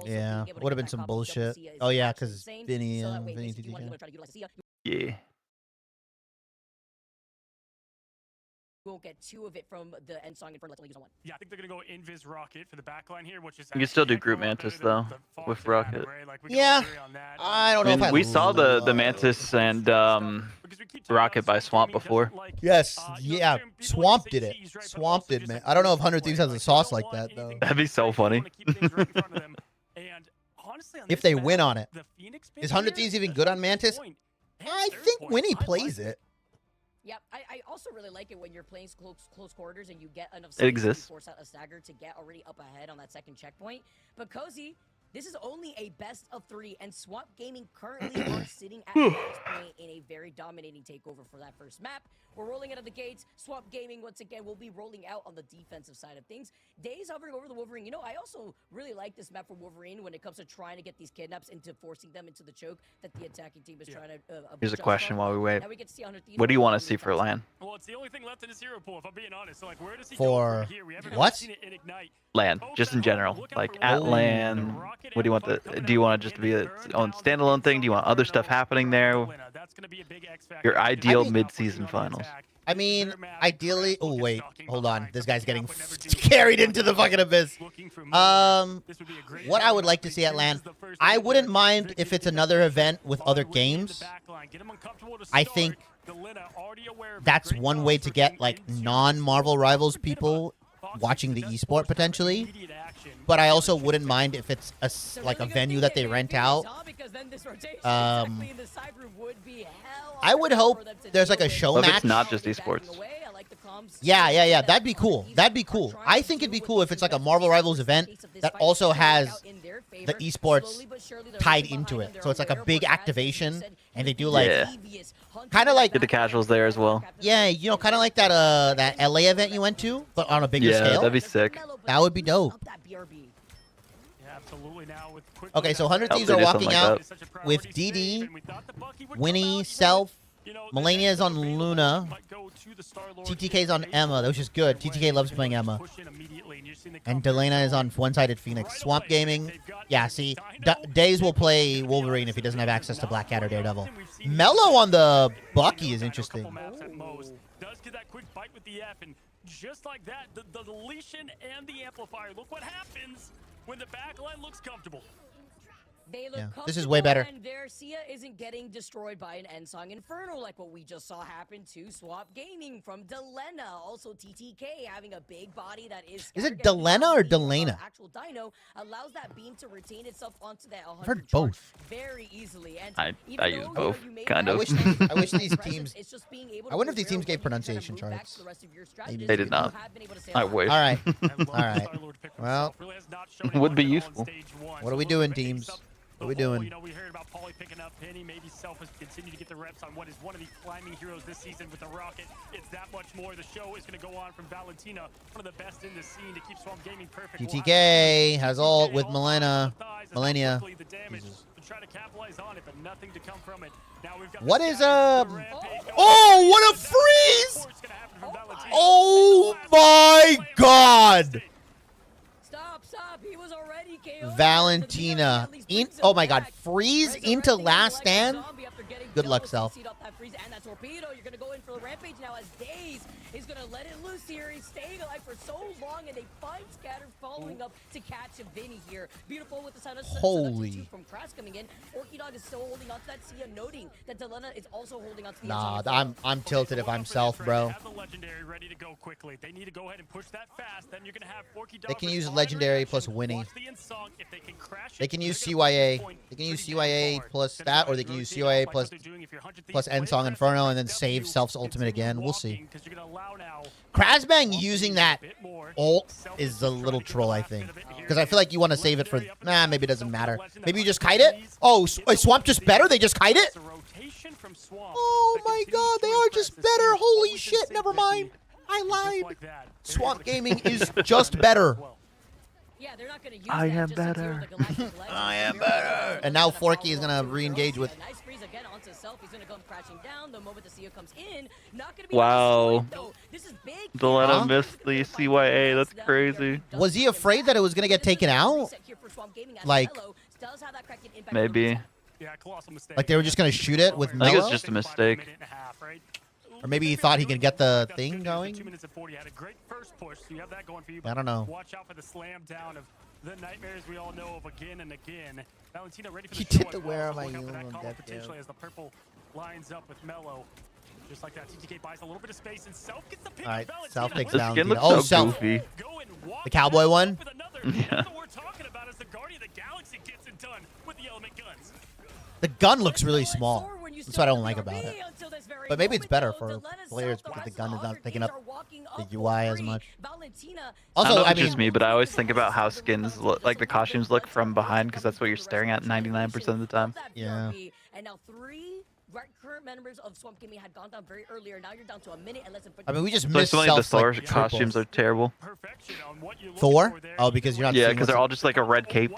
Yeah, it would have been some bullshit. Oh yeah, because Vinny TGK.
Yeah.
We won't get 2 of it from the end song in front of Let's Only Use on 1.
Yeah, I think they're going to go Invis Rocket for the backline here, which is...
You can still do group Mantis, though, with Rocket.
Yeah, I don't know if I
we saw the Mantis and Rocket by Swamp before.
Yes, yeah, Swamp did it. Swamp did, man. I don't know if 100 Thieves has a sauce like that, though.
That'd be so funny.
If they win on it. Is 100 Thieves even good on Mantis? I think Winnie plays it.
Yep, I also really like it when you're playing close quarters and you get enough
it exists.
To force out a stagger to get already up ahead on that second checkpoint. But Cozy, this is only a best of 3, and Swamp Gaming currently are sitting at the first point in a very dominating takeover for that first map. We're rolling out of the gates. Swamp Gaming, once again, will be rolling out on the defensive side of things. Daze hovering over the Wolverine. You know, I also really like this map for Wolverine when it comes to trying to get these kidnaps into forcing them into the choke that the attacking team is trying to...
Here's a question while we wait.
Now we get to see
What do you want to see for LAN?
Well, it's the only thing left in his hero pool, if I'm being honest. So, like, where does he
for
go here? We haven't
what?
Seen it in Ignite.
LAN, just in general. Like, at LAN, what do you want do you want it just to be its own standalone thing? Do you want other stuff happening there? Your ideal mid-season finals.
I mean, ideally. Oh wait, hold on. This guy's getting carried into the fucking abyss. What I would like to see at LAN, I wouldn't mind if it's another event with other games. I think that's one way to get like non-Marvel Rivals people watching the esport potentially. But I also wouldn't mind if it's like a venue that they rent out. I would hope there's like a show
Well, if
match.
it's not just esports.
Yeah. That'd be cool. That'd be cool. I think it'd be cool if it's like a Marvel Rivals event that also has the esports tied into it. So it's like a big activation, and they do like kind of like
Get the casuals there as well.
yeah, you know, kind of like that that LA event you went to, but on a bigger
Yeah,
scale.
that'd be sick.
That would be dope. Okay, so 100 Thieves are walking out with DD, Winnie, Self, Melania's on Luna, TTK's on Emma. That was just good. TTK loves playing Emma. And Delena is on one-sided Phoenix. Swamp Gaming, yeah, see, Days will play Wolverine if he doesn't have access to Black Cat or Daredevil. Mello on the Bucky is interesting.
Does get that quick bite with the F, and just like that, the deletion and the amplifier. Look what happens when the backline looks comfortable.
They look
this is way better.
And their Sia isn't getting destroyed by an Ensong Inferno like what we just saw happen to Swap Gaming from Delena. Also TTK having a big body that is
it Delena or Delena?
Actual Dino allows that beam to retain itself onto that 100
I've heard both.
Very easily. And
I use both, kind
I
of.
wish these teams. I wonder if these teams gave pronunciation charts. Maybe
They did not. I wish.
All right. All right. Well,
would be useful.
What are we doing, teams? What are we doing?
You know, we heard about Paulie picking up Penny. Maybe Self has continued to get the reps on what is one of the climbing heroes this season with the Rocket. It's that much more. The show is going to go on from Valentina, one of the best in the scene to keep Swamp Gaming perfect.
TTK has ult with Melania.
Try to capitalize on it, but nothing to come from it. Now we've got
what is Oh, what a freeze! Oh my God!
Stop. He was already KO'd.
Valentina. Oh my God. Freeze into last stand? Good luck, Self.
And that torpedo, you're going to go in for the rampage now as Daze is going to let it loose here. He's staying alive for so long, and they find Scatter following up to catch Vinny here. Beautiful with the sound of
Holy.
from Crash coming in. Orky Dog is still holding on to that Sia, noting that Delena is also holding on to the
Nah, I'm tilted if I'm Self, bro.
Have the legendary ready to go quickly. They need to go ahead and push that fast. Then you're going to have Orky Dog.
They can use legendary plus Winnie. They can use CYA. They can use CYA plus that, or they can use CYA plus Ensong Inferno and then save Self's ultimate again. We'll see. Krasbang using that ult is a little troll, I think. Because I feel like you want to save it for... Nah, maybe it doesn't matter. Maybe you just kite it? Oh, is Swamp just better? They just kite it? Oh my God, they are just better. Holy shit, never mind. I lied. Swamp Gaming is just better.
Yeah, they're not going to use
I am better.
I am better. And now Forky is going to re-engage with...
Nice freeze again onto Self. He's going to come crashing down the moment the Sia comes in. Not going to be
Wow.
This is big.
Delena missed the CYA. That's crazy.
Was he afraid that it was going to get taken out? Like...
Maybe.
Like they were just going to shoot it with
I think
Mello?
it's just a mistake.
Or maybe he thought he could get the thing going?
2 minutes and 40. Had a great first push, so you have that going for you.
I don't know.
Watch out for the slam down of the nightmares we all know of again and again. Valentina ready for the
He
show
did
as
the
well,
where
so
am I
look out for that
using
combo
that
potentially
dev?
as the purple lines up with Mello. Just like that, TTK buys a little bit of space and Self gets the pick.
All right, Self takes
This skin
Valentina.
looks
Oh,
so
Self.
goofy.
The cowboy one?
Yeah.
That's what we're talking about as the Guardian of the Galaxy gets it done with the element guns.
The gun looks really small. That's what I don't like about it. But maybe it's better for players because the gun is not picking up the UI as much.
I
Also,
don't know if
I
it's just
mean,
me, but I always think about how skins look, like the costumes look from behind, because that's what you're staring at 99% of the time.
Yeah.
And now 3 current members of Swamp Gaming had gone down very earlier. Now you're down to a minute and less than 50.
I mean, we just
Like
missed
so many of the
Self's
Thor
like
costumes are terrible.
Thor? Oh, because you're not.
Yeah,
seeing
because they're
what's-
all just like a red cape.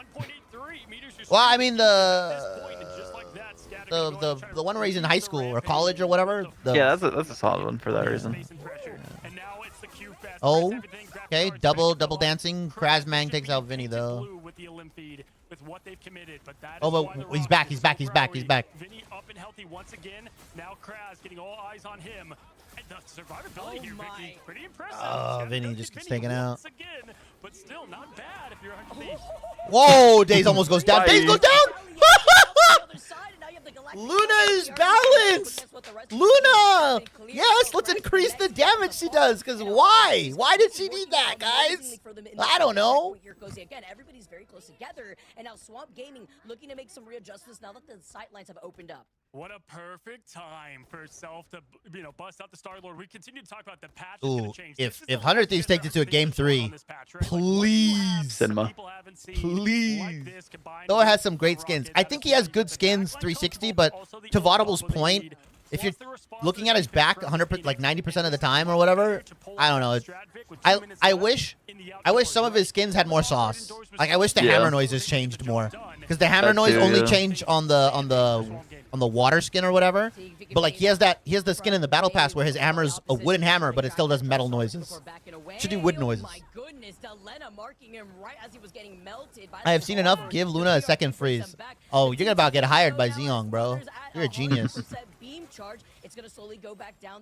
Well, I mean the one where he's in high school or college or whatever.
Yeah, that's a solid one for that reason.
Oh, okay. Double dancing. Krasmang takes out Vinny though. Oh, but he's back. He's back.
Vinny up and healthy once again. Now Kraz getting all eyes on him. And the survivability here, Vicky, pretty impressive.
Oh, Vinny just gets taken out.
Once again, but still not bad if you're 100 Thieves.
Whoa, Daze almost goes down. Daze goes down! Luna is balanced! Luna! Yes, let's increase the damage she does, because why? Why did she need that, guys? I don't know.
Again, everybody's very close together, and now Swamp Gaming looking to make some readjustments now that the sightlines have opened up.
What a perfect time for Self to, bust out the Star-Lord. We continue to talk about the patch.
Ooh, if 100 Thieves takes it to a game 3, please,
Cinema.
please. Thor has some great skins. I think he has good skins 360, but to Vaudible's point, if you're looking at his back 100%, like 90% of the time or whatever, I don't know. I wish some of his skins had more sauce. Like I wish the hammer noises changed more, because the hammer noise only change on the water skin or whatever. But like he has the skin in the battle pass where his hammer's a wooden hammer, but it still does metal noises. Should do wood noises. I have seen enough. Give Luna a second freeze. Oh, you're about to get hired by Zeong, bro. You're a genius.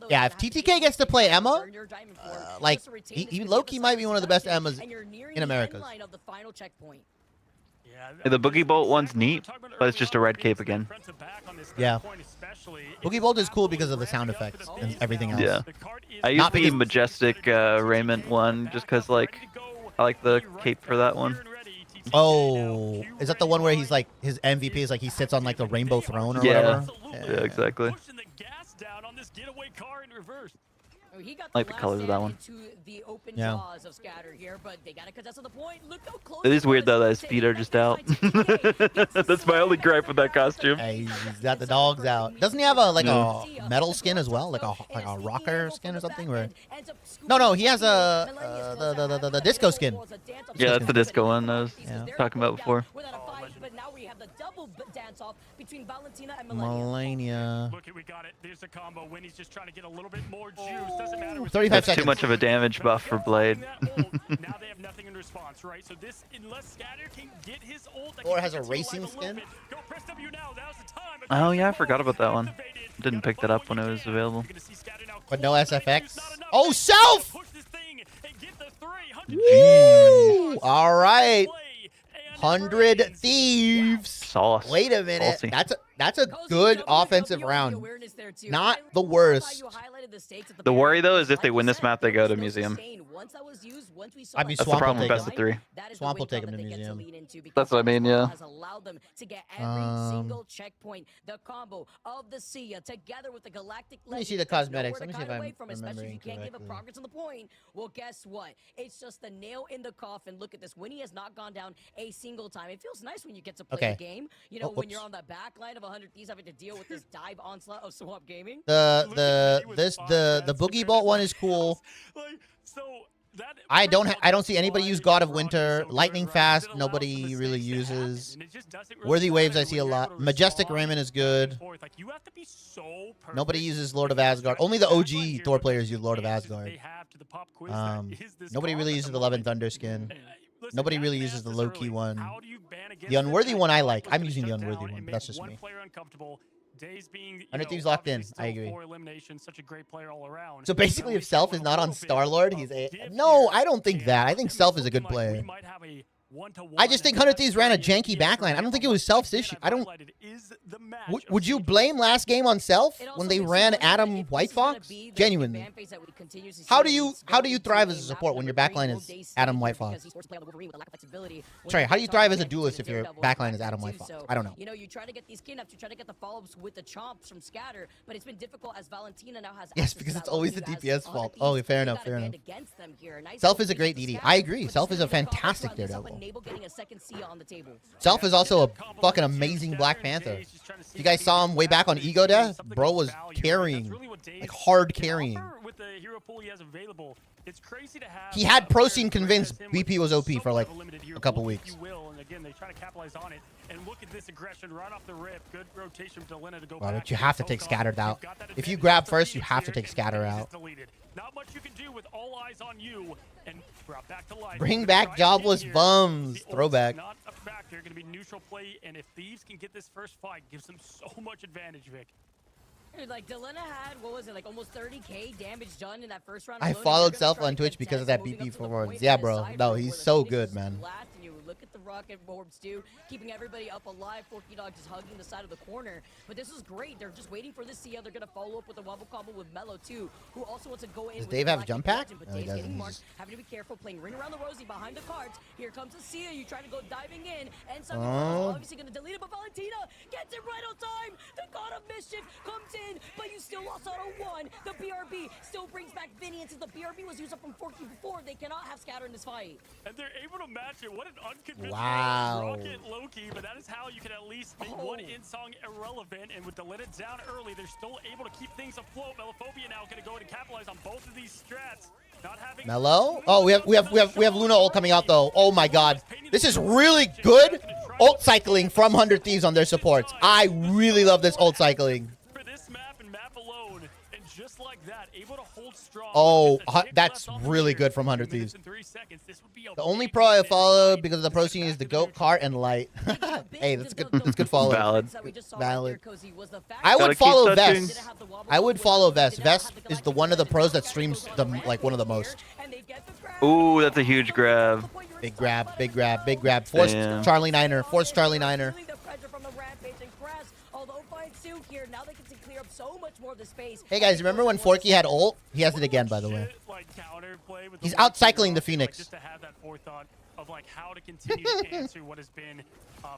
Yeah, if TTK gets to play Emma, like he low-key might be one of the best Emmas in America.
Yeah, the Boogie Bolt one's neat, but it's just a red cape again.
Yeah. Boogie Bolt is cool because of the sound effects and everything else.
Yeah. I use the Majestic Raiment one just because, like, I like the cape for that one.
Oh, is that the one where he's like, his MVP is like he sits on like the rainbow throne or whatever?
Yeah, exactly. I like the colors of that one.
Yeah.
It is weird though that his feet are just out. That's my only gripe with that costume.
Hey, he's got the dogs out. Doesn't he have a a metal skin as well, like a rocker skin or something? Where? No, he has the disco skin.
Yeah, that's the disco one I was talking about before.
Melania.
Look, we got it. There's a combo. Winnie's just trying to get a little bit more juice. Doesn't matter.
35
That's
seconds.
too much of a damage buff for Blade.
Now they have nothing in response, right? So this, unless Scatter can get his ult,
Or has a racing skin.
Go press W now. Now's the time.
Oh yeah, I forgot about that one. Didn't pick that up when it was available.
But no SFX. Oh, Self!
Woo!
All right. 100 Thieves.
Sauce.
Wait a minute.
Saucy.
That's a good offensive round. Not the worst.
The worry though is if they win this map, they go to Museum.
I mean,
That's the
Swamp will
problem with
take
best
him.
of 3.
Swamp will take him to Museum.
That's what I mean, yeah.
Let me see the cosmetics. Let me see if I'm remembering correctly.
Well, guess what? It's just the nail in the coffin. Look at this. Winnie has not gone down a single time. It feels nice when you get to play a game. You know, when you're on the back line of 100 Thieves having to deal with this dive onslaught of Swamp Gaming.
The Boogie Bolt one is cool. I don't see anybody use God of Winter. Lightning Fast, nobody really uses. Worthy Waves, I see a lot. Majestic Raymond is good. Nobody uses Lord of Asgard. Only the OG Thor players use Lord of Asgard. Nobody really uses the Love and Thunder skin. Nobody really uses the low-key one. The Unworthy one I like. I'm using the Unworthy one, but that's just me. 100 Thieves locked in. I agree. So basically, if Self is not on Star-Lord, he's a... No, I don't think that. I think Self is a good player. I just think 100 Thieves ran a janky backline. I don't think it was Self's issue. I don't... Would you blame last game on Self when they ran Adam White Fox? Genuinely. How do you thrive as a support when your backline is Adam White Fox? Sorry, how do you thrive as a duelist if your backline is Adam White Fox? I don't know.
You know, you try to get these cleanups, you try to get the follow-ups with the chomps from Scatter, but it's been difficult as Valentina now has.
Yes, because it's always the DPS fault. Oh, fair enough, fair enough. Self is a great DD. I agree. Self is a fantastic Daredevil. Self is also a fucking amazing Black Panther. You guys saw him way back on Ego Death? Bro was carrying, like hard carrying. He had Procene convinced BP was OP for like a couple weeks. Wow, but you have to take Scattered out. If you grab first, you have to take Scatter out.
Not much you can do with all eyes on you and brought back to life.
Bring back jobless bums. Throwback.
Not a factor. Going to be neutral play, and if Thieves can get this first fight, gives them so much advantage, Vic.
Like Delena had, what was it, like almost 30k damage done in that first round.
I followed Self on Twitch because of that BP performance. Yeah, bro. No, he's so good, man.
And you look at the rocket orbs too, keeping everybody up alive. Forky Dog just hugging the side of the corner. But this is great. They're just waiting for the Sia. They're gonna follow up with a wobble combo with Mello too, who also wants to go in.
Does
with
Dave
the
have
Black
jump
Legend,
pack?
But
No, he
Dave's getting
doesn't.
marked, having to be careful, playing ring around the rosy behind the cards. Here comes the Sia. You try to go diving in, and obviously gonna delete it, but Valentina gets it right on time. The God of Mischief comes in, but you still lost on a 1. The BRB still brings back Vinny, and since the BRB was used up from Forky before, they cannot have Scatter in this fight.
And they're able to match it. What an unconventional rocket Loki, but that is how you can at least make one in-song irrelevant. And with the Delena down early, they're still able to keep things afloat. Melophobia now going to go in and capitalize on both of these strats. Not having
Mello? Oh, we have Luna ult coming out though. Oh my god. This is really good ult cycling from 100 Thieves on their supports. I really love this ult cycling.
For this map and map alone, and just like that, able to hold strong.
Oh, that's really good from 100 Thieves. The only pro I follow because of the pro scene is the GOAT, Cart, and Light. Hey, that's good. That's good follow.
Valid.
Valid. I would follow Vest. I would follow Vest. Vest is the one of the pros that streams like one of the most.
Ooh, that's a huge grab.
Big grab, big grab, big grab. Forced Charlie Niner. Forced Charlie Niner. Hey guys, remember when Forky had ult? He has it again, by the way. He's out cycling the Phoenix.
Just to have that forethought of like how to continue to answer what has been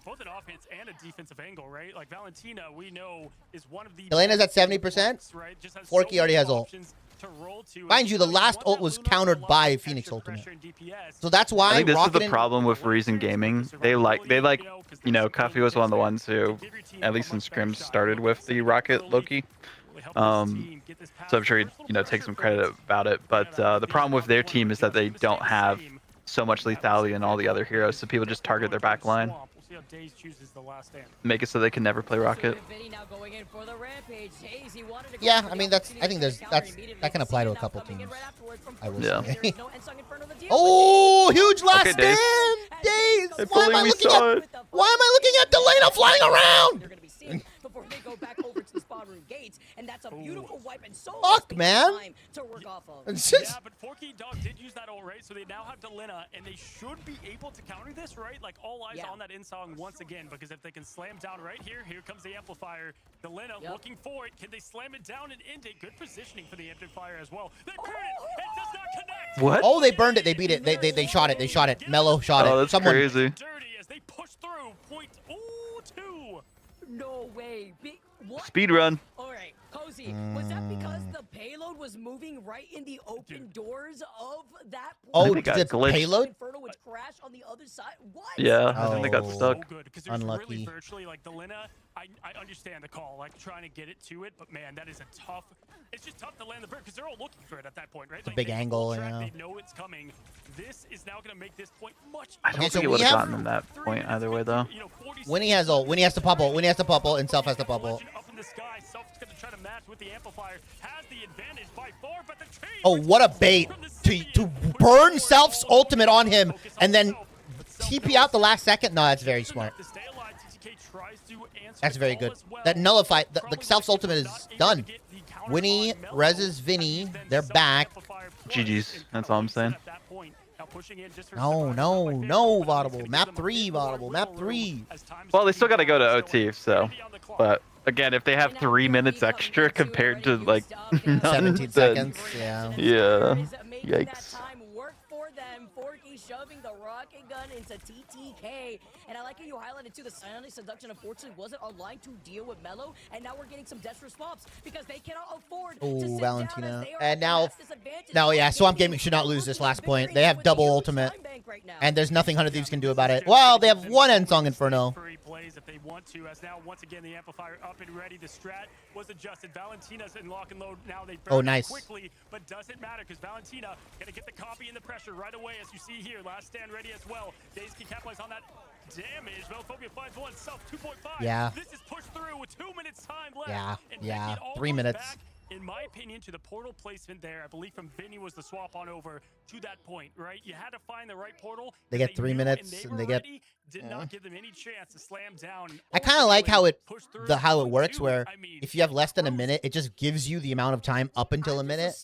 both an offense and a defensive angle, right? Like Valentina, we know is one of the.
Elena's at 70%. Forky already has ult. Mind you, the last ult was countered by Phoenix Ultimate. So that's why
I think this is the problem with Reason Gaming. They like, you know, Cuffy was one of the ones who, at least in scrims, started with the Rocket Loki. So I'm sure he, you know, take some credit about it. But the problem with their team is that they don't have so much lethality in all the other heroes, so people just target their back line. Make it so they can never play Rocket.
Yeah, I mean that can apply to a couple teams. I will say. Oh, huge last stand! Days! Why am I looking at Delena flying around?
Before they go back over to the spawn room gates, and that's a beautiful wipe and so
much man
to work off of.
Yeah, but Forky Dog did use that ult, right? So they now have Delena, and they should be able to counter this, right? Like all eyes on that in-song once again, because if they can slam down right here, here comes the amplifier. Delena looking for it. Can they slam it down and end it? Good positioning for the amplifier as well. They burn it. It does not connect.
What?
Oh, they burned it. They beat it. They shot it. They shot it. Mello shot it.
Oh, that's crazy.
Dirty as they push through. .02.
No way. What?
Speed run.
All right, Cozy, was that because the payload was moving right in the open doors of that
Oh,
did
it payload?
Inferno would crash on the other side? What?
Yeah, I think they got stuck.
So good, because there's really virtually like Delena, I understand the call, like trying to get it to it, but man, that is a tough. It's just tough to land the bird because they're all looking for it at that point, right? Like,
big angle,
track,
yeah.
They know it's coming. This is now going to make this point much.
I don't think it would have gotten them that point either way, though.
Winnie has ult. Winnie has to pop ult. Winnie has to pop ult, and Self has to pop ult.
Up in the sky, Self's going to try to match with the amplifier. Has the advantage by far, but the trade.
Oh, what a bait to burn Self's ultimate on him and then TP out the last second. No, that's very smart. That's very good. That nullified the Self's ultimate is done. Winnie, Rez's Vinny, they're back.
GG's. That's all I'm saying.
No, Vaudable. Map 3, Vaudable. Map 3.
Well, they still got to go to OT, so. But again, if they have 3 minutes extra compared to like
17 seconds, yeah.
Yeah. Yikes.
Forky shoving the rocket gun into TTK. And I like how you highlighted too, the silent seduction unfortunately wasn't online to deal with Mello. And now we're getting some desperate swaps because they cannot afford to sit
Valentina.
down as they are
And now,
now
yeah, Swamp Gaming should not lose this last point. They have double ultimate. And there's nothing 100 Thieves can do about it. Well, they have one N-Song Inferno.
If they want to, as now once again the amplifier up and ready. The strat was adjusted. Valentina's in lock and load now. They burn it quickly, but doesn't matter because Valentina gonna get the copy and the pressure right away, as you see here. Last stand ready as well. Days can capitalize on that damage. Melophobia finds one. Self 2.5.
Yeah.
This is pushed through with 2 minutes time left.
Yeah.
And
Yeah.
Becky
3 minutes.
back in in my opinion, to the portal placement there, I believe from Vinny was the swap on over to that point, right? You had to find the right portal.
They get 3 minutes, and they get.
Did not give them any chance to slam down.
I kind of like how it works, where if you have less than a minute, it just gives you the amount of time up until a minute,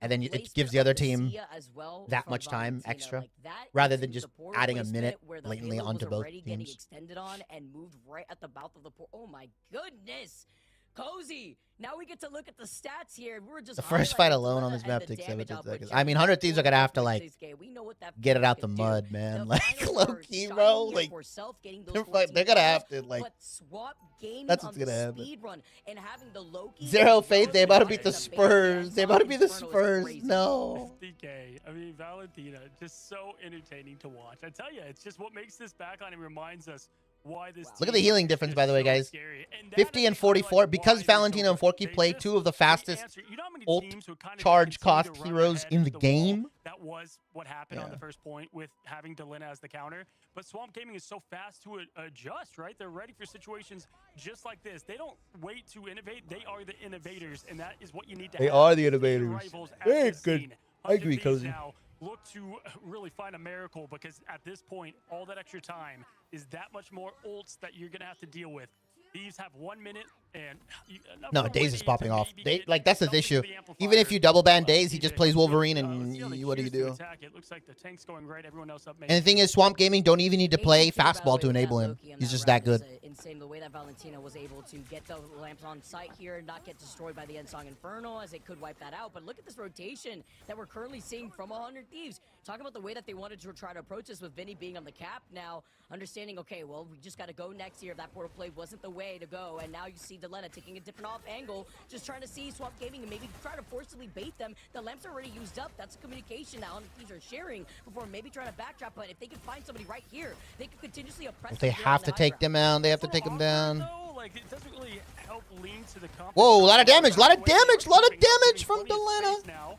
and then it gives the other team that much time extra, rather than just adding a minute blatantly onto both teams.
Extended on and moved right at the mouth of the portal. Oh my goodness. Cozy. Now we get to look at the stats here. We were just
the first fight alone on this map takes 17 seconds. I mean, 100 Thieves are gonna have to like get it out the mud, man. Like low key, bro. Like they're gonna have to like. That's what's gonna happen. Zero faith. They about to beat the Spurs. They about to beat the Spurs. No.
DK. I mean, Valentina, just so entertaining to watch. I tell you, it's just what makes this backline. It reminds us. Why this
Look at the healing difference, by the way, guys. 50 and 44. Because Valentina and Forky play two of the fastest ult charge cost heroes in the game.
That was what happened on the first point with having Delina as the counter. But Swamp Gaming is so fast to adjust, right? They're ready for situations just like this. They don't wait to innovate. They are the innovators, and that is what you need to have.
They are the innovators. Very good. I agree, Cozy.
Look to really find a miracle, because at this point, all that extra time is that much more ults that you're going to have to deal with. These have 1 minute, and
no, Daze is popping off. Like that's his issue. Even if you double ban Daze, he just plays Wolverine, and what do you do?
It looks like the tank's going right. Everyone else up.
And the thing is, Swamp Gaming don't even need to play fastball to enable him. He's just that good.
Insane the way that Valentina was able to get the lamps on site here and not get destroyed by the Endsong Inferno, as it could wipe that out. But look at this rotation that we're currently seeing from 100 Thieves. Talking about the way that they wanted to try to approach this, with Vinny being on the cap now, understanding, okay, well, we just got to go next year. If that portal play wasn't the way to go, and now you see Delena taking a different off angle, just trying to see Swamp Gaming and maybe try to forcibly bait them. The lamps are already used up. That's communication now. 100 Thieves are sharing before maybe trying to backtrap, but if they can find somebody right here, they could continuously oppress.
If they have to take them down, they have to take them down.
Like, it doesn't really help lean to the
whoa, a lot of damage, a lot of damage from Delena.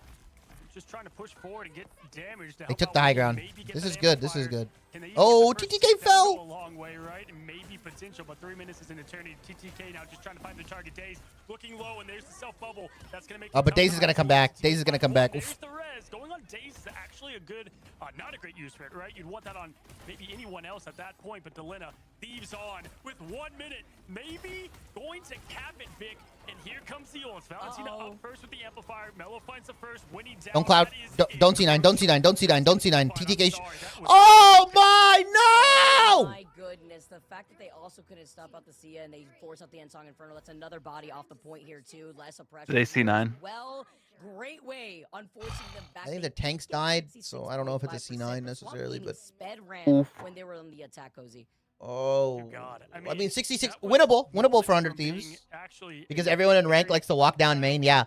Just trying to push forward and get damage.
They took the high ground. This is good. This is good. Oh, TTK fell.
A long way, right? And maybe potential, but 3 minutes is an eternity. TTK now just trying to find the target. Daze looking low, and there's the self bubble. That's gonna make.
Oh, but Daze is gonna come back. Daze is gonna come back.
There's the res. Going on Daze is actually a good, not a great use for it, right? You'd want that on maybe anyone else at that point, but Delena, Thieves on with 1 minute, maybe going to cap it, Vic. And here comes the ults. Valentina up first with the amplifier. Mello finds the first. Winnie down.
Don't cloud. Don't C9. Don't C9. Don't C9. Don't C9. TTK. Oh my no!
Oh my goodness. The fact that they also couldn't stop out the Sia and they force out the Endsong Inferno. That's another body off the point here too. Less oppression.
They C9.
Well, great way on forcing them back.
I think the tanks died, so I don't know if it's a C9 necessarily, but.
Sped ran when they were on the attack, Cozy.
Oh, I mean 66, winnable for 100 Thieves, because everyone in rank likes to walk down main. Yeah,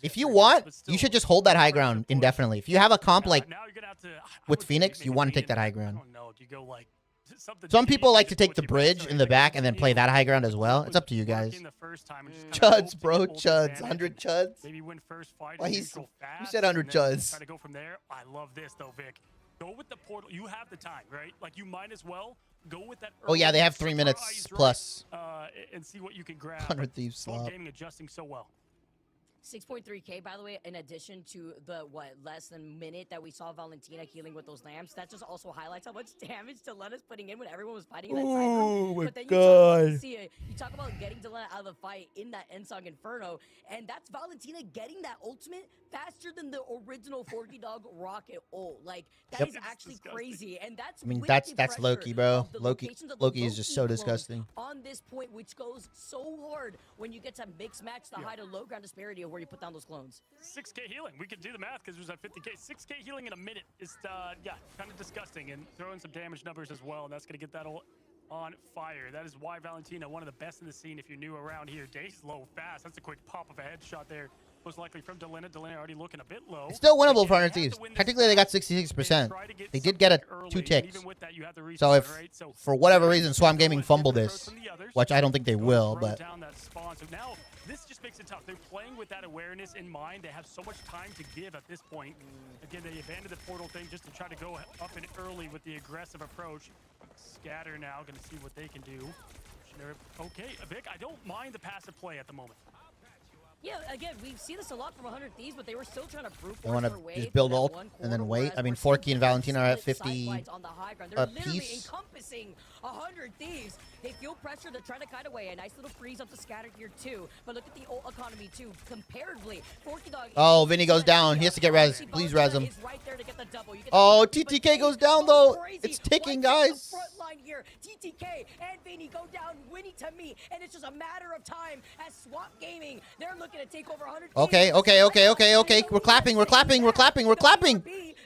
if you want, you should just hold that high ground indefinitely. If you have a comp like with Phoenix, you want to take that high ground. Some people like to take the bridge in the back and then play that high ground as well. It's up to you guys. Chuds, bro, Chuds, 100 Chuds. Why you said 100 Chuds?
Try to go from there. I love this though, Vic. Go with the portal. You have the time, right? Like, you might as well go with that.
Oh yeah, they have 3 minutes plus.
And see what you can grab.
100 Thieves slot.
Gaming adjusting so well.
6.3k, by the way, in addition to the, less than minute that we saw Valentina healing with those lamps. That just also highlights how much damage Delena's putting in when everyone was fighting in that side room.
Oh my
but then
god.
You talk about getting Delena out of the fight in that Endsong Inferno, and that's Valentina getting that ultimate faster than the original Forky Dog rocket ult. Like, that is actually crazy, and that's.
I mean, that's Loki, bro. Loki is just so disgusting.
On this point, which goes so hard when you get to mix match the high to low ground disparity of where you put down those clones.
6k healing. We can do the math because it was at 50k. 6k healing in a minute is, yeah, kind of disgusting, and throwing some damage numbers as well, and that's going to get that all on fire. That is why Valentina, one of the best in the scene if you're new around here. Daze low fast. That's a quick pop of a headshot there. Most likely from Delena. Delena already looking a bit low.
It's still winnable for 100 Thieves. Technically, they got 66%. They did get 2 ticks. So if, for whatever reason, Swamp Gaming fumbled this, which I don't think they will, but.
So now, this just makes it tough. They're playing with that awareness in mind. They have so much time to give at this point. Again, they abandoned the portal thing just to try to go up and early with the aggressive approach. Scatter now, going to see what they can do. Okay, Vic, I don't mind the passive play at the moment.
Yeah, again, we see this a lot from 100 Thieves, but they were still trying to brute
They
force
want
their way
to just build
through that
ult
one
and then
corridor,
wait.
whereas
I mean,
we're
Forky
seeing
and Valentina are at
split
50
sidelines on the high ground. They're literally
apiece.
encompassing 100 Thieves. They feel pressure. They're trying to kite away. A nice little freeze up the scatter here, too. But look at the ult economy, too. Comparatively, Forky Dog...
Oh, Vinny goes down. He has to get res. Please res him. Oh, TTK goes down, though. It's ticking, guys.
Line here, TTK and Vinny go down, Winnie to me, and it's just a matter of time as Swamp Gaming, they're looking to take over 100.
Okay. We're clapping.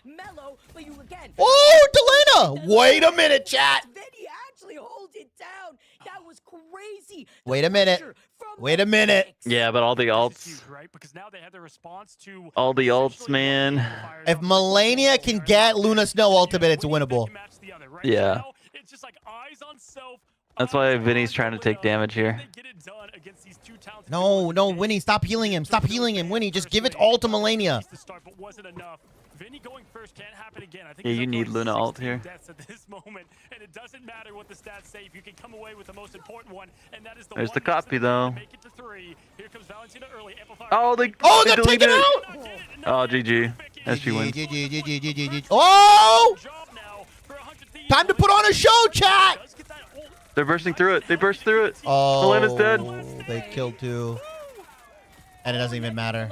Mellow, but you again.
Oh, Delena! Wait a minute, chat.
Vinny actually holds it down. That was crazy.
Wait a minute.
Yeah, but all the ults.
Right? Because now they have the response to
All the ults, man.
If Melania can get Luna Snow ultimate, it's winnable.
Yeah. That's why Vinny's trying to take damage here.
No, Winnie, stop healing him. Winnie, just give it all to Melania.
Vinny going first can't happen again. I think
Yeah, you need Luna ult here.
At this moment, and it doesn't matter what the stats say. If you can come away with the most important one, and that is the
There's
one
the copy, though.
Make it to 3. Here comes Valentina early. Amplifier.
Oh, they
they're
deleted
taking
it.
out.
Oh, GG. As she wins.
GG. Oh! Time to put on a show, chat.
They're bursting through it. They burst through it.
Oh,
Melena's dead.
They killed 2. And it doesn't even matter.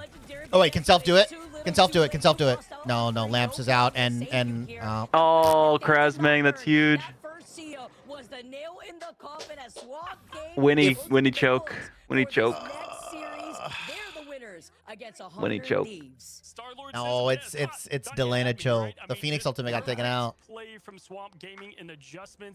Oh, wait, can Self do it? Can Self do it? No, Lamps is out, and
Oh, Krasmang, that's huge. Winnie choke. Winnie choke.
No, it's Delena choke. The Phoenix ultimate got taken out.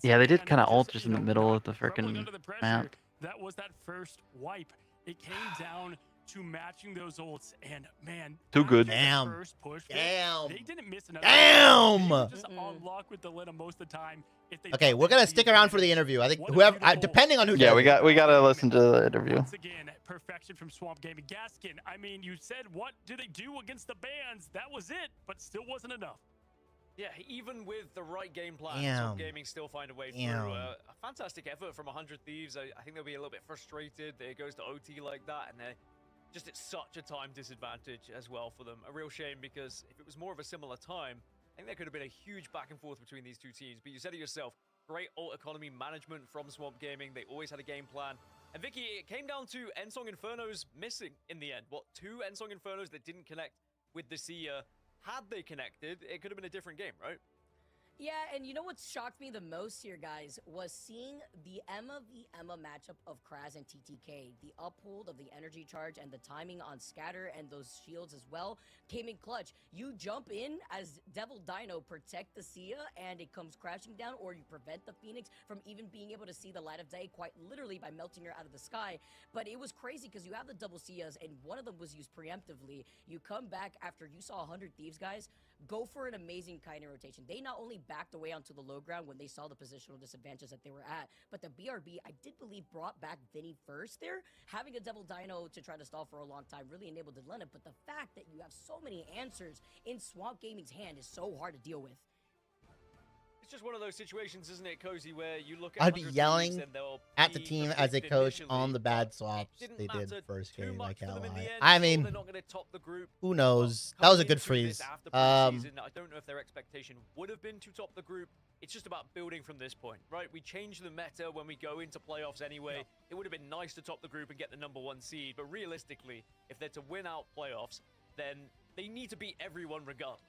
Yeah, they did kind of ult just in the middle of the freaking map.
That was that first wipe. It came down to matching those ults, and man,
too good.
Damn.
First push,
Damn.
They didn't miss another.
Damn.
They were just on lock with Delena most of the time. If they
Okay, we're gonna stick around for the interview. I think whoever, depending on who.
Yeah,
does
we gotta listen to the interview.
Once again, perfection from Swamp Gaming. Gaskin, I mean, you said what do they do against the bans? That was it, but still wasn't enough.
Yeah, even with the right game plan,
Damn.
Swamp Gaming still find a way through. A fantastic effort from 100 Thieves. I think they'll be a little bit frustrated that it goes to OT like that, and they're just at such a time disadvantage as well for them. A real shame, because if it was more of a similar time, I think there could have been a huge back and forth between these two teams. But you said it yourself, great ult economy management from Swamp Gaming. They always had a game plan. And Vicky, it came down to Ensong Infernos missing in the end. What, 2 Ensong Infernos that didn't connect with the Seer? Had they connected, it could have been a different game, right?
Yeah, and you know what shocked me the most here, guys, was seeing the Emma v Emma matchup of Kraz and TTK. The uphold of the energy charge and the timing on scatter and those shields as well came in clutch. You jump in as Devil Dino, protect the Sia, and it comes crashing down, or you prevent the Phoenix from even being able to see the light of day, quite literally by melting her out of the sky. But it was crazy because you have the double Sias, and one of them was used preemptively. You come back after you saw 100 Thieves, guys, go for an amazing kiting rotation. They not only backed away onto the low ground when they saw the positional disadvantages that they were at, but the BRB, I did believe, brought back Vinny first there. Having a Devil Dino to try to stall for a long time really enabled Delena, but the fact that you have so many answers in Swamp Gaming's hand is so hard to deal with.
It's just one of those situations, isn't it, Cozy, where you look at
I'd be yelling at the team as a coach on the bad swaps they did first game. Like how I mean, who knows? That was a good freeze.
I don't know if their expectation would have been to top the group. It's just about building from this point, right? We change the meta when we go into playoffs anyway. It would have been nice to top the group and get the #1 seed, but realistically, if they're to win out playoffs, then they need to beat everyone regardless.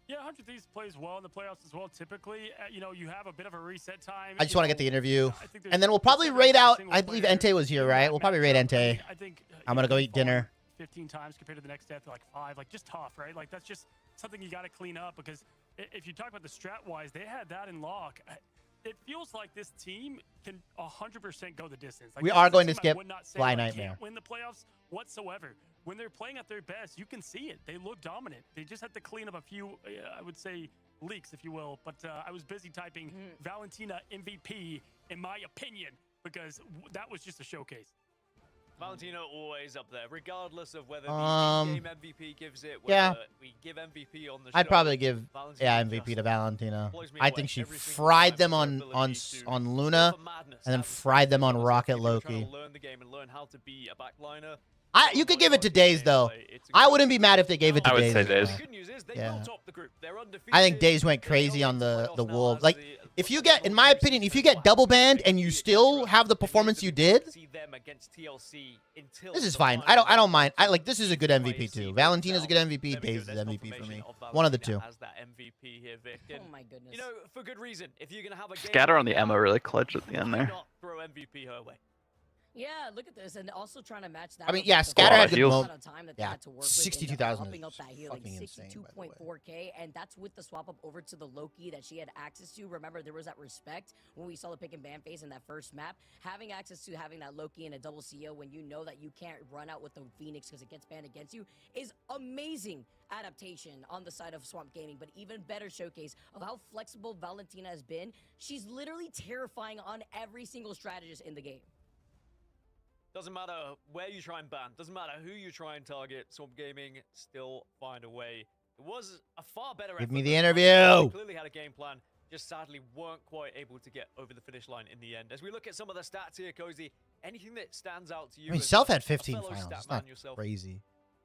Yeah, 100 Thieves plays well in the playoffs as well. Typically, you know, you have a bit of a reset time.
I just want to get the interview, and then we'll probably rate out. I believe Entei was here, right? We'll probably rate Entei.
I think
I'm gonna go eat dinner.
15 times compared to the next death, like 5, like just tough, right? Like that's just something you got to clean up, because if you talk about the strat wise, they had that in lock. It feels like this team can 100% go the distance. Like,
We are going to skip Fly Nightmare.
Can't win the playoffs whatsoever. When they're playing at their best, you can see it. They look dominant. They just have to clean up a few, I would say, leaks, if you will. But I was busy typing Valentina MVP, in my opinion, because that was just a showcase.
Valentina always up there, regardless of whether the game MVP gives it, whether we give MVP on the show.
I'd probably give MVP to Valentina. I think she fried them on Luna, and then fried them on Rocket Loki.
Learn the game and learn how to be a backliner.
You could give it to Days though. I wouldn't be mad if they gave it to
I would
Days.
say Days.
Yeah. I think Days went crazy on the Wolves. Like, if you get, in my opinion, if you get double banned and you still have the performance you did, this is fine. I don't mind. This is a good MVP too. Valentina's a good MVP. Days is MVP for me. One of the two.
Oh my goodness.
You know, for good reason. If you're gonna have a
Scatter on the Emma really clutch at the end there.
throw MVP her way.
Yeah, look at this, and also trying to match that.
I mean,
up
yeah,
with the
Scatter had
amount
good
of time that they
yeah,
had to work with
62,000
upping
is
up that healing,
fucking insane, by the way.
62.4K, and that's with the swap up over to the Loki that she had access to. Remember, there was that respect when we saw the pick and ban phase in that first map. Having access to having that Loki and a double CO when you know that you can't run out with the Phoenix because it gets banned against you is amazing adaptation on the side of Swamp Gaming, but even better showcase of how flexible Valentina has been. She's literally terrifying on every single strategist in the game.
Doesn't matter where you try and ban, doesn't matter who you try and target, Swamp Gaming still find a way. It was a far better
Give
effort
me the
than
interview.
They clearly had a game plan, just sadly weren't quite able to get over the finish line in the end. As we look at some of the stats here, Cozy, anything that stands out to you?
I mean,
as
Self
a
had 15
fellow
finals.
stat
It's
man
not
yourself?
crazy.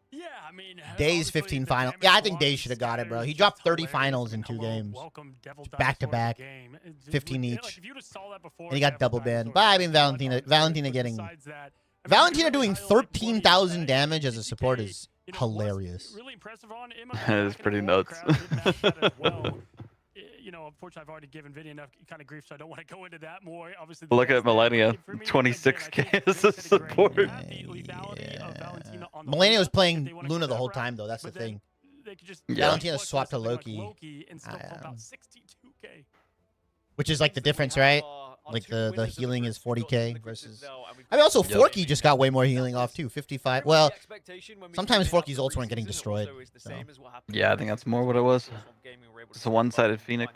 Yeah, I mean,
Days 15 finals. Yeah, I think Days should have got it, bro. He dropped 30 finals in 2 games. Back to back. 15 each. And he got double banned. But I mean, Valentina getting... Valentina doing 13,000 damage as a support is hilarious.
Really impressive on him.
That is pretty nuts.
You know, unfortunately, I've already given Vinny enough kind of grief, so I don't want to go into that more. Obviously,
Look at Millennia, 26K as a support.
Millennia was playing Luna the whole time, though. That's the thing. Valentina swapped to Loki. Which is like the difference, right? Like the healing is 40K versus... I mean, also, Forky just got way more healing off, too. 55. Well, sometimes Forky's ults weren't getting destroyed. So.
Yeah, I think that's more what it was. It's a one-sided Phoenix.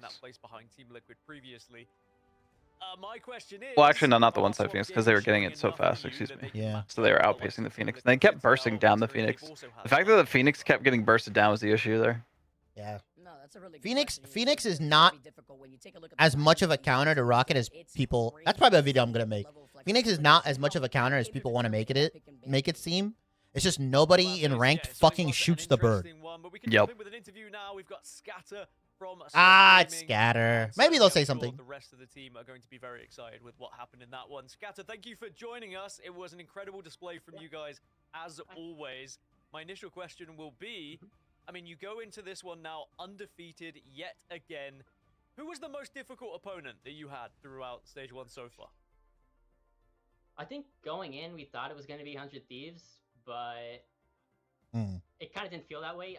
Well, actually, no, not the one-sided Phoenix, because they were getting it so fast, excuse me.
Yeah.
So they were outpacing the Phoenix. And they kept bursting down the Phoenix. The fact that the Phoenix kept getting bursted down was the issue there.
Yeah.
No, that's a really good
Phoenix
question.
is not as much of a counter to Rocket as people... That's probably a video I'm going to make. Phoenix is not as much of a counter as people want to make it seem. It's just nobody in ranked fucking shoots the bird.
Yep.
It's Scatter. Maybe they'll say something.
The rest of the team are going to be very excited with what happened in that one. Scatter, thank you for joining us. It was an incredible display from you guys, as always. My initial question will be, I mean, you go into this one now undefeated yet again. Who was the most difficult opponent that you had throughout Stage 1 so far?
I think going in, we thought it was going to be 100 Thieves, but it kind of didn't feel that way.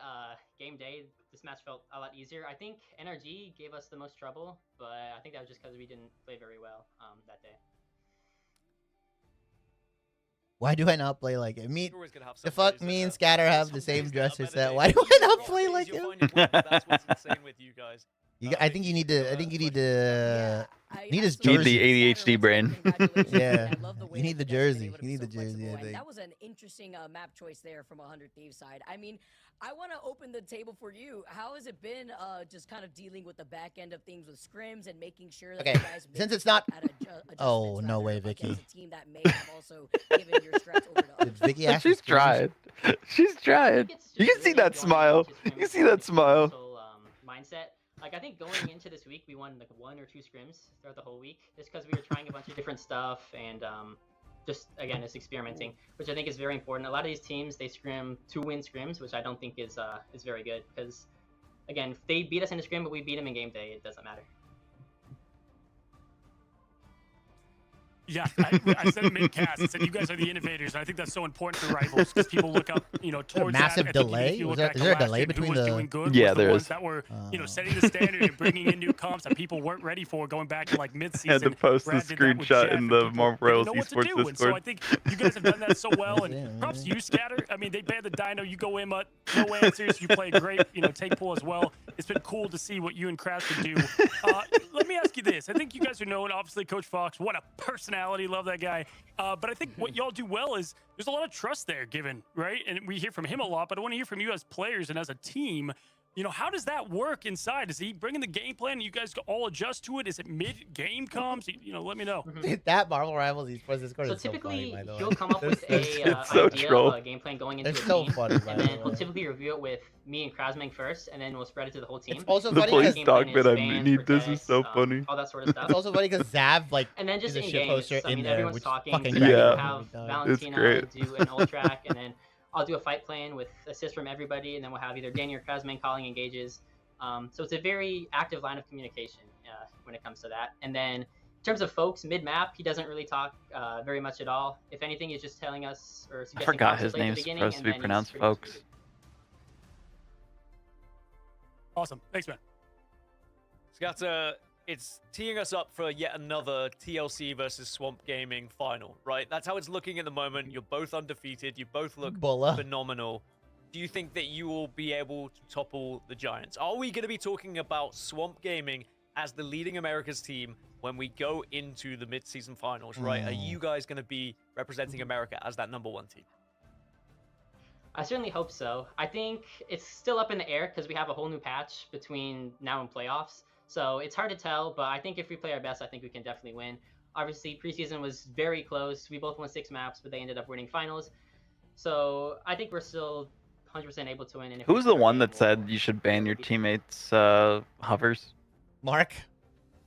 Game day, this match felt a lot easier. I think NRG gave us the most trouble, but I think that was just because we didn't play very well that day.
Why do I not play like it? The fuck me and Scatter have the same dresser set. Why do I not play like him? I think you need to. Need his jersey.
Need the ADHD brain.
Yeah. You need the jersey. You need the jersey, I think.
That was an interesting map choice there from 100 Thieves side. I mean, I want to open the table for you. How has it been just kind of dealing with the back end of things with scrims and making sure that you guys
since it's not... Oh, no way, Vicky.
Team that may have also given your strats over to others.
Vicky
She's trying. She's trying. You can see that smile. You can see that smile.
Mindset. Like, I think going into this week, we won like 1 or 2 scrims throughout the whole week, just because we were trying a bunch of different stuff and just, again, it's experimenting, which I think is very important. A lot of these teams, they scrim 2-win scrims, which I don't think is very good, because, again, if they beat us in a scrim, but we beat them in game day, it doesn't matter.
Yeah, I said it mid-cast. I said you guys are the innovators, and I think that's so important for Rivals because people look up, towards
massive
that.
delay. Is there a delay between the?
Yeah, there is. That were setting the standard and bringing in new comps that people weren't ready for going back to like mid-season.
I had to post the screenshot in the MarvelRivals esports Discord.
And so I think you guys have done that so well, and props to you, Scatter. I mean, they ban the Dino, you go in, no answers. You play a great, take pull as well. It's been cool to see what you and Crash can do. Let me ask you this: I think you guys are known, obviously, Coach Fox. What a personality. Love that guy. But I think what y'all do well is there's a lot of trust there given, right? And we hear from him a lot, but I want to hear from you as players and as a team. You know, how does that work inside? Is he bringing the game plan and you guys all adjust to it? Is it mid-game comes? You know, let me know.
That Marvel Rivals esports Discord
So
is so funny,
typically,
by the way.
he'll come up with
It's
a
so
idea
troll.
of a game plan going into
They're
a
so
team,
funny, by
and
the
then he'll
way.
typically review it with me and Krasming first, and then we'll spread it to the whole team.
It's also
The
funny
police
because
dog bit I
bans,
need this is
protects,
so funny.
all that sort of stuff.
it's also funny because Zav like
And then just
is a
in
shit
games,
poster
I
in
mean,
there,
everyone's
which
talking.
fucking
So
cracks me
we'll
up
have
every time.
Valentina
great.
do an ult track, and then I'll do a fight plan with assists from everybody, and then we'll have either Danny or Krasming calling engages. So it's a very active line of communication when it comes to that. And then in terms of folks mid-map, he doesn't really talk very much at all. If anything, he's just telling us or
I
suggesting
forgot
how to
his
play at the
name's
beginning,
supposed to
and
be
then he's
pronounced
pretty much
folks.
muted.
Awesome. Thanks, man.
Scatter, it's teeing us up for yet another TLC versus Swamp Gaming final, right? That's how it's looking at the moment. You're both undefeated. You both look
Bulla.
phenomenal. Do you think that you will be able to topple the Giants? Are we going to be talking about Swamp Gaming as the leading America's team when we go into the mid-season finals, right? Are you guys going to be representing America as that #1 team?
I certainly hope so. I think it's still up in the air because we have a whole new patch between now and playoffs. So it's hard to tell, but I think if we play our best, I think we can definitely win. Obviously, preseason was very close. We both won 6 maps, but they ended up winning finals. So I think we're still 100% able to win. And if
Who's the one that said you should ban your teammates' hovers?
Mark?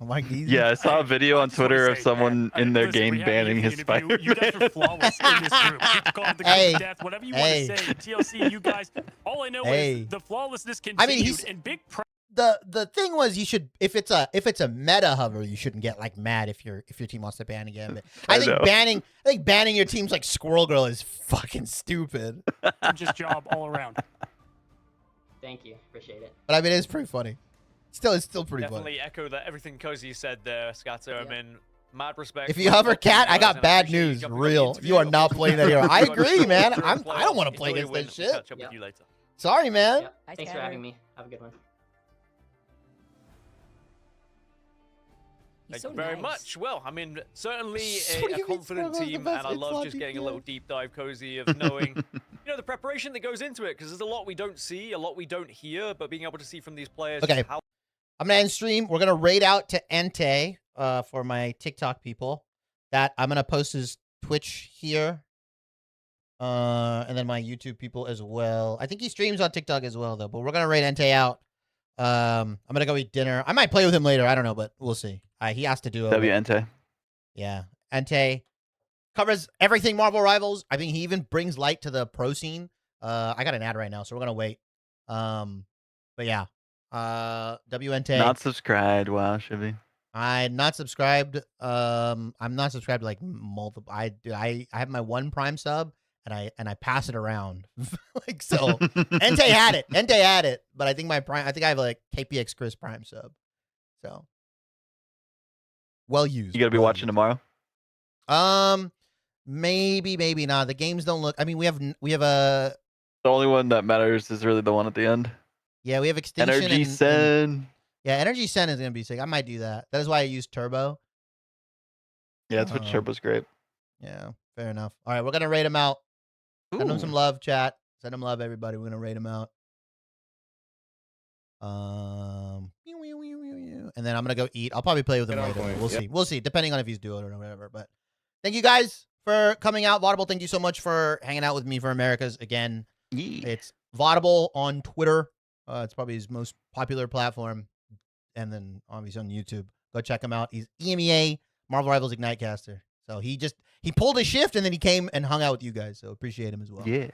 Mark Geezy?
Yeah, I saw a video on
just wanna
Twitter of
say,
someone in their
listen,
game
we had
banning
an
his
interview.
Spider-Man.
You guys are flawless in this group. You can call it the group
Hey,
of death, whatever you
hey.
want to say. TLC, you guys, all I know
Hey.
is the flawlessness
I mean,
continued.
he's-
and big
The thing was you should if it's a meta hover you shouldn't get like mad if your team wants to ban again. But I think
know.
banning your teams like Squirrel Girl is fucking stupid.
just job all around.
Thank you. Appreciate it.
But I mean it's pretty funny. It's still pretty
Definitely echo that everything Cozy said there, Scatter. I mean, mad respect.
funny. If you hover cat, I got bad news. Real. You are not playing that hero. I agree, man. I don't want to play against that shit.
Catch up with you later.
Sorry, man.
Yep. Thanks for having me. Have a good one.
Thank
so
you very
nice.
much. Well, I mean, certainly
So
a
you
confident
mean
team,
the
and
best
I love
info
just getting a
DPS?
little deep dive, Cozy, of knowing, the preparation that goes into it, because there's a lot we don't see, a lot we don't hear, but being able to see from these players.
Okay.
How
I'm gonna end stream. We're gonna raid out to Entei for my TikTok people. That I'm gonna post his Twitch here. And then my YouTube people as well. I think he streams on TikTok as well though. But we're gonna raid Entei out. I'm gonna go eat dinner. I might play with him later. I don't know, but we'll see. He has to do it.
WNT.
Yeah, Entei covers everything Marvel Rivals. I think he even brings light to the pro scene. I got an ad right now, so we're gonna wait. But yeah, WNT.
Not subscribed. Wow, should be.
I'm not subscribed. I'm not subscribed to like multiple. I have my 1 Prime sub and I pass it around. Like so. Entei had it. But I think my Prime. I think I have like KPX Chris Prime sub. So well used.
You gotta be watching tomorrow.
Maybe not. The games don't look. I mean, we have a.
The only one that matters is really the one at the end.
Yeah, we have Extinction.
Energy Sen.
Yeah, Energy Sen is gonna be sick. I might do that. That is why I use Turbo.
Yeah, that's what Turbo's great.
Yeah, fair enough. All right, we're gonna rate him out. Send him some love, chat. Send him love, everybody. We're gonna rate him out. And then I'm gonna go eat. I'll probably play with him later. We'll see. We'll see, depending on if he's doing it or whatever. But thank you guys for coming out. Vaudable, thank you so much for hanging out with me for Americas again.
Yeah.
It's Vaudable on Twitter. It's probably his most popular platform. And then obviously on YouTube. Go check him out. He's EMEA Marvel Rivals Ignite caster. So he pulled a shift and then he came and hung out with you guys. So appreciate him as well.
Yeah.